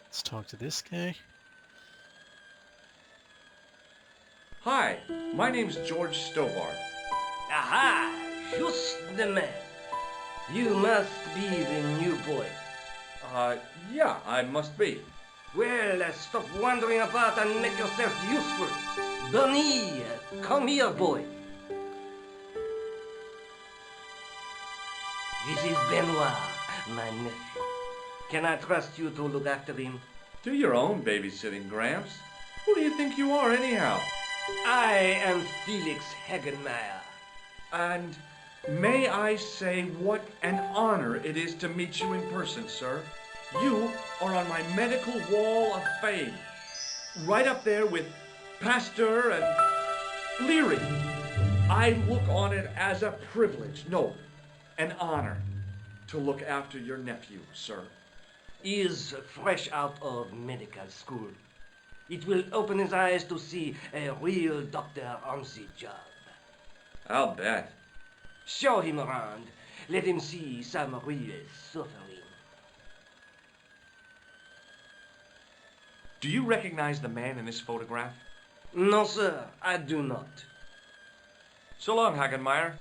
Let's talk to this guy.
Hi, my name's George Stobart.
Aha! Just the man. You must be the new boy.
Yeah, I must be.
Well, stop wandering about and make yourself useful. Bernie, come here, boy. This is Benoit, my nephew. Can I trust you to look after him?
Do your own babysitting, Gramps. Who do you think you are, anyhow?
I am Felix Hagenmeyer.
And may I say what an honor it is to meet you in person, sir. You are on my medical wall of fame. Right up there with Pasteur and Leary. I look on it as a privilege, no, an honor, to look after your nephew, sir.
He is fresh out of medical school. It will open his eyes to see a real doctor on the job.
I'll bet.
Show him around. Let him see some real suffering.
Do you recognize the man in this photograph?
No, sir, I do not.
So long, Hagenmeyer.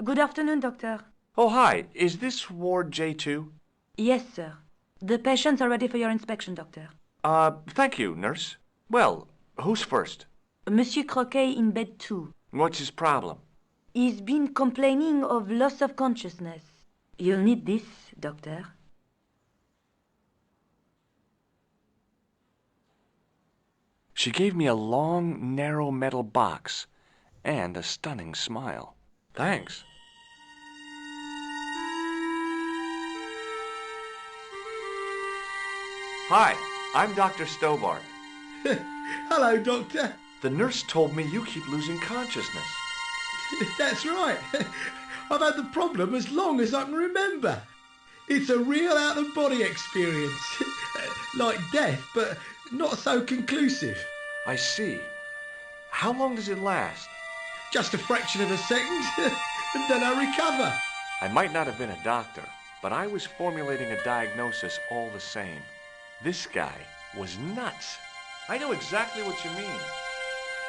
Good afternoon, Doctor.
Oh, hi. Is this Ward J2?
Yes, sir. The patients are ready for your inspection, Doctor.
Thank you, nurse. Well, who's first?
Monsieur Croquet in bed 2.
What's his problem?
He's been complaining of loss of consciousness. You'll need this, Doctor.
She gave me a long, narrow metal box and a stunning smile. Thanks. Hi, I'm Dr. Stobart.
Hello, Doctor.
The nurse told me you keep losing consciousness.
That's right. I've had the problem as long as I can remember. It's a real out-of-body experience. Like death, but not so conclusive.
I see. How long does it last?
Just a fraction of a second, and then I recover.
I might not have been a doctor, but I was formulating a diagnosis all the same. This guy was nuts. I know exactly what you mean.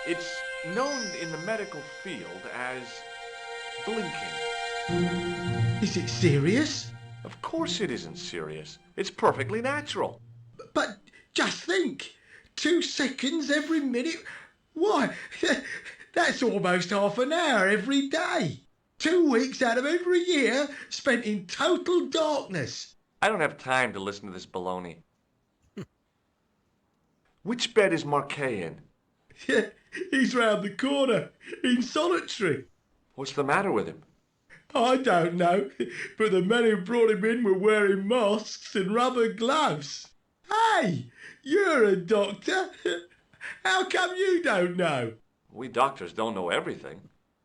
It's known in the medical field as blinking.
Is it serious?
Of course it isn't serious. It's perfectly natural.
But just think, 2 seconds every minute. Why, that's almost half an hour every day. 2 weeks out of every year spent in total darkness.
I don't have time to listen to this baloney. Which bed is Marquet in?
He's round the corner, in solitary.
What's the matter with him?
I don't know, but the men who brought him in were wearing masks and rubber gloves. Hey, you're a doctor. How come you don't know?
We doctors don't know everything.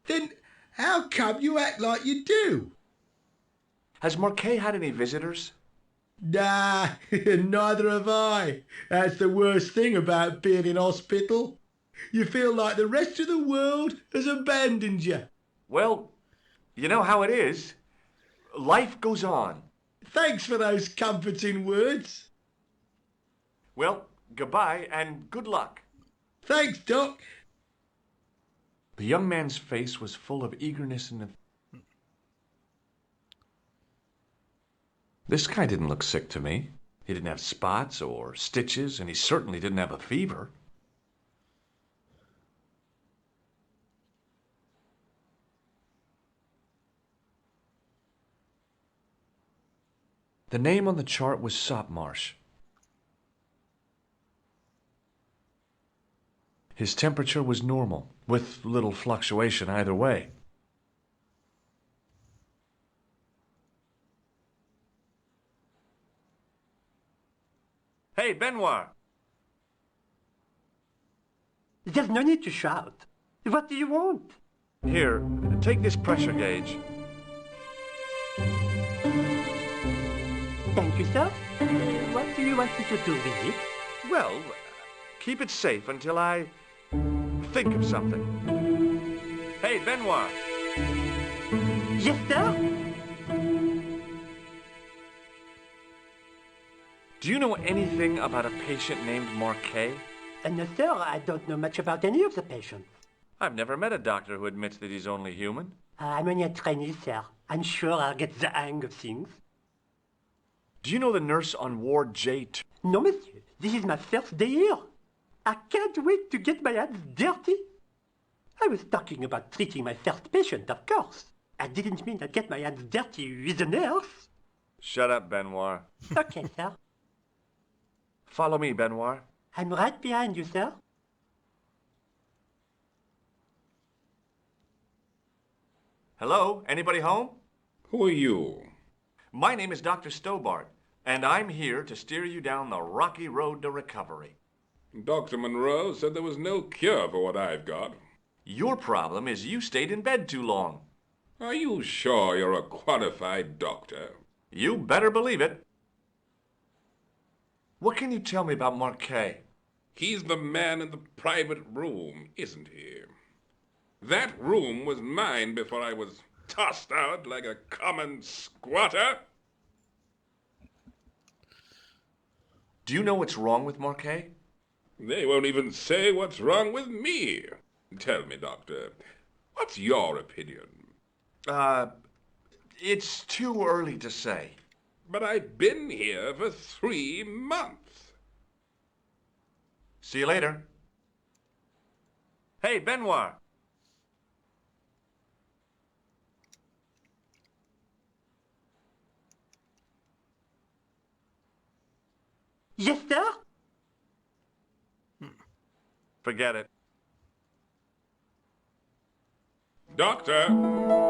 Then how come you act like you do?
Has Marquet had any visitors?
Nah, neither have I. That's the worst thing about being in hospital. You feel like the rest of the world has abandoned you.
Well, you know how it is. Life goes on.
Thanks for those comforting words.
Well, goodbye and good luck.
Thanks, Doc.
The young man's face was full of eagerness and... This guy didn't look sick to me. He didn't have spots or stitches, and he certainly didn't have a fever. The name on the chart was Sopmarsh. His temperature was normal, with little fluctuation either way. Hey, Benoit!
There's no need to shout. What do you want?
Here, take this pressure gauge.
Thank you, sir. What do you want me to do with it?
Well, keep it safe until I think of something. Hey, Benoit.
Yes, sir?
Do you know anything about a patient named Marquet?
No, sir, I don't know much about any of the patients.
I've never met a doctor who admits that he's only human.
I'm only a trainee, sir. I'm sure I'll get the hang of things.
Do you know the nurse on Ward J2?
No, monsieur. This is my first day here. I can't wait to get my hands dirty. I was talking about treating my first patient, of course. I didn't mean I'd get my hands dirty with a nurse.
Shut up, Benoit.
Okay, sir.
Follow me, Benoit.
I'm right behind you, sir.
Hello? Anybody home?
Who are you?
My name is Dr. Stobart, and I'm here to steer you down the rocky road to recovery.
Dr. Monroe said there was no cure for what I've got.
Your problem is you stayed in bed too long.
Are you sure you're a qualified doctor?
You better believe it. What can you tell me about Marquet?
He's the man in the private room, isn't he? That room was mine before I was tossed out like a common squatter.
Do you know what's wrong with Marquet?
They won't even say what's wrong with me. Tell me, Doctor, what's your opinion?
It's too early to say.
But I've been here for 3 months.
See you later. Hey, Benoit.
Yes, sir?
Forget it.
Doctor!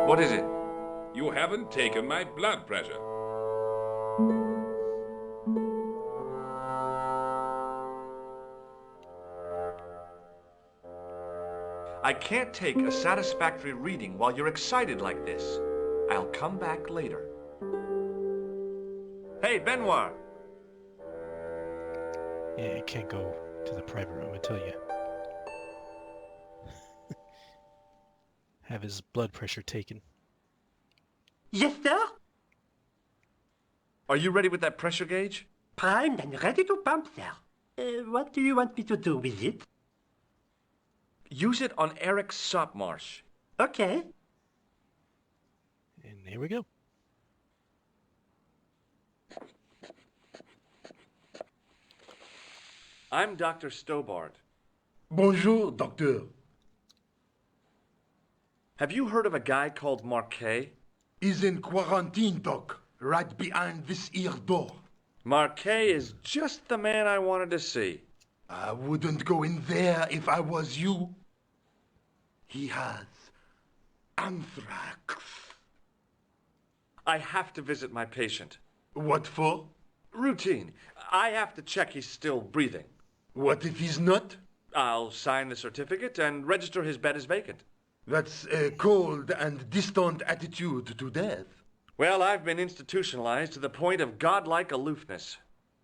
What is it?
You haven't taken my blood pressure.
I can't take a satisfactory reading while you're excited like this. I'll come back later. Hey, Benoit!
Yeah, you can't go to the private room, I tell you. Have his blood pressure taken.
Yes, sir?
Are you ready with that pressure gauge?
Primed and ready to pump, sir. What do you want me to do with it?
Use it on Eric Sopmarsh.
Okay.
And there we go.
I'm Dr. Stobart.
Bonjour, docteur.
Have you heard of a guy called Marquet?
He's in quarantine, doc, right behind this here door.
Marquet is just the man I wanted to see.
I wouldn't go in there if I was you. He has anthrax.
I have to visit my patient.
What for?
Routine. I have to check he's still breathing.
What if he's not?
I'll sign the certificate and register his bed as vacant.
That's a cold and distant attitude to death.
Well, I've been institutionalized to the point of godlike aloofness.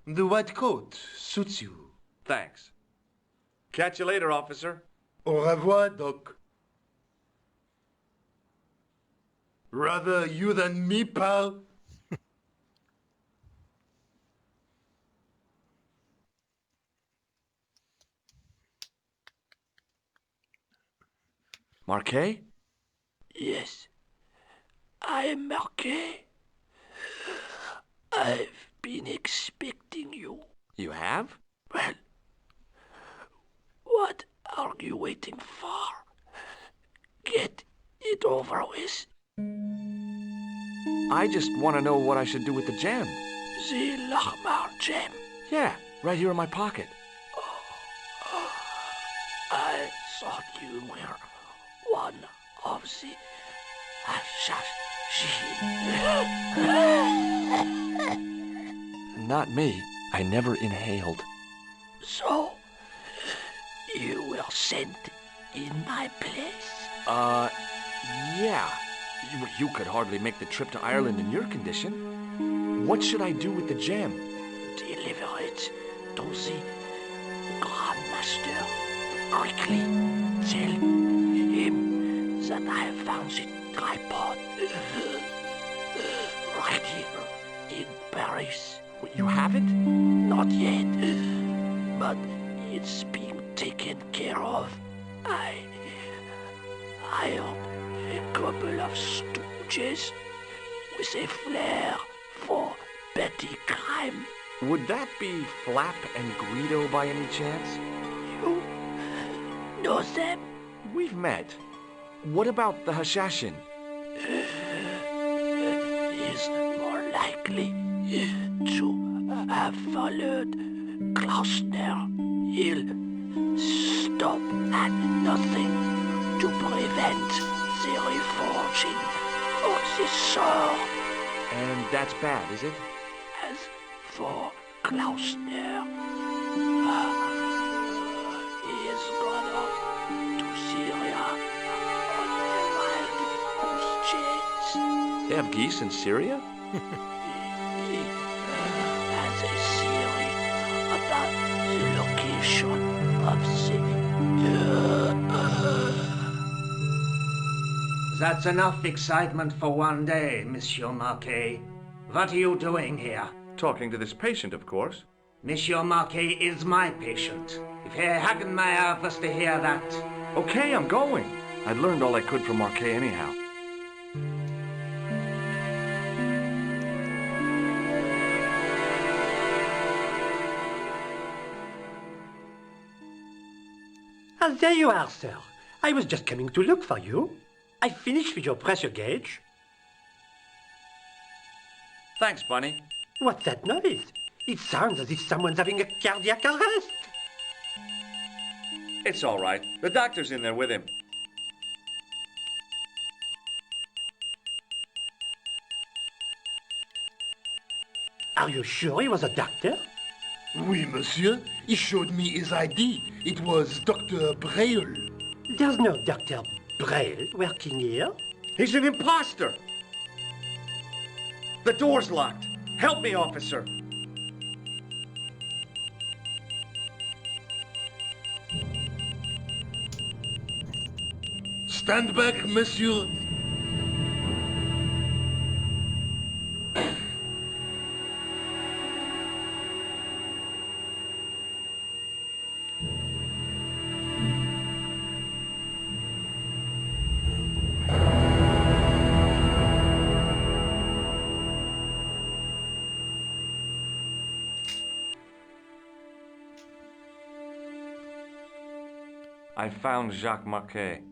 The white coat suits you.
Thanks. Catch you later, officer.
Au revoir, doc. Rather you than me, pal.
Marquet?
Yes, I am Marquet. I've been expecting you.
You have?
Well, what are you waiting for? Get it over with.
I just want to know what I should do with the gem.
The Lachmar gem.
Yeah, right here in my pocket.
I thought you were one of the assassin.
Not me. I never inhaled.
So, you were sent in my place?
Yeah. You could hardly make the trip to Ireland in your condition. What should I do with the gem?
Deliver it to the Grandmaster. Quickly, tell him that I found the tripod. Right here in Paris.
You haven't?
Not yet. But it's being taken care of. I hired a couple of stooges with a flair for petty crime.
Would that be Flap and Guido by any chance?
You know them?
We've met. What about the Hashashin?
Is more likely to have followed Klausner. He'll stop at nothing to prevent the reforging of the sword.
And that's bad, is it?
As for Klausner, he is gone off to Syria on a wild goose chase.
They have geese in Syria?
He has a theory about the location of That's enough excitement for one day, Monsieur Marquet. What are you doing here?
Talking to this patient, of course.
Monsieur Marquet is my patient. If Herr Hagenmeyer was to hear that...
Okay, I'm going. I'd learned all I could from Marquet anyhow.
Ah, there you are, sir. I was just coming to look for you. I finished with your pressure gauge.
Thanks, Bunny.
What's that noise? It sounds as if someone's having a cardiac arrest.
It's all right. The doctor's in there with him.
Are you sure he was a doctor?
Oui, monsieur. He showed me his ID. It was Dr. Braille.
There's no Dr. Braille working here.
He's an imposter! The door's locked. Help me, officer.
Stand back, monsieur.
I found Jacques Marquet.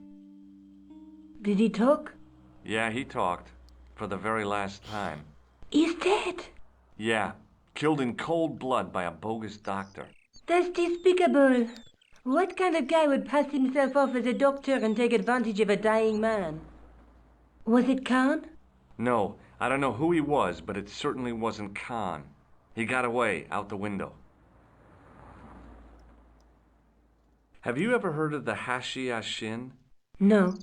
Did he talk?
Yeah, he talked. For the very last time.
He's dead.
Yeah, killed in cold blood by a bogus doctor.
That's despicable. What kind of guy would pass himself off as a doctor and take advantage of a dying man? Was it Khan?
No, I don't know who he was, but it certainly wasn't Khan. He got away, out the window. Have you ever heard of the Hashiashin?
No.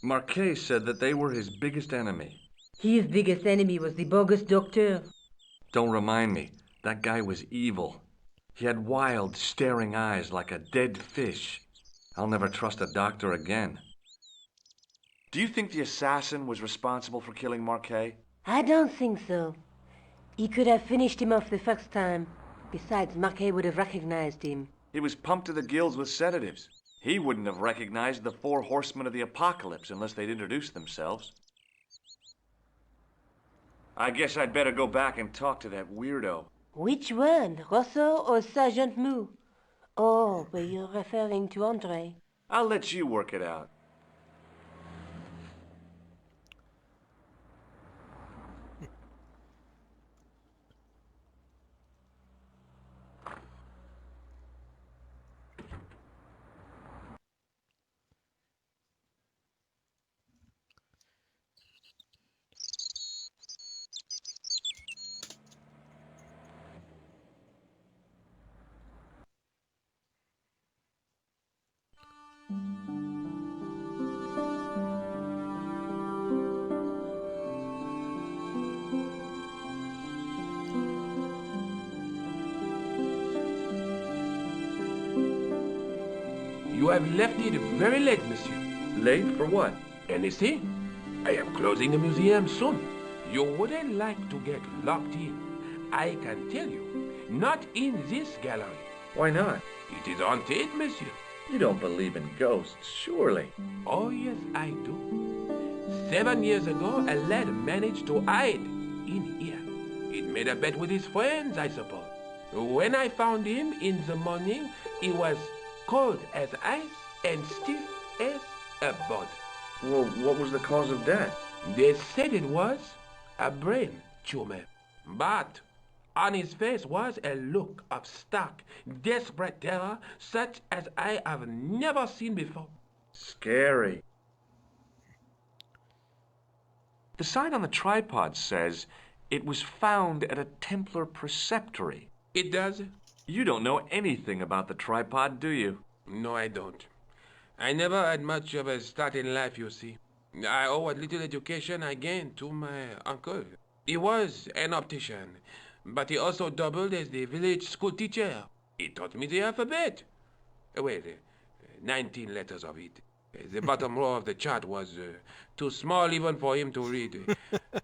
Marquet said that they were his biggest enemy.
His biggest enemy was the bogus doctor.
Don't remind me. That guy was evil. He had wild, staring eyes like a dead fish. I'll never trust a doctor again. Do you think the assassin was responsible for killing Marquet?
I don't think so. He could have finished him off the first time. Besides, Marquet would have recognized him.
He was pumped to the gills with sedatives. He wouldn't have recognized the 4 horsemen of the apocalypse unless they'd introduced themselves. I guess I'd better go back and talk to that weirdo.
Which one, Rousseau or Sergeant Mou? Oh, but you're referring to Andre.
I'll let you work it out.
You have left it very late, monsieur.
Late for what?
Anything? I am closing the museum soon. You wouldn't like to get locked in. I can tell you. Not in this gallery.
Why not?
It is haunted, monsieur.
You don't believe in ghosts, surely.
Oh, yes, I do. 7 years ago, a lad managed to hide in here. He'd made a bet with his friends, I suppose. When I found him in the morning, he was cold as ice and stiff as a board.
Well, what was the cause of death?
They said it was a brain tumor. But on his face was a look of stark, desperate terror such as I have never seen before.
Scary.
The sign on the tripod says it was found at a Templar preceptory.
It does?
You don't know anything about the tripod, do you?
No, I don't. I never had much of a start in life, you see. I owe what little education I gained to my uncle. He was an optician, but he also doubled as the village school teacher. He taught me the alphabet. Well, 19 letters of it. The bottom row of the chart was too small even for him to read,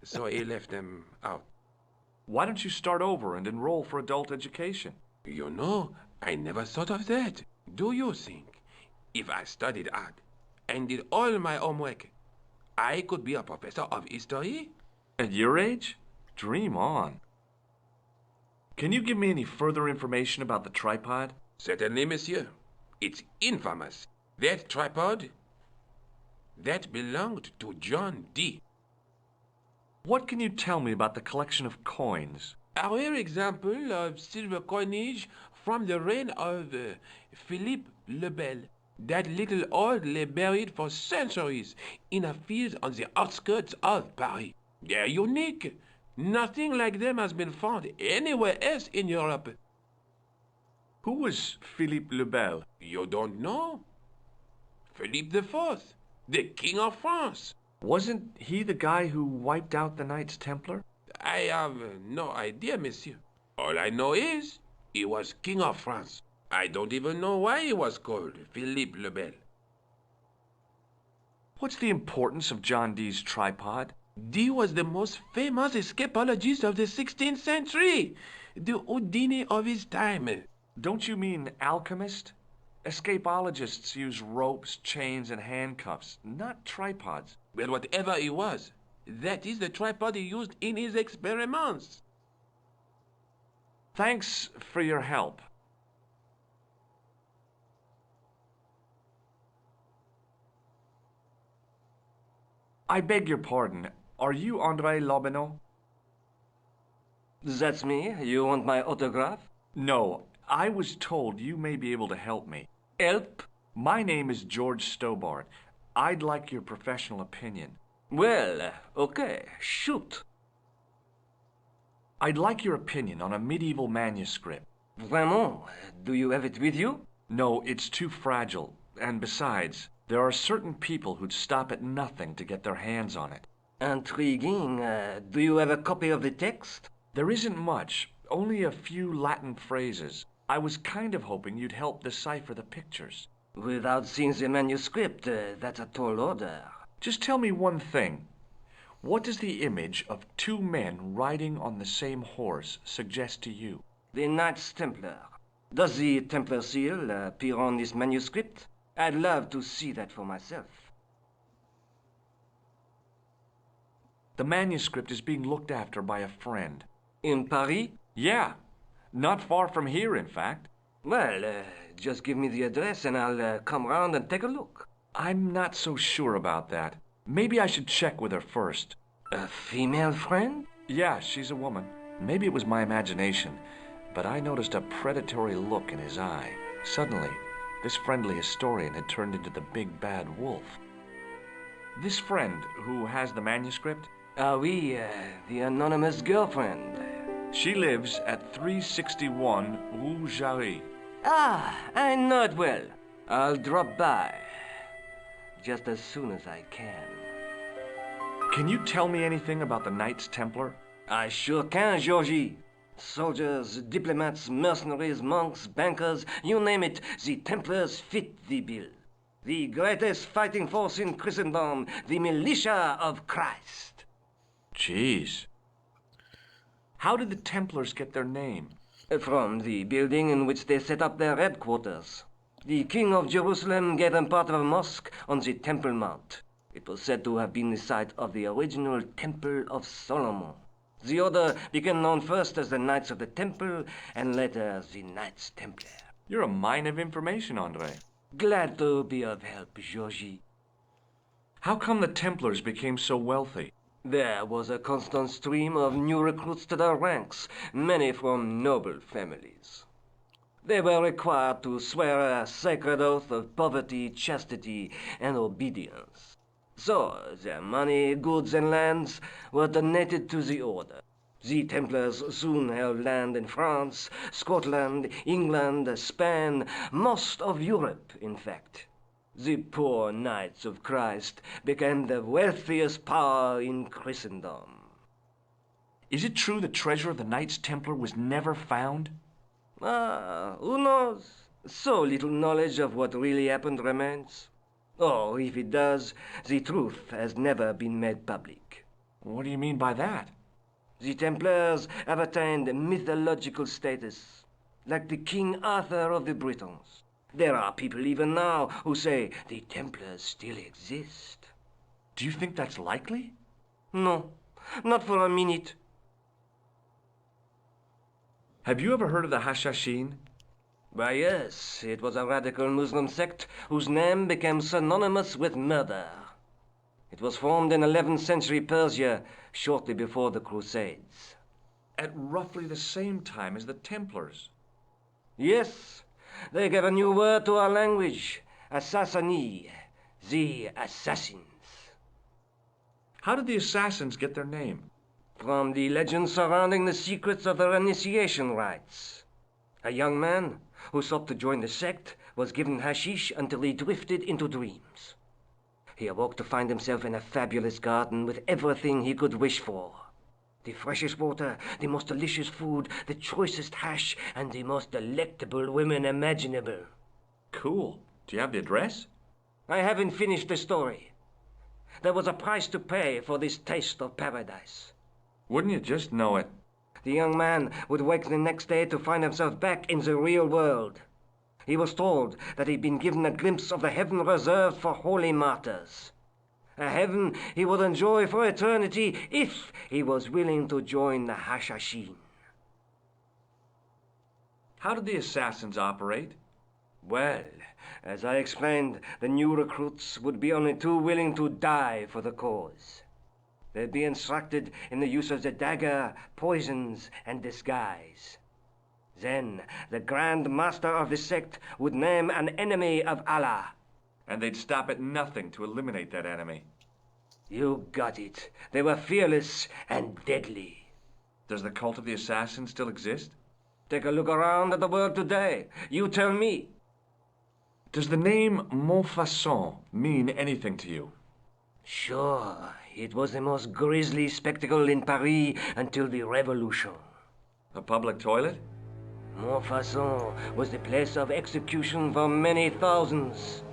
so he left them out.
Why don't you start over and enroll for adult education?
You know, I never thought of that. Do you think if I studied hard and did all my homework, I could be a professor of history?
At your age? Dream on. Can you give me any further information about the tripod?
Certainly, monsieur. It's infamous. That tripod, that belonged to John Dee.
What can you tell me about the collection of coins?
A rare example of silver coinage from the reign of Philippe le Bel. That little old lay buried for centuries in a field on the outskirts of Paris. They're unique. Nothing like them has been found anywhere else in Europe.
Who was Philippe le Bel?
You don't know? Philippe IV, the King of France.
Wasn't he the guy who wiped out the Knights Templar?
I have no idea, monsieur. All I know is he was King of France. I don't even know why he was called Philippe le Bel.
What's the importance of John Dee's tripod?
Dee was the most famous escapologist of the 16th century, the Houdini of his time.
Don't you mean alchemist? Escapologists use ropes, chains, and handcuffs, not tripods.
Well, whatever he was, that is the tripod he used in his experiments.
Thanks for your help. I beg your pardon. Are you André Lobineau?
That's me. You want my autograph?
No, I was told you may be able to help me.
Help?
My name is George Stobart. I'd like your professional opinion.
Well, okay, shoot.
I'd like your opinion on a medieval manuscript.
Vraiment? Do you have it with you?
No, it's too fragile. And besides, there are certain people who'd stop at nothing to get their hands on it.
Intriguing. Do you have a copy of the text?
There isn't much, only a few Latin phrases. I was kind of hoping you'd help decipher the pictures.
Without seeing the manuscript, that's a tall order.
Just tell me one thing. What does the image of two men riding on the same horse suggest to you?
The Knights Templar. Does the Templar seal appear on this manuscript? I'd love to see that for myself.
The manuscript is being looked after by a friend.
In Paris?
Yeah. Not far from here, in fact.
Well, just give me the address and I'll come round and take a look.
I'm not so sure about that. Maybe I should check with her first.
A female friend?
Yeah, she's a woman. Maybe it was my imagination, but I noticed a predatory look in his eye. Suddenly, this friendly historian had turned into the big bad wolf. This friend who has the manuscript?
Ah oui, the anonymous girlfriend.
She lives at 361 Rue Jarry.
Ah, I know it well. I'll drop by. Just as soon as I can.
Can you tell me anything about the Knights Templar?
I sure can, Georgie. Soldiers, diplomats, mercenaries, monks, bankers, you name it, the Templars fit the bill. The greatest fighting force in Christendom, the militia of Christ.
Jeez. How did the Templars get their name?
From the building in which they set up their headquarters. The King of Jerusalem gave them part of a mosque on the Temple Mount. It was said to have been the site of the original Temple of Solomon. The order became known first as the Knights of the Temple, and later as the Knights Templar.
You're a mine of information, Andre.
Glad to be of help, Georgie.
How come the Templars became so wealthy?
There was a constant stream of new recruits to their ranks, many from noble families. They were required to swear a sacred oath of poverty, chastity, and obedience. So, their money, goods, and lands were donated to the order. The Templars soon held land in France, Scotland, England, Spain, most of Europe, in fact. The poor Knights of Christ became the wealthiest power in Christendom.
Is it true the treasure of the Knights Templar was never found?
Who knows? So little knowledge of what really happened remains. Or, if it does, the truth has never been made public.
What do you mean by that?
The Templars have attained mythological status, like the King Arthur of the Britons. There are people even now who say the Templars still exist.
Do you think that's likely?
No, not for a minute.
Have you ever heard of the Hashashin?
Why, yes, it was a radical Muslim sect whose name became synonymous with murder. It was formed in 11th century Persia, shortly before the Crusades.
At roughly the same time as the Templars.
Yes, they gave a new word to our language, Assassini, the assassins.
How did the assassins get their name?
From the legend surrounding the secrets of their initiation rites. A young man who sought to join the sect was given hashish until he drifted into dreams. He awoke to find himself in a fabulous garden with everything he could wish for. The freshest water, the most delicious food, the choicest hash, and the most delectable women imaginable.
Cool. Do you have the address?
I haven't finished the story. There was a price to pay for this taste of paradise.
Wouldn't you just know it?
The young man would wake the next day to find himself back in the real world. He was told that he'd been given a glimpse of the heaven reserved for holy martyrs. A heaven he would enjoy for eternity if he was willing to join the Hashashin.
How did the assassins operate?
Well, as I explained, the new recruits would be only too willing to die for the cause. They'd be instructed in the use of the dagger, poisons, and disguise. Then, the Grand Master of the sect would name an enemy of Allah.
And they'd stop at nothing to eliminate that enemy.
You got it. They were fearless and deadly.
Does the cult of the assassins still exist?
Take a look around at the world today. You tell me.
Does the name Montfaucon mean anything to you?
Sure. It was the most grisly spectacle in Paris until the Revolution.
A public toilet?
Montfaucon was the place of execution for many thousands.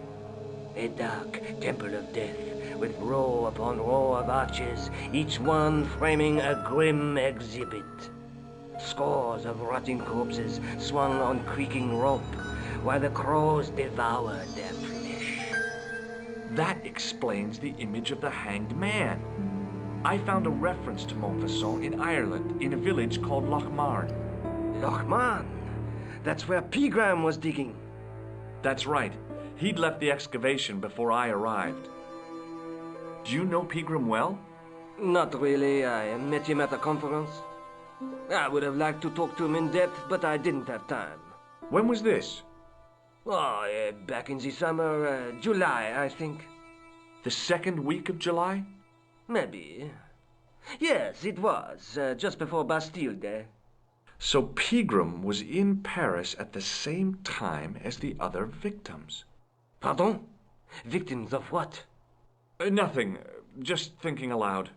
A dark temple of death with row upon row of arches, each one framing a grim exhibit. Scores of rotting corpses swung on creaking rope, while the crows devoured their flesh.
That explains the image of the hanged man. I found a reference to Montfaucon in Ireland, in a village called Lochmarn.
Lochmarn? That's where Pegram was digging.
That's right. He'd left the excavation before I arrived. Do you know Pegram well?
Not really. I met him at a conference. I would have liked to talk to him in depth, but I didn't have time.
When was this?
Oh, back in the summer, July, I think.
The second week of July?
Maybe. Yes, it was, just before Bastille Day.
So Pegram was in Paris at the same time as the other victims.
Pardon? Victims of what?
Nothing. Just thinking aloud.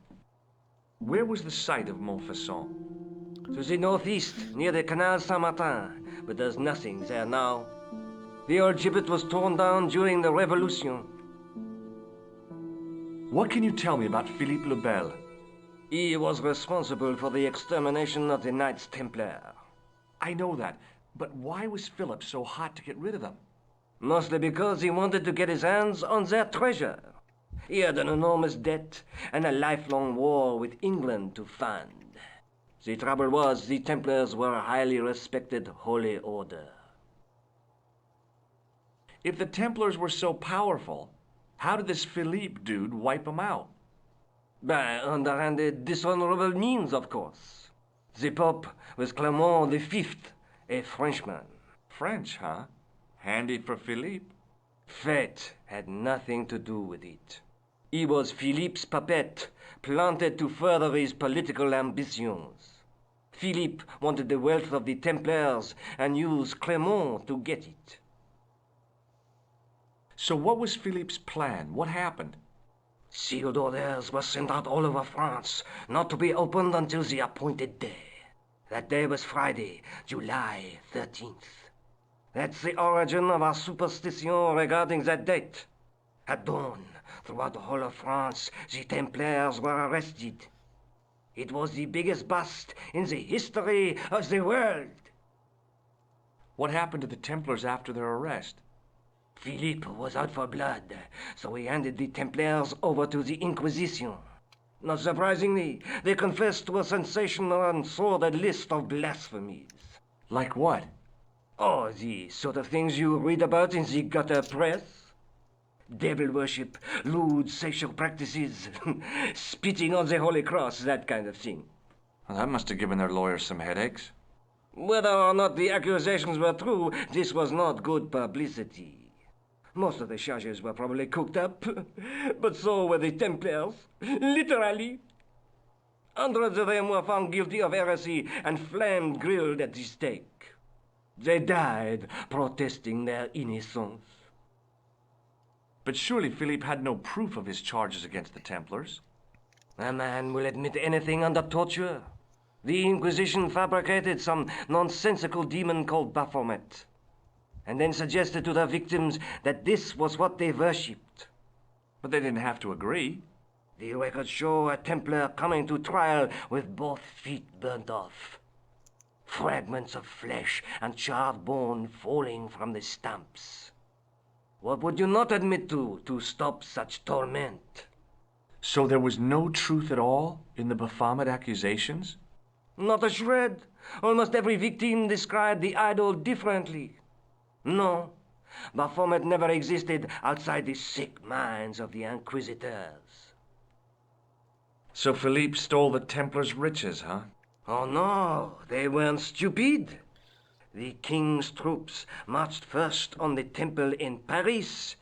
Where was the site of Montfaucon?
To the northeast, near the Canal Saint-Martin, but there's nothing there now. The old gibbet was torn down during the Revolution.
What can you tell me about Philippe le Bel?
He was responsible for the extermination of the Knights Templar.
I know that, but why was Philip so hot to get rid of them?
Mostly because he wanted to get his hands on their treasure. He had an enormous debt and a lifelong war with England to fund. The trouble was, the Templars were a highly respected holy order.
If the Templars were so powerful, how did this Philippe dude wipe them out?
By underhanded, dishonorable means, of course. The Pope was Clement V, a Frenchman.
French, huh? Handy for Philippe.
Fate had nothing to do with it. He was Philippe's puppet, planted to further his political ambitions. Philippe wanted the wealth of the Templars and used Clement to get it.
So what was Philippe's plan? What happened?
Sealed orders were sent out all over France, not to be opened until the appointed day. That day was Friday, July 13th. That's the origin of our superstition regarding that date. At dawn, throughout the whole of France, the Templars were arrested. It was the biggest bust in the history of the world.
What happened to the Templars after their arrest?
Philippe was out for blood, so he handed the Templars over to the Inquisition. Not surprisingly, they confessed to a sensational and sordid list of blasphemies.
Like what?
Oh, the sort of things you read about in the gutter press. Devil worship, lewd sexual practices, spitting on the Holy Cross, that kind of thing.
Well, that must have given their lawyers some headaches.
Whether or not the accusations were true, this was not good publicity. Most of the charges were probably cooked up, but so were the Templars, literally. Hundreds of them were found guilty of heresy and flame-grilled at the stake. They died protesting their innocence.
But surely Philippe had no proof of his charges against the Templars.
A man will admit anything under torture. The Inquisition fabricated some nonsensical demon called Baphomet, and then suggested to their victims that this was what they worshipped.
But they didn't have to agree.
The records show a Templar coming to trial with both feet burnt off. Fragments of flesh and charred bone falling from the stumps. What would you not admit to stop such torment?
So there was no truth at all in the Baphomet accusations?
Not a shred. Almost every victim described the idol differently. No, Baphomet never existed outside the sick minds of the Inquisitors.
So Philippe stole the Templars' riches, huh?
Oh no, they weren't stupid. The king's troops marched first on the temple in Paris,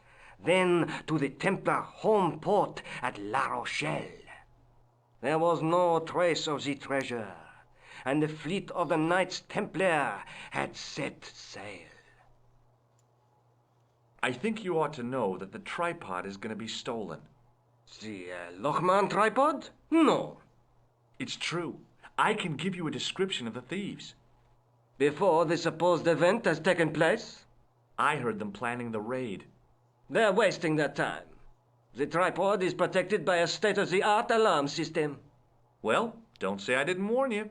then to the Templar home port at La Rochelle. There was no trace of the treasure, and the fleet of the Knights Templar had set sail.
I think you ought to know that the tripod is going to be stolen.
The Lochman tripod? No.
It's true. I can give you a description of the thieves.
Before the supposed event has taken place?
I heard them planning the raid.
They're wasting their time. The tripod is protected by a state-of-the-art alarm system.
Well, don't say I didn't warn you.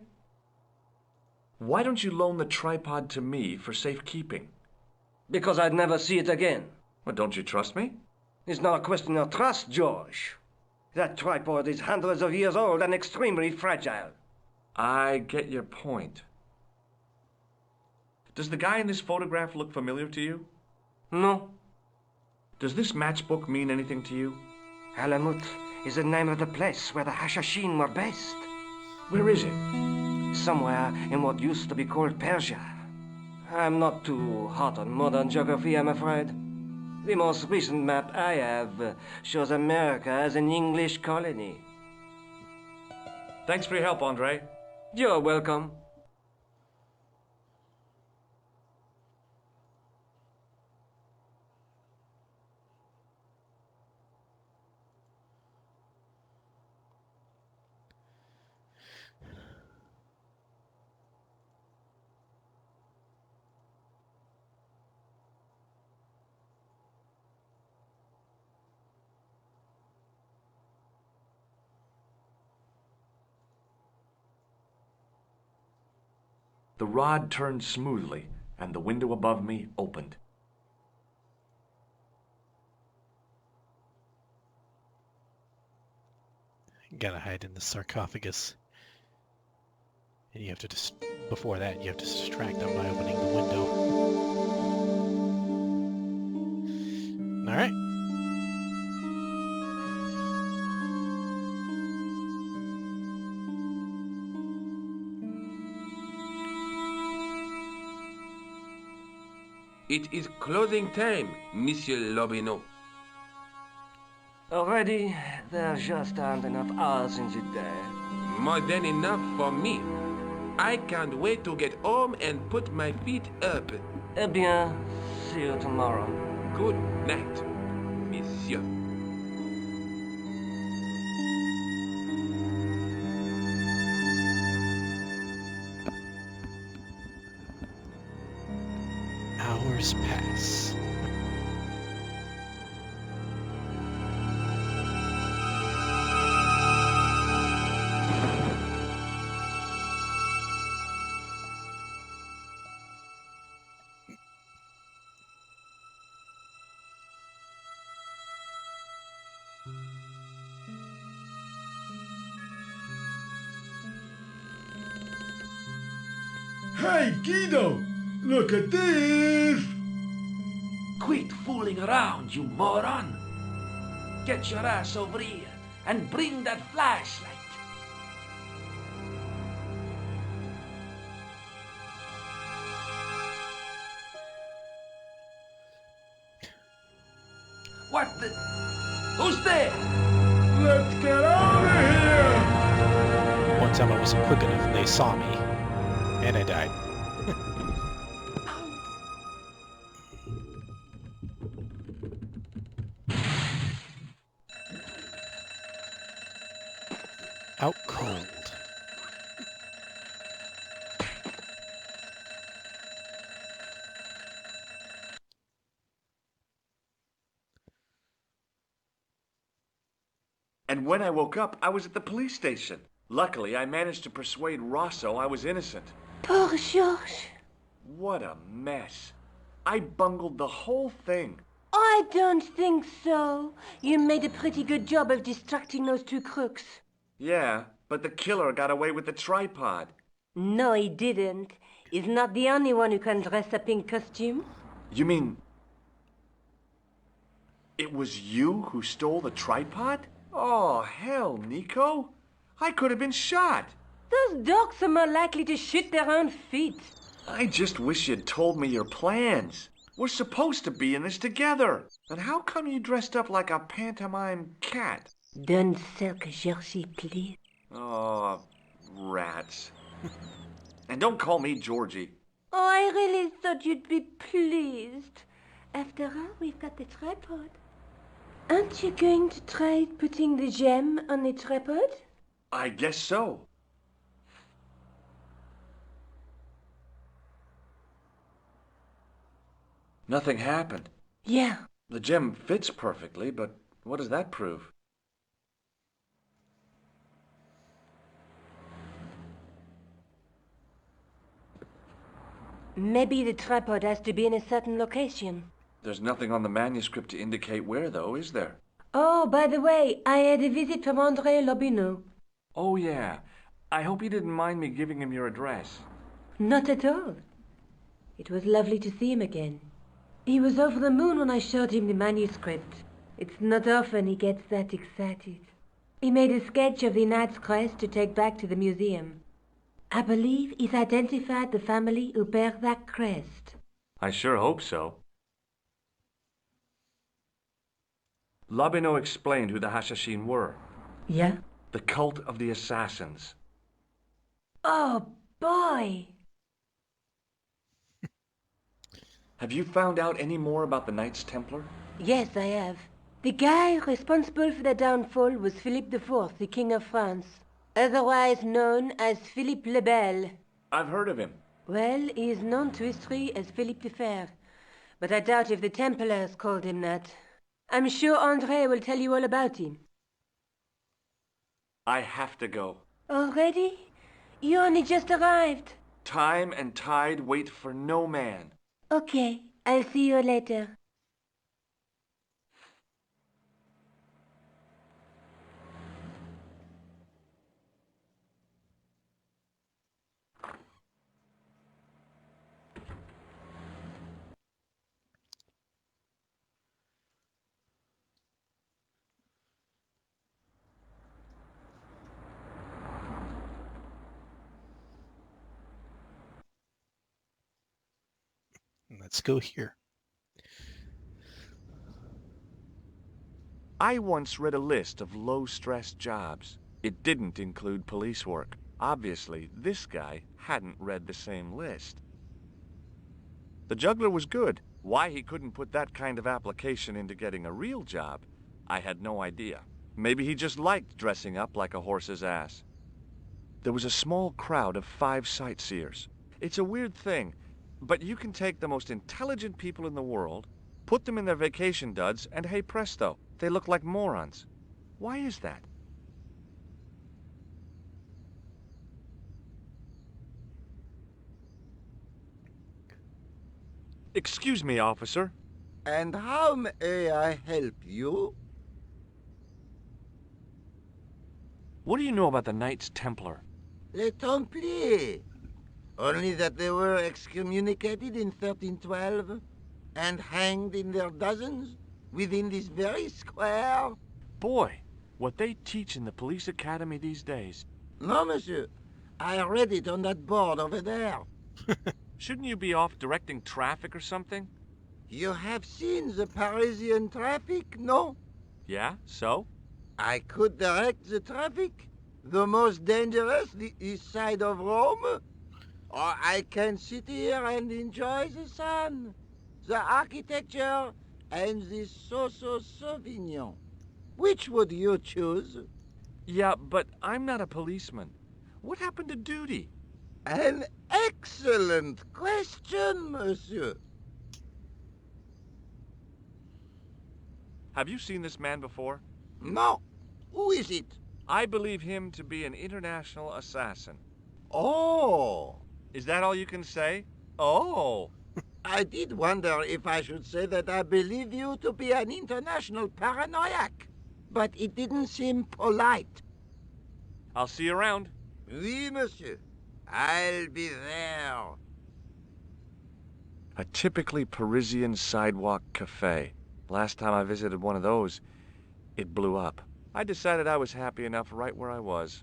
Why don't you loan the tripod to me for safekeeping?
Because I'd never see it again.
Well, don't you trust me?
It's not a question of trust, George. That tripod is hundreds of years old and extremely fragile.
I get your point. Does the guy in this photograph look familiar to you?
No.
Does this matchbook mean anything to you?
Alamut is the name of the place where the Hashashin were based.
Where is it?
Somewhere in what used to be called Persia. I'm not too hot on modern geography, I'm afraid. The most recent map I have shows America as an English colony.
Thanks for your help, Andre.
You're welcome.
The rod turned smoothly, and the window above me opened.
You gotta hide in the sarcophagus. And you have to before that, you have to distract them by opening the window. Alright.
It is closing time, Monsieur Lobineau.
Already, there just aren't enough hours in the day.
More than enough for me. I can't wait to get home and put my feet up.
Eh bien, see you tomorrow.
Good night, Monsieur.
Hours pass.
Hey, Guido! Look at this!
Quit fooling around, you moron! Get your ass over here and bring that flashlight. What the? Who's there?
Let's get out of here!
One time I wasn't quick enough and they saw me. And I died. Out cold.
And when I woke up, I was at the police station. Luckily, I managed to persuade Rosso I was innocent.
Poor Georges.
What a mess. I bungled the whole thing.
I don't think so. You made a pretty good job of distracting those two crooks.
Yeah, but the killer got away with the tripod.
No, he didn't. He's not the only one who can dress up in costume.
You mean... it was you who stole the tripod? Oh, hell, Nico. I could have been shot.
Those dogs are more likely to shoot their own feet.
I just wish you'd told me your plans. We're supposed to be in this together. And how come you dressed up like a pantomime cat?
Don't sulk, Georgie, please.
Oh, rats. And don't call me Georgie.
Oh, I really thought you'd be pleased. After all, we've got the tripod. Aren't you going to try putting the gem on the tripod?
I guess so. Nothing happened.
Yeah.
The gem fits perfectly, but what does that prove?
Maybe the tripod has to be in a certain location.
There's nothing on the manuscript to indicate where, though, is there?
Oh, by the way, I had a visit from André Lobineau.
Oh, yeah. I hope you didn't mind me giving him your address.
Not at all. It was lovely to see him again. He was over the moon when I showed him the manuscript. It's not often he gets that excited. He made a sketch of the knight's crest to take back to the museum. I believe he's identified the family who bear that crest.
I sure hope so. Lobineau explained who the Hashashin were.
Yeah?
The cult of the assassins.
Oh, boy!
Have you found out any more about the Knights Templar?
Yes, I have. The guy responsible for their downfall was Philippe IV, the King of France, otherwise known as Philippe le Bel.
I've heard of him.
Well, he is known to history as Philippe the Fair, but I doubt if the Templars called him that. I'm sure André will tell you all about him.
I have to go.
Already? You only just arrived.
Time and tide wait for no man.
Okay, I'll see you later.
Let's go here.
I once read a list of low-stress jobs. It didn't include police work. Obviously, this guy hadn't read the same list. The juggler was good. Why he couldn't put that kind of application into getting a real job, I had no idea. Maybe he just liked dressing up like a horse's ass. There was a small crowd of 5 sightseers. It's a weird thing, but you can take the most intelligent people in the world, put them in their vacation duds, and hey presto, they look like morons. Why is that? Excuse me, officer.
And how may I help you?
What do you know about the Knights Templar?
Les Templiers. Only that they were excommunicated in 1312 and hanged in their dozens within this very square.
Boy, what they teach in the police academy these days.
No, monsieur. I read it on that board over there.
Shouldn't you be off directing traffic or something?
You have seen the Parisian traffic, no?
Yeah, so?
I could direct the traffic. The most dangerous, the east side of Rome. Or I can sit here and enjoy the sun, the architecture, and the Sauvignon. Which would you choose?
Yeah, but I'm not a policeman. What happened to duty?
An excellent question, monsieur.
Have you seen this man before?
No. Who is it?
I believe him to be an international assassin.
Oh.
Is that all you can say? Oh.
I did wonder if I should say that I believe you to be an international paranoiac, but it didn't seem polite.
I'll see you around.
Oui, monsieur. I'll be there.
A typically Parisian sidewalk cafe. Last time I visited one of those, it blew up. I decided I was happy enough right where I was.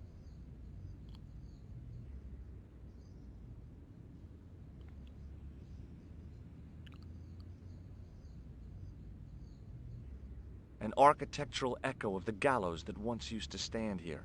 An architectural echo of the gallows that once used to stand here.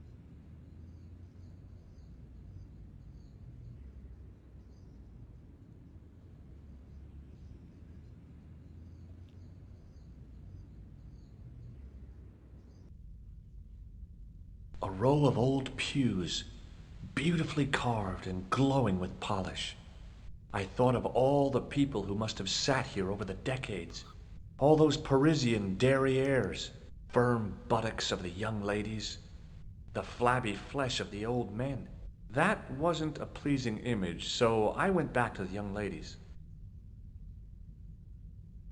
A row of old pews, beautifully carved and glowing with polish. I thought of all the people who must have sat here over the decades. All those Parisian derrieres, firm buttocks of the young ladies, the flabby flesh of the old men. That wasn't a pleasing image, so I went back to the young ladies.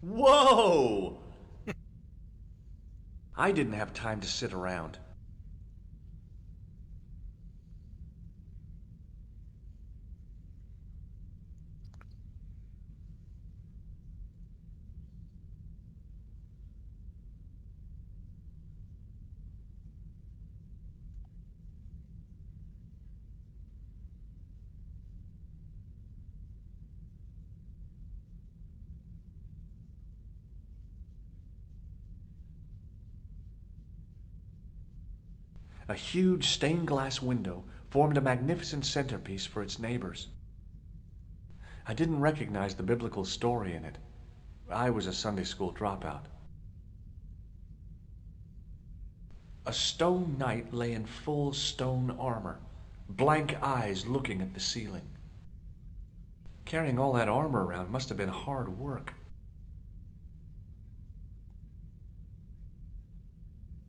Whoa! I didn't have time to sit around. A huge stained glass window formed a magnificent centerpiece for its neighbors. I didn't recognize the biblical story in it. I was a Sunday school dropout. A stone knight lay in full stone armor, blank eyes looking at the ceiling. Carrying all that armor around must have been hard work.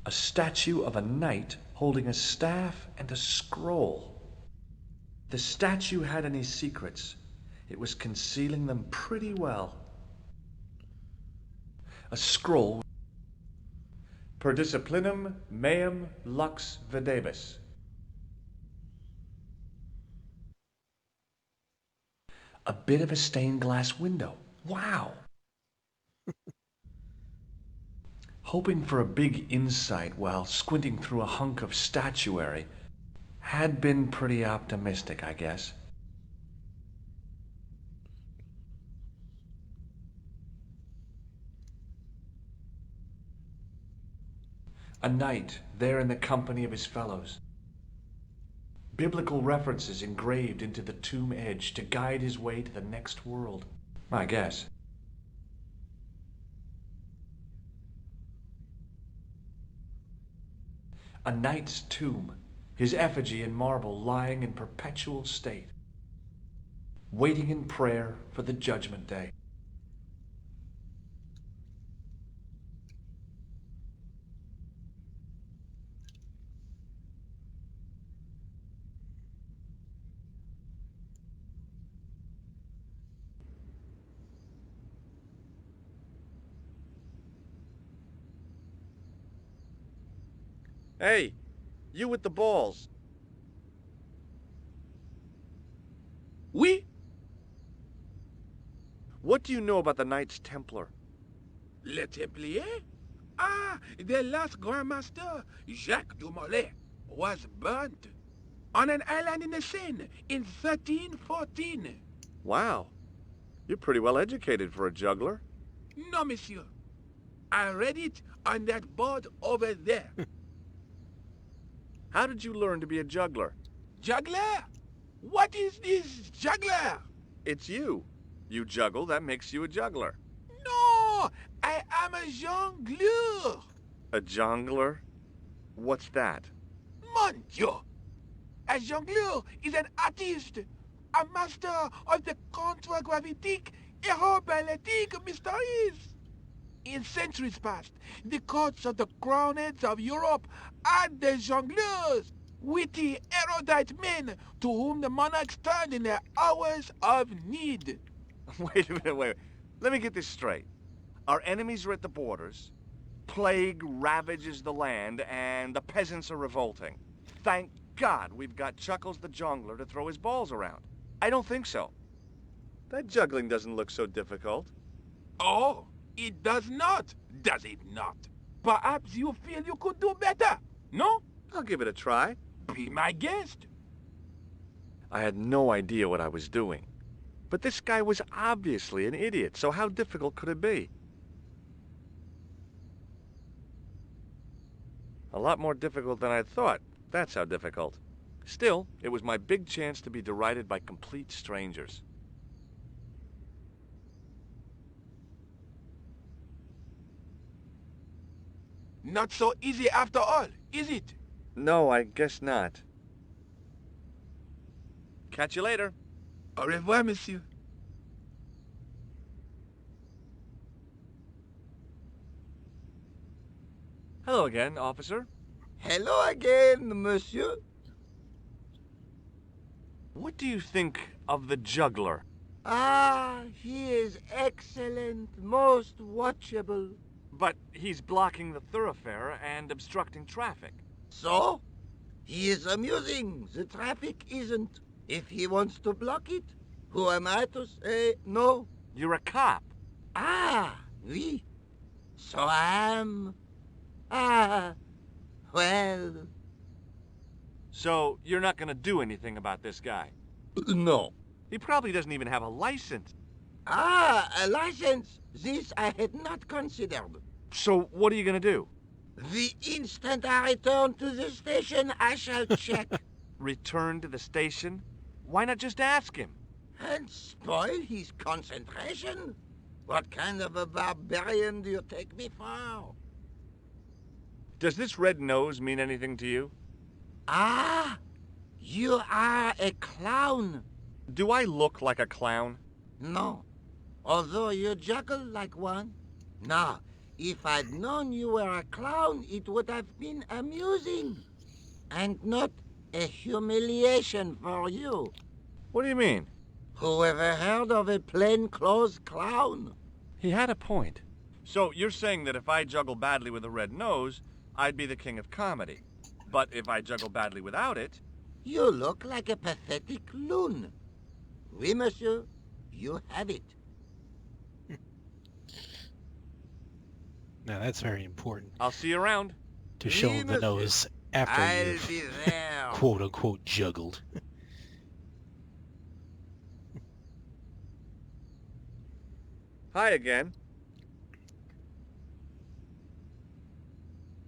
A statue of a knight holding a staff and a scroll.
The statue had any secrets, it was concealing them pretty well. A scroll. Per disciplinum meum lux videbis. A bit of a stained glass window. Wow! Hoping for a big insight while squinting through a hunk of statuary had been pretty optimistic, I guess. A knight there in the company of his fellows. Biblical references engraved into the tomb edge to guide his way to the next world, I guess. A knight's tomb, his effigy in marble lying in perpetual state, waiting in prayer for the judgment day.
Hey, you with the balls.
Oui?
What do you know about the Knights Templar?
Le Templier? Ah, the last Grand Master, Jacques du Molay, was burnt on an island in the Seine in 1314.
Wow, you're pretty well educated for a juggler.
No, monsieur. I read it on that board over there.
How did you learn to be a juggler?
Juggler? What is this juggler?
It's you. You juggle, that makes you a juggler.
No, I am a jongleur.
A jongler? What's that?
Mon Dieu! A jongleur is an artist, a master of the contragravitic aeroballetic mysteries. In centuries past, the courts of the crowned heads of Europe had the jongleurs, witty, erudite men to whom the monarchs turned in their hours of need.
Wait a minute, wait. Let me get this straight. Our enemies are at the borders, plague ravages the land, and the peasants are revolting. Thank God we've got Chuckles the Jongler to throw his balls around. I don't think so. That juggling doesn't look so difficult.
Oh, it does not, does it not? Perhaps you feel you could do better, no?
I'll give it a try.
Be my guest.
I had no idea what I was doing. But this guy was obviously an idiot, so how difficult could it be? A lot more difficult than I thought. That's how difficult. Still, it was my big chance to be derided by complete strangers.
Not so easy after all, is it?
No, I guess not. Catch you later.
Au revoir, monsieur.
Hello again, officer.
Hello again, monsieur.
What do you think of the juggler?
Ah, he is excellent, most watchable.
But he's blocking the thoroughfare and obstructing traffic.
So? He is amusing. The traffic isn't. If he wants to block it, who am I to say no?
You're a cop.
Ah, oui. So I am. Ah, well.
So you're not gonna do anything about this guy?
No.
He probably doesn't even have a license.
Ah, a license. This I had not considered.
So what are you gonna do?
The instant I return to the station, I shall check.
Return to the station? Why not just ask him?
And spoil his concentration? What kind of a barbarian do you take me for?
Does this red nose mean anything to you?
Ah, you are a clown.
Do I look like a clown?
No, although you juggle like one. Now, if I'd known you were a clown, it would have been amusing. And not A humiliation for you.
What do you mean?
Who ever heard of a plainclothes clown?
He had a point. So you're saying that if I juggle badly with a red nose, I'd be the king of comedy. But if I juggle badly without it...
You look like a pathetic loon. Oui, monsieur, you have it.
Now that's very important.
I'll see you around.
To show him the nose after you've quote-unquote juggled.
Hi again.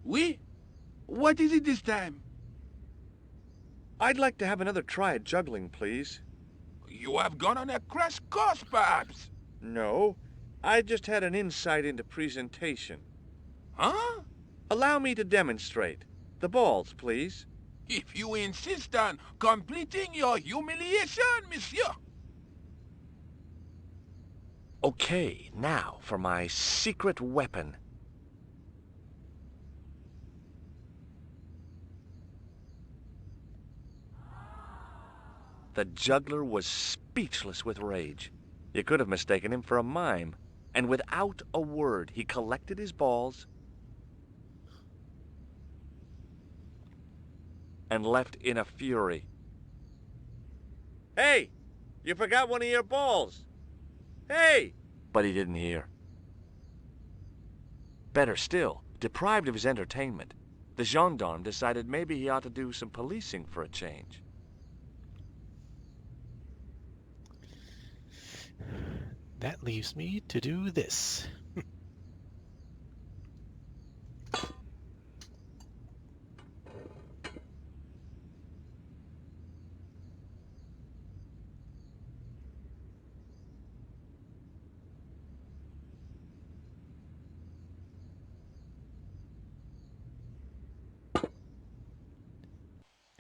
Oui? What is it this time?
I'd like to have another try at juggling, please.
You have gone on a crash course, perhaps?
No, I just had an insight into presentation.
Huh?
Allow me to demonstrate. The balls, please.
If you insist on completing your humiliation, monsieur.
Okay, now for my secret weapon. The juggler was speechless with rage. You could have mistaken him for a mime. And without a word, he collected his balls and left in a fury. Hey! You forgot one of your balls! Hey! But he didn't hear. Better still, deprived of his entertainment, the gendarme decided maybe he ought to do some policing for a change.
That leaves me to do this.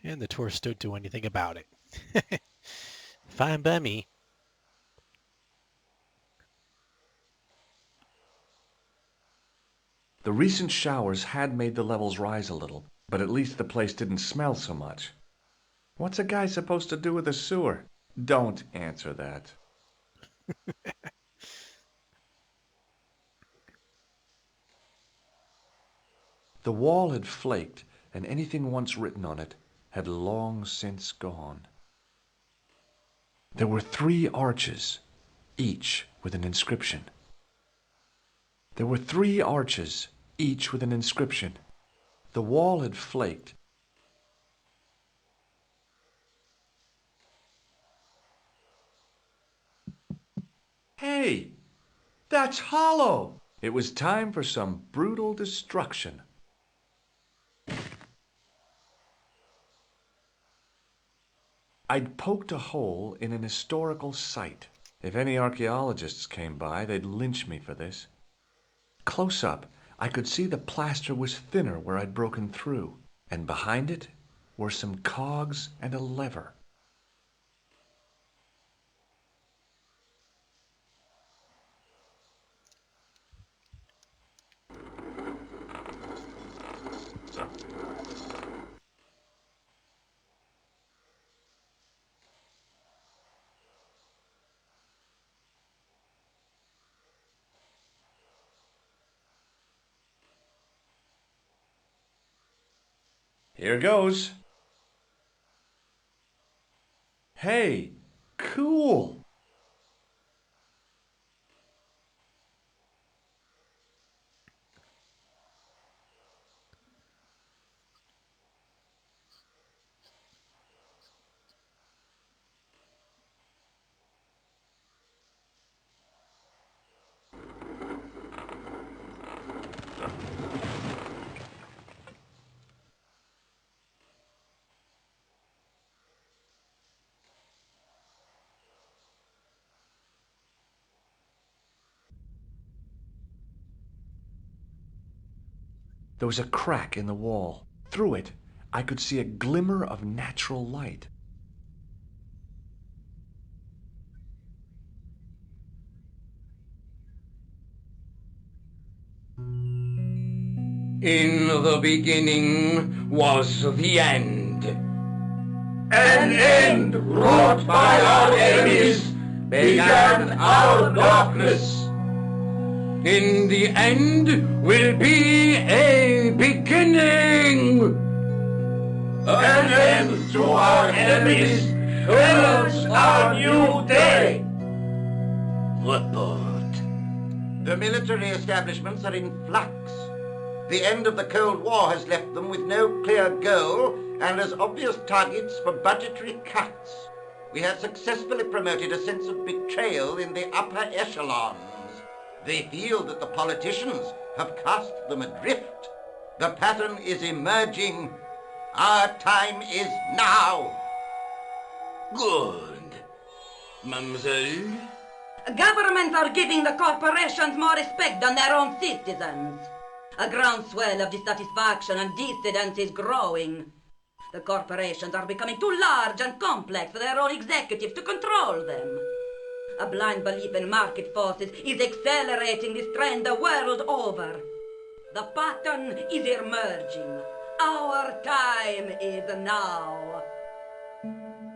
And the tourists don't do anything about it. Fine by me.
The recent showers had made the levels rise a little, but at least the place didn't smell so much. What's a guy supposed to do with a sewer? Don't answer that. The wall had flaked, and anything once written on it had long since gone. There were 3 arches, each with an inscription. There were 3 arches, each with an inscription. The wall had flaked. Hey! That's hollow! It was time for some brutal destruction. I'd poked a hole in an historical site. If any archaeologists came by, they'd lynch me for this. Close up, I could see the plaster was thinner where I'd broken through, and behind it were some cogs and a lever. Here goes. Hey, cool. There was a crack in the wall. Through it, I could see a glimmer of natural light.
In the beginning was the end.
An end wrought by our enemies began our darkness. In the end will be a beginning. An end to our enemies heralds our new day.
Report. The military establishments are in flux. The end of the Cold War has left them with no clear goal and as obvious targets for budgetary cuts. We have successfully promoted a sense of betrayal in the upper echelons. They feel that the politicians have cast them adrift. The pattern is emerging. Our time is now.
Good. Mademoiselle? Governments are giving the corporations more respect than their own citizens. A groundswell of dissatisfaction and dissidence is growing. The corporations are becoming too large and complex for their own executives to control them. A blind belief in market forces is accelerating this trend the world over. The pattern is emerging. Our time is now.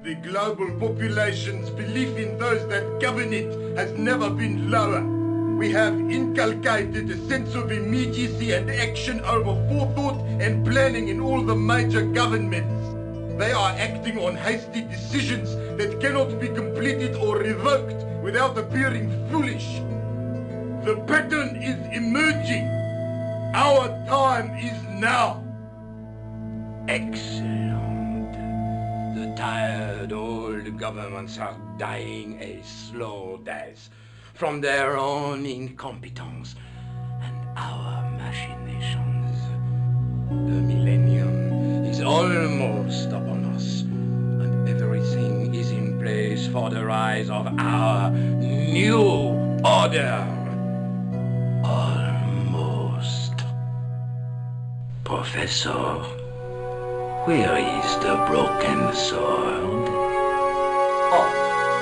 The global population's belief in those that govern it has never been lower. We have inculcated a sense of immediacy and action over forethought and planning in all the major governments. They are acting on hasty decisions that cannot be completed or revoked without appearing foolish. The pattern is emerging. Our time is now.
Excellent. The tired old governments are dying a slow death from their own incompetence and our machinations. The millennium is almost upon us, and everything is in place for the rise of our new order. Almost. Professor, where is the broken sword?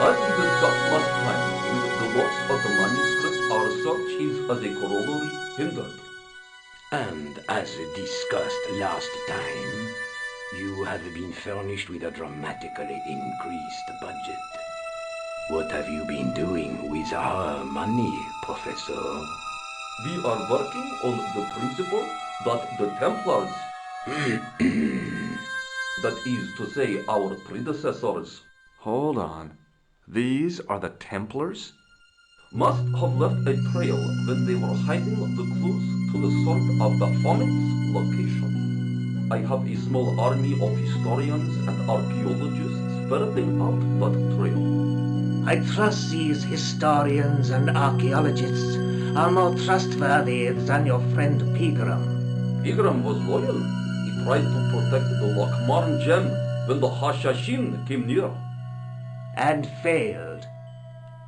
As we discussed last time, with the loss of the manuscript, our search is as a corollary hindered.
And as discussed last time, you have been furnished with a dramatically increased budget. What have you been doing with our money, Professor?
We are working on the principle that the Templars, that is to say, our predecessors,
Hold on. These are the Templars?
must have left a trail when they were hiding the clues to the sword of Baphomet's location. I have a small army of historians and archaeologists ferreting out that trail.
I trust these historians and archaeologists are more trustworthy than your friend Pegram.
Pegram was loyal. He tried to protect the Lochmarn gem when the Hashashin came near.
And failed.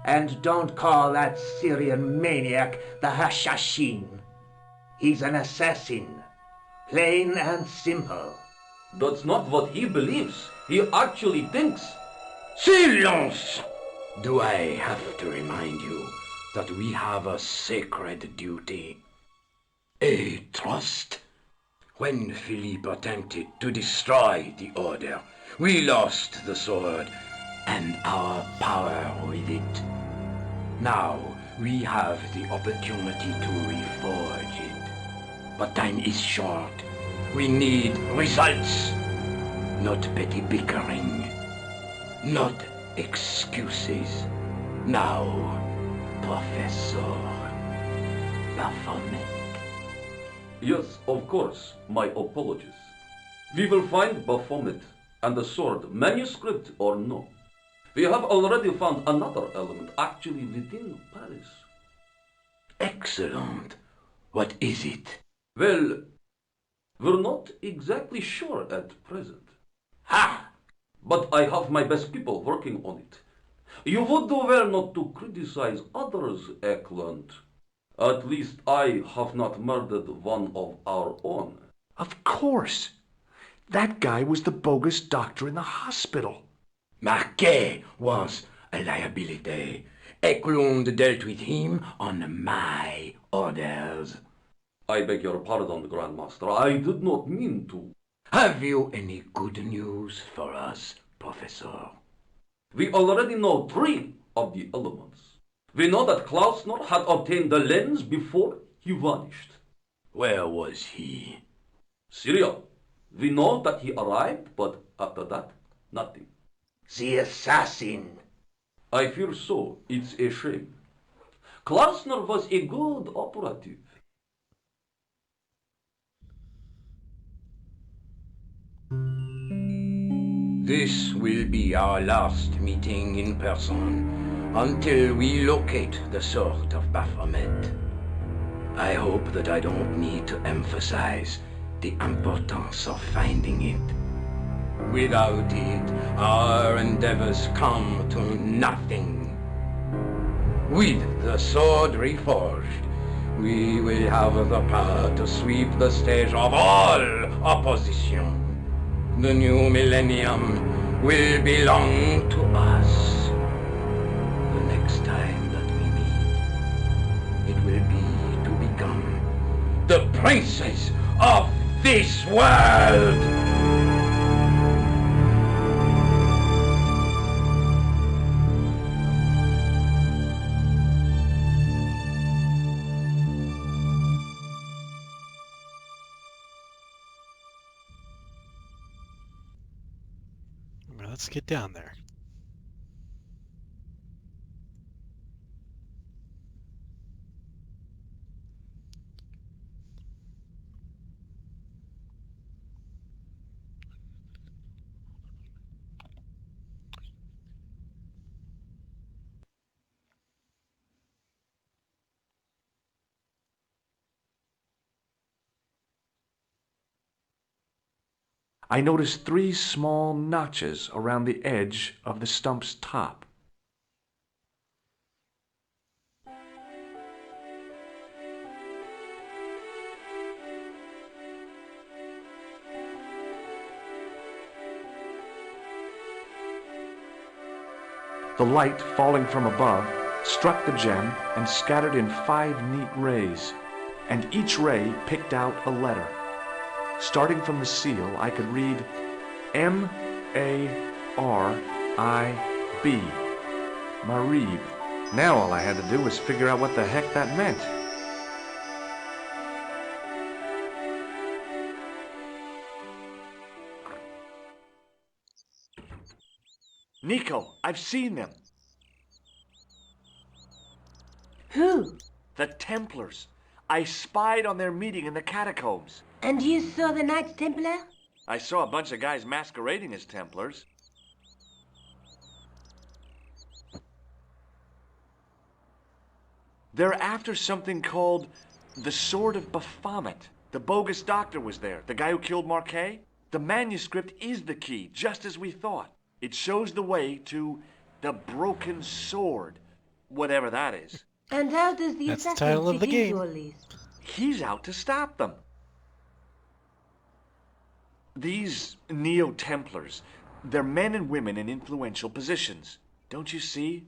And don't call that Syrian maniac the Hashashin. He's an assassin. Plain and simple.
That's not what he believes. He actually thinks.
Silence! Do I have to remind you that we have a sacred duty? A trust? When Philippe attempted to destroy the Order, we lost the sword and our power with it. Now we have the opportunity to reforge it. But time is short. We need results, not petty bickering, not excuses. Now, Professor Baphomet.
Yes, of course, my apologies. We will find Baphomet and the sword, manuscript or no. We have already found another element actually within Paris.
Excellent. What is it?
Well, we're not exactly sure at present.
Ha!
But I have my best people working on it. You would do well not to criticize others, Eklund. At least I have not murdered one of our own.
Of course. That guy was the bogus doctor in the hospital.
Marquet was a liability. Eklund dealt with him on my orders.
I beg your pardon, Grandmaster. I did not mean to.
Have you any good news for us,
Professor?
We already know 3 of the elements. We know that Klausner had obtained the lens before he vanished.
Where was he?
Syria. We know that he arrived, but after that, nothing.
The assassin!
I fear so. It's a shame. Klausner was a good operative.
This will be our last meeting in person until we locate the sword of Baphomet. I hope that I don't need to emphasize the importance of finding it. Without it, our endeavors come to nothing. With the sword reforged, we will have the power to sweep the stage of all opposition. The new millennium will belong to us. The next time that we meet, it will be to become the princes of this world!
Let's get down there.
I noticed 3 small notches around the edge of the stump's top. The light falling from above struck the gem and scattered in 5 neat rays, and each ray picked out a letter. Starting from the seal, I could read M-A-R-I-B, Marib. Now all I had to do was figure out what the heck that meant. Nico, I've seen them.
Who?
The Templars. I spied on their meeting in the catacombs.
And you saw the Knights Templar?
I saw a bunch of guys masquerading as Templars. They're after something called the Sword of Baphomet. The bogus doctor was there, the guy who killed Marquet. The manuscript is the key, just as we thought. It shows the way to the broken sword, whatever that is.
And how does the
That's the
assassin
title of the
fit into
game.
all this?
He's out to stop them. These Neo-Templars, they're men and women in influential positions. Don't you see?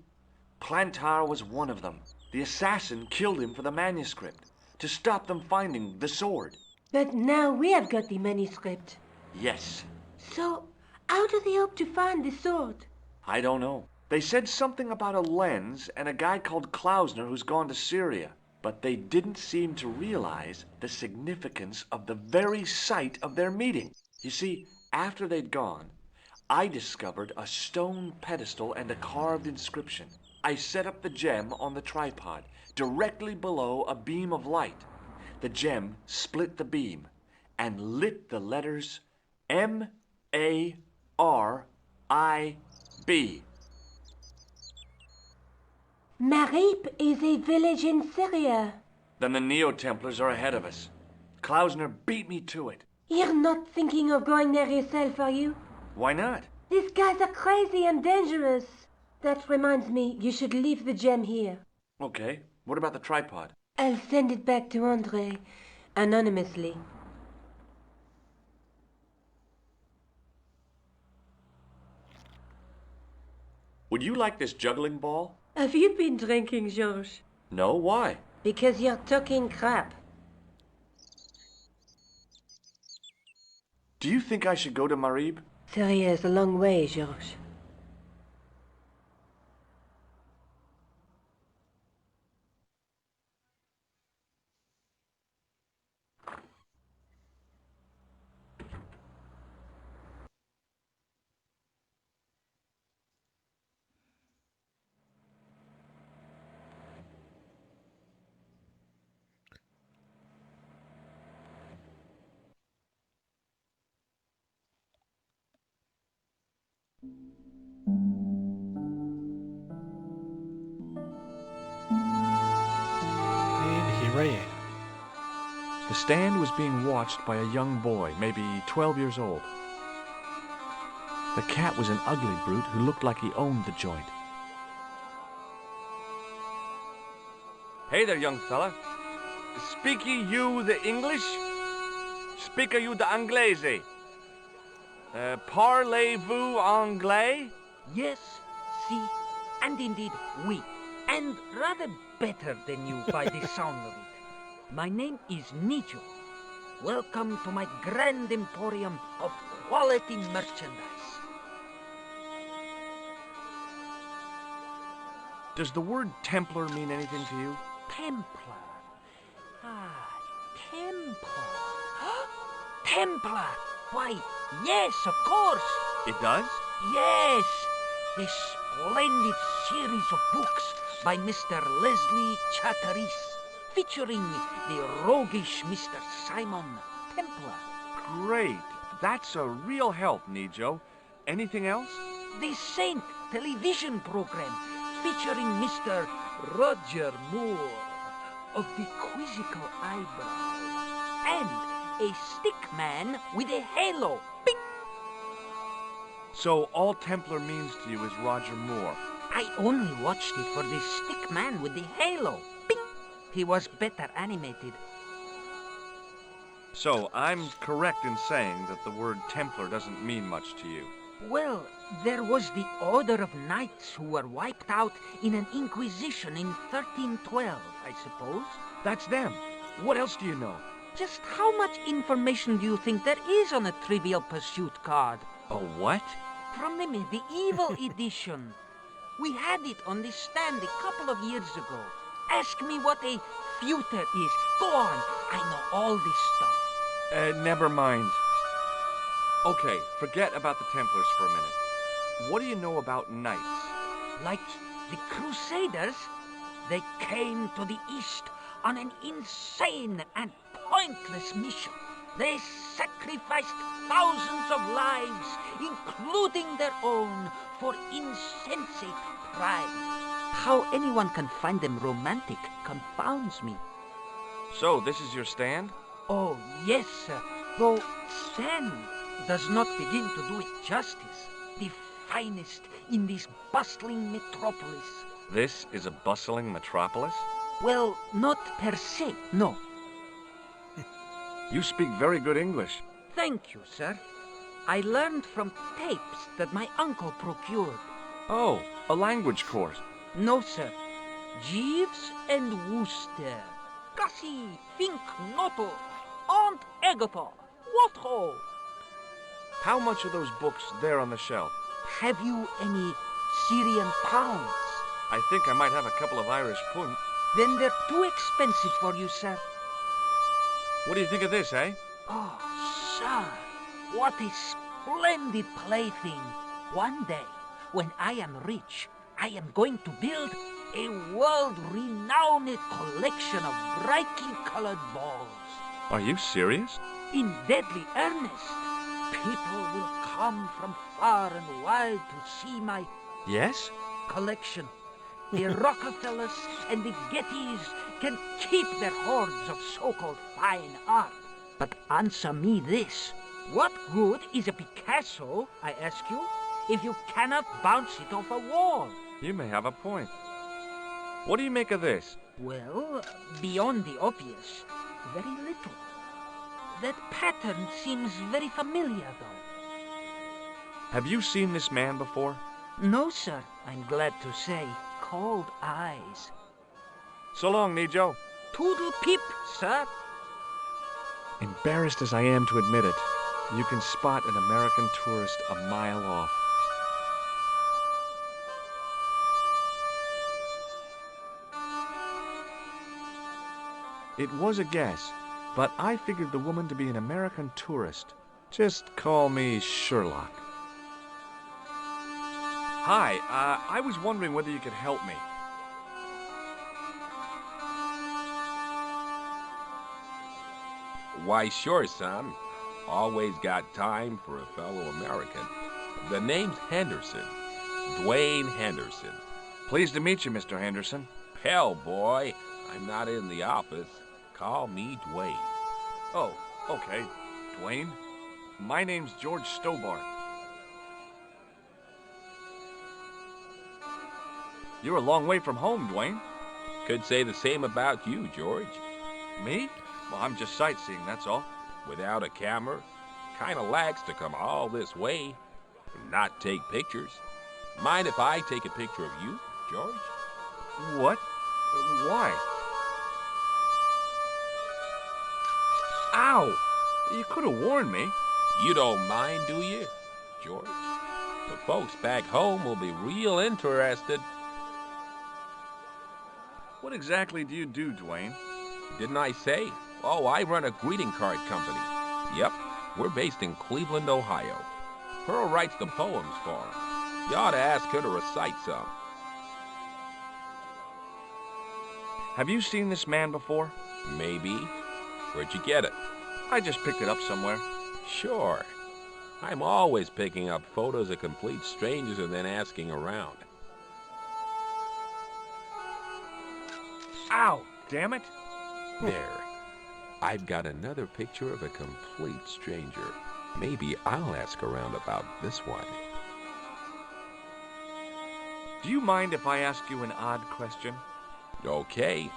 Plantar was one of them. The assassin killed him for the manuscript, to stop them finding the sword.
But now we have got the manuscript.
Yes.
So, how do they hope to find the sword?
I don't know. They said something about a lens and a guy called Klausner who's gone to Syria. But they didn't seem to realize the significance of the very site of their meeting. You see, after they'd gone, I discovered a stone pedestal and a carved inscription. I set up the gem on the tripod, directly below a beam of light. The gem split the beam and lit the letters M-A-R-I-B.
Marib is a village in Syria.
Then the Neo-Templars are ahead of us. Klausner beat me to it.
You're not thinking of going there yourself, are you?
Why not?
These guys are crazy and dangerous. That reminds me, you should leave the gem here.
Okay, what about the tripod?
I'll send it back to Andre, anonymously.
Would you like this juggling ball?
Have you been drinking, Georges?
No, why?
Because you're talking crap.
Do you think I should go to Marib?
Terrier is a long way, Georges.
And here I am.
The stand was being watched by a young boy, maybe 12 years old. The cat was an ugly brute who looked like he owned the joint.
Hey there, young fella. Speaky you the English? Speaka you the Anglais? Parlez-vous anglais?
Yes, si, and indeed oui, and rather better than you by the sound of it. My name is Nijo. Welcome to my grand emporium of quality merchandise.
Does the word Templar mean anything to you?
Templar. Ah, Templar. Templar! Why, yes, of course.
It does?
Yes, a splendid series of books by Mr. Leslie Chatteris, featuring the roguish Mr. Simon Templar.
Great. That's a real help, Nijo. Anything else?
The Saint television program, featuring Mr. Roger Moore of the quizzical eyebrow, and a stick man with a halo. Bing!
So all Templar means to you is Roger Moore.
I only watched it for the stick man with the halo. Bing! He was better animated.
So I'm correct in saying that the word Templar doesn't mean much to you.
Well, there was the Order of Knights who were wiped out in an Inquisition in 1312, I suppose.
That's them. What else do you know?
Just how much information do you think there is on a Trivial Pursuit card?
A what?
From the medieval edition. We had it on the stand a couple of years ago. Ask me what a feuter is. Go on, I know all this stuff.
Never mind. Okay, forget about the Templars for a minute. What do you know about knights?
Like the Crusaders, they came to the East on an insane and pointless mission. They sacrificed thousands of lives, including their own, for insensate pride. How anyone can find them romantic confounds me.
So, this is your stand?
Oh, yes, sir. Though stand does not begin to do it justice. The finest in this bustling metropolis.
This is a bustling metropolis?
Well, not per se, no.
You speak very good English.
Thank you, sir. I learned from tapes that my uncle procured.
Oh, a language course.
No, sir. Jeeves and Wooster. Gussie, Fink, Noto, Aunt Agatha. What ho?
How much are those books there on the shelf?
Have you any Syrian pounds?
I think I might have a couple of Irish pund.
Then they're too expensive for you, sir.
What do you think of this, eh?
Oh, sir, what a splendid plaything. One day, when I am rich, I am going to build a world-renowned collection of brightly colored balls.
Are you serious?
In deadly earnest. People will come from far and wide to see my
Yes?
collection. The Rockefellers and the Gettys can keep their hoards of so-called fine art. But answer me this. What good is a Picasso, I ask you, if you cannot bounce it off a wall?
You may have a point. What do you make of this?
Well, beyond the obvious, very little. That pattern seems very familiar, though.
Have you seen this man before?
No, sir, I'm glad to say. Cold eyes.
So long, Nijo.
Toodle peep, sir.
Embarrassed as I am to admit it, you can spot an American tourist a mile off. It was a guess, but I figured the woman to be an American tourist. Just call me Sherlock. Hi, I was wondering whether you could help me.
Why, sure, son. Always got time for a fellow American. The name's Henderson. Dwayne Henderson.
Pleased to meet you, Mr. Henderson.
Hell, boy, I'm not in the office. Call me Dwayne.
Oh, okay. Dwayne. My name's George Stobart. You're a long way from home, Dwayne.
Could say the same about you, George.
Me? Well, I'm just sightseeing, that's all.
Without a camera, kinda lags to come all this way and not take pictures. Mind if I take a picture of you, George?
What? Why? Ow! You could have warned me.
You don't mind, do you, George? The folks back home will be real interested.
What exactly do you do, Dwayne?
Didn't I say? Oh, I run a greeting card company. Yep, we're based in Cleveland, Ohio. Pearl writes the poems for 'em. You ought to ask her to recite some.
Have you seen this man before?
Maybe. Where'd you get it?
I just picked it up somewhere.
Sure. I'm always picking up photos of complete strangers and then asking around.
Ow! Damn it!
There. I've got another picture of a complete stranger. Maybe I'll ask around about this one.
Do you mind if I ask you an odd question?
Okay,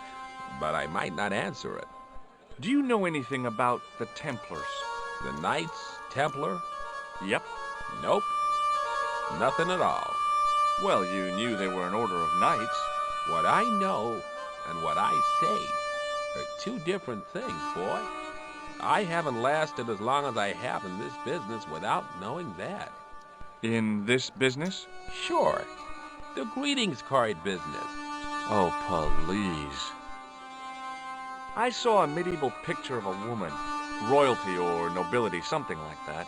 but I might not answer it.
Do you know anything about the Templars?
The Knights Templar?
Yep.
Nope. Nothing at all.
Well, you knew they were an order of knights.
What I know and what I say are two different things, boy. I haven't lasted as long as I have in this business without knowing that.
In this business?
Sure. The greetings card business.
Oh, please. I saw a medieval picture of a woman, royalty or nobility, something like that.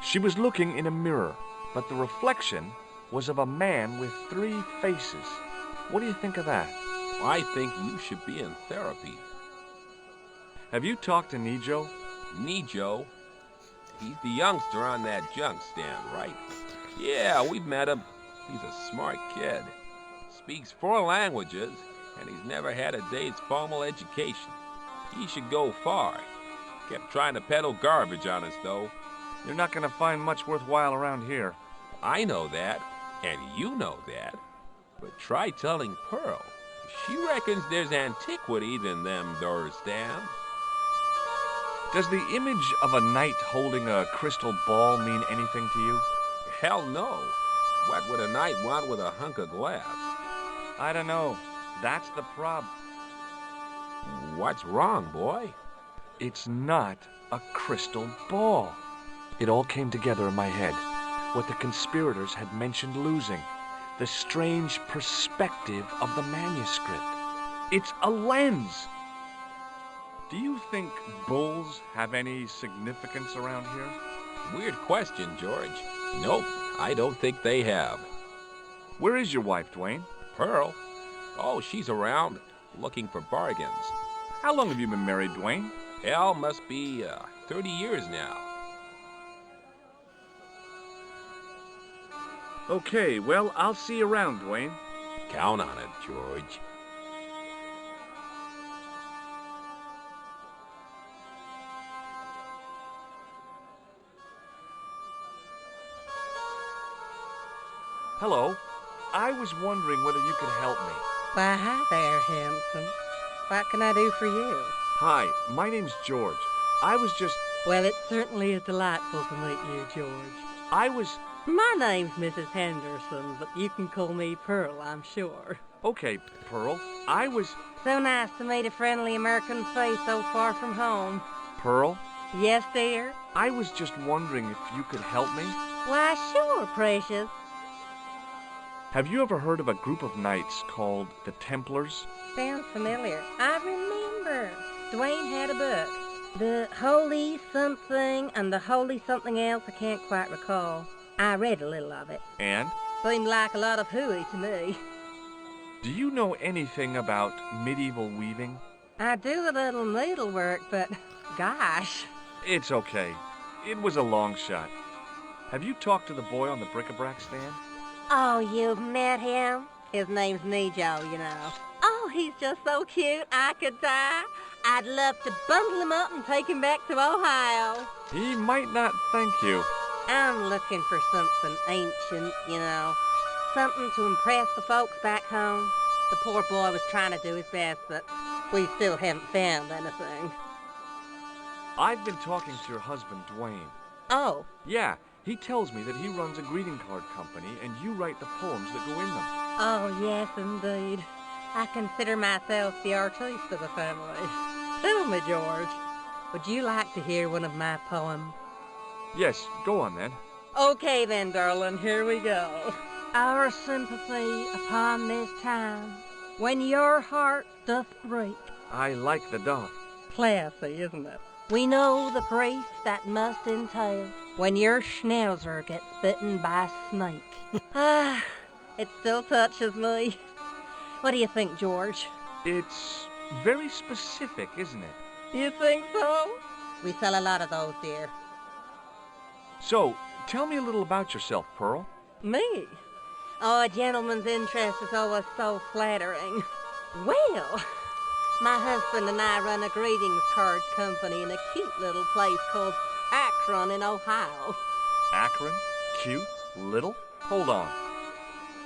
She was looking in a mirror, but the reflection was of a man with 3 faces. What do you think of that?
I think you should be in therapy.
Have you talked to Nijo?
Nijo? He's the youngster on that junk stand, right? Yeah, we've met him. He's a smart kid. Speaks 4 languages, and he's never had a day's formal education. He should go far. Kept trying to peddle garbage on us, though.
You're not going to find much worthwhile around here.
I know that, and you know that. But try telling Pearl. She reckons there's antiquities in them door stands.
Does the image of a knight holding a crystal ball mean anything to you?
Hell no. What would a knight want with a hunk of glass?
I don't know. That's the problem.
What's wrong, boy?
It's not a crystal ball. It all came together in my head. What the conspirators had mentioned losing. The strange perspective of the manuscript. It's a lens. Do you think bulls have any significance around here?
Weird question, George. Nope, I don't think they have.
Where is your wife, Dwayne?
Pearl? Oh, she's around, looking for bargains.
How long have you been married, Dwayne?
Hell, must be 30 years now.
Okay, well, I'll see you around, Dwayne.
Count on it, George.
Hello. I was wondering whether you could help me.
Why, hi there, handsome. What can I do for you?
Hi, my name's George. I was just...
Well, it certainly is delightful to meet you, George.
I was...
My name's Mrs. Henderson, but you can call me Pearl, I'm sure.
Okay, Pearl. I was...
So nice to meet a friendly American face so far from home.
Pearl?
Yes, dear?
I was just wondering if you could help me.
Why, sure, precious.
Have you ever heard of a group of knights called the Templars?
Sounds familiar. I remember. Dwayne had a book. The Holy Something and the Holy Something Else, I can't quite recall. I read a little of it.
And?
Seemed like a lot of hooey to me.
Do you know anything about medieval weaving?
I do a little needlework, but gosh.
It's okay. It was a long shot. Have you talked to the boy on the bric-a-brac stand?
Oh, you've met him? His name's Nejo, you know. Oh, he's just so cute, I could die. I'd love to bundle him up and take him back to Ohio.
He might not thank you.
I'm looking for something ancient, you know. Something to impress the folks back home. The poor boy was trying to do his best, but we still haven't found anything.
I've been talking to your husband, Dwayne.
Oh.
Yeah, he tells me that he runs a greeting card company and you write the poems that go in them.
Oh, yes, indeed. I consider myself the artiste of the family. Tell me, George, would you like to hear one of my poems?
Yes, go on then.
Okay then, darling, here we go. Our sympathy upon this time, when your heart doth break.
I like the doth.
Classy, isn't it? We know the grief that must entail when your schnauzer gets bitten by a snake. Ah, it still touches me. What do you think, George?
It's very specific, isn't it?
You think so? We sell a lot of those, dear.
So, tell me a little about yourself, Pearl.
Me? Oh, a gentleman's interest is always so flattering. Well, my husband and I run a greetings card company in a cute little place called Akron in Ohio.
Akron? Cute? Little? Hold on.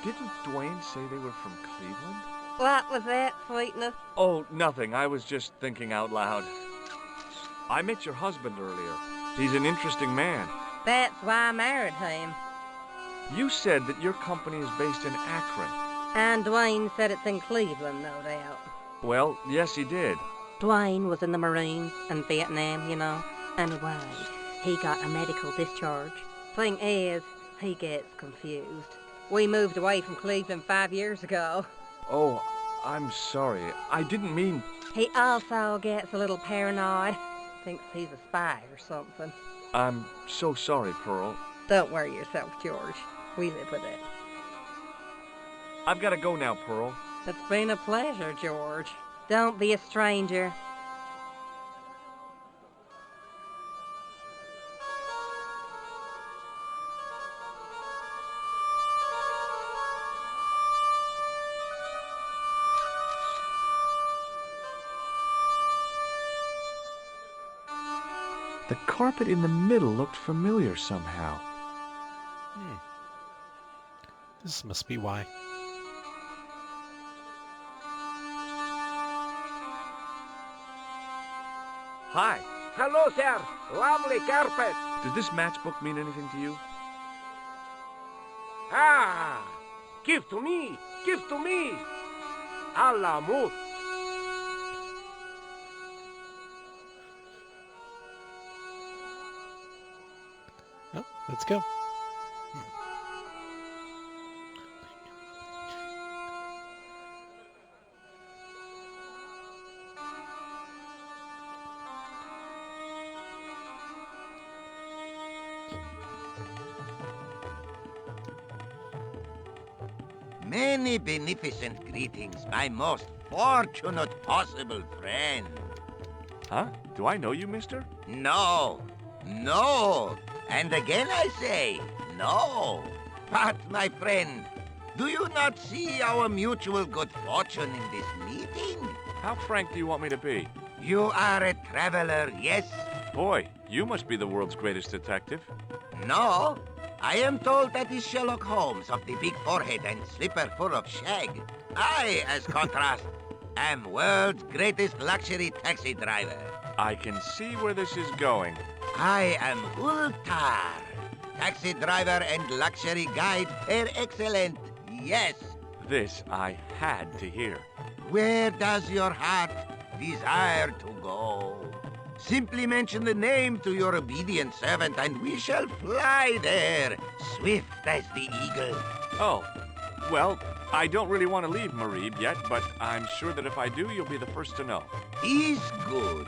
Didn't Dwayne say they were from Cleveland?
What was that, sweetness?
Oh, nothing. I was just thinking out loud. I met your husband earlier. He's an interesting man.
That's why I married him.
You said that your company is based in Akron.
And Dwayne said it's in Cleveland, no doubt.
Well, yes, he did.
Dwayne was in the Marines in Vietnam, you know. Anyway, he got a medical discharge. Thing is, he gets confused. We moved away from Cleveland 5 years ago.
Oh, I'm sorry. I didn't mean...
He also gets a little paranoid. Thinks he's a spy or something.
I'm so sorry, Pearl.
Don't worry yourself, George. We live with it.
I've got to go now, Pearl.
It's been a pleasure, George. Don't be a stranger.
The carpet in the middle looked familiar somehow.
This must be why.
Hi.
Hello, sir. Lovely carpet.
Does this matchbook mean anything to you?
Ah! Give to me! Give to me! A la mousse.
Oh, let's go.
Many beneficent greetings, my most fortunate possible friend.
Huh? Do I know you, mister?
No, no. And again I say, no. But, my friend, do you not see our mutual good fortune in this meeting?
How frank do you want me to be?
You are a traveler, yes?
Boy, you must be the world's greatest detective.
No. I am told that is Sherlock Holmes of the big forehead and slipper full of shag. I, as contrast, am world's greatest luxury taxi driver.
I can see where this is going.
I am Ultar, taxi driver and luxury guide per excellent, yes.
This I had to hear.
Where does your heart desire to go? Simply mention the name to your obedient servant, and we shall fly there, swift as the eagle.
Oh, well, I don't really want to leave Marib yet, but I'm sure that if I do, you'll be the first to know.
Is good.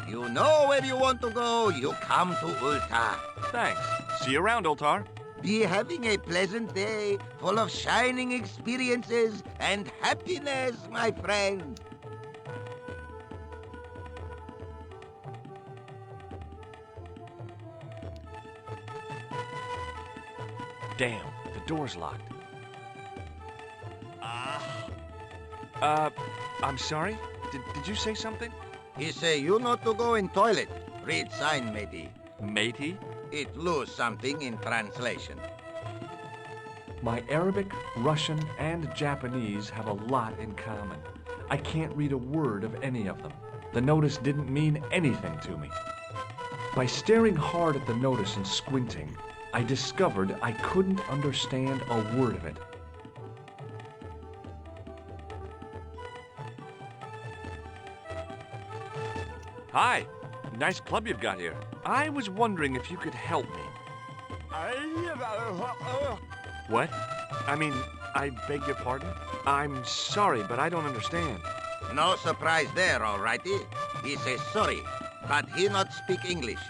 You know where you want to go, you come to Ultar.
Thanks. See you around, Ultar.
Be having a pleasant day, full of shining experiences and happiness, my friend.
Damn, the door's locked. I'm sorry? Did you say something?
He say you not to go in toilet. Read sign, matey.
Matey?
It lose something in translation.
My Arabic, Russian, and Japanese have a lot in common. I can't read a word of any of them. The notice didn't mean anything to me. By staring hard at the notice and squinting, I discovered I couldn't understand a word of it.
Hi. Nice club you've got here. I was wondering if you could help me. What? I mean, I beg your pardon? I'm sorry, but I don't understand.
No surprise there, all righty. He says sorry, but he not speak English.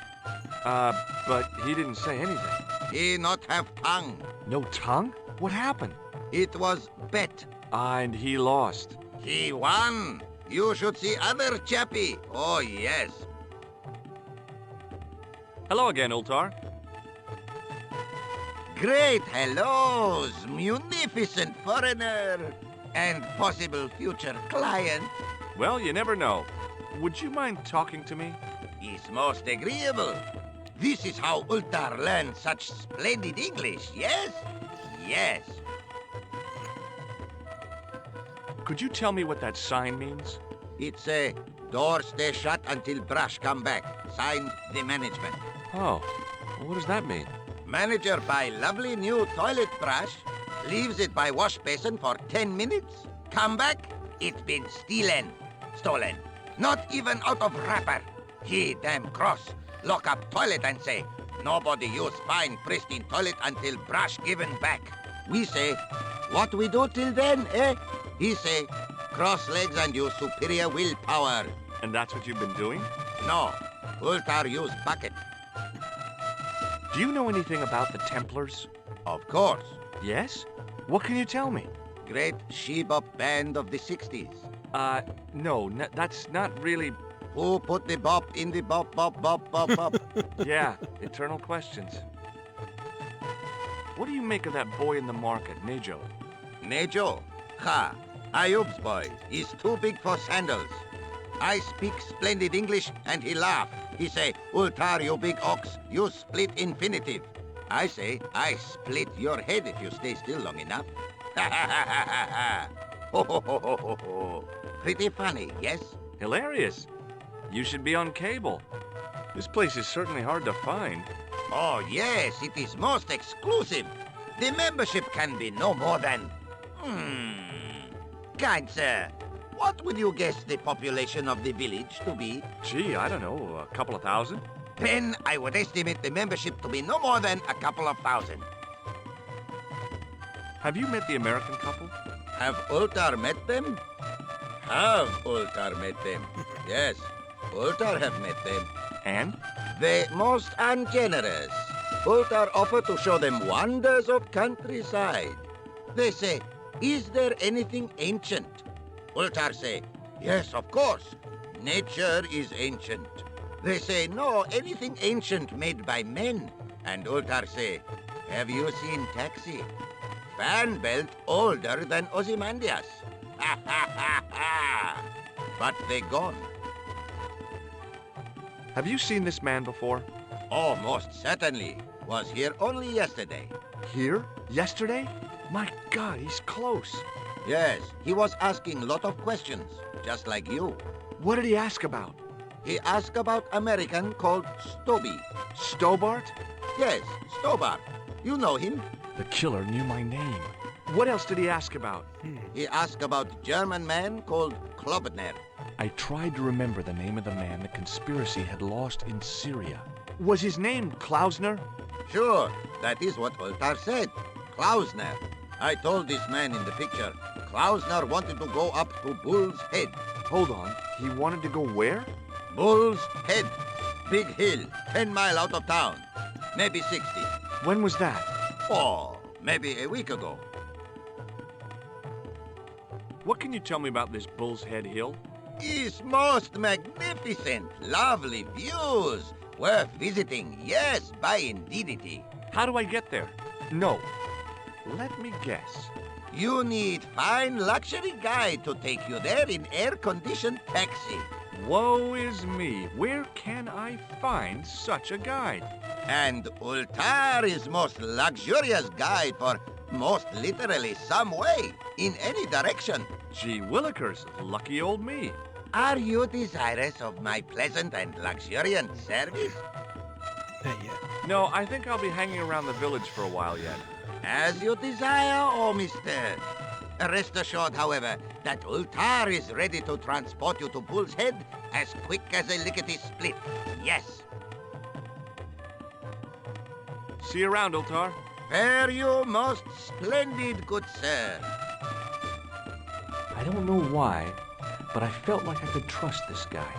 But he didn't say anything.
He not have tongue.
No tongue? What happened?
It was bet.
And he lost.
He won. You should see other chappie. Oh, yes.
Hello again, Ultar.
Great hellos, munificent foreigner, and possible future client.
Well, you never know. Would you mind talking to me?
Is most agreeable. This is how Ultar learned such splendid English, yes? Yes.
Could you tell me what that sign means?
It's a door stay shut until brush come back. Signed, the management.
Oh, what does that mean?
Manager buy lovely new toilet brush, leaves it by wash basin for 10 minutes, come back, it's been stolen. Not even out of wrapper. He damn cross. Lock up toilet and say, nobody use fine pristine toilet until brush given back. We say, what we do till then, eh? He say, cross legs and use superior willpower.
And that's what you've been doing?
No, Ultar use bucket.
Do you know anything about the Templars?
Of course.
Yes? What can you tell me?
Great she-bop band of the 60s.
No, that's not really...
Who put the bop in the bop, bop, bop, bop, bop?
Yeah, eternal questions. What do you make of that boy in the market, Nejo?
Nejo? Ha! Ayub's boy. He's too big for sandals. I speak splendid English and he laugh. He say, Ultar, you big ox, you split infinitive. I say, I split your head if you stay still long enough. Ha ha ha ha ha ha. Ho ho ho ho ho ho. Pretty funny, yes?
Hilarious. You should be on cable. This place is certainly hard to find.
Oh, yes, it is most exclusive. The membership can be no more than... Kind sir, what would you guess the population of the village to be?
Gee, I don't know, a couple of thousand?
Then I would estimate the membership to be no more than a couple of thousand.
Have you met the American couple?
Have Ultar met them? Have Ultar met them? Yes, Ultar have met them.
And?
They most ungenerous. Ultar offer to show them wonders of countryside. They say, is there anything ancient? Ultar say, yes, of course. Nature is ancient. They say, no, anything ancient made by men. And Ultar say, have you seen Taxi? Fan belt older than Ozymandias. Ha ha ha ha! But they gone.
Have you seen this man before?
Oh, most certainly. Was here only yesterday.
Here? Yesterday? My God, he's close.
Yes, he was asking lot of questions, just like you.
What did he ask about?
He asked about American called Stoby.
Stobart?
Yes, Stobart. You know him?
The killer knew my name.
What else did he ask about?
He asked about a German man called Klobner.
I tried to remember the name of the man the conspiracy had lost in Syria. Was his name Klausner?
Sure, that is what Ultar said. Klausner. I told this man in the picture, Klausner wanted to go up to Bull's Head.
Hold on, he wanted to go where?
Bull's Head. Big hill, 10 miles out of town. Maybe 60.
When was that?
Oh, maybe a week ago.
What can you tell me about this Bull's Head Hill?
It's most magnificent. Lovely views. Worth visiting, yes, by indeedity.
How do I get there? No. Let me guess.
You need fine luxury guide to take you there in air-conditioned taxi.
Woe is me. Where can I find such a guide?
And Ultar is most luxurious guide for most literally some way, in any direction.
Gee willikers, lucky old me.
Are you desirous of my pleasant and luxuriant service?
Not yet.
No, I think I'll be hanging around the village for a while yet.
As you desire, oh mister. Rest assured, however, that Ultar is ready to transport you to Bull's Head as quick as a lickety-split. Yes.
See you around, Ultar.
Fare you most splendid, good sir.
I don't know why, but I felt like I could trust this guy.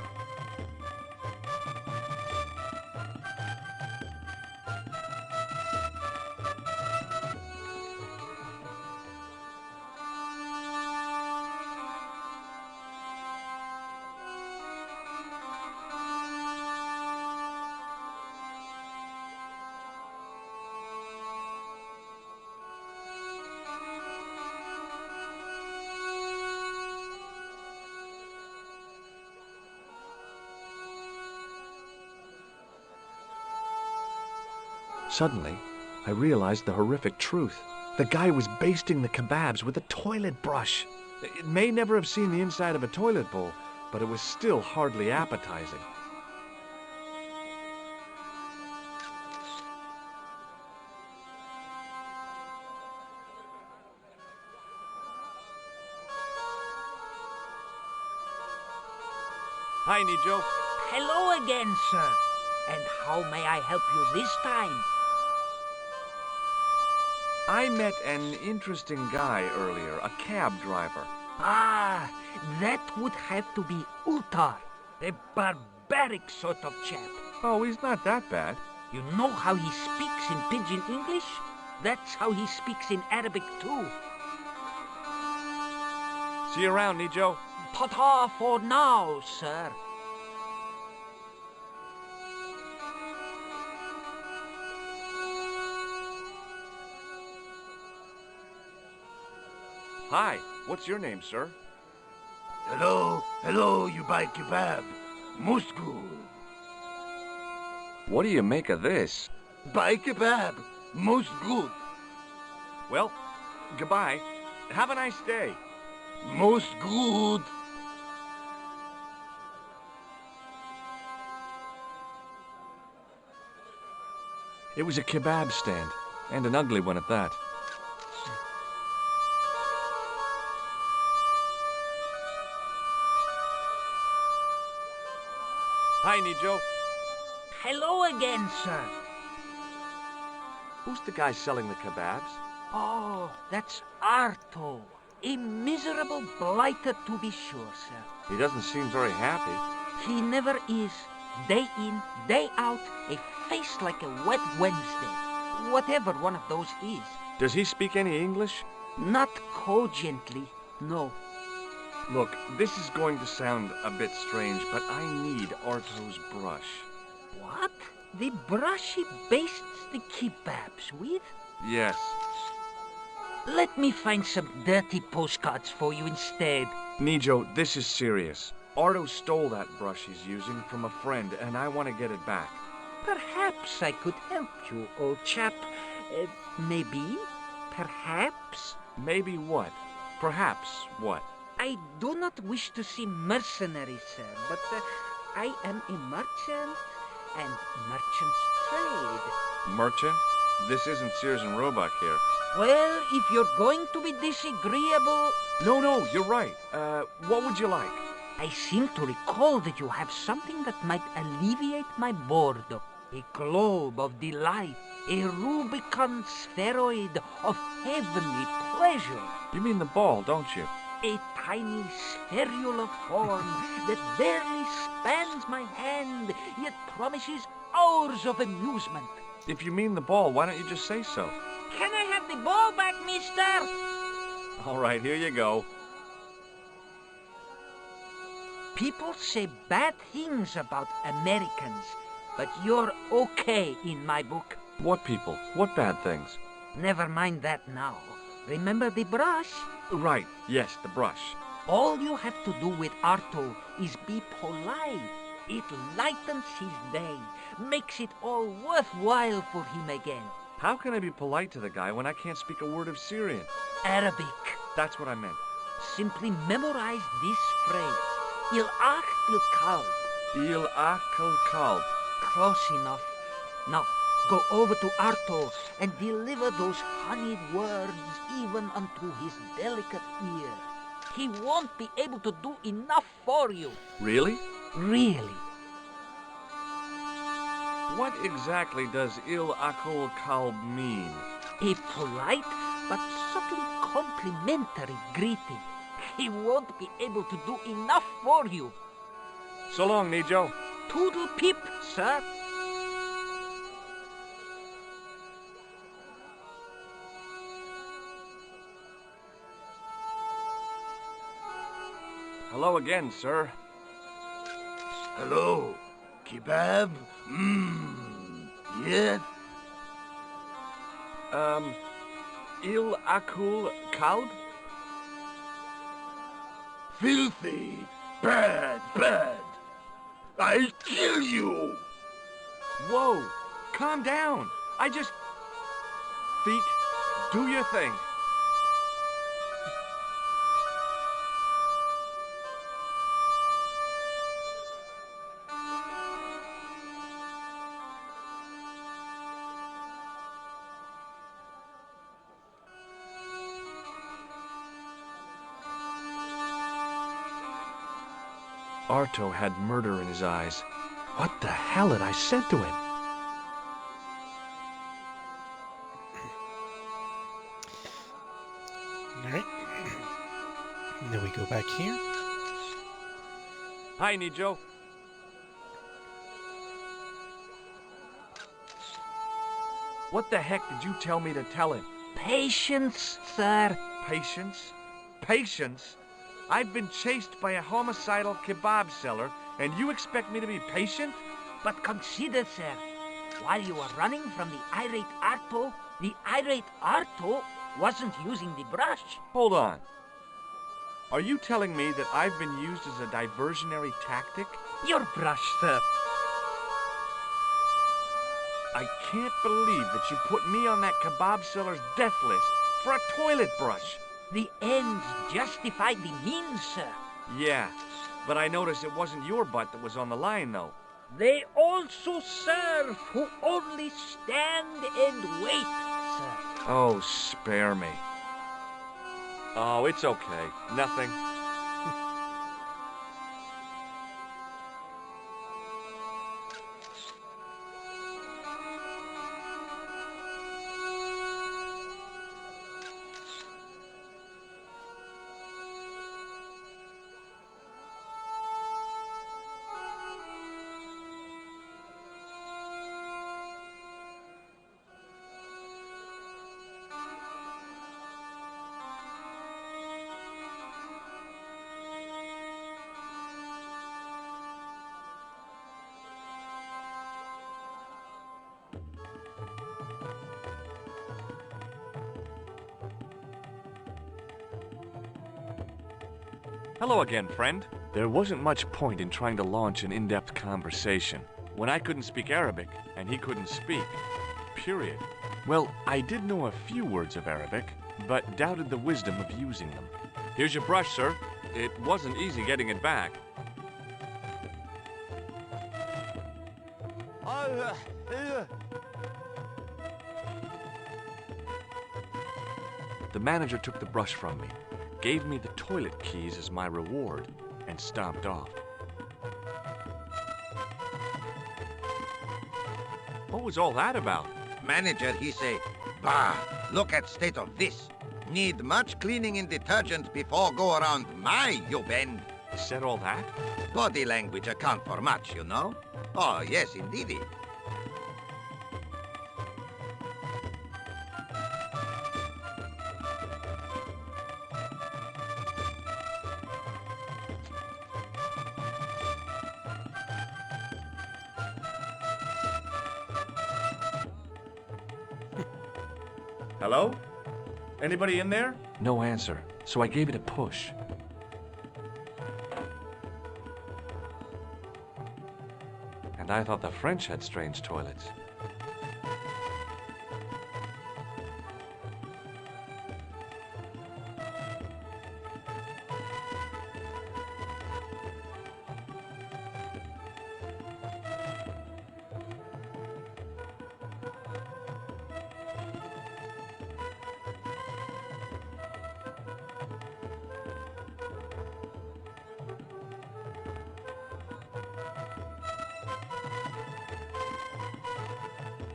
Suddenly, I realized the horrific truth. The guy was basting the kebabs with a toilet brush. It may never have seen the inside of a toilet bowl, but it was still hardly appetizing. Hi, Nijo.
Hello again, sir. And how may I help you this time?
I met an interesting guy earlier, a cab driver.
Ah, that would have to be Ultar, a barbaric sort of chap.
Oh, he's not that bad.
You know how he speaks in Pidgin English? That's how he speaks in Arabic too.
See you around, Nijo.
Ta-ta for now, sir.
Hi, what's your name, sir?
Hello, you buy kebab. Musku.
What do you make of this?
Buy kebab. Most good.
Well, goodbye. Have a nice day.
Most good.
It was a kebab stand, and an ugly one at that. Hi, Nijo.
Hello again, sir.
Who's the guy selling the kebabs?
Oh, that's Arto. A miserable blighter to be sure, sir.
He doesn't seem very happy.
He never is. Day in, day out, a face like a wet Wednesday. Whatever one of those is.
Does he speak any English?
Not cogently, no.
Look, this is going to sound a bit strange, but I need Arto's brush.
What? The brush he bastes the kebabs with?
Yes.
Let me find some dirty postcards for you instead.
Nijo, this is serious. Arto stole that brush he's using from a friend, and I want to get it back.
Perhaps I could help you, old chap. Maybe? Perhaps?
Maybe what? Perhaps what?
I do not wish to seem mercenary, sir, but I am a merchant, and merchants trade.
Merchant?
This isn't Sears and Roebuck here.
Well, if you're going to be disagreeable...
No, you're right. What would you like?
I seem to recall that you have something that might alleviate my boredom. A globe of delight, a Rubicon spheroid of heavenly pleasure.
You mean the ball, don't you?
A tiny spherular form that barely spans my hand, yet promises hours of amusement.
If you mean the ball, why don't you just say so?
Can I have the ball back, mister?
All right, here you go.
People say bad things about Americans, but you're okay in my book.
What people? What bad things?
Never mind that now. Remember the brush?
Right, yes, the brush.
All you have to do with Arto is be polite. It lightens his day, makes it all worthwhile for him again.
How can I be polite to the guy when I can't speak a word of Syrian?
Arabic.
That's what I meant.
Simply memorize this phrase. Il aql kalb.
Il aql kalb.
Close enough. Now, go over to Arto and deliver those honeyed words even unto his delicate ear. He won't be able to do enough for you.
Really?
Really.
What exactly does il aql kalb mean?
A polite but subtly complimentary greeting. He won't be able to do enough for you.
So long, Nijo.
Toodle pip, sir.
Hello again, sir.
Hello. Kebab? Yes?
Il aql kalb?
Filthy. Bad. I'll kill you.
Whoa, calm down. Feet, do your thing. Arto had murder in his eyes. What the hell had I said to him?
Alright. And then we go back here.
Hi, Nijo. What the heck did you tell me to tell him?
Patience, sir.
Patience? Patience? I've been chased by a homicidal kebab seller, and you expect me to be patient?
But consider, sir, while you were running from the irate Arto wasn't using the brush.
Hold on. Are you telling me that I've been used as a diversionary tactic?
Your brush, sir.
I can't believe that you put me on that kebab seller's death list for a toilet brush.
The ends justify the means, sir.
Yeah, but I noticed it wasn't your butt that was on the line, though.
They also serve who only stand and wait, sir.
Oh, spare me. Oh, it's okay. Nothing. Hello again, friend. There wasn't much point in trying to launch an in-depth conversation when I couldn't speak Arabic and he couldn't speak. Period. Well, I did know a few words of Arabic, but doubted the wisdom of using them. Here's your brush, sir. It wasn't easy getting it back. The manager took the brush from me, gave me the toilet keys as my reward, and stomped off. What was all that about?
Manager, he say, bah, look at state of this. Need much cleaning in detergent before go around my, you bend.
Said all that?
Body language account for much, you know? Oh, yes, indeedy.
Hello? Anybody in there?
No answer, so I gave it a push. And I thought the French had strange toilets.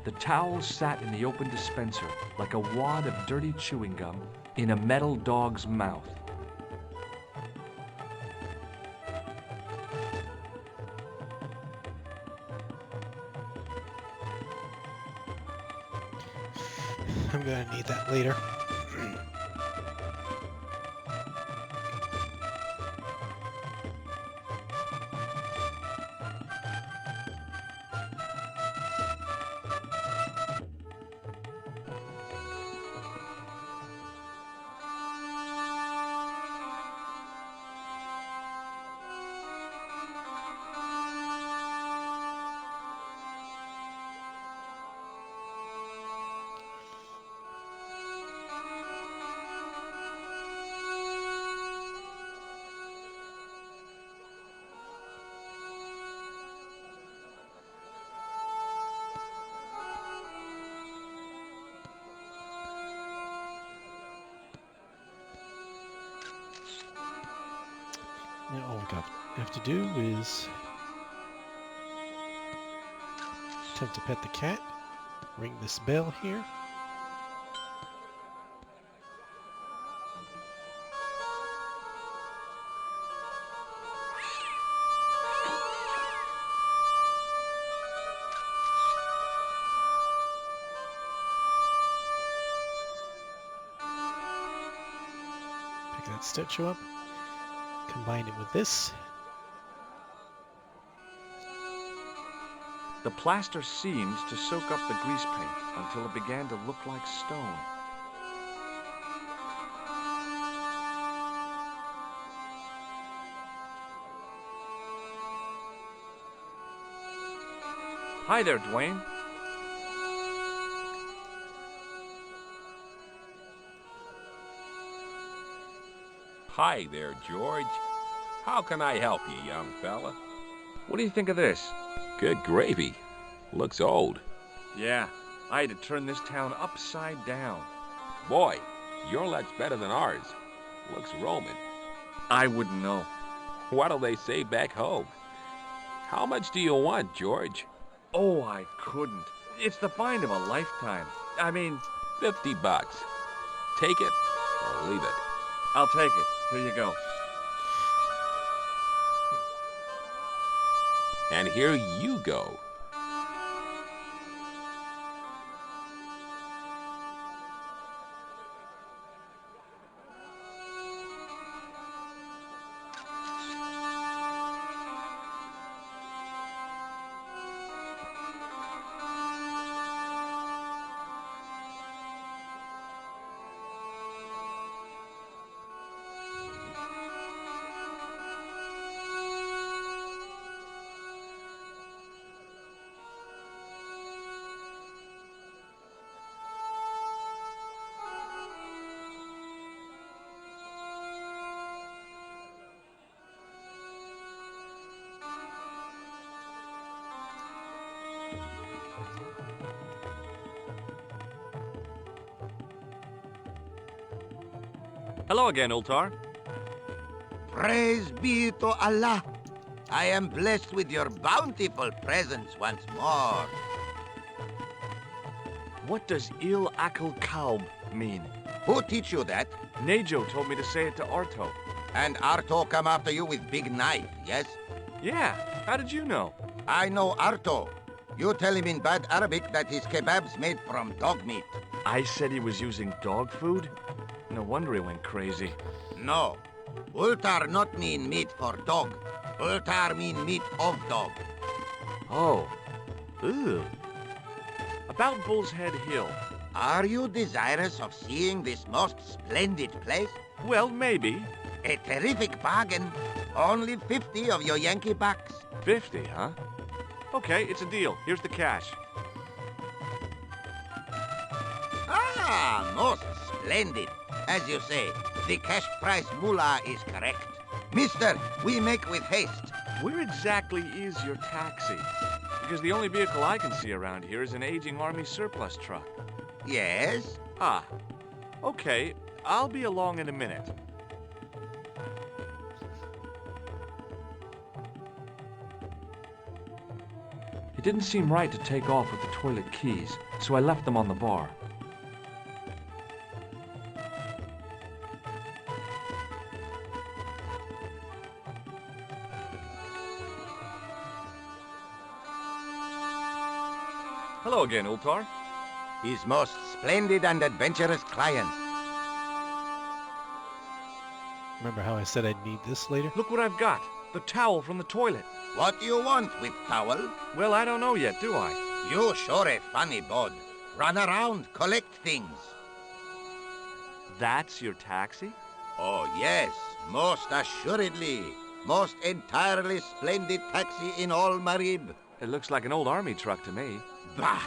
The towel sat in the open dispenser like a wad of dirty chewing gum in a metal dog's mouth.
I'm gonna need that later. Now all we have to do is attempt to pet the cat, ring this bell here. Pick that statue up. Combine it with this.
The plaster seemed to soak up the grease paint until it began to look like stone. Hi there, Dwayne.
Hi there, George. How can I help you, young fella?
What do you think of this?
Good gravy. Looks old.
Yeah, I had to turn this town upside down.
Boy, your luck's better than ours. Looks Roman.
I wouldn't know.
What'll they say back home? How much do you want, George?
Oh, I couldn't. It's the find of a lifetime. I mean...
$50. Take it or leave it.
I'll take it. Here you go.
And here you go.
Hello again, Ultar.
Praise be to Allah. I am blessed with your bountiful presence once more.
What does Il Akal Kalb mean?
Who teach you that?
Nejo told me to say it to Arto.
And Arto come after you with big knife, yes?
Yeah, how did you know?
I know Arto. You tell him in bad Arabic that his kebab's made from dog meat.
I said he was using dog food? No wonder he went crazy.
No. Ultar not mean meat for dog. Ultar mean meat of dog.
Oh. Ew. About Bull's Head Hill.
Are you desirous of seeing this most splendid place?
Well, maybe.
A terrific bargain. Only 50 of your Yankee bucks.
50, huh? Okay, it's a deal. Here's the cash.
Ah, most splendid. As you say, the cash price moolah is correct. Mister, we make with haste.
Where exactly is your taxi? Because the only vehicle I can see around here is an aging Army surplus truck.
Yes?
Ah, okay. I'll be along in a minute.
It didn't seem right to take off with the toilet keys, so I left them on the bar.
Hello again, Ultar.
His most splendid and adventurous client.
Remember how I said I'd need this later?
Look what I've got. The towel from the toilet.
What do you want with towel?
Well, I don't know yet, do I?
You sure a funny bod. Run around, collect things.
That's your taxi?
Oh, yes. Most assuredly. Most entirely splendid taxi in all Marib.
It looks like an old army truck to me.
Bah!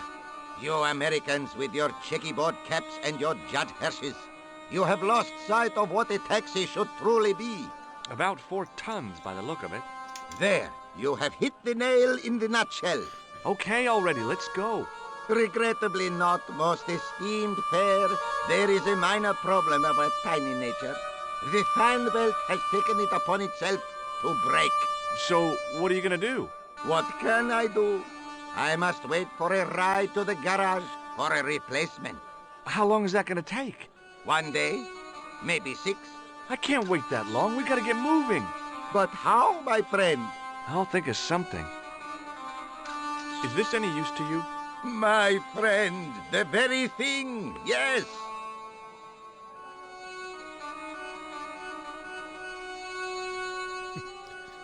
You Americans with your checkerboard caps and your Judd Hershes. You have lost sight of what a taxi should truly be.
About 4 tons by the look of it.
There, you have hit the nail in the nutshell.
Okay already, let's go.
Regrettably not, most esteemed pair. There is a minor problem of a tiny nature. The fan belt has taken it upon itself to break.
So, what are you gonna do?
What can I do? I must wait for a ride to the garage for a replacement.
How long is that gonna take?
1 day, maybe 6.
I can't wait that long. We gotta get moving.
But how, my friend?
I'll think of something. Is this any use to you?
My friend, the very thing, yes.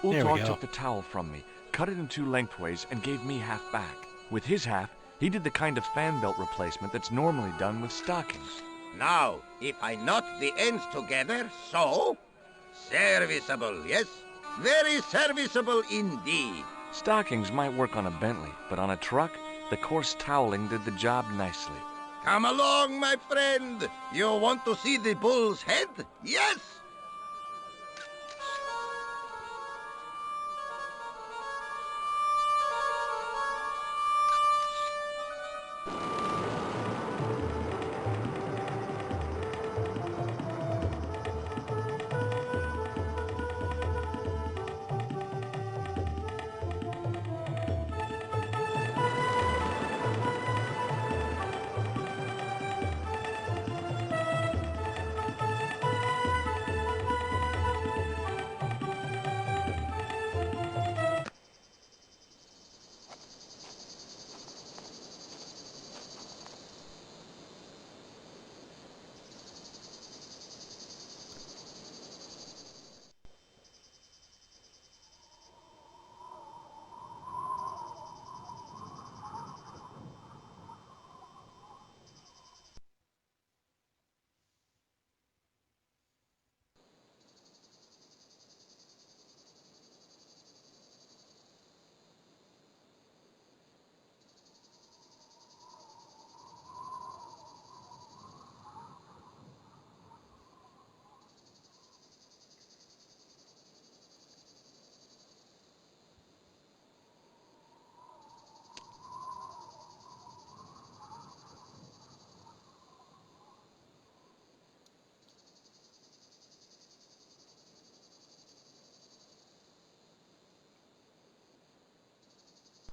Ultar took the towel from me, cut it in 2 lengthways, and gave me half back. With his half, he did the kind of fan belt replacement that's normally done with stockings.
Now, if I knot the ends together, so... Serviceable, yes? Very serviceable indeed.
Stockings might work on a Bentley, but on a truck, the coarse toweling did the job nicely.
Come along, my friend. You want to see the bull's head? Yes?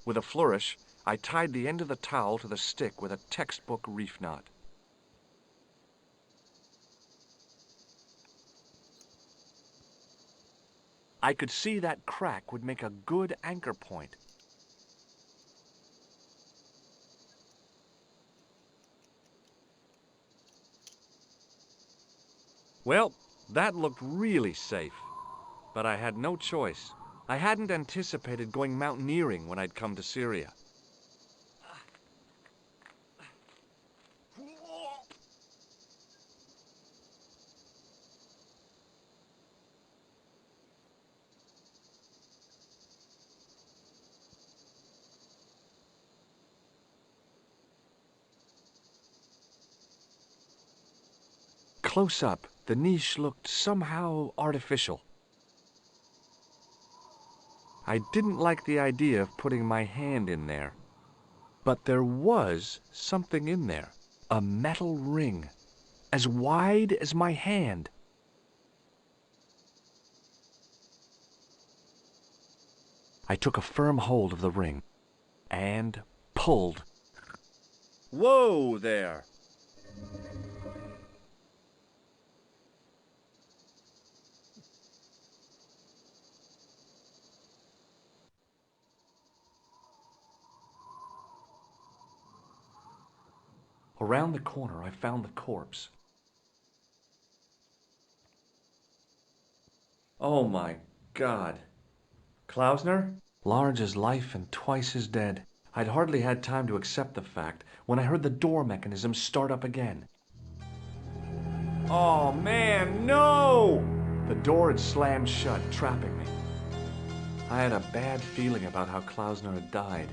With a flourish, I tied the end of the towel to the stick with a textbook reef knot. I could see that crack would make a good anchor point. Well, that looked really safe, but I had no choice. I hadn't anticipated going mountaineering when I'd come to Syria. Close up, the niche looked somehow artificial. I didn't like the idea of putting my hand in there. But there was something in there. A metal ring, as wide as my hand. I took a firm hold of the ring and pulled. Whoa there! Around the corner, I found the corpse. Oh my God. Klausner? Large as life and twice as dead. I'd hardly had time to accept the fact when I heard the door mechanism start up again. Oh man, no! The door had slammed shut, trapping me. I had a bad feeling about how Klausner had died.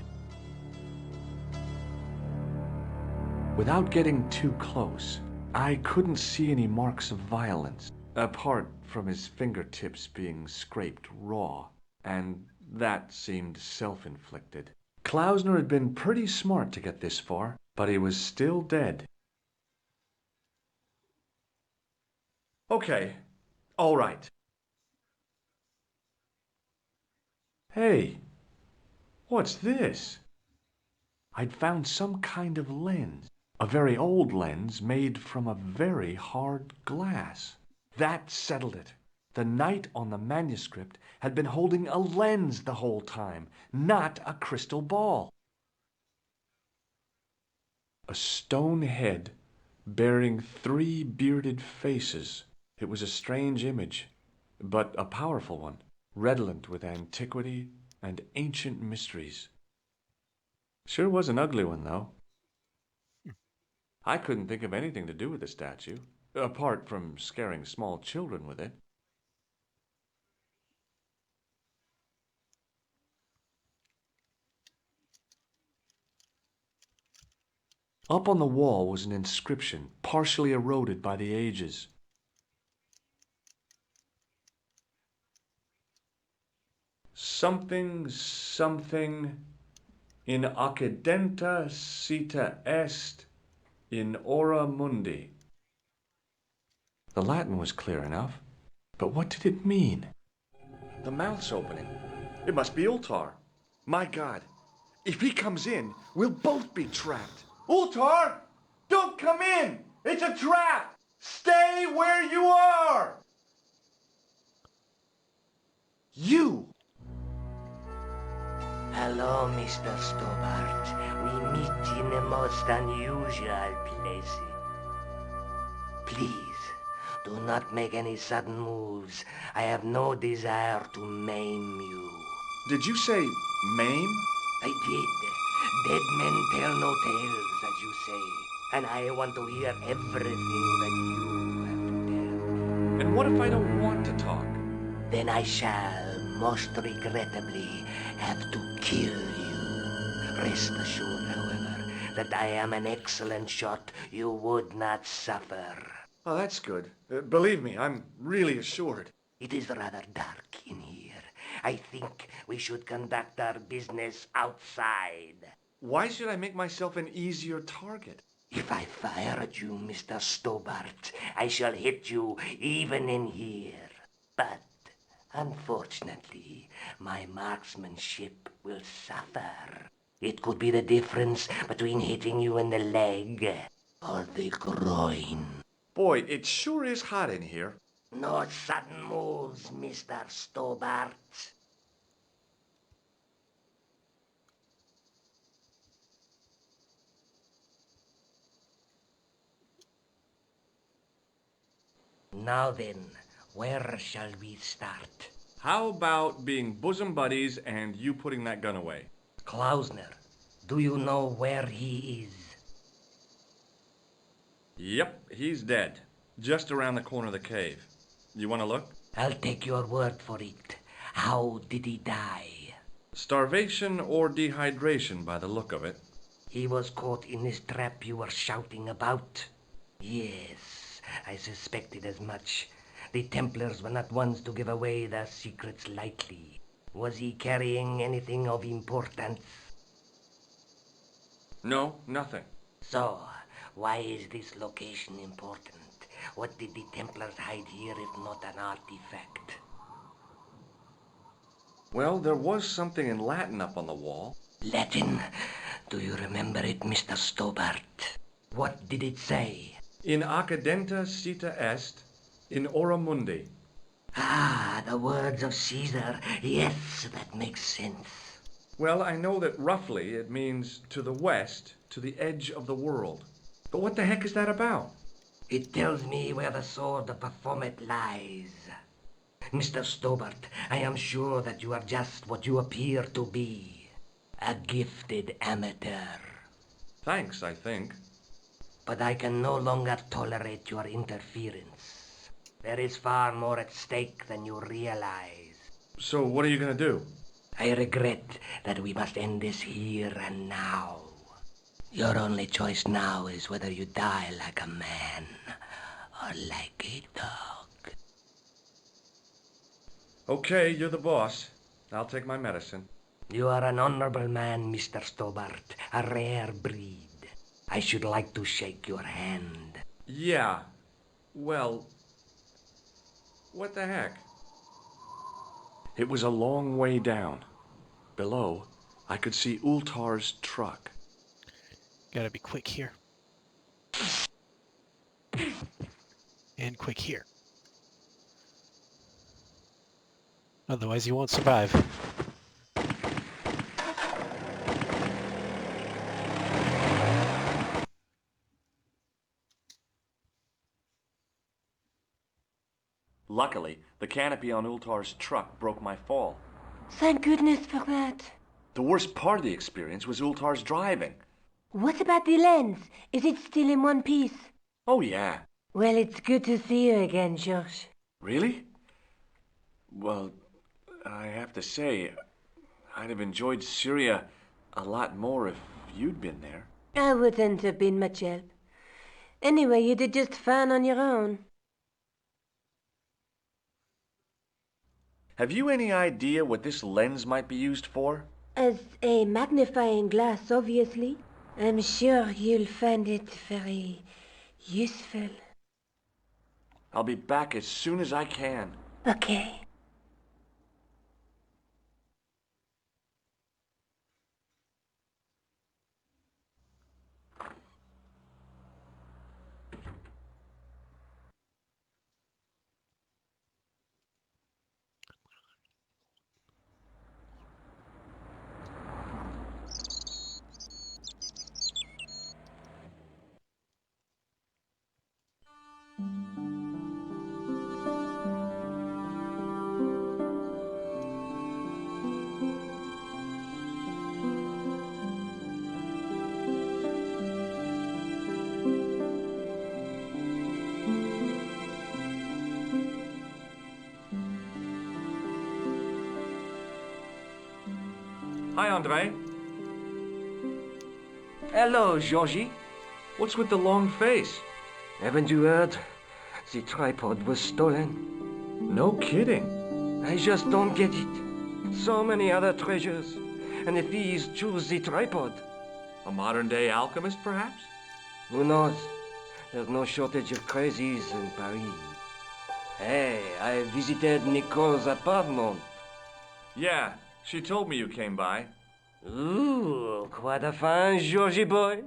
Without getting too close, I couldn't see any marks of violence, apart from his fingertips being scraped raw, and that seemed self-inflicted. Klausner had been pretty smart to get this far, but he was still dead. Okay, all right. Hey, what's this? I'd found some kind of lens. A very old lens made from a very hard glass. That settled it. The knight on the manuscript had been holding a lens the whole time, not a crystal ball. A stone head bearing 3 bearded faces. It was a strange image, but a powerful one, redolent with antiquity and ancient mysteries. Sure was an ugly one, though. I couldn't think of anything to do with the statue, apart from scaring small children with it. Up on the wall was an inscription, partially eroded by the ages. Something, something, in accidenta cita est, in ora mundi. The Latin was clear enough, but what did it mean? The mouth's opening. It must be Ultar. My God, if he comes in, we'll both be trapped. Ultar! Don't come in! It's a trap! Stay where you are! You!
Hello, Mr. Stobart. We meet in the most unusual places. Please, do not make any sudden moves. I have no desire to maim you.
Did you say maim?
I did. Dead men tell no tales, as you say. And I want to hear everything that you have to tell.
And what if I don't want to talk?
Then I shall, most regrettably, have to kill you. Rest assured, however, that I am an excellent shot you would not suffer.
Oh, that's good. Believe me, I'm really assured.
It is rather dark in here. I think we should conduct our business outside.
Why should I make myself an easier target?
If I fire at you, Mr. Stobart, I shall hit you even in here. But Unfortunately, my marksmanship will suffer. It could be the difference between hitting you in the leg or the groin.
Boy, it sure is hot in here.
No sudden moves, Mr. Stobart. Now then, where shall we start?
How about being bosom buddies and you putting that gun away?
Klausner, do you know where he is?
Yep, he's dead. Just around the corner of the cave. You want to look?
I'll take your word for it. How did he die?
Starvation or dehydration by the look of it.
He was caught in this trap you were shouting about. Yes, I suspected as much. The Templars were not ones to give away their secrets lightly. Was he carrying anything of importance?
No, nothing.
So, why is this location important? What did the Templars hide here if not an artifact?
Well, there was something in Latin up on the wall.
Latin? Do you remember it, Mr. Stobart? What did it say?
In accidenta cita est, in ora mundi.
Ah, the words of Caesar. Yes, that makes sense.
Well, I know that roughly it means to the west, to the edge of the world. But what the heck is that about?
It tells me where the sword of Baphomet lies. Mr. Stobart, I am sure that you are just what you appear to be. A gifted amateur.
Thanks, I think.
But I can no longer tolerate your interference. There is far more at stake than you realize.
So what are you going to do?
I regret that we must end this here and now. Your only choice now is whether you die like a man or like a dog.
Okay, you're the boss. I'll take my medicine.
You are an honorable man, Mr. Stobart, a rare breed. I should like to shake your hand.
Yeah. Well, what the heck?
It was a long way down. Below, I could see Ultar's truck.
Gotta be quick here. And quick here. Otherwise you won't survive.
Luckily, the canopy on Ultar's truck broke my fall.
Thank goodness for that.
The worst part of the experience was Ultar's driving.
What about the lens? Is it still in one piece?
Oh, yeah.
Well, it's good to see you again, George.
Really? Well, I have to say, I'd have enjoyed Syria a lot more if you'd been there.
I wouldn't have been much help. Anyway, you did just fine on your own.
Have you any idea what this lens might be used for?
As a magnifying glass, obviously. I'm sure you'll find it very useful.
I'll be back as soon as I can.
Okay.
Hi, Andre.
Hello, Georgie.
What's with the long face?
Haven't you heard? The tripod was stolen.
No kidding.
I just don't get it. So many other treasures, and the thieves choose the tripod.
A modern-day alchemist, perhaps?
Who knows? There's no shortage of crazies in Paris. Hey, I visited Nicole's apartment.
Yeah, she told me you came by.
Ooh, quite a fine Georgie boy.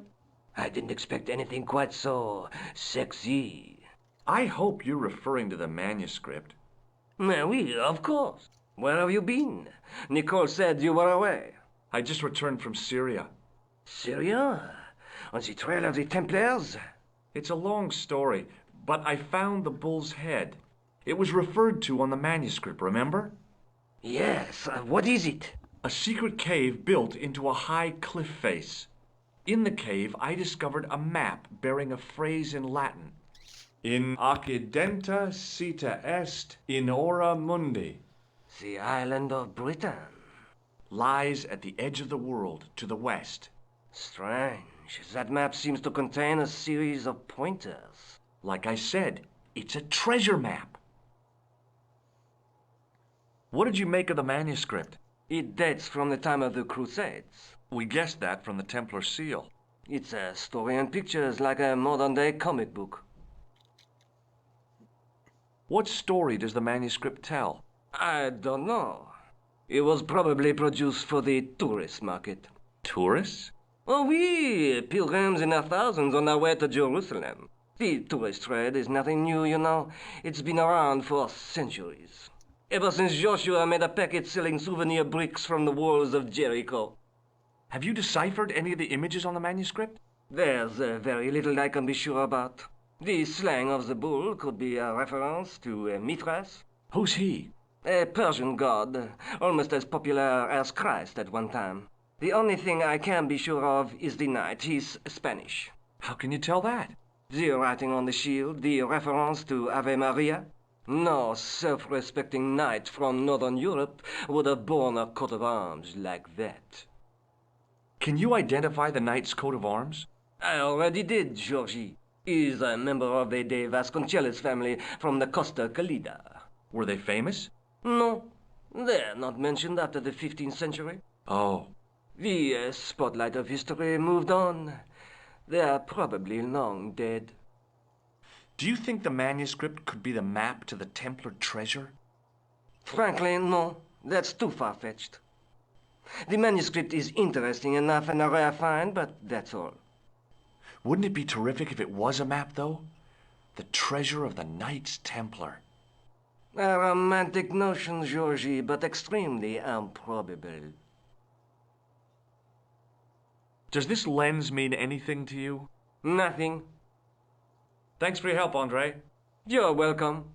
I didn't expect anything quite so sexy.
I hope you're referring to the manuscript.
Oui, of course. Where have you been? Nicole said you were away.
I just returned from Syria.
Syria? On the trail of the Templars?
It's a long story, but I found the bull's head. It was referred to on the manuscript, remember?
Yes, what is it?
A secret cave built into a high cliff face. In the cave, I discovered a map bearing a phrase in Latin. In accidenta sita est in ora mundi.
The island of Britain.
Lies at the edge of the world, to the west.
Strange. That map seems to contain a series of pointers.
Like I said, it's a treasure map. What did you make of the manuscript?
It dates from the time of the Crusades.
We guessed that from the Templar seal.
It's a story and pictures like a modern-day comic book.
What story does the manuscript tell?
I don't know. It was probably produced for the tourist market.
Tourists?
Oh, oui, pilgrims in their thousands on their way to Jerusalem. The tourist trade is nothing new, you know. It's been around for centuries. Ever since Joshua made a packet selling souvenir bricks from the walls of Jericho.
Have you deciphered any of the images on the manuscript?
There's very little I can be sure about. The slang of the bull could be a reference to Mithras.
Who's he?
A Persian god, almost as popular as Christ at one time. The only thing I can be sure of is the knight. He's Spanish.
How can you tell that?
The writing on the shield, the reference to Ave Maria. No self-respecting knight from Northern Europe would have borne a coat of arms like that.
Can you identify the knight's coat of arms?
I already did, Georgie. He's a member of the De Vasconcelos family from the Costa Calida.
Were they famous?
No, they're not mentioned after the 15th century.
Oh.
The spotlight of history moved on. They're probably long dead.
Do you think the manuscript could be the map to the Templar treasure?
Frankly, no. That's too far-fetched. The manuscript is interesting enough and a rare find, but that's all.
Wouldn't it be terrific if it was a map, though? The treasure of the Knights Templar.
A romantic notion, Georgie, but extremely improbable.
Does this lens mean anything to you?
Nothing.
Thanks for your help, Andre.
You're welcome.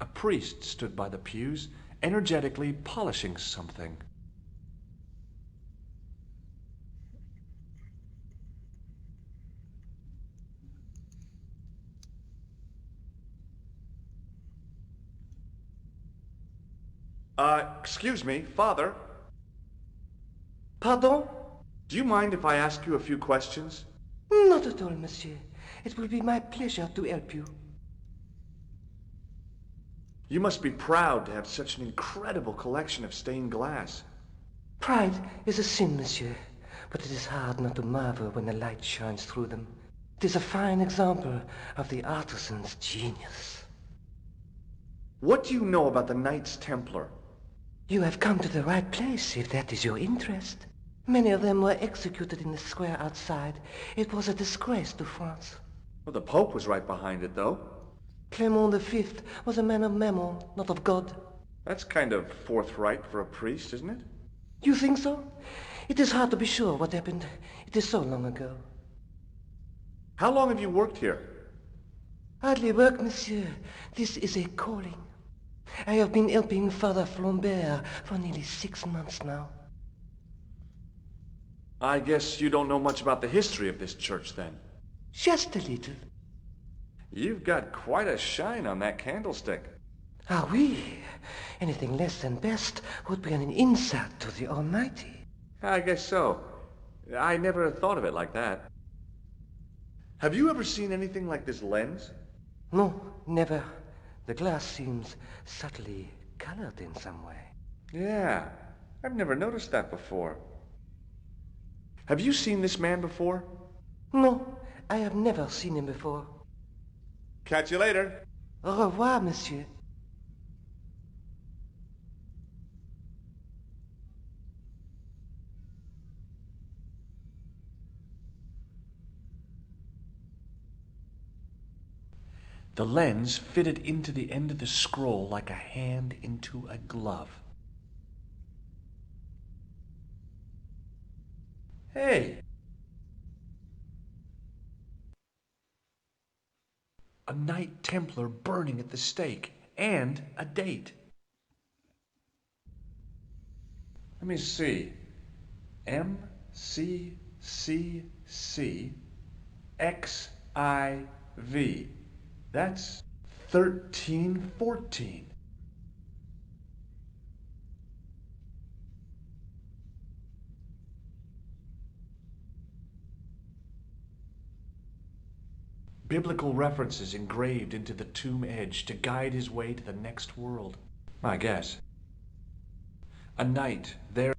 A priest stood by the pews, energetically polishing something. Excuse me, Father?
Pardon?
Do you mind if I ask you a few questions?
Not at all, monsieur. It will be my pleasure to help you.
You must be proud to have such an incredible collection of stained glass.
Pride is a sin, monsieur, but it is hard not to marvel when the light shines through them. It is a fine example of the artisan's genius.
What do you know about the Knights Templar?
You have come to the right place, if that is your interest. Many of them were executed in the square outside. It was a disgrace to France.
Well, the Pope was right behind it, though.
Clement V was a man of mammon, not of God.
That's kind of forthright for a priest, isn't it?
You think so? It is hard to be sure what happened. It is so long ago.
How long have you worked here?
Hardly work, monsieur. This is a calling. I have been helping Father Flambert for nearly 6 months now.
I guess you don't know much about the history of this church, then.
Just a little.
You've got quite a shine on that candlestick.
Ah, oui. Anything less than best would be an insult to the Almighty.
I guess so. I never thought of it like that. Have you ever seen anything like this lens?
No, never. The glass seems subtly colored in some way.
Yeah, I've never noticed that before. Have you seen this man before?
No, I have never seen him before.
Catch you later.
Au revoir, monsieur.
The lens fitted into the end of the scroll like a hand into a glove. Hey! A Knight Templar burning at the stake, and a date. Let me see. MCCCXIV. That's 1314. Biblical references engraved into the tomb edge to guide his way to the next world. I guess. A knight there.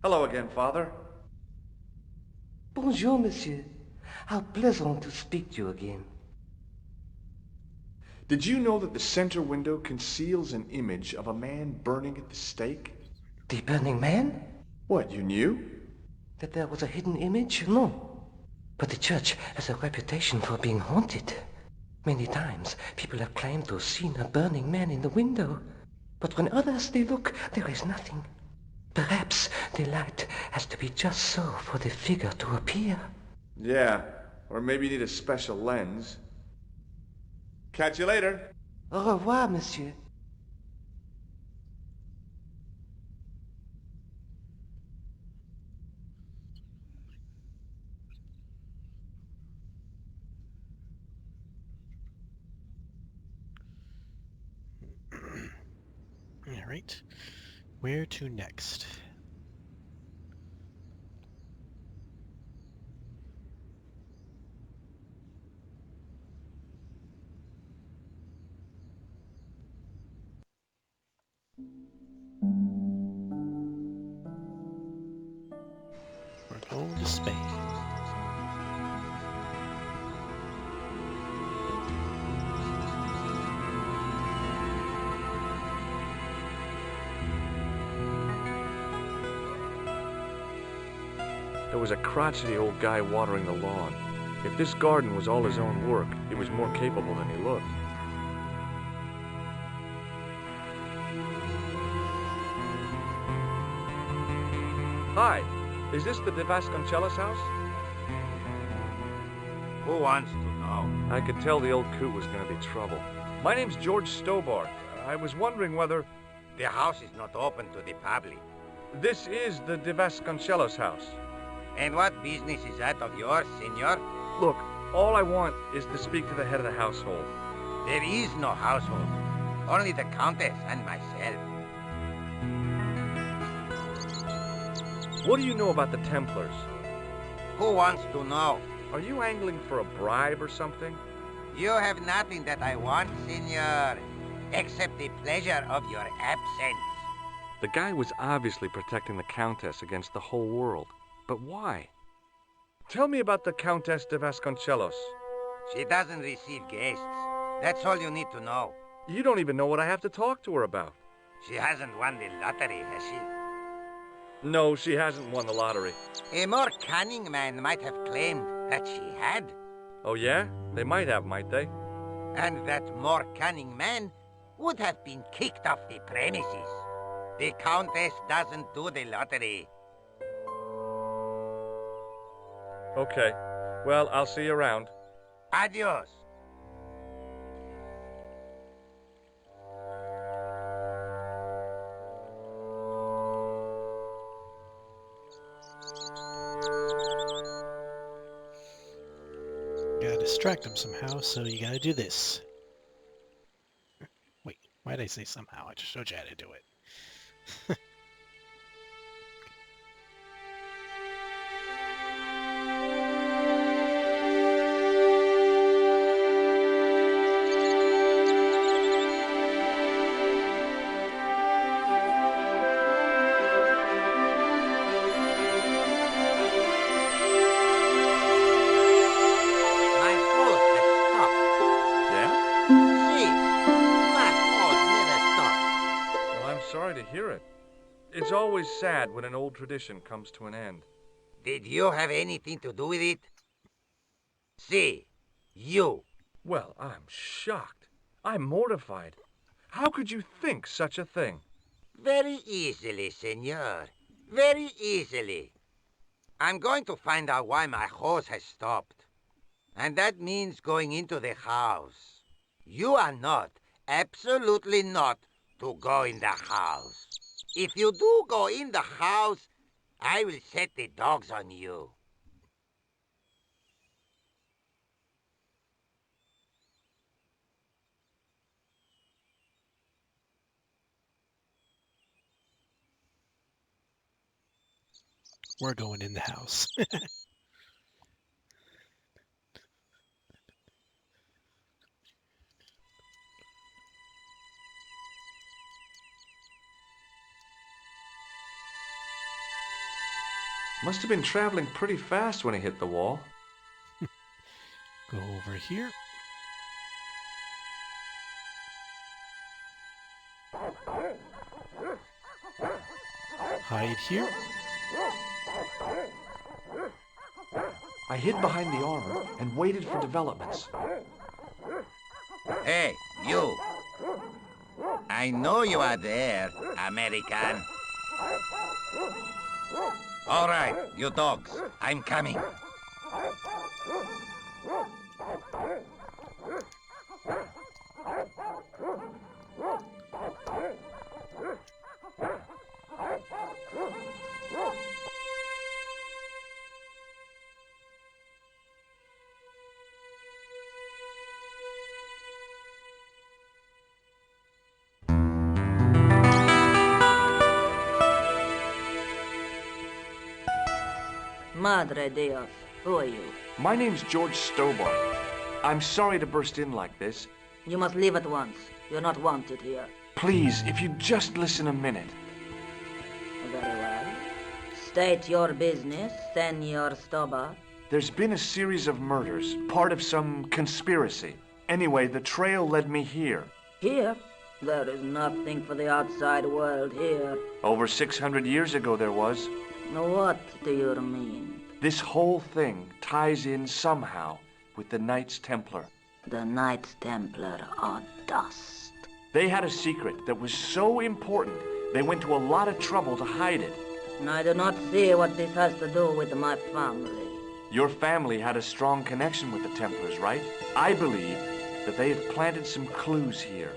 Hello again, Father.
Bonjour, monsieur. How pleasant to speak to you again.
Did you know that the center window conceals an image of a man burning at the stake?
The burning man?
What, you knew?
That there was a hidden image? No. But the church has a reputation for being haunted. Many times, people have claimed to have seen a burning man in the window. But when others they look, there is nothing. Perhaps the light has to be just so for the figure to appear.
Yeah, or maybe you need a special lens. Catch you later.
Au revoir, monsieur.
All right. Where to next? We're going to Spain.
There was a crotchety old guy watering the lawn. If this garden was all his own work, he was more capable than he looked. Hi, is this the De Vasconcelos house?
Who wants to know?
I could tell the old coot was going to be trouble. My name's George Stobart. I was wondering whether...
The house is not open to the public.
This is the De Vasconcelos house.
And what business is that of yours, senor?
Look, all I want is to speak to the head of the household.
There is no household. Only the Countess and myself.
What do you know about the Templars?
Who wants to know?
Are you angling for a bribe or something?
You have nothing that I want, senor, except the pleasure of your absence.
The guy was obviously protecting the Countess against the whole world. But why? Tell me about the Countess de Vasconcelos.
She doesn't receive guests. That's all you need to know.
You don't even know what I have to talk to her about.
She hasn't won the lottery, has she?
No, she hasn't won the lottery.
A more cunning man might have claimed that she had.
Oh yeah? They might have, might they?
And that more cunning man would have been kicked off the premises. The Countess doesn't do the lottery.
Okay. Well, I'll see you around.
Adios.
Gotta distract him somehow, so you gotta do this. Wait, why did I say somehow? I just showed you how to do it.
My horse has stopped.
Yeah?
See, my horse never stops.
Well, I'm sorry to hear it. It's always sad when an old tradition comes to an end.
Did you have anything to do with it? See, you.
Well, I'm shocked. I'm mortified. How could you think such a thing?
Very easily, senor. Very easily. I'm going to find out why my horse has stopped. And that means going into the house. You are not, absolutely not, to go in the house. If you do go in the house, I will set the dogs on you.
We're going in the house.
Must have been traveling pretty fast when he hit the wall.
Go over here. Hide here.
I hid behind the armor and waited for developments.
Hey, you. I know you are there, American. All right, you dogs. I'm coming.
Madre Dios, who are you?
My name's George Stobart. I'm sorry to burst in like this.
You must leave at once. You're not wanted here.
Please, if you'd just listen a minute.
Very well. State your business, Senor Stobart.
There's been a series of murders, part of some conspiracy. Anyway, the trail led me here.
Here? There is nothing for the outside world here.
Over 600 years ago there was.
What do you mean?
This whole thing ties in somehow with the Knights Templar.
The Knights Templar are dust.
They had a secret that was so important, they went to a lot of trouble to hide it.
I do not see what this has to do with my family.
Your family had a strong connection with the Templars, right? I believe that they have planted some clues here.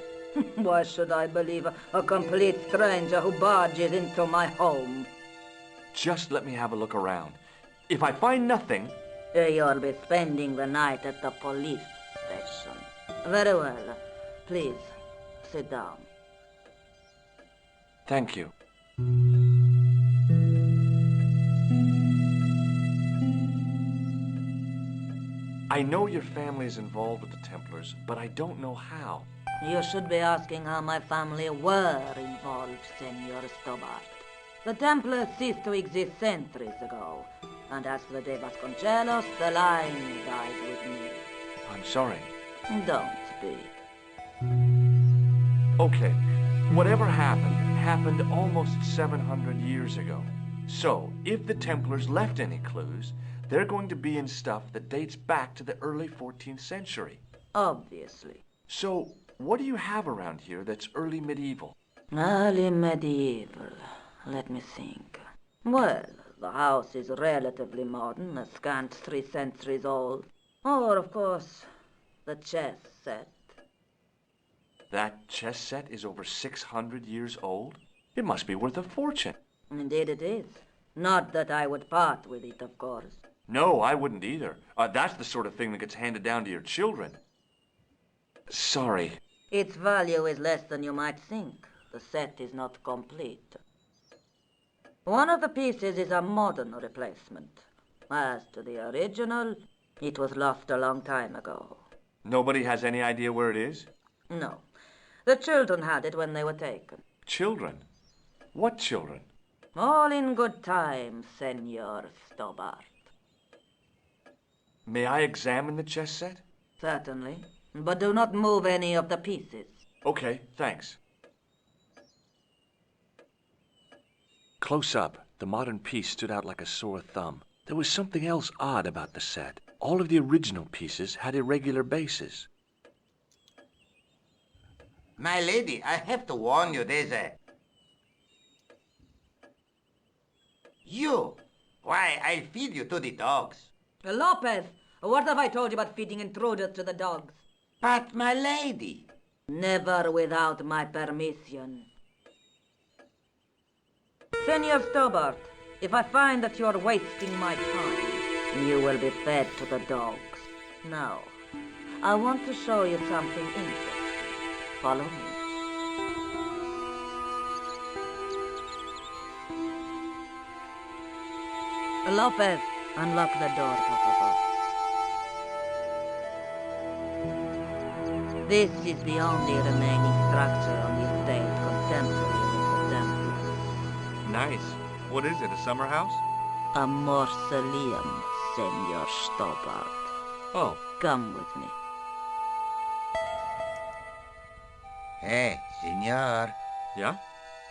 Why should I believe a complete stranger who barges into my home?
Just let me have a look around. If I find nothing...
You'll be spending the night at the police station. Very well. Please, sit down.
Thank you. I know your family is involved with the Templars, but I don't know how.
You should be asking how my family were involved, Senor Stobart. The Templars ceased to exist centuries ago, and as for the Vasconcelos, the line died with me.
I'm sorry.
Don't speak.
Okay, whatever happened almost 700 years ago. So, if the Templars left any clues, they're going to be in stuff that dates back to the early 14th century.
Obviously.
So, what do you have around here that's early medieval?
Early medieval. Let me think. Well, the house is relatively modern, a scant 3 centuries old. Or, of course, the chess set.
That chess set is over 600 years old? It must be worth a fortune.
Indeed it is. Not that I would part with it, of course.
No, I wouldn't either. That's the sort of thing that gets handed down to your children. Sorry.
Its value is less than you might think. The set is not complete. One of the pieces is a modern replacement. As to the original, it was lost a long time ago.
Nobody has any idea where it is?
No. The children had it when they were taken.
Children? What children?
All in good time, Senor Stobart.
May I examine the chess set?
Certainly. But do not move any of the pieces.
Okay, thanks. Close up, the modern piece stood out like a sore thumb. There was something else odd about the set. All of the original pieces had irregular bases.
My lady, I have to warn you, there's a... You! Why, I'll feed you to the dogs.
Lopez, what have I told you about feeding intruders to the dogs?
But, my lady...
Never without my permission. Senor Stobart, if I find that you're wasting my time, you will be fed to the dogs. Now, I want to show you something interesting. Follow me. Lopez, unlock the door, por favor. This is the only remaining structure on the estate contemporary with the Templars.
Nice. What is it, a summer house?
A mausoleum, Senor Stobart.
Oh.
Come with me.
Hey, senor.
Yeah?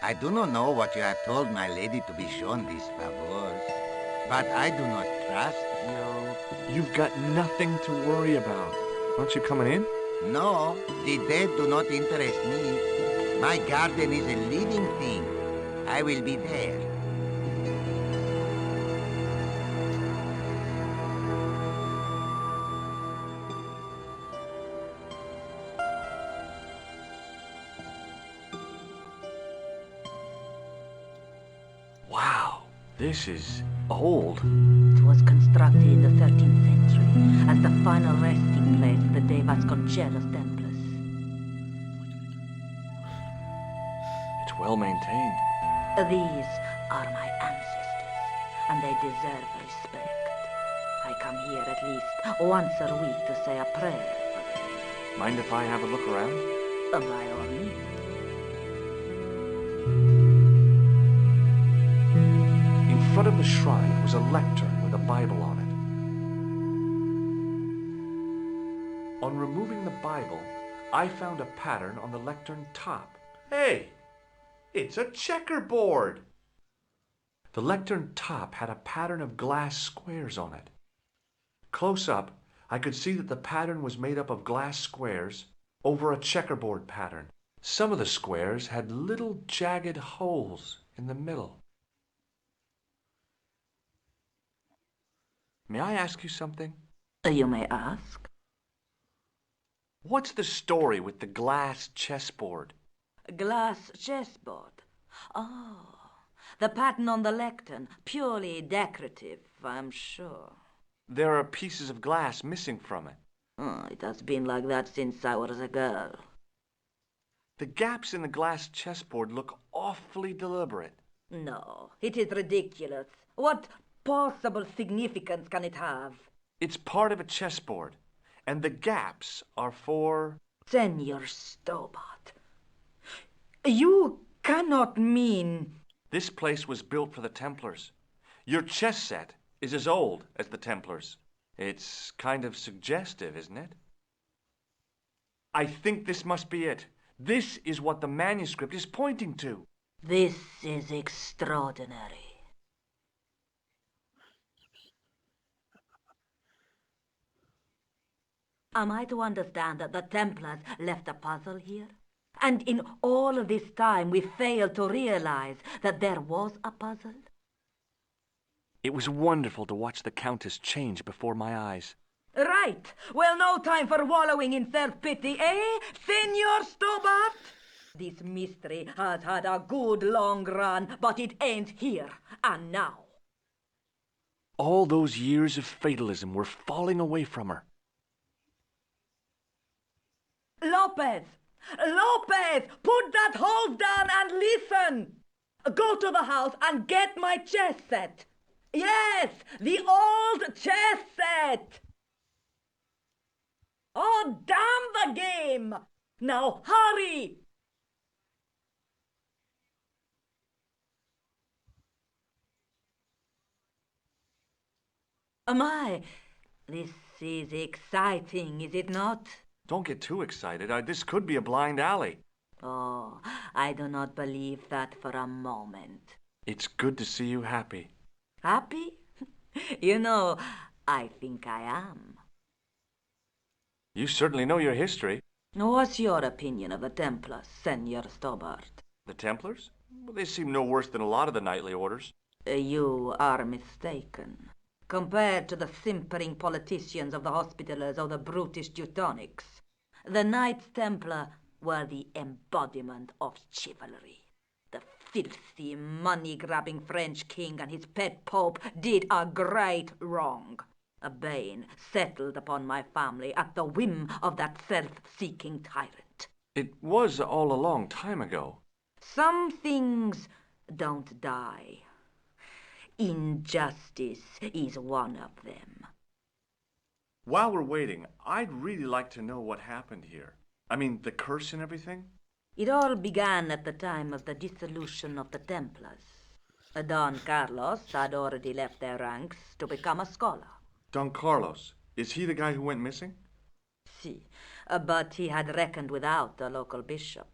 I do not know what you have told my lady to be shown these favors, but I do not trust you.
You've got nothing to worry about. Aren't you coming in?
No, the dead do not interest me. My garden is a living thing. I will be there.
Wow, this is old.
It was constructed in the 13th century as the final resting place of the De Vasconcelos Templars.
It's well maintained.
These are my ancestors, and they deserve respect. I come here at least once a week to say a prayer for them.
Mind if I have a look around?
By all means.
In front of the shrine was a lectern with a Bible on it. On removing the Bible, I found a pattern on the lectern top. Hey! It's a checkerboard! The lectern top had a pattern of glass squares on it. Close up, I could see that the pattern was made up of glass squares over a checkerboard pattern. Some of the squares had little jagged holes in the middle. May I ask you something?
You may ask.
What's the story with the glass chessboard?
Glass chessboard. Oh, the pattern on the lectern, purely decorative, I'm sure.
There are pieces of glass missing from it.
Oh, it has been like that since I was a girl.
The gaps in the glass chessboard look awfully deliberate.
No, it is ridiculous. What possible significance can it have?
It's part of a chessboard, and the gaps are for...
Senor Stobart, you cannot mean...
This place was built for the Templars. Your chess set is as old as the Templars. It's kind of suggestive, isn't it? I think this must be it. This is what the manuscript is pointing to.
This is extraordinary. Am I to understand that the Templars left a puzzle here? And in all of this time we failed to realize that there was a puzzle?
It was wonderful to watch the Countess change before my eyes.
Right. Well, no time for wallowing in self-pity, eh, Senor Stobart? This mystery has had a good long run, but it ends here and now.
All those years of fatalism were falling away from her.
Lopez! Lopez! Put that hose down and listen! Go to the house and get my chess set. Yes, the old chess set! Oh, damn the game! Now hurry! My, this is exciting, is it not?
Don't get too excited. This could be a blind alley.
Oh, I do not believe that for a moment.
It's good to see you happy.
Happy? You know, I think I am.
You certainly know your history.
What's your opinion of the Templars, Senor Stobart?
The Templars? Well, they seem no worse than a lot of the knightly orders.
You are mistaken. Compared to the simpering politicians of the Hospitallers or the brutish Teutonics, the Knights Templar were the embodiment of chivalry. The filthy, money-grabbing French king and his pet pope did a great wrong. A bane settled upon my family at the whim of that self-seeking tyrant.
It was all a long time ago.
Some things don't die. Injustice is one of them.
While we're waiting, I'd really like to know what happened here. I mean, the curse and everything?
It all began at the time of the dissolution of the Templars. Don Carlos had already left their ranks to become a scholar.
Don Carlos, is he the guy who went missing?
Si, but he had reckoned without the local bishop.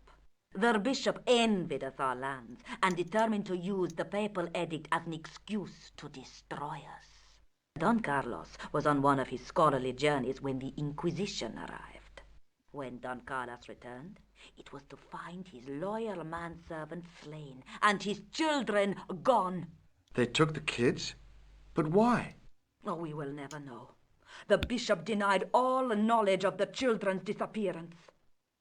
Their bishop envied us our lands and determined to use the papal edict as an excuse to destroy us. Don Carlos was on one of his scholarly journeys when the Inquisition arrived. When Don Carlos returned, it was to find his loyal manservant slain and his children gone.
They took the kids? But why?
Oh, we will never know. The bishop denied all knowledge of the children's disappearance.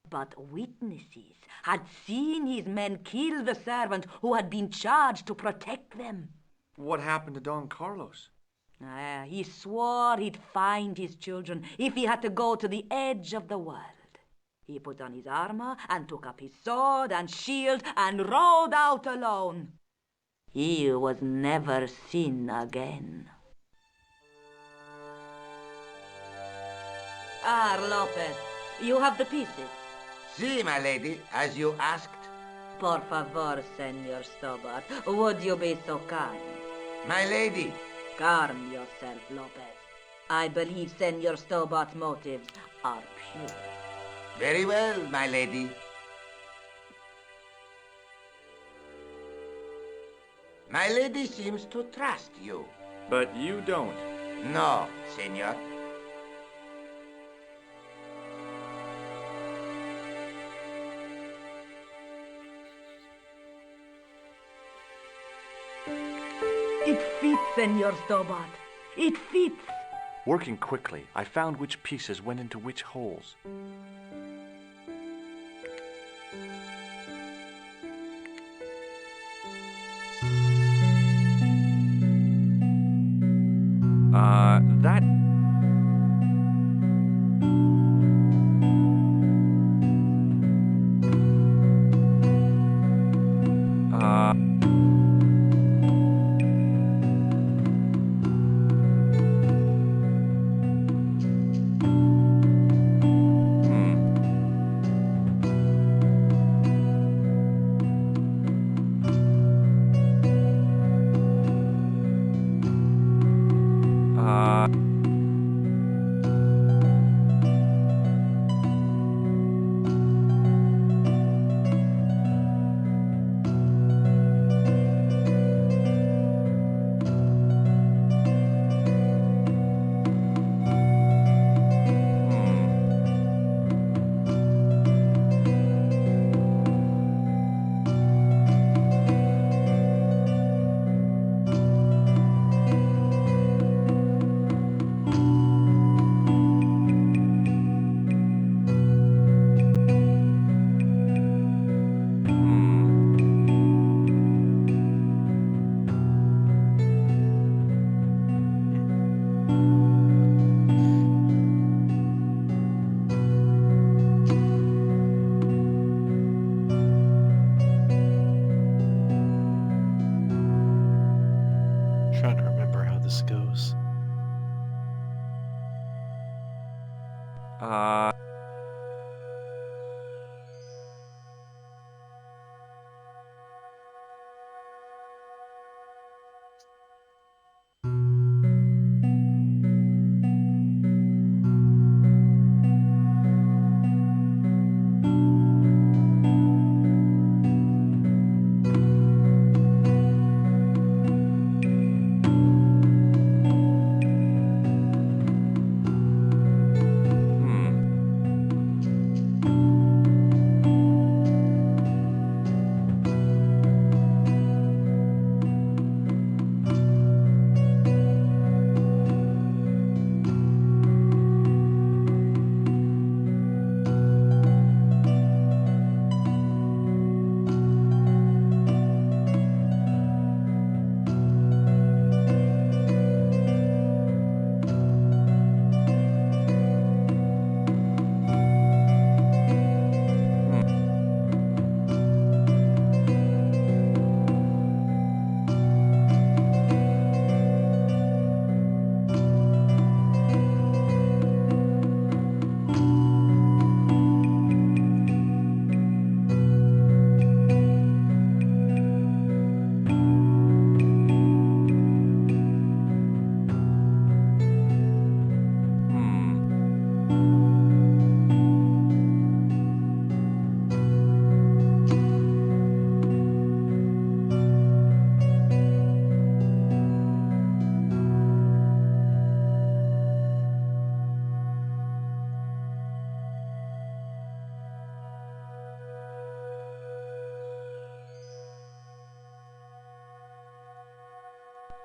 But witnesses had seen his men kill the servant who had been charged to protect them.
What happened to Don Carlos?
He swore he'd find his children if he had to go to the edge of the world. He put on his armor and took up his sword and shield and rode out alone. He was never seen again. Lopez, you have the pieces.
Si, my lady, as you asked.
Por favor, Senor Stobart, would you be so kind?
My lady.
Calm yourself, Lopez. I believe Senor Stobart's motives are pure.
Very well, my lady. My lady seems to trust you.
But you don't.
No, senor.
It fits, Senor Stobart. It fits.
Working quickly, I found which pieces went into which holes. That...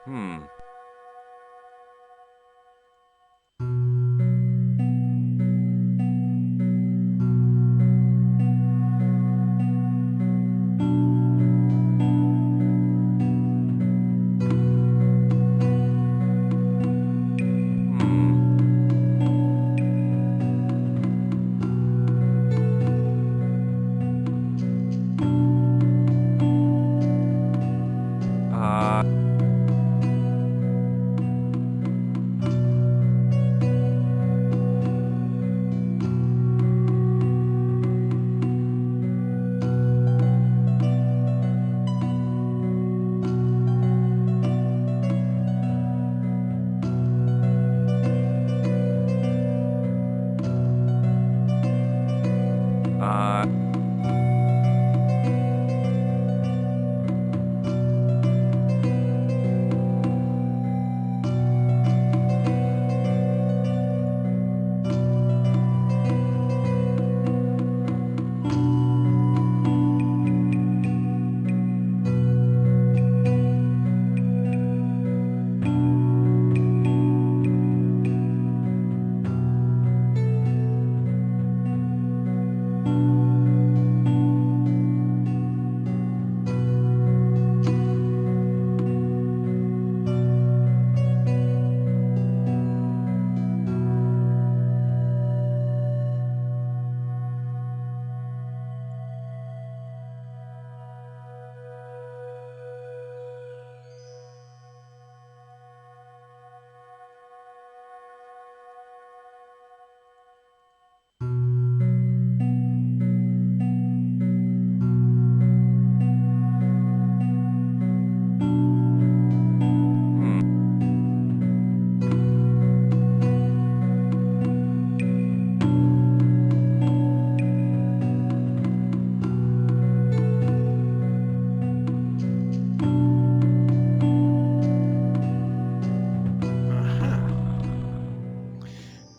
Hmm.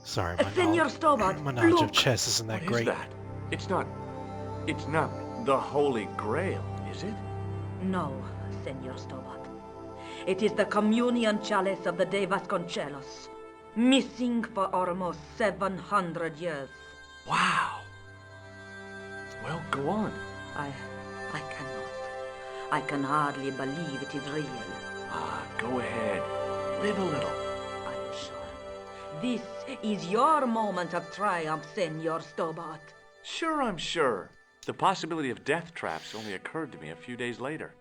Sorry,
Senor Stobart,
my knowledge of
look!
chess isn't that
What
great.
is that? It's not the Holy Grail, is it?
No, Senor Stobart. It is the communion chalice of the De Vasconcelos, missing for almost 700 years.
Wow. Well, go on.
I cannot. I can hardly believe it is real.
Go ahead. Live a little.
I'm sure. This is your moment of triumph, Senor Stobart.
Sure, I'm sure. The possibility of death traps only occurred to me a few days later.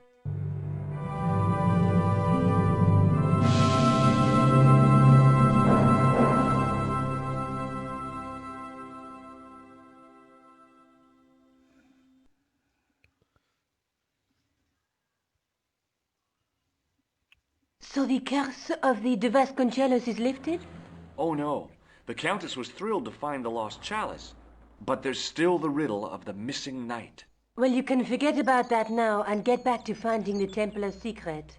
So the curse of the De Vasconcelos is lifted?
Oh no, the Countess was thrilled to find the lost chalice. But there's still the riddle of the missing knight.
Well, you can forget about that now and get back to finding the Templars' secret.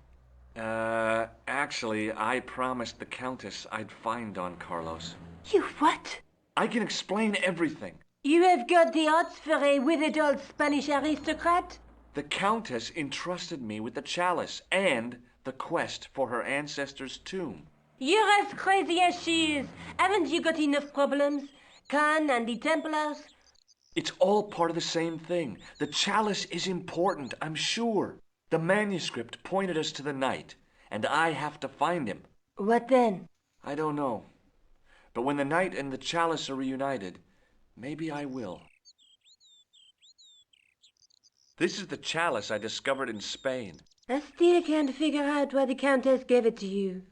Actually, I promised the Countess I'd find Don Carlos.
You what?
I can explain everything.
You have got the odds for a withered old Spanish aristocrat?
The Countess entrusted me with the chalice and the quest for her ancestor's tomb.
You're as crazy as she is. Haven't you got enough problems? Khan and the Templars?
It's all part of the same thing. The chalice is important, I'm sure. The manuscript pointed us to the knight, and I have to find him.
What then?
I don't know. But when the knight and the chalice are reunited, maybe I will. This is the chalice I discovered in Spain.
I still can't figure out why the Countess gave it to you.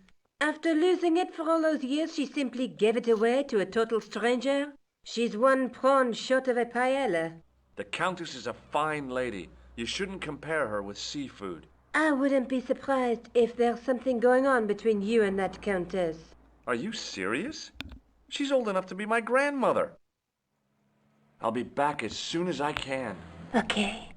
After losing it for all those years, she simply gave it away to a total stranger? She's one prawn short of a paella.
The Countess is a fine lady. You shouldn't compare her with seafood.
I wouldn't be surprised if there's something going on between you and that Countess.
Are you serious? She's old enough to be my grandmother. I'll be back as soon as I can.
Okay.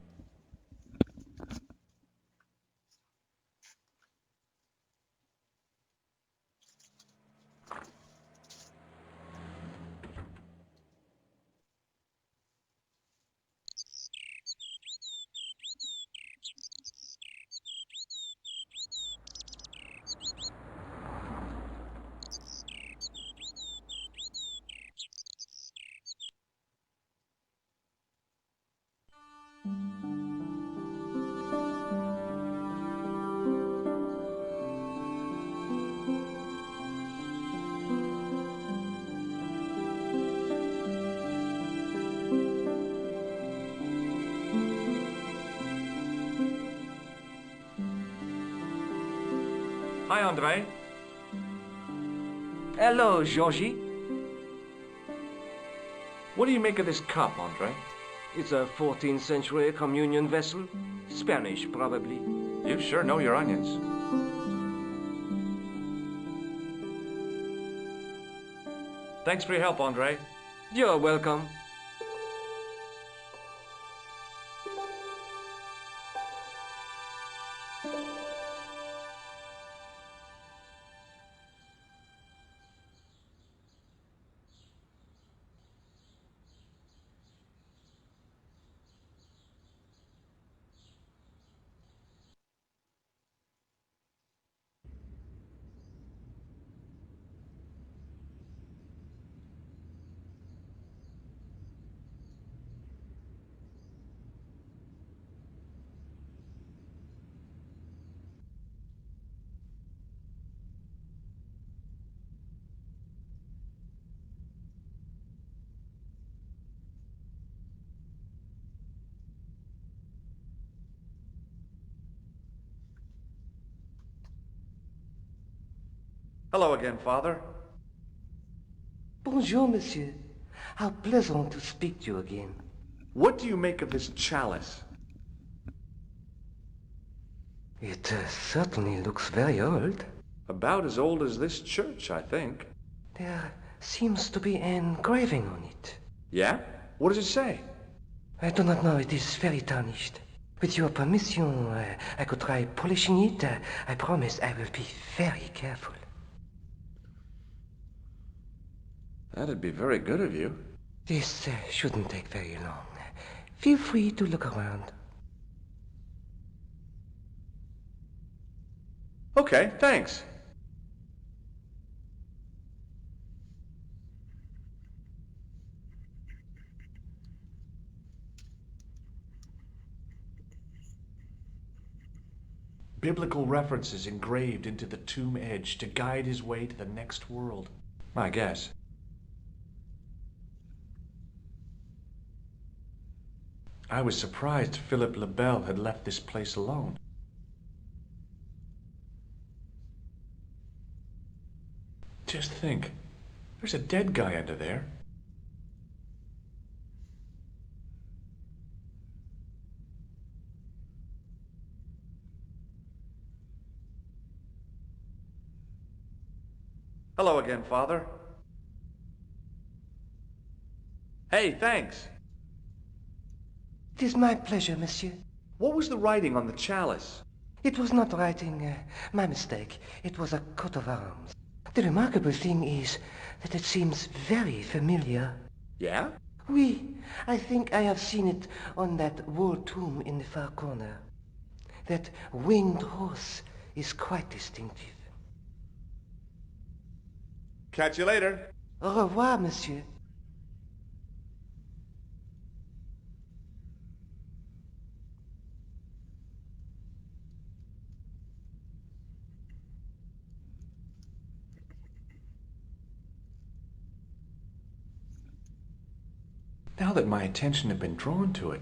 Hi, Andre.
Hello, Georgie.
What do you make of this cup, Andre?
It's a 14th century communion vessel. Spanish, probably.
You sure know your onions. Thanks for your help, Andre.
You're welcome.
Hello again, Father.
Bonjour, monsieur. How pleasant to speak to you again.
What do you make of this chalice?
It certainly looks very old.
About as old as this church, I think.
There seems to be an engraving on it.
Yeah? What does it say?
I do not know. It is very tarnished. With your permission, I could try polishing it. I promise I will be very careful.
That'd be very good of you.
This shouldn't take very long. Feel free to look around.
Okay, thanks. Biblical references engraved into the tomb edge to guide his way to the next world. I guess. I was surprised Philip Lebel had left this place alone. Just think, there's a dead guy under there. Hello again, Father. Hey, thanks.
It is my pleasure, monsieur.
What was the writing on the chalice?
It was not writing, my mistake. It was a coat of arms. The remarkable thing is that it seems very familiar.
Yeah?
Oui, I think I have seen it on that wall tomb in the far corner. That winged horse is quite distinctive.
Catch you later.
Au revoir, monsieur.
Now that my attention had been drawn to it,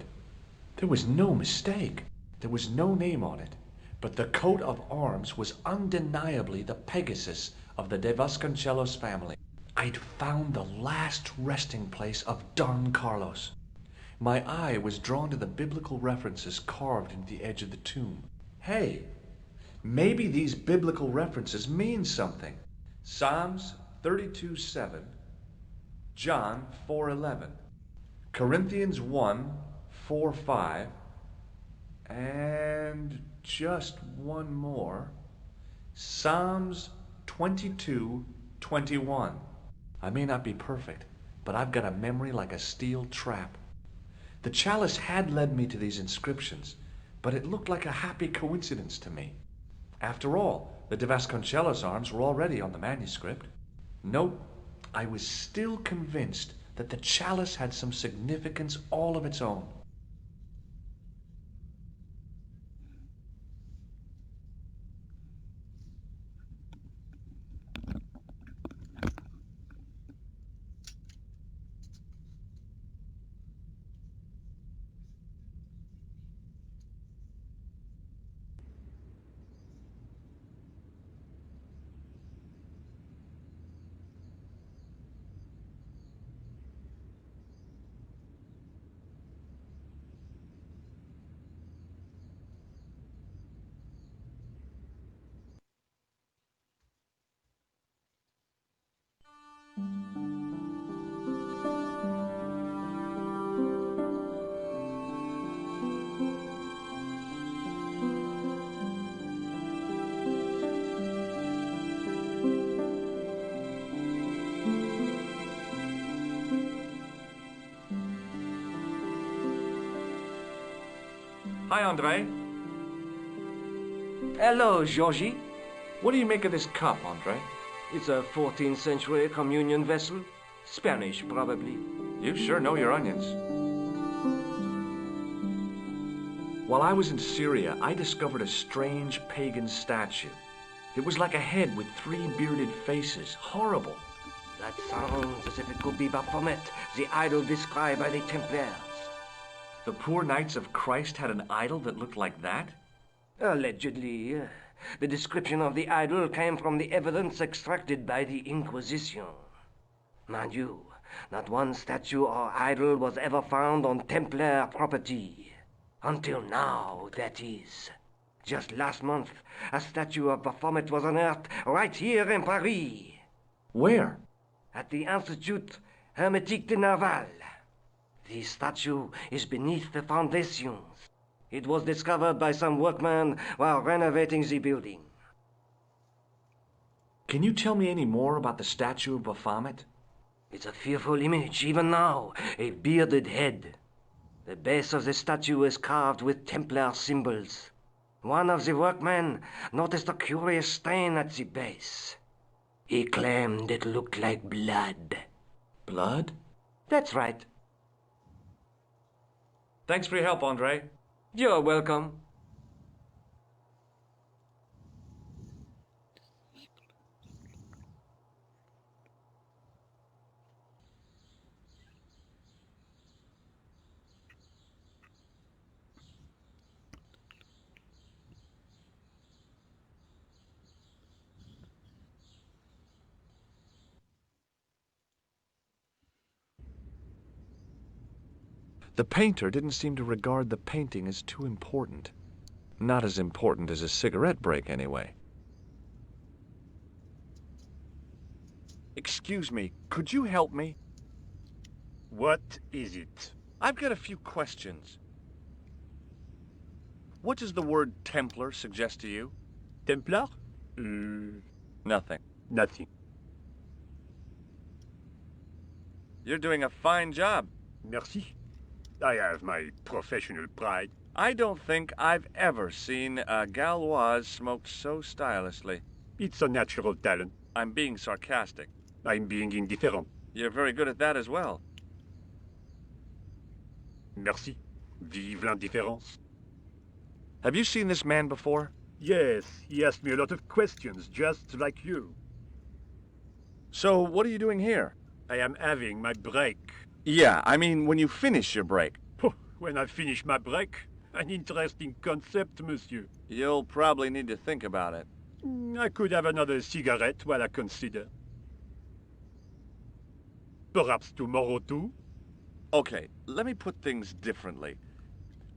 there was no mistake. There was no name on it, but the coat of arms was undeniably the Pegasus of the De Vasconcelos family. I'd found the last resting place of Don Carlos. My eye was drawn to the biblical references carved into the edge of the tomb. Hey, maybe these biblical references mean something. Psalms 32:7, John 4:11, Corinthians 1:4-5, and just one more, Psalms 22:21. I may not be perfect, but I've got a memory like a steel trap. The chalice had led me to these inscriptions, but it looked like a happy coincidence to me. After all, the De Vasconcelos arms were already on the manuscript. Nope, I was still convinced that the chalice had some significance all of its own. Hi, Andre.
Hello, Georgie.
What do you make of this cup, Andre?
It's a 14th century communion vessel. Spanish, probably.
You sure know your onions. While I was in Syria, I discovered a strange pagan statue. It was like a head with 3 bearded faces. Horrible.
That sounds as if it could be Baphomet, the idol described by the Templars.
The poor Knights of Christ had an idol that looked like that?
Allegedly. The description of the idol came from the evidence extracted by the Inquisition. Mind you, not one statue or idol was ever found on Templar property. Until now, that is. Just last month, a statue of Baphomet was unearthed right here in Paris.
Where?
At the Institut Hermétique de Nerval. The statue is beneath the foundations. It was discovered by some workmen while renovating the building.
Can you tell me any more about the statue of Baphomet?
It's a fearful image, even now, a bearded head. The base of the statue is carved with Templar symbols. One of the workmen noticed a curious stain at the base. He claimed it looked like blood.
Blood?
That's right.
Thanks for your help, Andre.
You're welcome.
The painter didn't seem to regard the painting as too important. Not as important as a cigarette break, anyway. Excuse me, could you help me?
What is it?
I've got a few questions. What does the word Templar suggest to you?
Templar?
Nothing.
Nothing.
You're doing a fine job.
Merci. I have my professional pride.
I don't think I've ever seen a Gauloise smoked so stylishly.
It's a natural talent.
I'm being sarcastic.
I'm being indifferent.
You're very good at that as well.
Merci. Vive l'indifférence.
Have you seen this man before?
Yes, he asked me a lot of questions, just like you.
So, what are you doing here?
I am having my break.
Yeah, I mean when you finish your break.
When I finish my break? An interesting concept, monsieur.
You'll probably need to think about it.
I could have another cigarette while I consider. Perhaps tomorrow too?
Okay, let me put things differently.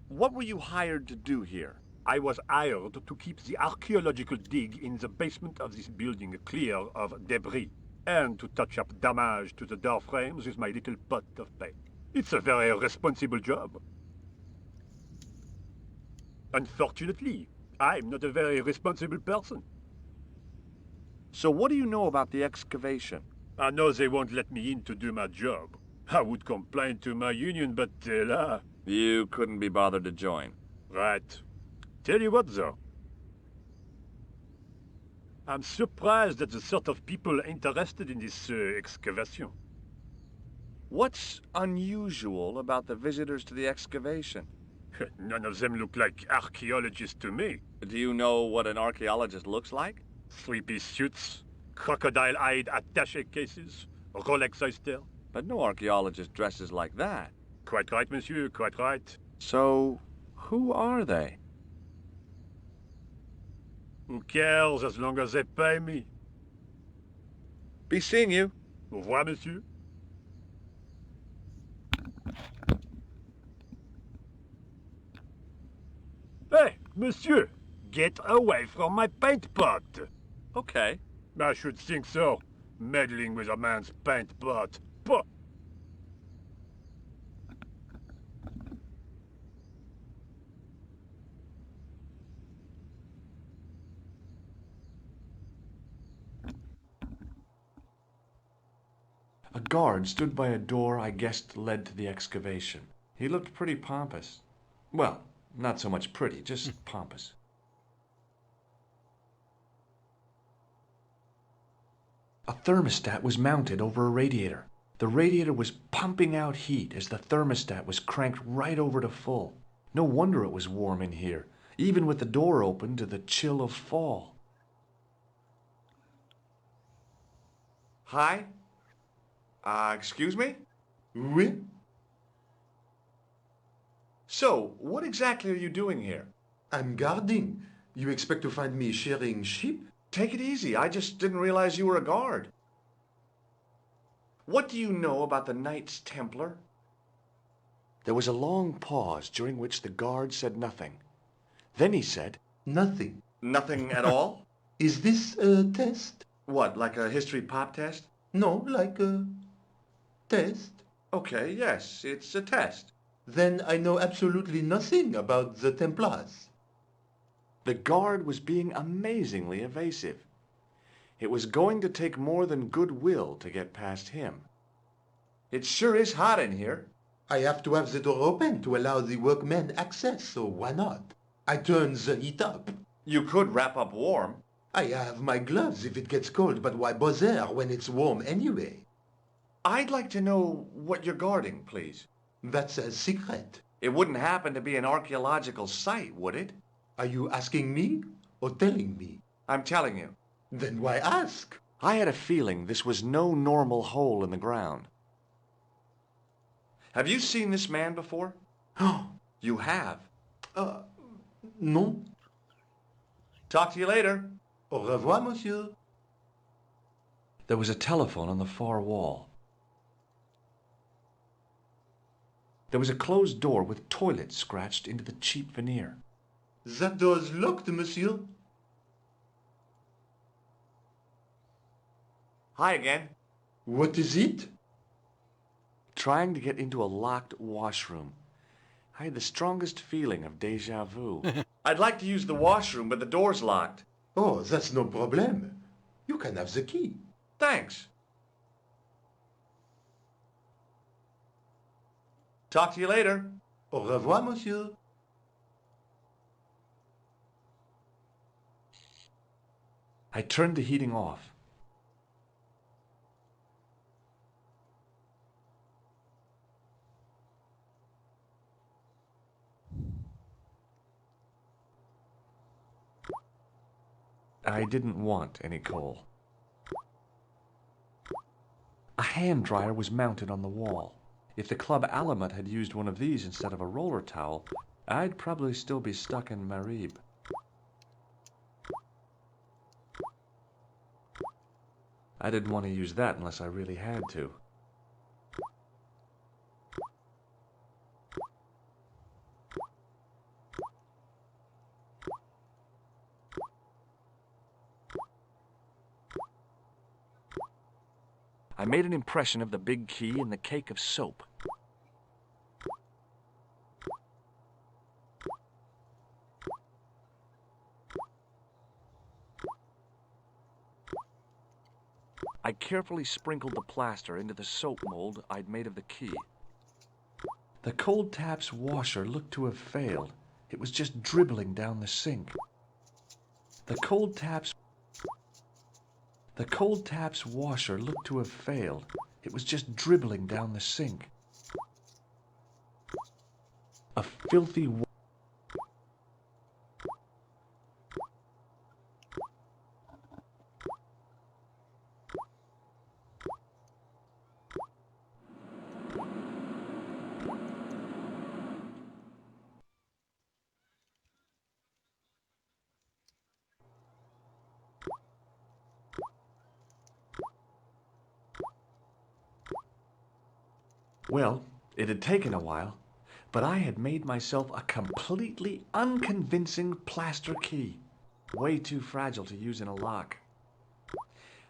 What were you hired to do here?
I was hired to keep the archaeological dig in the basement of this building clear of debris, and to touch up damage to the door frames with my little pot of paint. It's a very responsible job. Unfortunately, I'm not a very responsible person.
So what do you know about the excavation?
I know they won't let me in to do my job. I would complain to my union, but là...
You couldn't be bothered to join.
Right. Tell you what, though. I'm surprised at the sort of people interested in this excavation.
What's unusual about the visitors to the excavation?
None of them look like archaeologists to me.
Do you know what an archaeologist looks like?
Three-piece suits, crocodile-eyed attaché cases, Rolex oyster.
But no archaeologist dresses like that.
Quite right, monsieur, quite right.
So, who are they?
Who cares as long as they pay me?
Be seeing you.
Au revoir, monsieur. Hey, monsieur! Get away from my paint pot!
Okay.
I should think so. Meddling with a man's paint pot. Puh!
A guard stood by a door I guessed led to the excavation. He looked pretty pompous. Well, not so much pretty, just pompous. A thermostat was mounted over a radiator. The radiator was pumping out heat as the thermostat was cranked right over to full. No wonder it was warm in here, even with the door open to the chill of fall. Hi? Excuse me?
Oui?
So, what exactly are you doing here?
I'm guarding. You expect to find me shearing sheep?
Take it easy. I just didn't realize you were a guard. What do you know about the Knights Templar? There was a long pause during which the guard said nothing. Then he said,
Nothing.
Nothing at all?
Is this a test?
What, like a history pop test?
No, like a test.
Okay, yes, it's a test.
Then I know absolutely nothing about the Templars.
The guard was being amazingly evasive. It was going to take more than goodwill to get past him. It sure is hot in here.
I have to have the door open to allow the workmen access, so why not? I turn the heat up.
You could wrap up warm.
I have my gloves if it gets cold, but why bother when it's warm anyway?
I'd like to know what you're guarding, please.
That's a secret.
It wouldn't happen to be an archaeological site, would it?
Are you asking me or telling me?
I'm telling you.
Then why ask?
I had a feeling this was no normal hole in the ground. Have you seen this man before?
Oh.
You have?
Non.
Talk to you later.
Au revoir, monsieur.
There was a telephone on the far wall. There was a closed door with toilet scratched into the cheap veneer.
That door's locked, monsieur.
Hi again.
What is it?
Trying to get into a locked washroom. I had the strongest feeling of déjà vu. I'd like to use the washroom, but the door's locked.
Oh, that's no problem. You can have the key.
Thanks. Talk to you later.
Au revoir, monsieur.
I turned the heating off. I didn't want any coal. A hand dryer was mounted on the wall. If the Club Alamut had used one of these instead of a roller towel, I'd probably still be stuck in Marib. I didn't want to use that unless I really had to. I made an impression of the big key in the cake of soap. I carefully sprinkled the plaster into the soap mold I'd made of the key. The cold tap's washer looked to have failed. It was just dribbling down the sink. The cold tap's washer looked to have failed. It was just dribbling down the sink. A filthy Well, it had taken a while, but I had made myself a completely unconvincing plaster key. Way too fragile to use in a lock.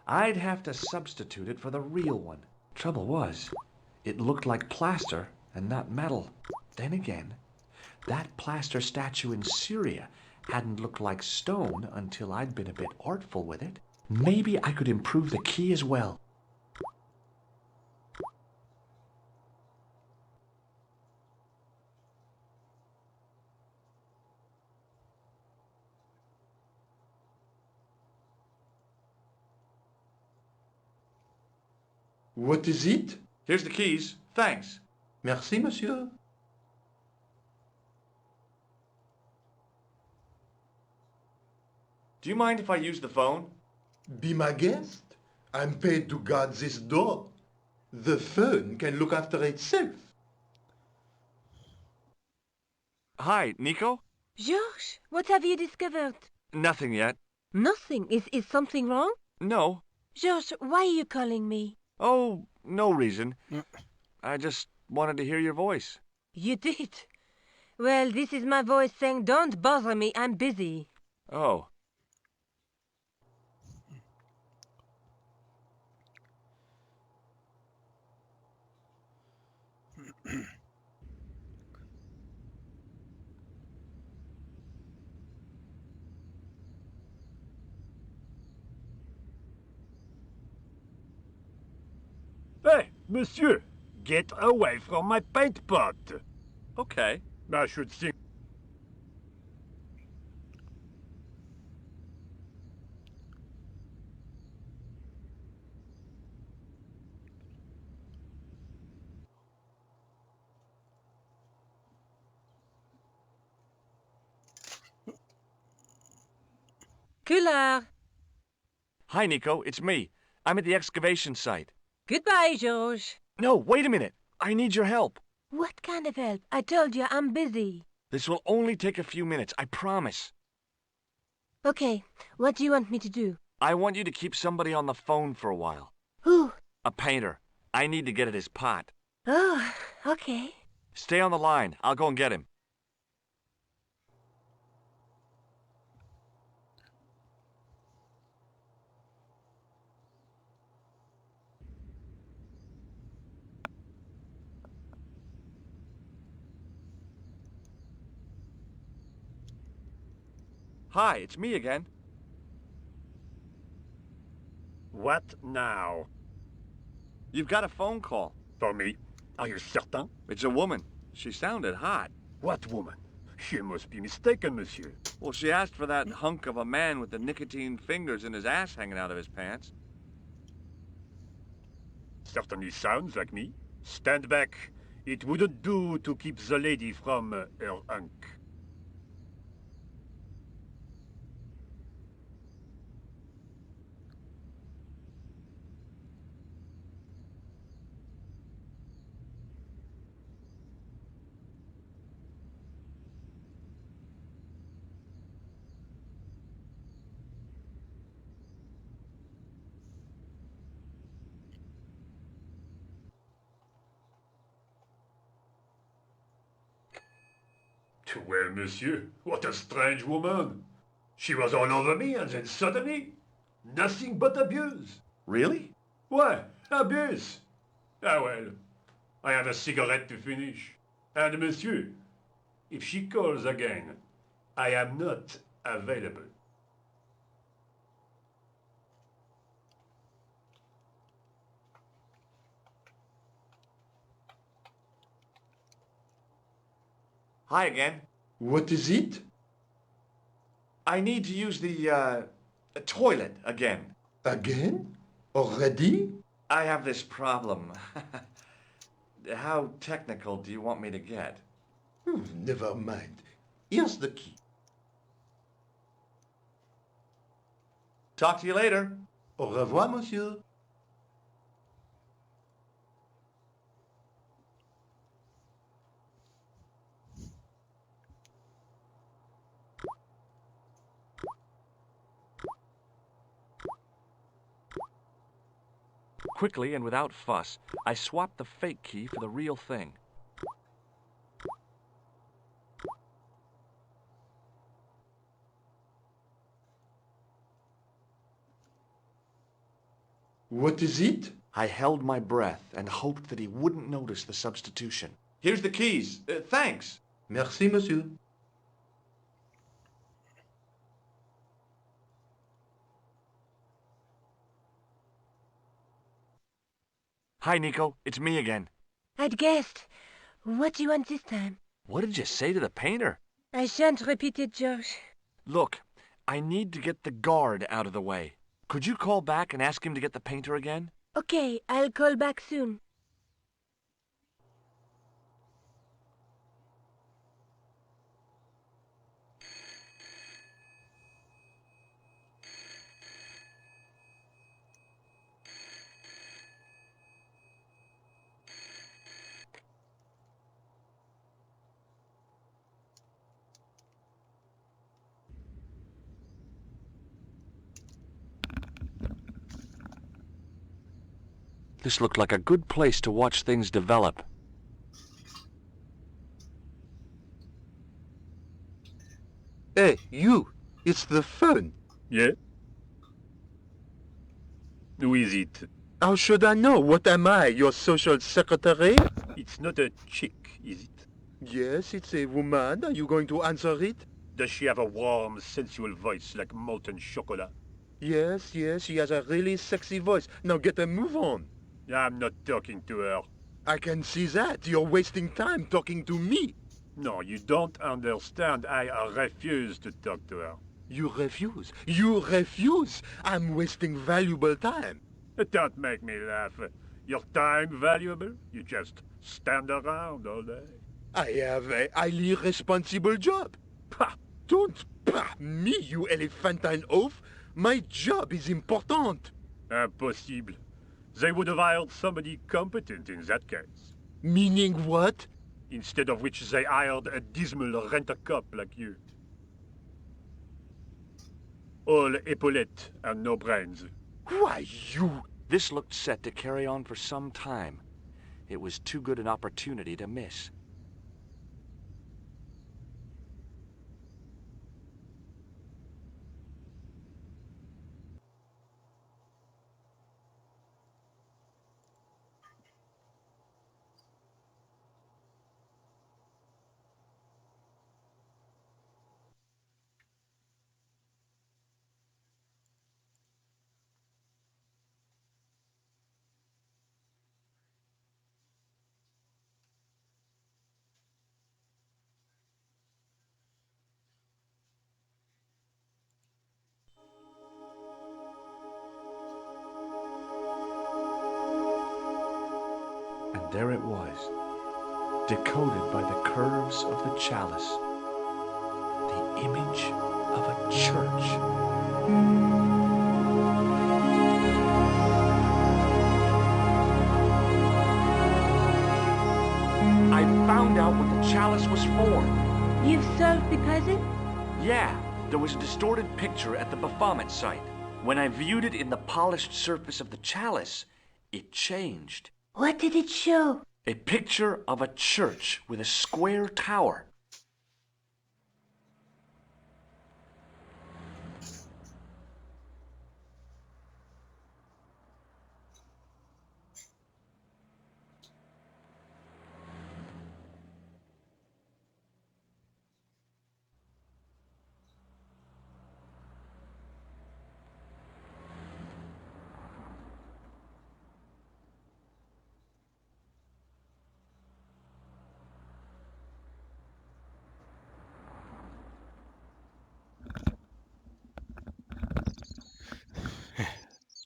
I'd have to substitute it for the real one. Trouble was, it looked like plaster and not metal. Then again, that plaster statue in Syria hadn't looked like stone until I'd been a bit artful with it. Maybe I could improve the key as well.
What is it?
Here's the keys. Thanks.
Merci, monsieur.
Do you mind if I use the phone?
Be my guest. I'm paid to guard this door. The phone can look after itself.
Hi, Nico?
Georges, what have you discovered?
Nothing yet.
Nothing. Is something wrong?
No.
Georges, why are you calling me?
Oh, no reason. I just wanted to hear your voice.
You did. Well, this is my voice saying, don't bother me, I'm busy.
Oh.
Hey, monsieur, get away from my paint pot.
Okay.
I should think.
Coulard.
Hi, Nico. It's me. I'm at the excavation site.
Goodbye, Georges.
No, wait a minute. I need your help.
What kind of help? I told you I'm busy.
This will only take a few minutes, I promise.
Okay, what do you want me to do?
I want you to keep somebody on the phone for a while.
Who?
A painter. I need to get at his pot.
Oh, okay.
Stay on the line. I'll go and get him. Hi, it's me again.
What now?
You've got a phone call.
For me? Are you certain?
It's a woman. She sounded hot.
What woman? You must be mistaken, monsieur.
Well, she asked for that hunk of a man with the nicotine fingers and his ass hanging out of his pants.
Certainly sounds like me. Stand back. It wouldn't do to keep the lady from her hunk. Well, monsieur, what a strange woman. She was all over me and then suddenly, nothing but abuse.
Really?
Why, abuse? Ah well, I have a cigarette to finish. And monsieur, if she calls again, I am not available.
Hi again.
What is it?
I need to use the toilet again.
Again? Already?
I have this problem. How technical do you want me to get?
Never mind. Here's the key.
Talk to you later.
Au revoir, monsieur.
Quickly and without fuss, I swapped the fake key for the real thing.
What is it?
I held my breath and hoped that he wouldn't notice the substitution. Here's the keys. Thanks.
Merci, monsieur.
Hi, Nico. It's me again.
I'd guessed. What do you want this time?
What did you say to the painter?
I shan't repeat it, Georges.
Look, I need to get the guard out of the way. Could you call back and ask him to get the painter again?
Okay, I'll call back soon.
This looked like a good place to watch things develop.
Hey, you! It's the phone.
Yeah? Who is it?
How should I know? What am I, your social secretary?
It's not a chick, is it?
Yes, it's a woman. Are you going to answer it?
Does she have a warm, sensual voice like molten chocolate?
Yes, she has a really sexy voice. Now get a move on.
I'm not talking to her.
I can see that. You're wasting time talking to me.
No, you don't understand. I refuse to talk to her.
You refuse? You refuse? I'm wasting valuable time.
Don't make me laugh. Your time valuable? You just stand around all day.
I have a highly responsible job. Pah! Don't pah me, you elephantine oaf. My job is important.
Impossible. They would have hired somebody competent in that case.
Meaning what?
Instead of which they hired a dismal rent-a-cop like you. All epaulettes and no brains.
Why, you...
This looked set to carry on for some time. It was too good an opportunity to miss. And there it was, decoded by the curves of the chalice. The image of a church. I found out what the chalice was for.
You've solved the puzzle?
Yeah, there was a distorted picture at the Baphomet site. When I viewed it in the polished surface of the chalice, it changed.
What did it show?
A picture of a church with a square tower.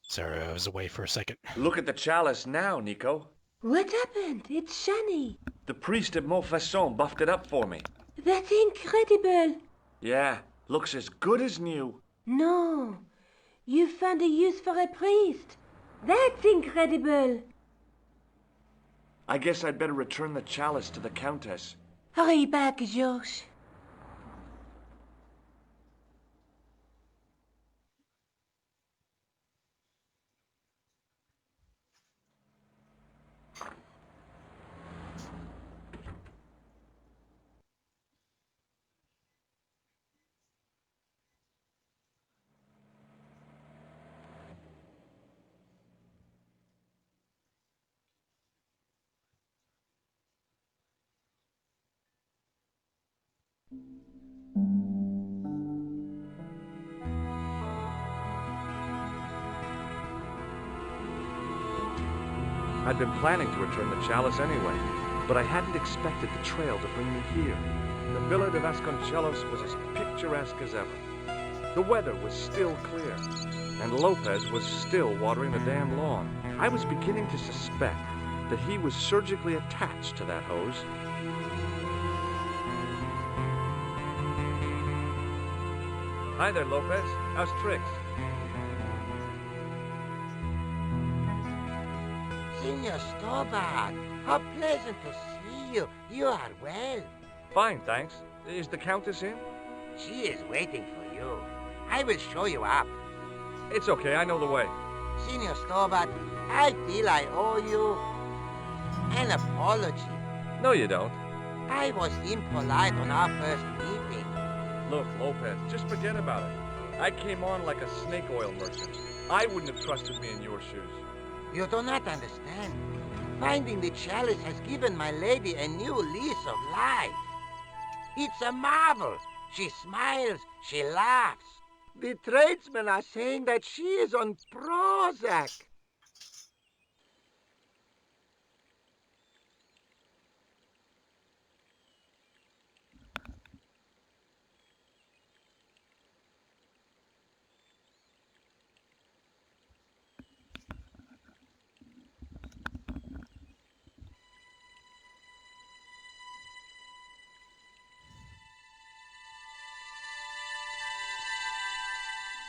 Sorry, I was away for a second.
Look at the chalice now, Nico.
What happened? It's shiny.
The priest at Montfaucon buffed it up for me.
That's incredible.
Yeah, looks as good as new.
No, you found a use for a priest. That's incredible.
I guess I'd better return the chalice to the Countess.
Hurry back, Georges.
I'd been planning to return the chalice anyway, but I hadn't expected the trail to bring me here. The Villa de Vasconcelos was as picturesque as ever. The weather was still clear,
and Lopez was still watering the damn lawn. I was beginning to suspect that he was surgically attached to that hose. Hi there, Lopez. How's tricks?
Senor Stobart, how pleasant to see you. You are well.
Fine, thanks. Is the Countess in?
She is waiting for you. I will show you up.
It's okay, I know the way.
Senor Stobart, I feel I owe you an apology.
No, you don't.
I was impolite on our first meeting.
Look, Lopez, just forget about it. I came on like a snake oil merchant. I wouldn't have trusted me in your shoes.
You do not understand. Finding the chalice has given my lady a new lease of life. It's a marvel. She smiles, she laughs. The tradesmen are saying that she is on Prozac.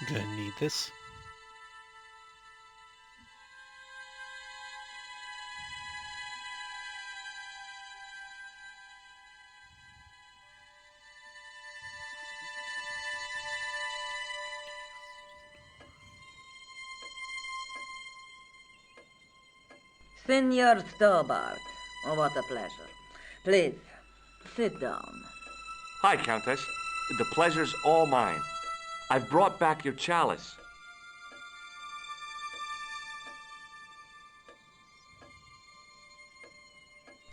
Gonna need this.
Senor Stobart, oh, what a pleasure. Please, sit down.
Hi, Countess. The pleasure's all mine. I've brought back your chalice.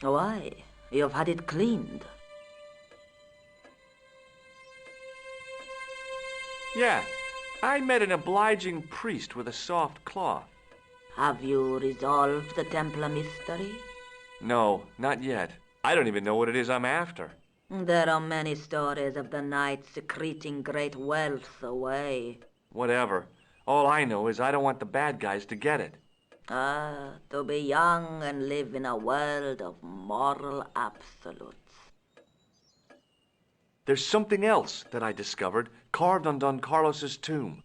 Why? You've had it cleaned.
Yeah, I met an obliging priest with a soft cloth.
Have you resolved the Templar mystery?
No, not yet. I don't even know what it is I'm after.
There are many stories of the night secreting great wealth away.
Whatever. All I know is I don't want the bad guys to get it.
Ah, to be young and live in a world of moral absolutes.
There's something else that I discovered carved on Don Carlos's tomb.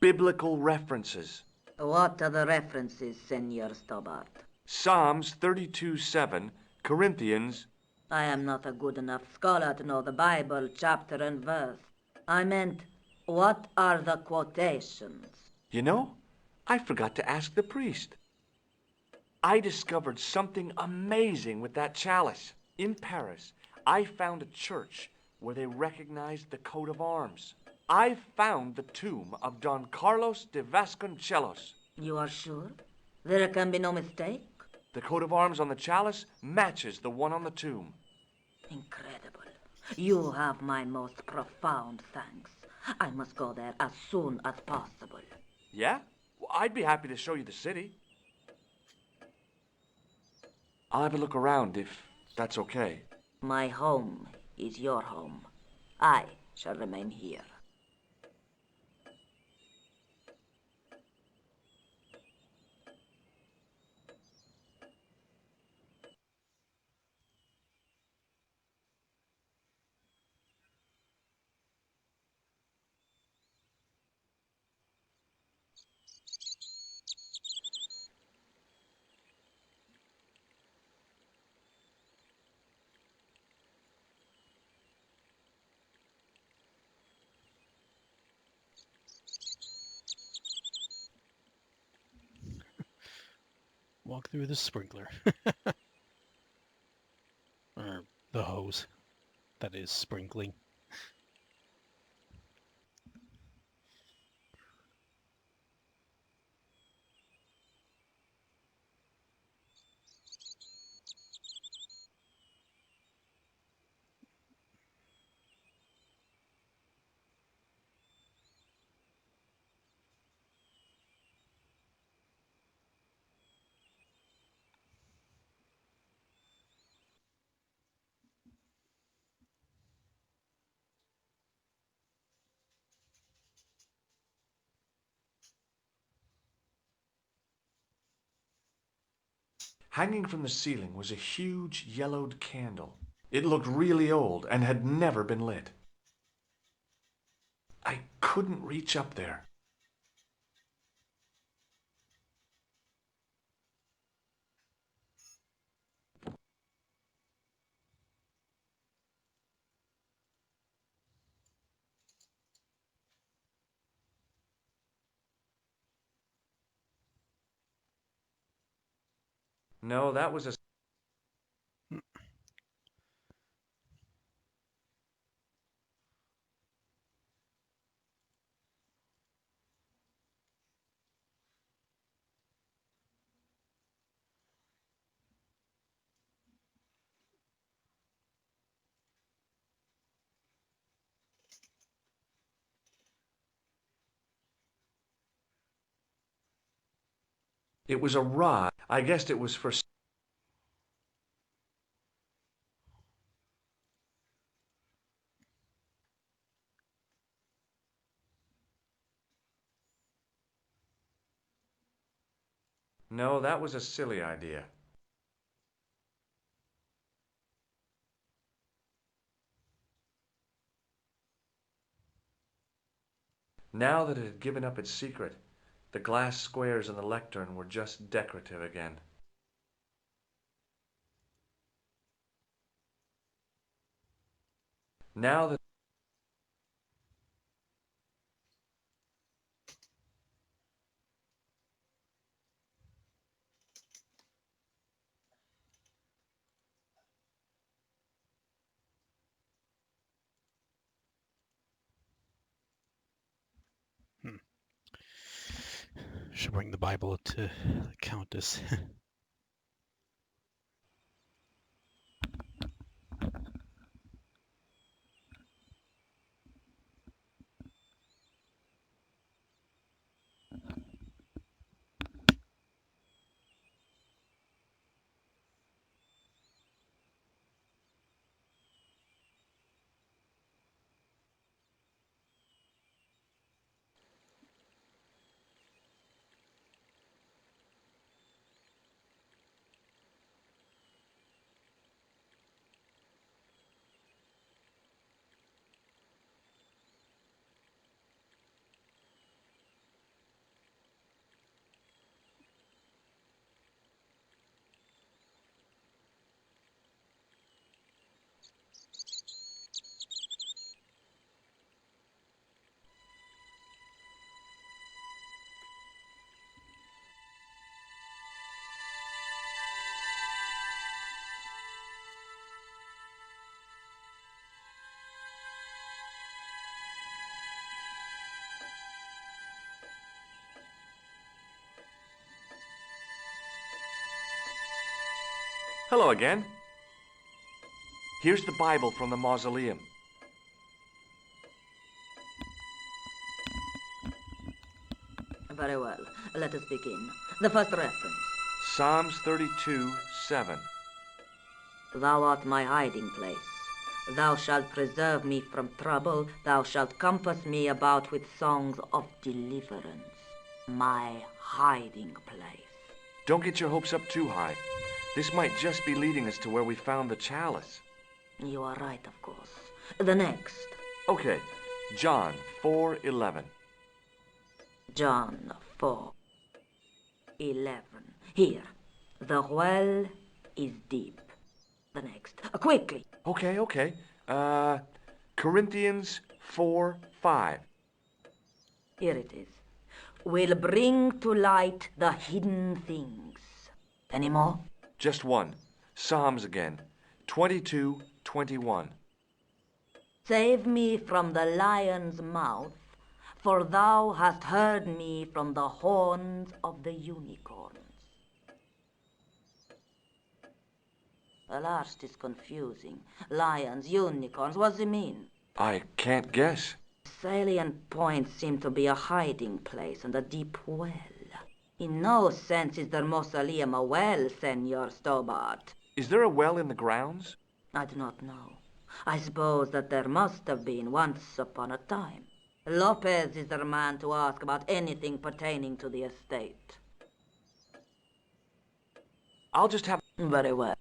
Biblical references.
What are the references, Senor Stobart?
Psalms 32:7, Corinthians.
I am not a good enough scholar to know the Bible chapter and verse. I meant, what are the quotations?
You know, I forgot to ask the priest. I discovered something amazing with that chalice. In Paris, I found a church where they recognized the coat of arms. I found the tomb of Don Carlos de Vasconcelos.
You are sure? There can be no mistake?
The coat of arms on the chalice matches the one on the tomb.
Incredible. You have my most profound thanks. I must go there as soon as possible.
Yeah? Well, I'd be happy to show you the city. I'll have a look around if that's okay.
My home is your home. I shall remain here.
Walk through the sprinkler. Or the hose. That is sprinkling.
Hanging from the ceiling was a huge yellowed candle. It looked really old and had never been lit. I couldn't reach up there. No, that was a... It was a rod. I guessed it was for... No, that was a silly idea. Now that it had given up its secret, the glass squares in the lectern were just decorative again. Now that...
Should bring the Bible to the Countess.
Hello again. Here's the Bible from the mausoleum.
Very well. Let us begin. The first reference.
Psalms 32:7.
Thou art my hiding place. Thou shalt preserve me from trouble. Thou shalt compass me about with songs of deliverance. My hiding place.
Don't get your hopes up too high. This might just be leading us to where we found the chalice.
You are right, of course. The next.
Okay, John 4:11.
John 4:11. Here. The well is deep. The next. Quickly.
Okay. Corinthians 4:5.
Here it is. Will bring to light the hidden things. Any more?
Just one. Psalms again. 22:21.
Save me from the lion's mouth, for thou hast heard me from the horns of the unicorns. The last is confusing. Lions, unicorns, what does it mean?
I can't guess.
Salient points seem to be a hiding place and a deep well. In no sense is their mausoleum a well, Senor Stobart.
Is there a well in the grounds?
I do not know. I suppose that there must have been once upon a time. Lopez is the man to ask about anything pertaining to the estate.
I'll just have...
Very well.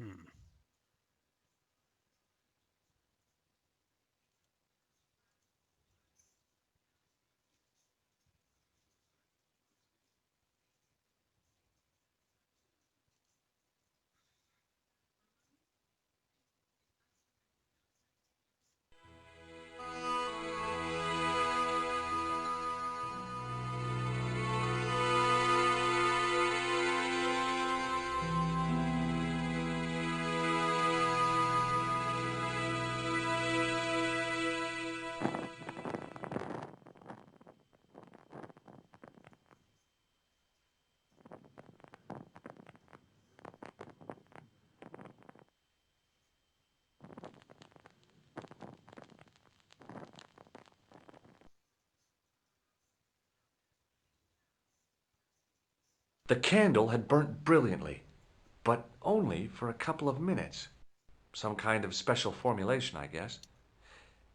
Hmm.
The candle had burnt brilliantly, but only for a couple of minutes. Some kind of special formulation, I guess.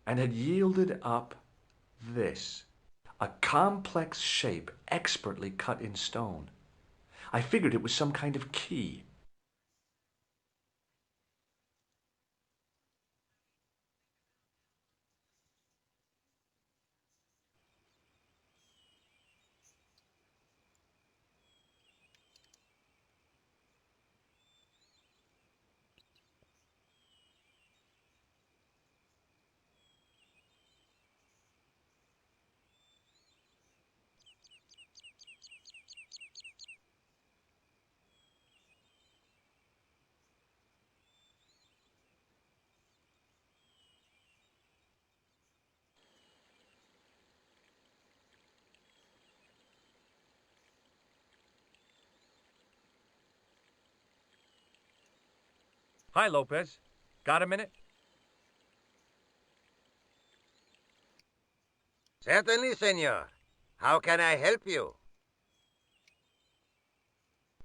And had yielded up this. A complex shape expertly cut in stone. I figured it was some kind of key.
Hi, Lopez. Got a minute?
Certainly, senor. How can I help you?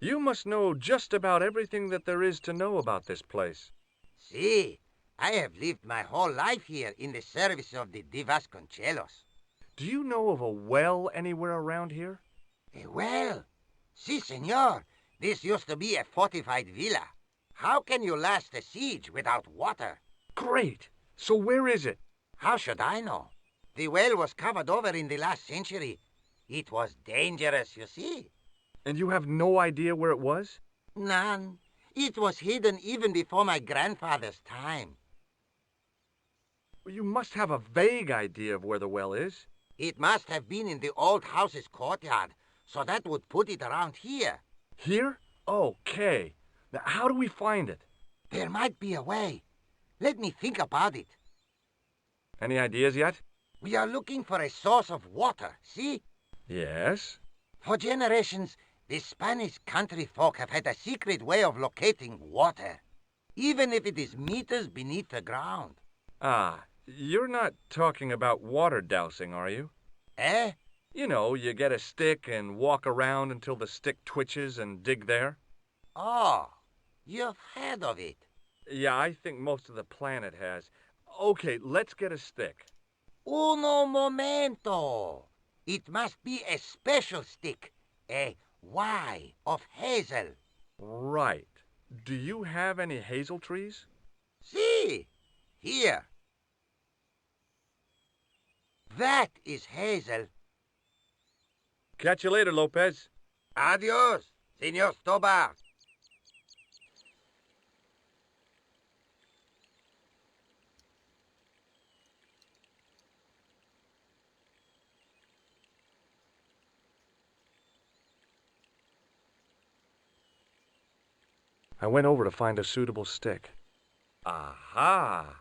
You must know just about everything that there is to know about this place.
See, I have lived my whole life here in the service of the Vasconcelos.
Do you know of a well anywhere around here?
A well? Si, senor. This used to be a fortified villa. How can you last a siege without water?
Great! So where is it?
How should I know? The well was covered over in the last century. It was dangerous, you see.
And you have no idea where it was?
None. It was hidden even before my grandfather's time.
Well, you must have a vague idea of where the well is.
It must have been in the old house's courtyard, so that would put it around here.
Here? Okay. Now, how do we find it?
There might be a way. Let me think about it.
Any ideas yet?
We are looking for a source of water, see?
Yes.
For generations, the Spanish country folk have had a secret way of locating water, even if it is meters beneath the ground.
Ah, you're not talking about water dousing, are you?
Eh?
You know, you get a stick and walk around until the stick twitches and dig there.
Oh, You've heard of it.
Yeah, I think most of the planet has. Okay, let's get a stick.
Uno momento. It must be a special stick. A Y of hazel.
Right. Do you have any hazel trees?
See, here. That is hazel.
Catch you later, Lopez.
Adios, Senor Stobart.
I went over to find a suitable stick. Aha!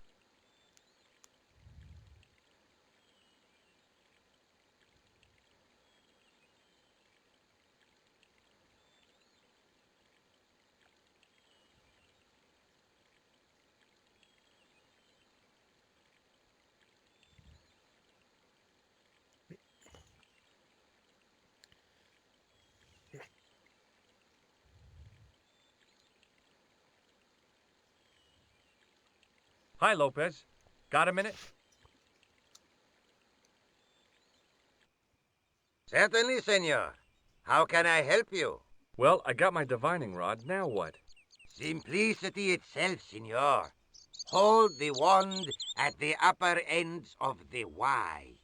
Hi, Lopez. Got a minute?
Certainly, senor. How can I help you?
Well, I got my divining rod. Now what?
Simplicity itself, senor. Hold the wand at the upper ends of the Y.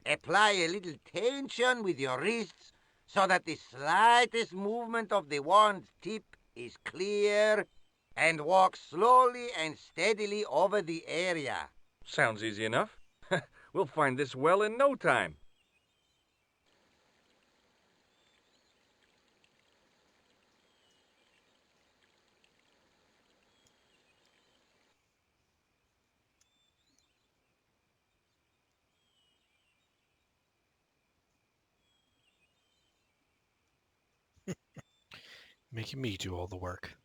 Apply a little tension with your wrists so that the slightest movement of the wand's tip is clear, and walk slowly and steadily over the area.
Sounds easy enough. We'll find this well in no time.
Making me do all the work.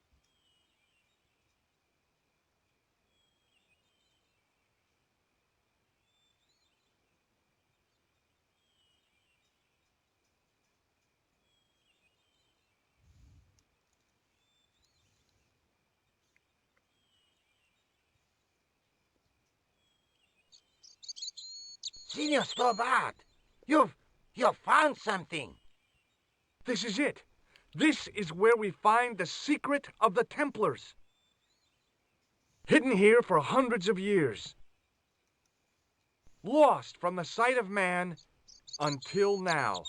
Senor Stobart, you've found something.
This is it. This is where we find the secret of the Templars. Hidden here for hundreds of years. Lost from the sight of man until now.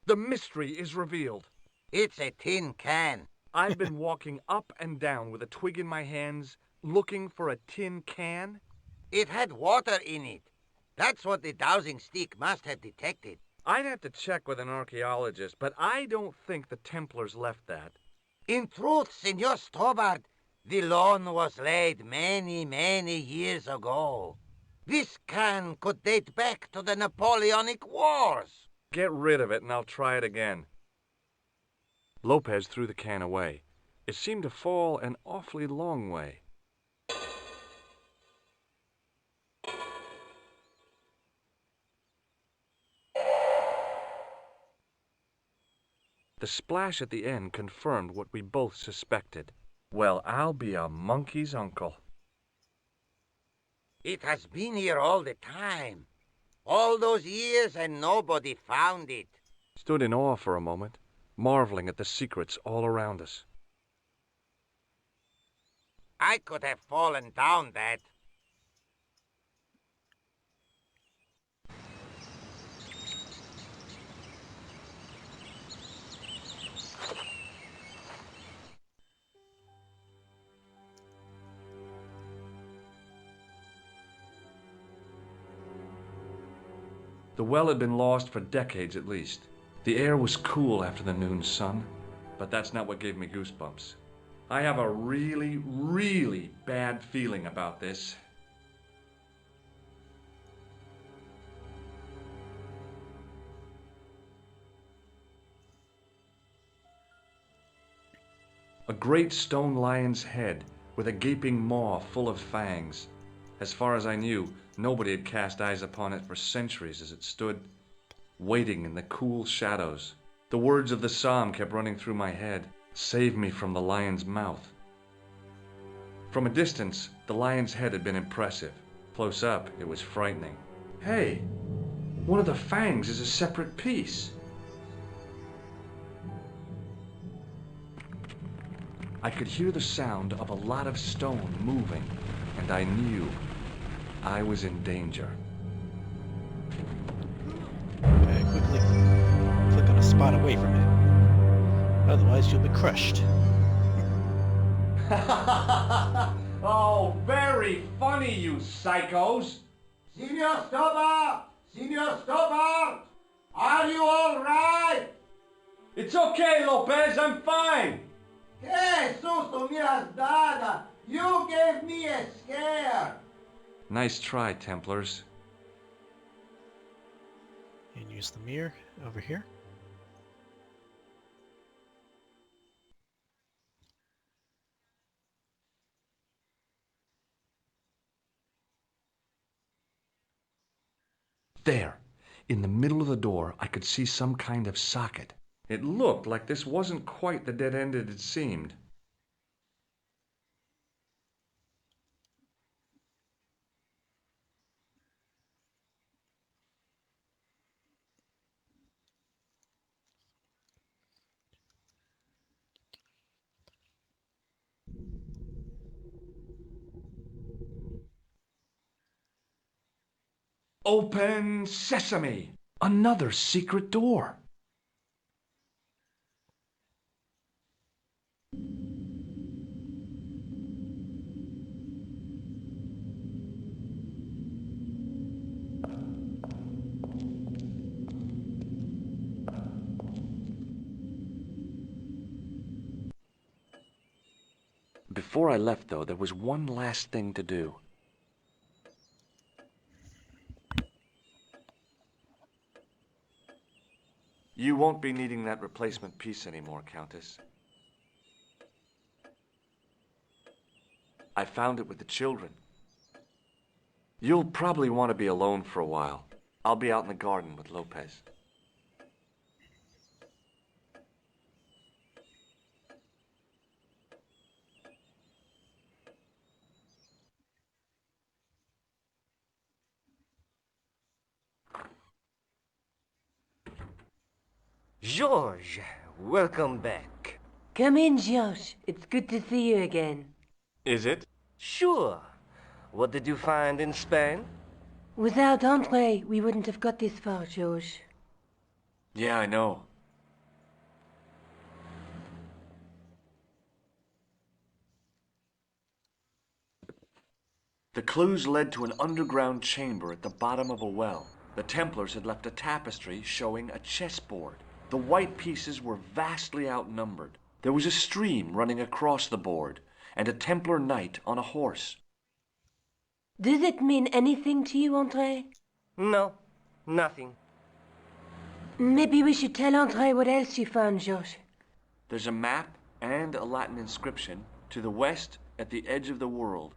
The mystery is revealed.
It's a tin can.
I've been walking up and down with a twig in my hands, looking for a tin can.
It had water in it. That's what the dowsing stick must have detected.
I'd have to check with an archaeologist, but I don't think the Templars left that.
In truth, Senor Stobart, the loan was laid many, many years ago. This can could date back to the Napoleonic Wars.
Get rid of it and I'll try it again. Lopez threw the can away. It seemed to fall an awfully long way. The splash at the end confirmed what we both suspected. Well, I'll be a monkey's uncle.
It has been here all the time. All those years and nobody found it.
Stood in awe for a moment, marveling at the secrets all around us.
I could have fallen down that.
The well had been lost for decades at least. The air was cool after the noon sun, but that's not what gave me goosebumps. I have a really, really bad feeling about this. A great stone lion's head with a gaping maw full of fangs. As far as I knew, nobody had cast eyes upon it for centuries as it stood, waiting in the cool shadows. The words of the psalm kept running through my head.
Save me from the lion's mouth. From a distance, the lion's head had been impressive. Close up, it was frightening. Hey, one of the fangs is a separate piece. I could hear the sound of a lot of stone moving, and I knew I was in danger.
Okay, quickly click on a spot away from it. Otherwise, you'll be crushed.
Oh, very funny, you psychos! Senor Stobart! Senor Stobart! Are you all right? It's okay, Lopez, I'm fine! Hey, susto me has dada! You gave me a scare!
Nice try, Templars.
And use the mirror over here.
There, in the middle of the door, I could see some kind of socket. It looked like this wasn't quite the dead end it had seemed. Open sesame! Another secret door! Before I left, though, there was one last thing to do. You won't be needing that replacement piece anymore, Countess. I found it with the children. You'll probably want to be alone for a while. I'll be out in the garden with Lopez.
George, welcome back.
Come in, George. It's good to see you again.
Is it? Sure. What did you find in Spain?
Without Andre, we wouldn't have got this far, George.
Yeah, I know. The clues led to an underground chamber at the bottom of a well. The Templars had left a tapestry showing a chessboard. The white pieces were vastly outnumbered. There was a stream running across the board, and a Templar knight on a horse.
Does it mean anything to you, Andre?
No, nothing.
Maybe we should tell Andre what else you found, George.
There's a map and a Latin inscription to the west at the edge of the world.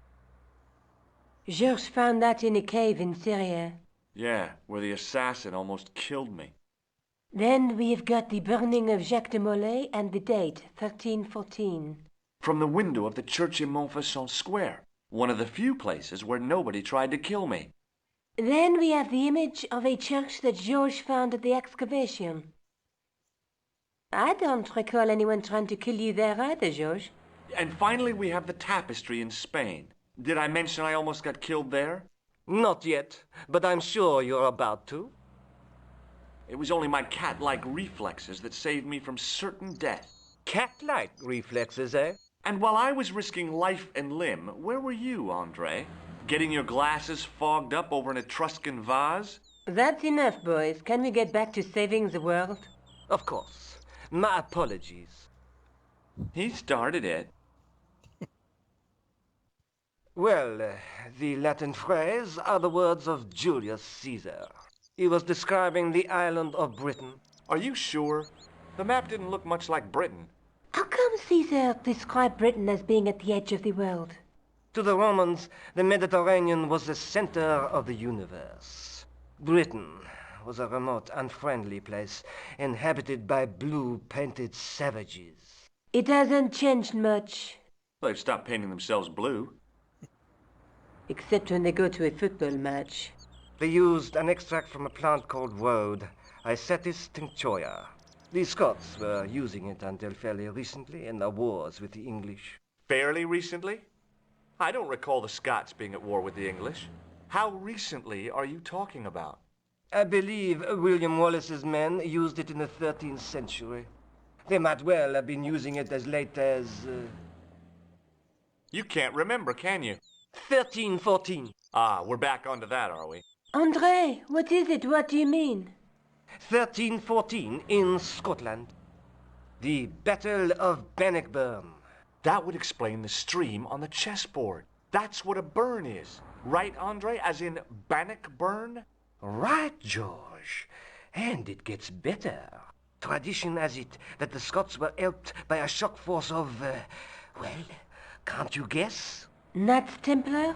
George found that in a cave in Syria.
Yeah, where the assassin almost killed me.
Then we have got the burning of Jacques de Molay and the date, 1314.
From the window of the church in Montfaucon Square, one of the few places where nobody tried to kill me.
Then we have the image of a church that George found at the excavation. I don't recall anyone trying to kill you there either, George.
And finally we have the tapestry in Spain. Did I mention I almost got killed there?
Not yet, but I'm sure you're about to.
It was only my cat-like reflexes that saved me from certain death.
Cat-like reflexes, eh?
And while I was risking life and limb, where were you, Andre? Getting your glasses fogged up over an Etruscan vase?
That's enough, boys. Can we get back to saving the world?
Of course. My apologies.
He started it.
Well, the Latin phrase are the words of Julius Caesar. He was describing the island of Britain.
Are you sure? The map didn't look much like Britain.
How come Caesar described Britain as being at the edge of the world?
To the Romans, the Mediterranean was the center of the universe. Britain was a remote, unfriendly place, inhabited by blue-painted savages.
It hasn't changed much.
They've stopped painting themselves blue.
Except when they go to a football match.
They used an extract from a plant called woad, Icetis tinctoria. The Scots were using it until fairly recently in the wars with the English.
Fairly recently? I don't recall the Scots being at war with the English. How recently are you talking about?
I believe William Wallace's men used it in the 13th century. They might well have been using it as late as...
You can't remember, can you?
1314.
Ah, we're back onto that, are we?
André, what is it? What do you mean?
1314 in Scotland. The Battle of Bannockburn.
That would explain the stream on the chessboard. That's what a burn is. Right, Andre? As in Bannockburn?
Right, George. And it gets better. Tradition has it that the Scots were helped by a shock force of, well, can't you guess?
Knights Templar?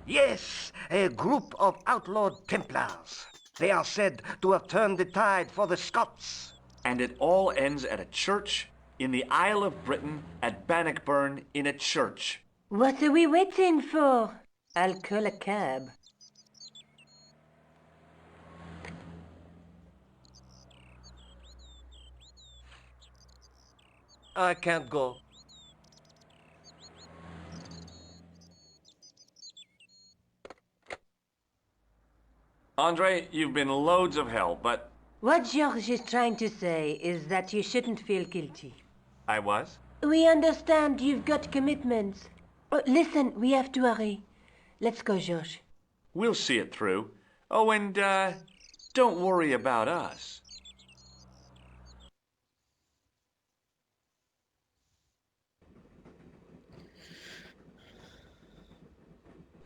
Yes, a group of outlawed Templars. They are said to have turned the tide for the Scots.
And it all ends at a church in the Isle of Britain at Bannockburn in a church.
What are we waiting for? I'll call a cab.
I can't go.
Andre, you've been loads of help, but...
What George is trying to say is that you shouldn't feel guilty.
I was?
We understand you've got commitments. Oh, listen, we have to hurry. Let's go, George.
We'll see it through. Oh, and, don't worry about us.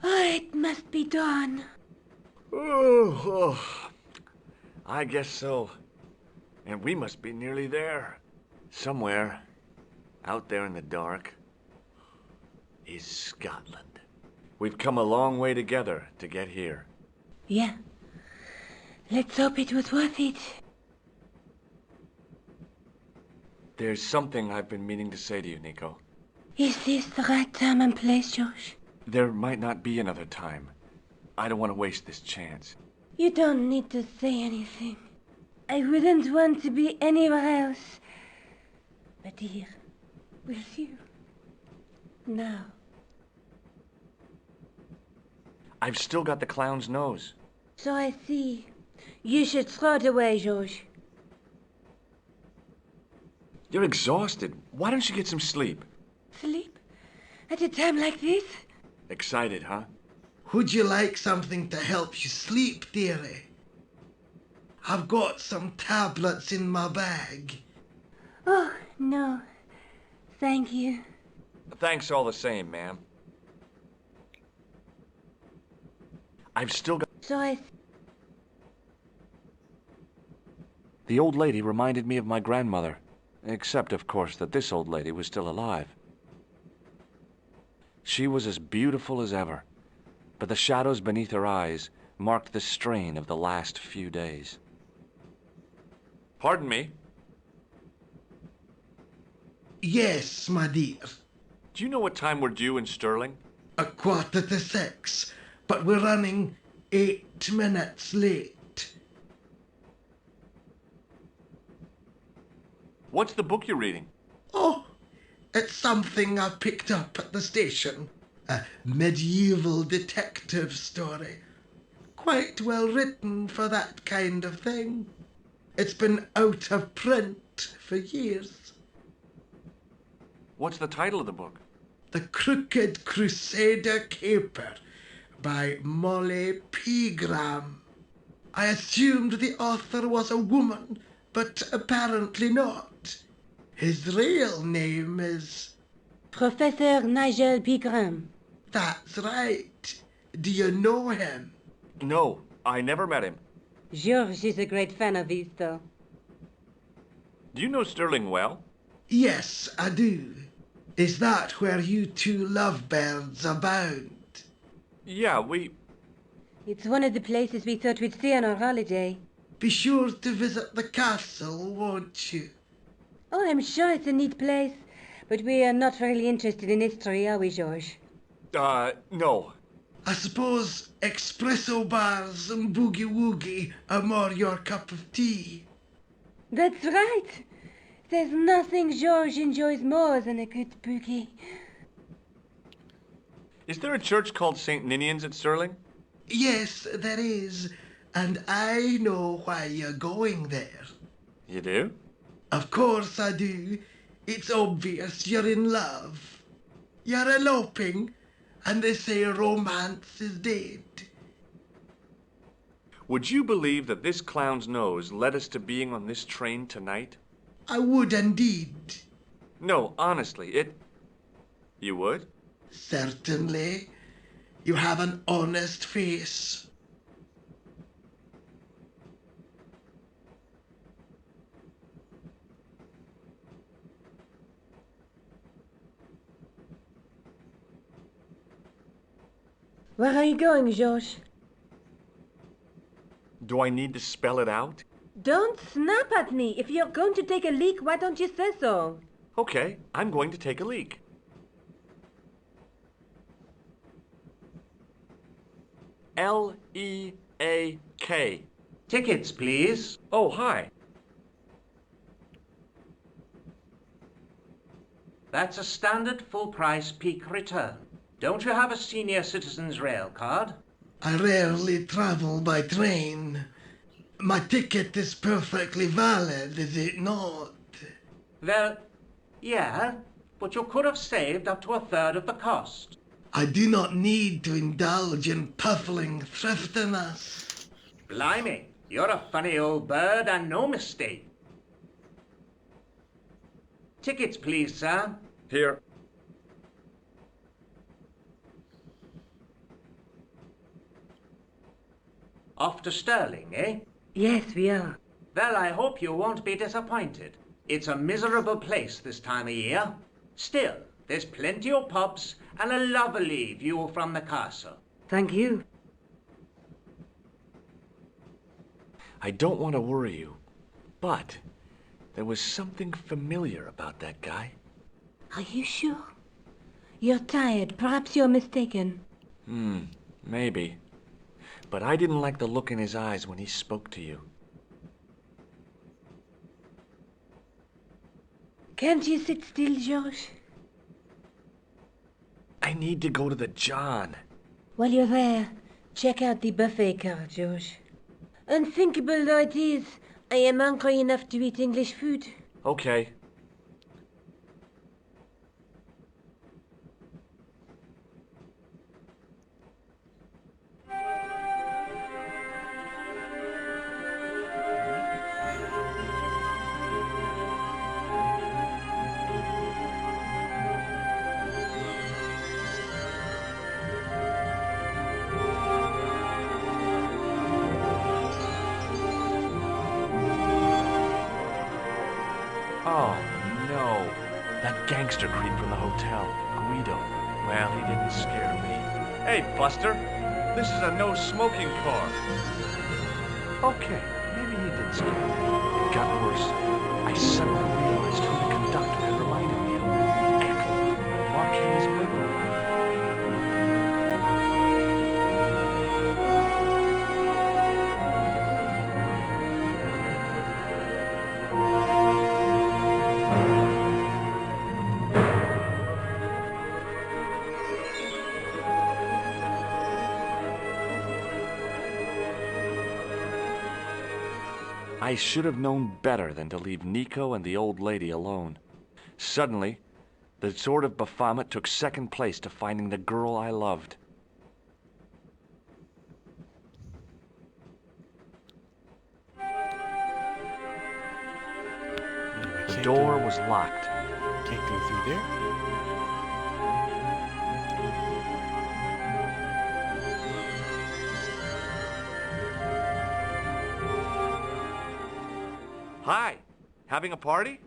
Oh, it must be done.
Oh, I guess so. And we must be nearly there. Somewhere, out there in the dark, is Scotland. We've come a long way together to get here.
Yeah. Let's hope it was worth it.
There's something I've been meaning to say to you, Nico.
Is this the right time and place, George?
There might not be another time. I don't want to waste this chance.
You don't need to say anything. I wouldn't want to be anywhere else. But here, with you. Now.
I've still got the clown's nose.
So I see. You should throw it away, George.
You're exhausted. Why don't you get some sleep?
Sleep? At a time like this?
Excited, huh?
Would you like something to help you sleep, dearie? I've got some tablets in my bag.
Oh, no. Thank you.
Thanks all the same, ma'am. I've still got...
So I...
The old lady reminded me of my grandmother. Except, of course, that this old lady was still alive. She was as beautiful as ever, but the shadows beneath her eyes marked the strain of the last few days. Pardon me?
Yes, my dear.
Do you know what time we're due in Stirling?
6:15, but we're running 8 minutes late.
What's the book you're reading?
Oh, it's something I picked up at the station. A medieval detective story. Quite well written for that kind of thing. It's been out of print for years.
What's the title of the book?
The Crooked Crusader Caper by Molly Pegram. I assumed the author was a woman, but apparently not. His real name is...
Professor Nigel Pegram.
That's right. Do you know him?
No, I never met him.
George is a great fan of his, though.
Do you know Stirling well?
Yes, I do. Is that where you two lovebirds abound?
Yeah, we...
It's one of the places we thought we'd see on our holiday.
Be sure to visit the castle, won't you?
Oh, I'm sure it's a neat place.
But we are not really interested in history, are we, George?
No.
I suppose espresso bars and boogie-woogie are more your cup of tea.
That's right. There's nothing George enjoys more than a good boogie.
Is there a church called St. Ninian's at Sterling?
Yes, there is. And I know why you're going there.
You do?
Of course I do. It's obvious you're in love. You're eloping, and they say romance is dead.
Would you believe that this clown's nose led us to being on this train tonight?
I would indeed.
No, honestly, You would?
Certainly. You have an honest face.
Where are you going, George?
Do I need to spell it out?
Don't snap at me. If you're going to take a leak, why don't you say so?
Okay, I'm going to take a leak. L-E-A-K.
Tickets, please.
Oh, hi.
That's a standard full-price peak return. Don't you have a senior citizen's rail card?
I rarely travel by train. My ticket is perfectly valid, is it not?
Well, yeah, but you could have saved up to a third of the cost.
I do not need to indulge in puffling thriftiness.
Blimey, you're a funny old bird and no mistake. Tickets, please, sir.
Here.
Off to Sterling, eh?
Yes, we are.
Well, I hope you won't be disappointed. It's a miserable place this time of year. Still, there's plenty of pubs and a lovely view from the castle.
Thank you.
I don't want to worry you, but there was something familiar about that guy.
Are you sure? You're tired. Perhaps you're mistaken.
Maybe. But I didn't like the look in his eyes when he spoke to you.
Can't you sit still, George?
I need to go to the John.
While you're there, check out the buffet car, George. Unthinkable though it is, I am hungry enough to eat English food.
Okay. Oh, no. That gangster creep from the hotel, Guido. Well, he didn't scare me. Hey, Buster. This is a no-smoking car. Okay, maybe he did scare me. It got worse. I suddenly realized who the conductor had reminded me of. Ethel, Marquis Murder. I should have known better than to leave Nico and the old lady alone. Suddenly, the sword of Baphomet took second place to finding the girl I loved. The door was locked.
Can't go through there.
Hi, having a party?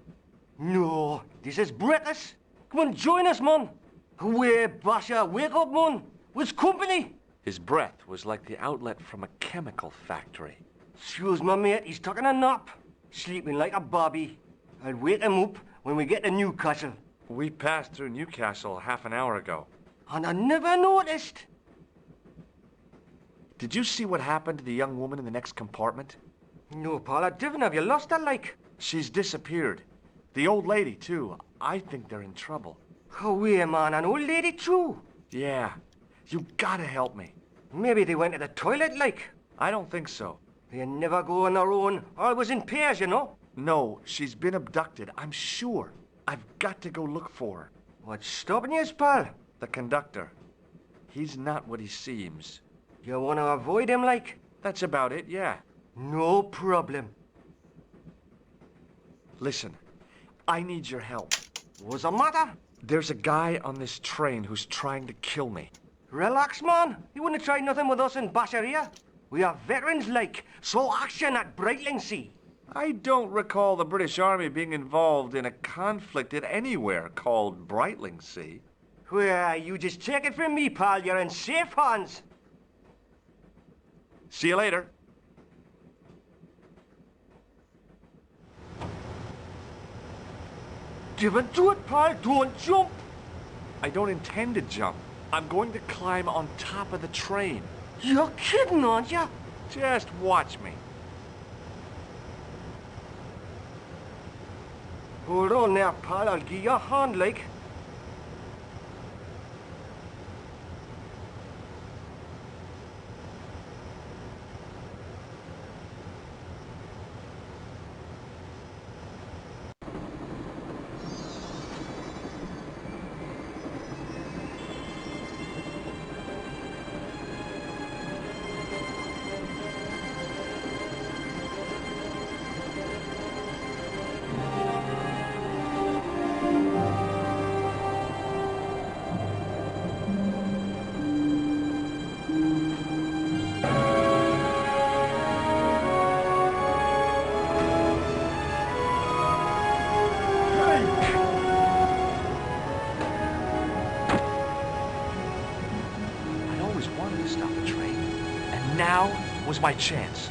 No, this is breakfast. Come on, join us, man. Away, Basha, wake up, man. What's company?
His breath was like the outlet from a chemical factory.
Excuse me, mate, he's taking a nap. Sleeping like a bobby. I'll wake him up when we get to Newcastle.
We passed through Newcastle half an hour ago.
And I never noticed.
Did you see what happened to the young woman in the next compartment?
No, Paul, I didn't. Have you lost her, like?
She's disappeared. The old lady, too. I think they're in trouble.
Oh, wait, man, an old lady, too?
Yeah. You gotta help me.
Maybe they went to the toilet, like?
I don't think so.
They never go on their own. Always in pairs, you know?
No, she's been abducted, I'm sure. I've got to go look for her.
What's stopping you, pal?
The conductor. He's not what he seems.
You want to avoid him, like?
That's about it, yeah.
No problem.
Listen, I need your help.
What's the matter?
There's a guy on this train who's trying to kill me.
Relax, man. You wouldn't have tried nothing with us in Basharia. We are veterans, like. Slow action at Brightlingsea.
I don't recall the British Army being involved in a conflict at anywhere called Brightlingsea.
Well, you just take it from me, pal. You're in safe hands.
See you later.
Give it to it, pal. Don't jump.
I don't intend to jump. I'm going to climb on top of the train.
You're kidding, aren't you?
Just watch me.
Hold on now, pal. I'll give you a hand, like.
Now was my chance.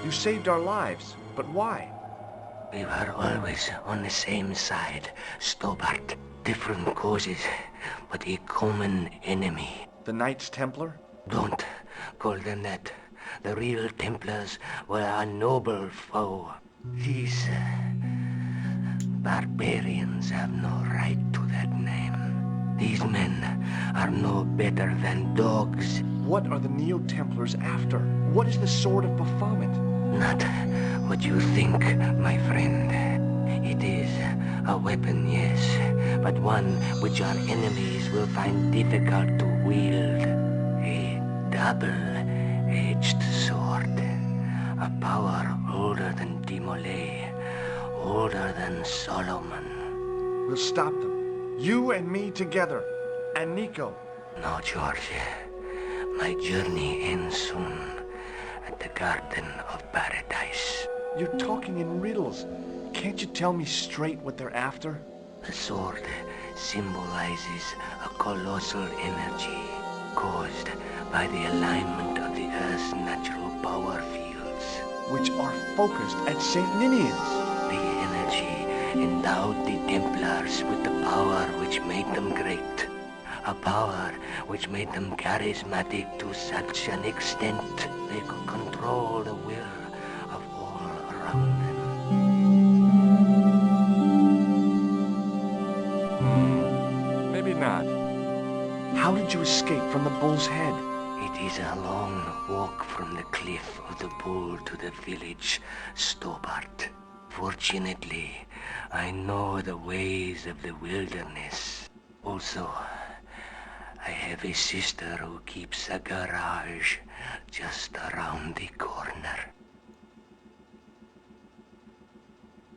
You saved our lives, but why?
We were always on the same side, Stobart. Different causes, but a common enemy.
The Knights Templar?
Don't call them that. The real Templars were a noble foe. These barbarians have no right to that name. These men are no better than dogs.
What are the Neo-Templars after? What is the Sword of Baphomet?
Not what you think, my friend. It is a weapon, yes, but one which our enemies will find difficult to wield. A double-edged sword. A power older than Demolay. Older than Solomon.
We'll stop them. You and me together. And Nico.
No, George. My journey ends soon at the Garden of Paradise.
You're talking in riddles. Can't you tell me straight what they're after?
The sword symbolizes a colossal energy caused by the alignment of the Earth's natural power fields.
Which are focused at St. Ninian's.
The energy endowed the Templars with the power which made them great. A power which made them charismatic to such an extent they could control the will of all around them.
Maybe not. How did you escape from the Bull's Head?
It is a long walk from the cliff of the Bull to the village, Stobart. Fortunately, I know the ways of the wilderness. Also, I have a sister who keeps a garage just around the corner.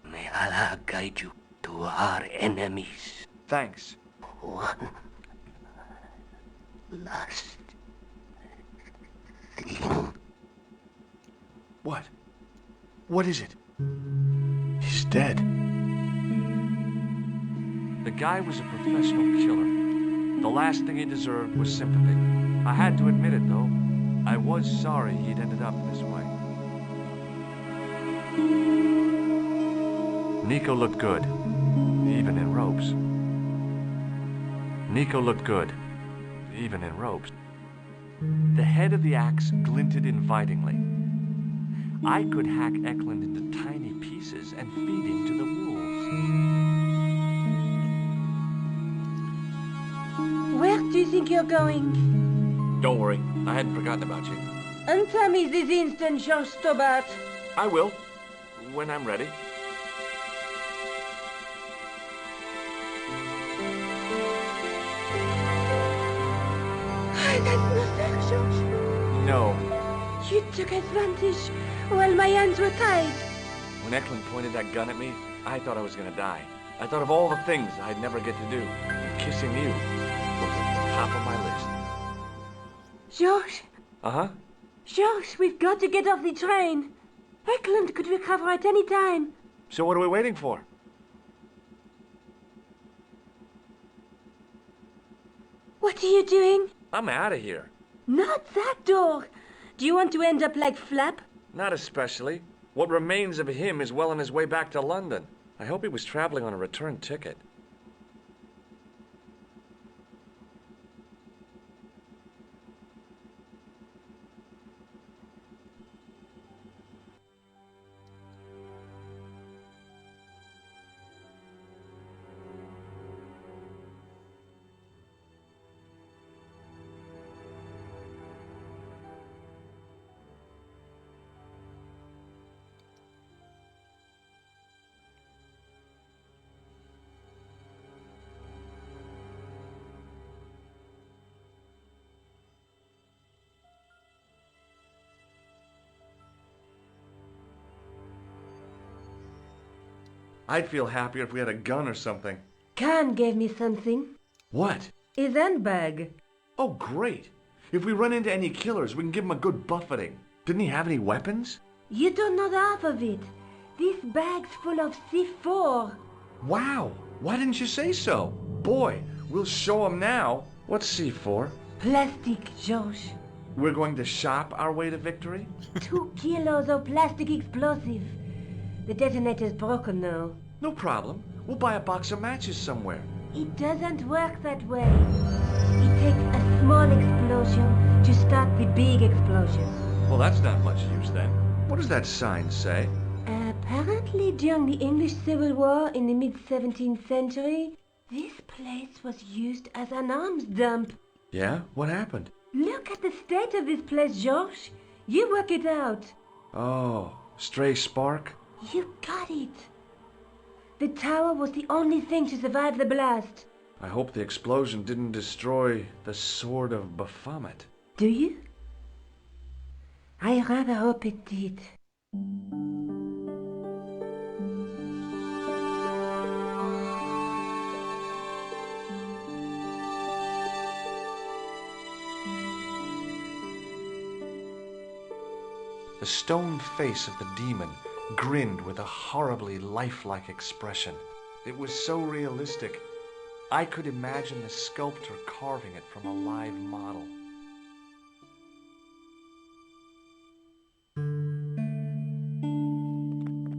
May Allah guide you to our enemies.
Thanks.
One last thing.
What? What is it? He's dead. The guy was a professional killer. The last thing he deserved was sympathy. I had to admit it, though. I was sorry he'd ended up this way. Nico looked good, even in ropes. Nico looked good, even in ropes. The head of the axe glinted invitingly. I could hack Eklund into tiny pieces and feed him to the wolves.
Where do you think you're going?
Don't worry, I hadn't forgotten about you.
Answer me this instant, George Stobart.
I will, when I'm ready.
That's not fair, George.
No.
You took advantage while my hands were tied.
When Eklund pointed that gun at me, I thought I was gonna die. I thought of all the things I'd never get to do, and kissing you was at the top of my list.
George.
Uh-huh.
George, we've got to get off the train. Eklund could recover at any time.
So what are we waiting for?
What are you doing?
I'm out of here.
Not that door. Do you want to end up like Flap?
Not especially. What remains of him is well on his way back to London. I hope he was traveling on a return ticket. I'd feel happier if we had a gun or something.
Khan gave me something.
What?
His handbag.
Oh, great. If we run into any killers, we can give them a good buffeting. Didn't he have any weapons?
You don't know the half of it. This bag's full of C4.
Wow. Why didn't you say so? Boy, we'll show him now. What's C4?
Plastic, George.
We're going to shop our way to victory?
2 kilos of plastic explosive. The detonator's broken now.
No problem. We'll buy a box of matches somewhere.
It doesn't work that way. It takes a small explosion to start the big explosion.
Well, that's not much use then. What does that sign say?
Apparently, during the English Civil War in the mid-17th century, this place was used as an arms dump.
Yeah? What happened?
Look at the state of this place, George. You work it out.
Oh, stray spark?
You got it. The tower was the only thing to survive the blast.
I hope the explosion didn't destroy the Sword of Baphomet.
Do you? I rather hope it did.
The stone face of the demon grinned with a horribly lifelike expression. It was so realistic. I could imagine the sculptor carving it from a live model.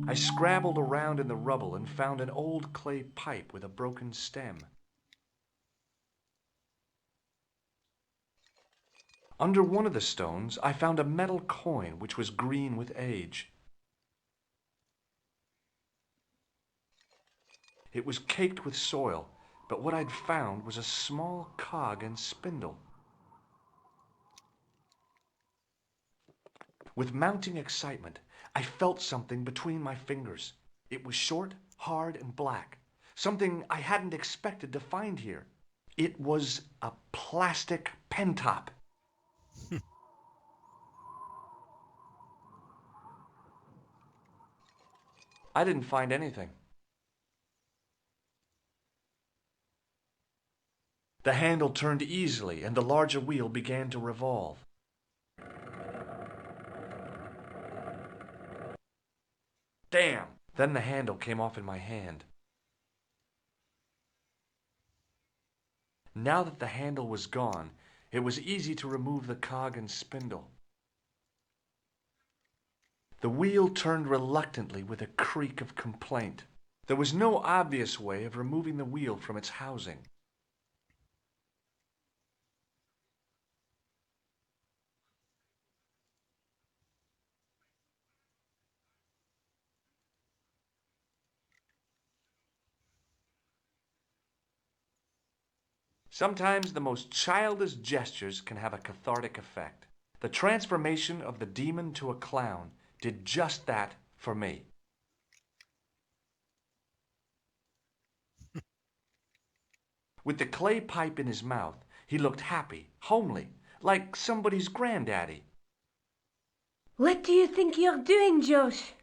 I scrabbled around in the rubble and found an old clay pipe with a broken stem. Under one of the stones, I found a metal coin which was green with age. It was caked with soil, but what I'd found was a small cog and spindle. With mounting excitement, I felt something between my fingers. It was short, hard, and black. Something I hadn't expected to find here. It was a plastic pentop. I didn't find anything. The handle turned easily and the larger wheel began to revolve. Damn! Then the handle came off in my hand. Now that the handle was gone, it was easy to remove the cog and spindle. The wheel turned reluctantly with a creak of complaint. There was no obvious way of removing the wheel from its housing. Sometimes the most childish gestures can have a cathartic effect. The transformation of the demon to a clown did just that for me. With the clay pipe in his mouth, he looked happy, homely, like somebody's granddaddy.
What do you think you're doing, Josh?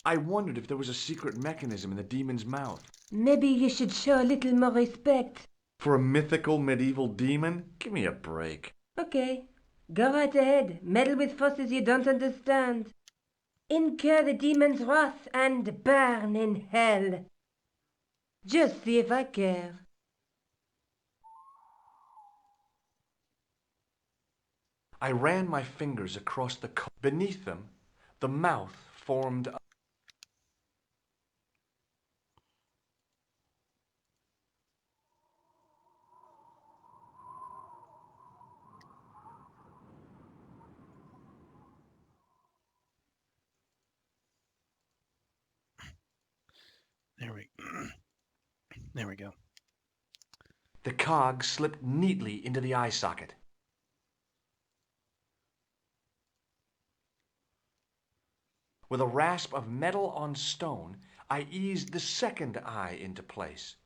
I wondered if there was a secret mechanism in the demon's mouth.
Maybe you should show a little more respect.
For a mythical medieval demon? Give me a break.
Okay, go right ahead. Meddle with forces you don't understand. Incur the demon's wrath and burn in hell. Just see if I care.
I ran my fingers across the beneath them, the mouth formed a
There we go.
The cog slipped neatly into the eye socket. With a rasp of metal on stone, I eased the second eye into place.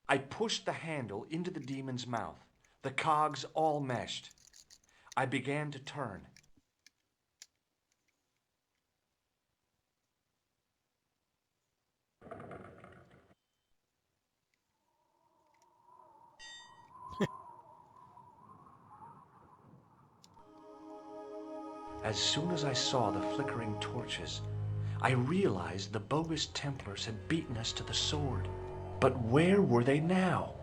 I pushed the handle into the demon's mouth. The cogs all meshed. I began to turn. As soon as I saw the flickering torches, I realized the bogus Templars had beaten us to the sword. But where were they now?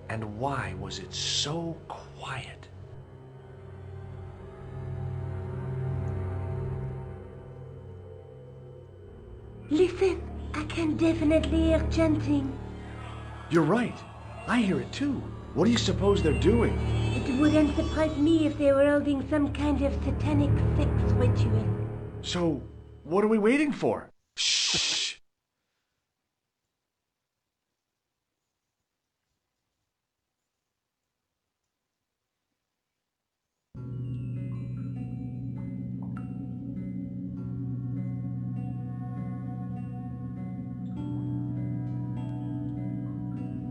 And why was it so quiet?
Listen, I can definitely hear chanting.
You're right. I hear it too. What do you suppose they're doing?
It wouldn't surprise me if they were holding some kind of satanic sex ritual.
So, what are we waiting for? Shh!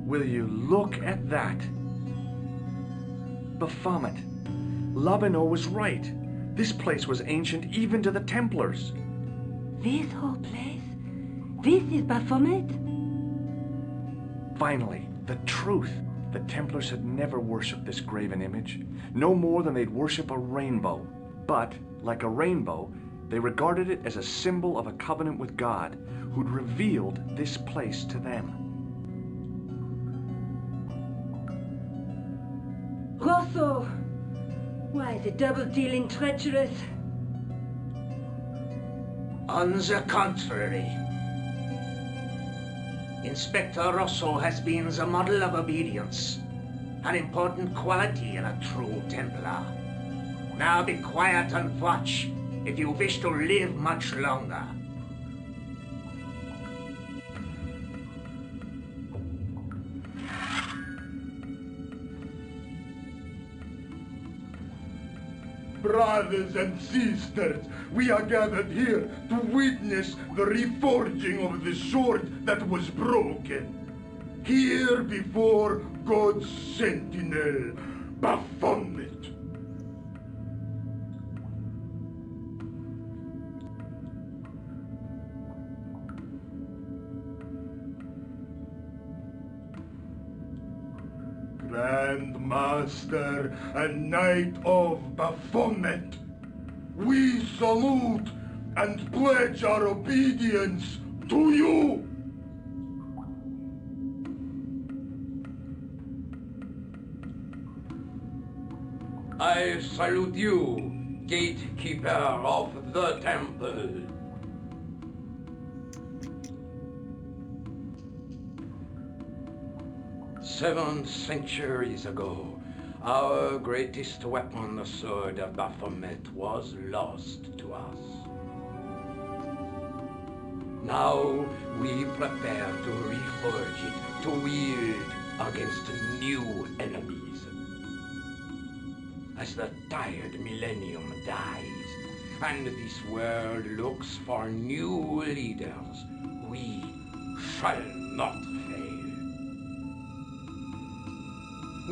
Will you look at that? Baphomet. Labino was right. This place was ancient even to the Templars.
This whole place? This is Baphomet?
Finally, the truth. The Templars had never worshipped this graven image, no more than they'd worship a rainbow. But, like a rainbow, they regarded it as a symbol of a covenant with God, who'd revealed this place to them.
Rosso! Why, the double-dealing treacherous?
On the contrary, Inspector Rosso has been the model of obedience, an important quality in a true Templar. Now be quiet and watch if you wish to live much longer.
Brothers and sisters, we are gathered here to witness the reforging of the sword that was broken. Here before God's sentinel, Baphomet. Grand Master and Knight of Baphomet, we salute and pledge our obedience to you!
I salute you, gatekeeper of the temple. Seven centuries ago, our greatest weapon, the sword of Baphomet, was lost to us. Now we prepare to reforge it, to wield against new enemies. As the tired millennium dies, and this world looks for new leaders, we shall not fail.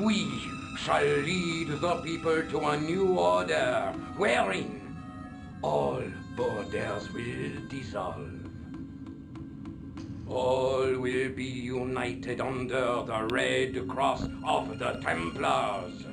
We shall lead the people to a new order, wherein all borders will dissolve. All will be united under the red cross of the Templars.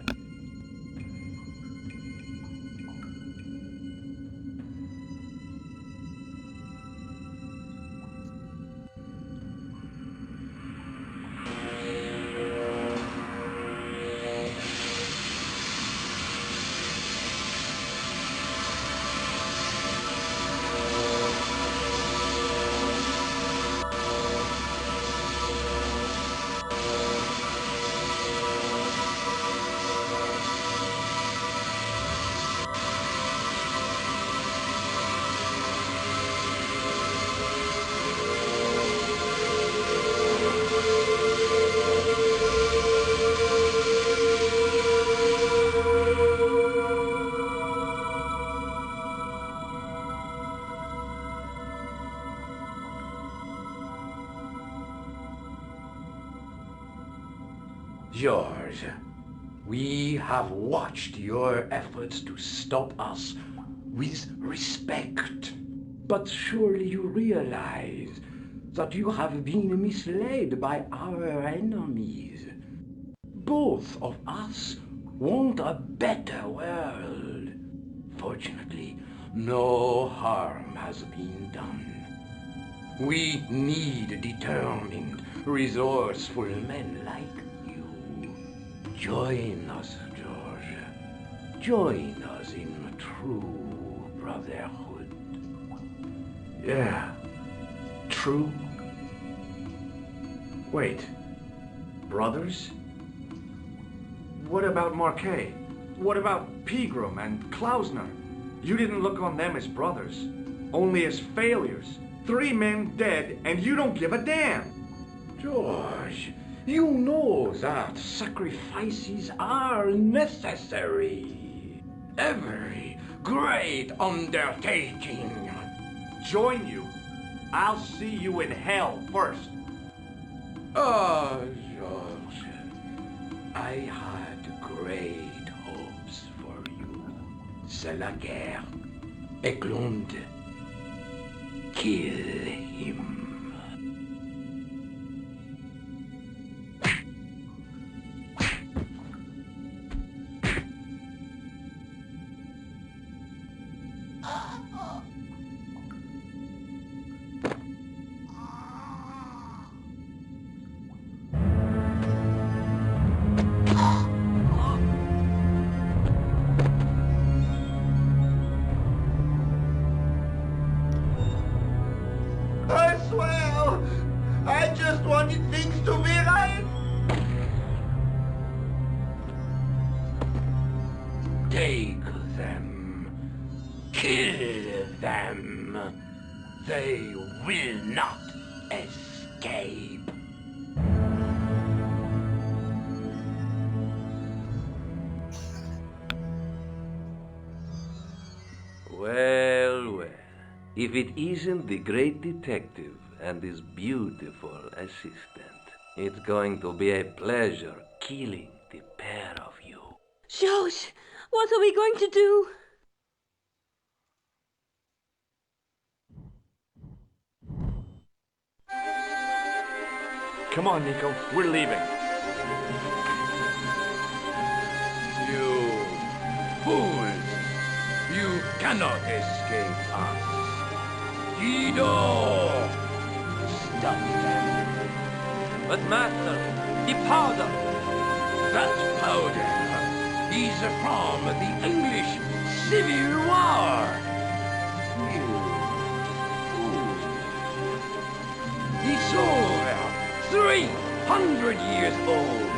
George, we have watched your efforts to stop us with respect. But surely you realize that you have been misled by our enemies. Both of us want a better world. Fortunately, no harm has been done. We need determined, resourceful men like you. Join us, George. Join us in true brotherhood.
Yeah. True? Wait. Brothers? What about Marquet? What about Pegram and Klausner? You didn't look on them as brothers, only as failures. 3 men dead, and you don't give a damn.
George, you know that sacrifices are necessary. Every great undertaking.
Join you? I'll see you in hell first.
Oh, George, I had great hopes for you. C'est la guerre. Eklund, kill him.
I swear, I just wanted things to be right.
Take them. Kill them. They will not escape.
Well, well. If it isn't the great detective and his beautiful assistant, it's going to be a pleasure killing the pair of you.
George, what are we going to do?
Come on, Nico. We're leaving.
You fools! You cannot escape us. Guido! Stop them.
But master, the powder!
That powder
is from the English Civil War. He's over 300 years old.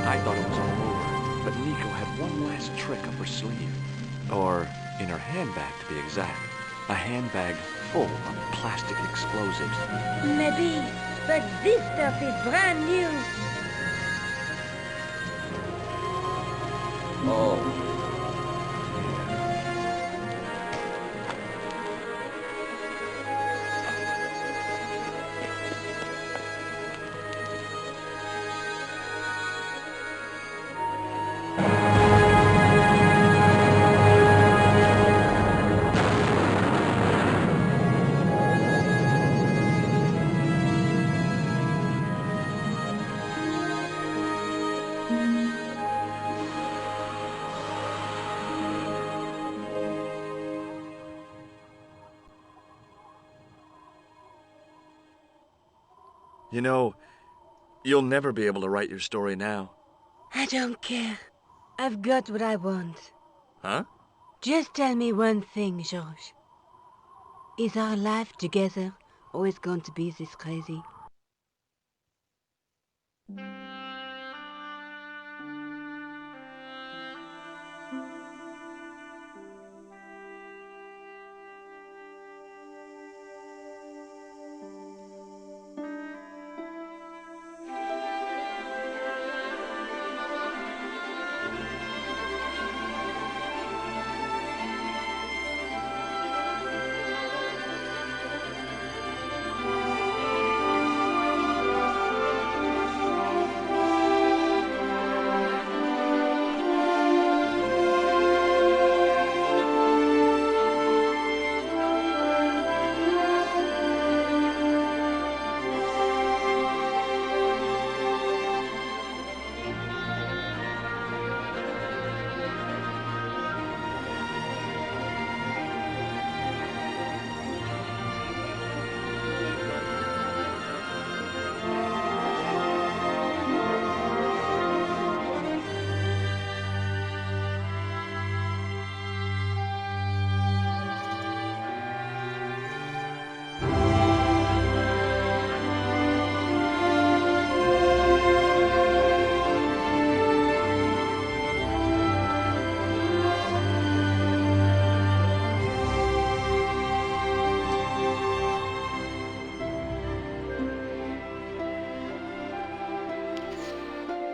I thought it was all over, but Nico had one last trick up her sleeve. Or in her handbag, to be exact. A handbag full of plastic explosives.
Maybe, but this stuff is brand new.
Oh. You know, you'll never be able to write your story now.
I don't care. I've got what I want.
Huh?
Just tell me one thing, George. Is our life together always going to be this crazy?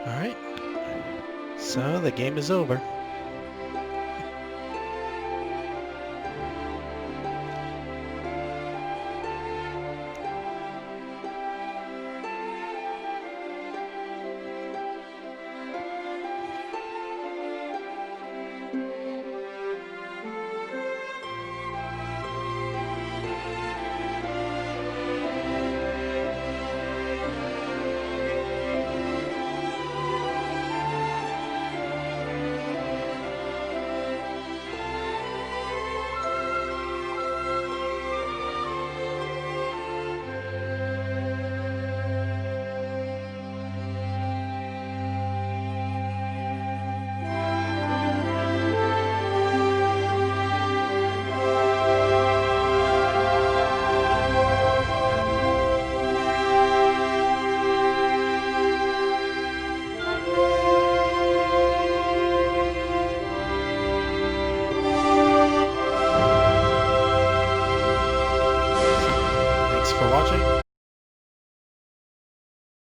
Alright. So the game is over.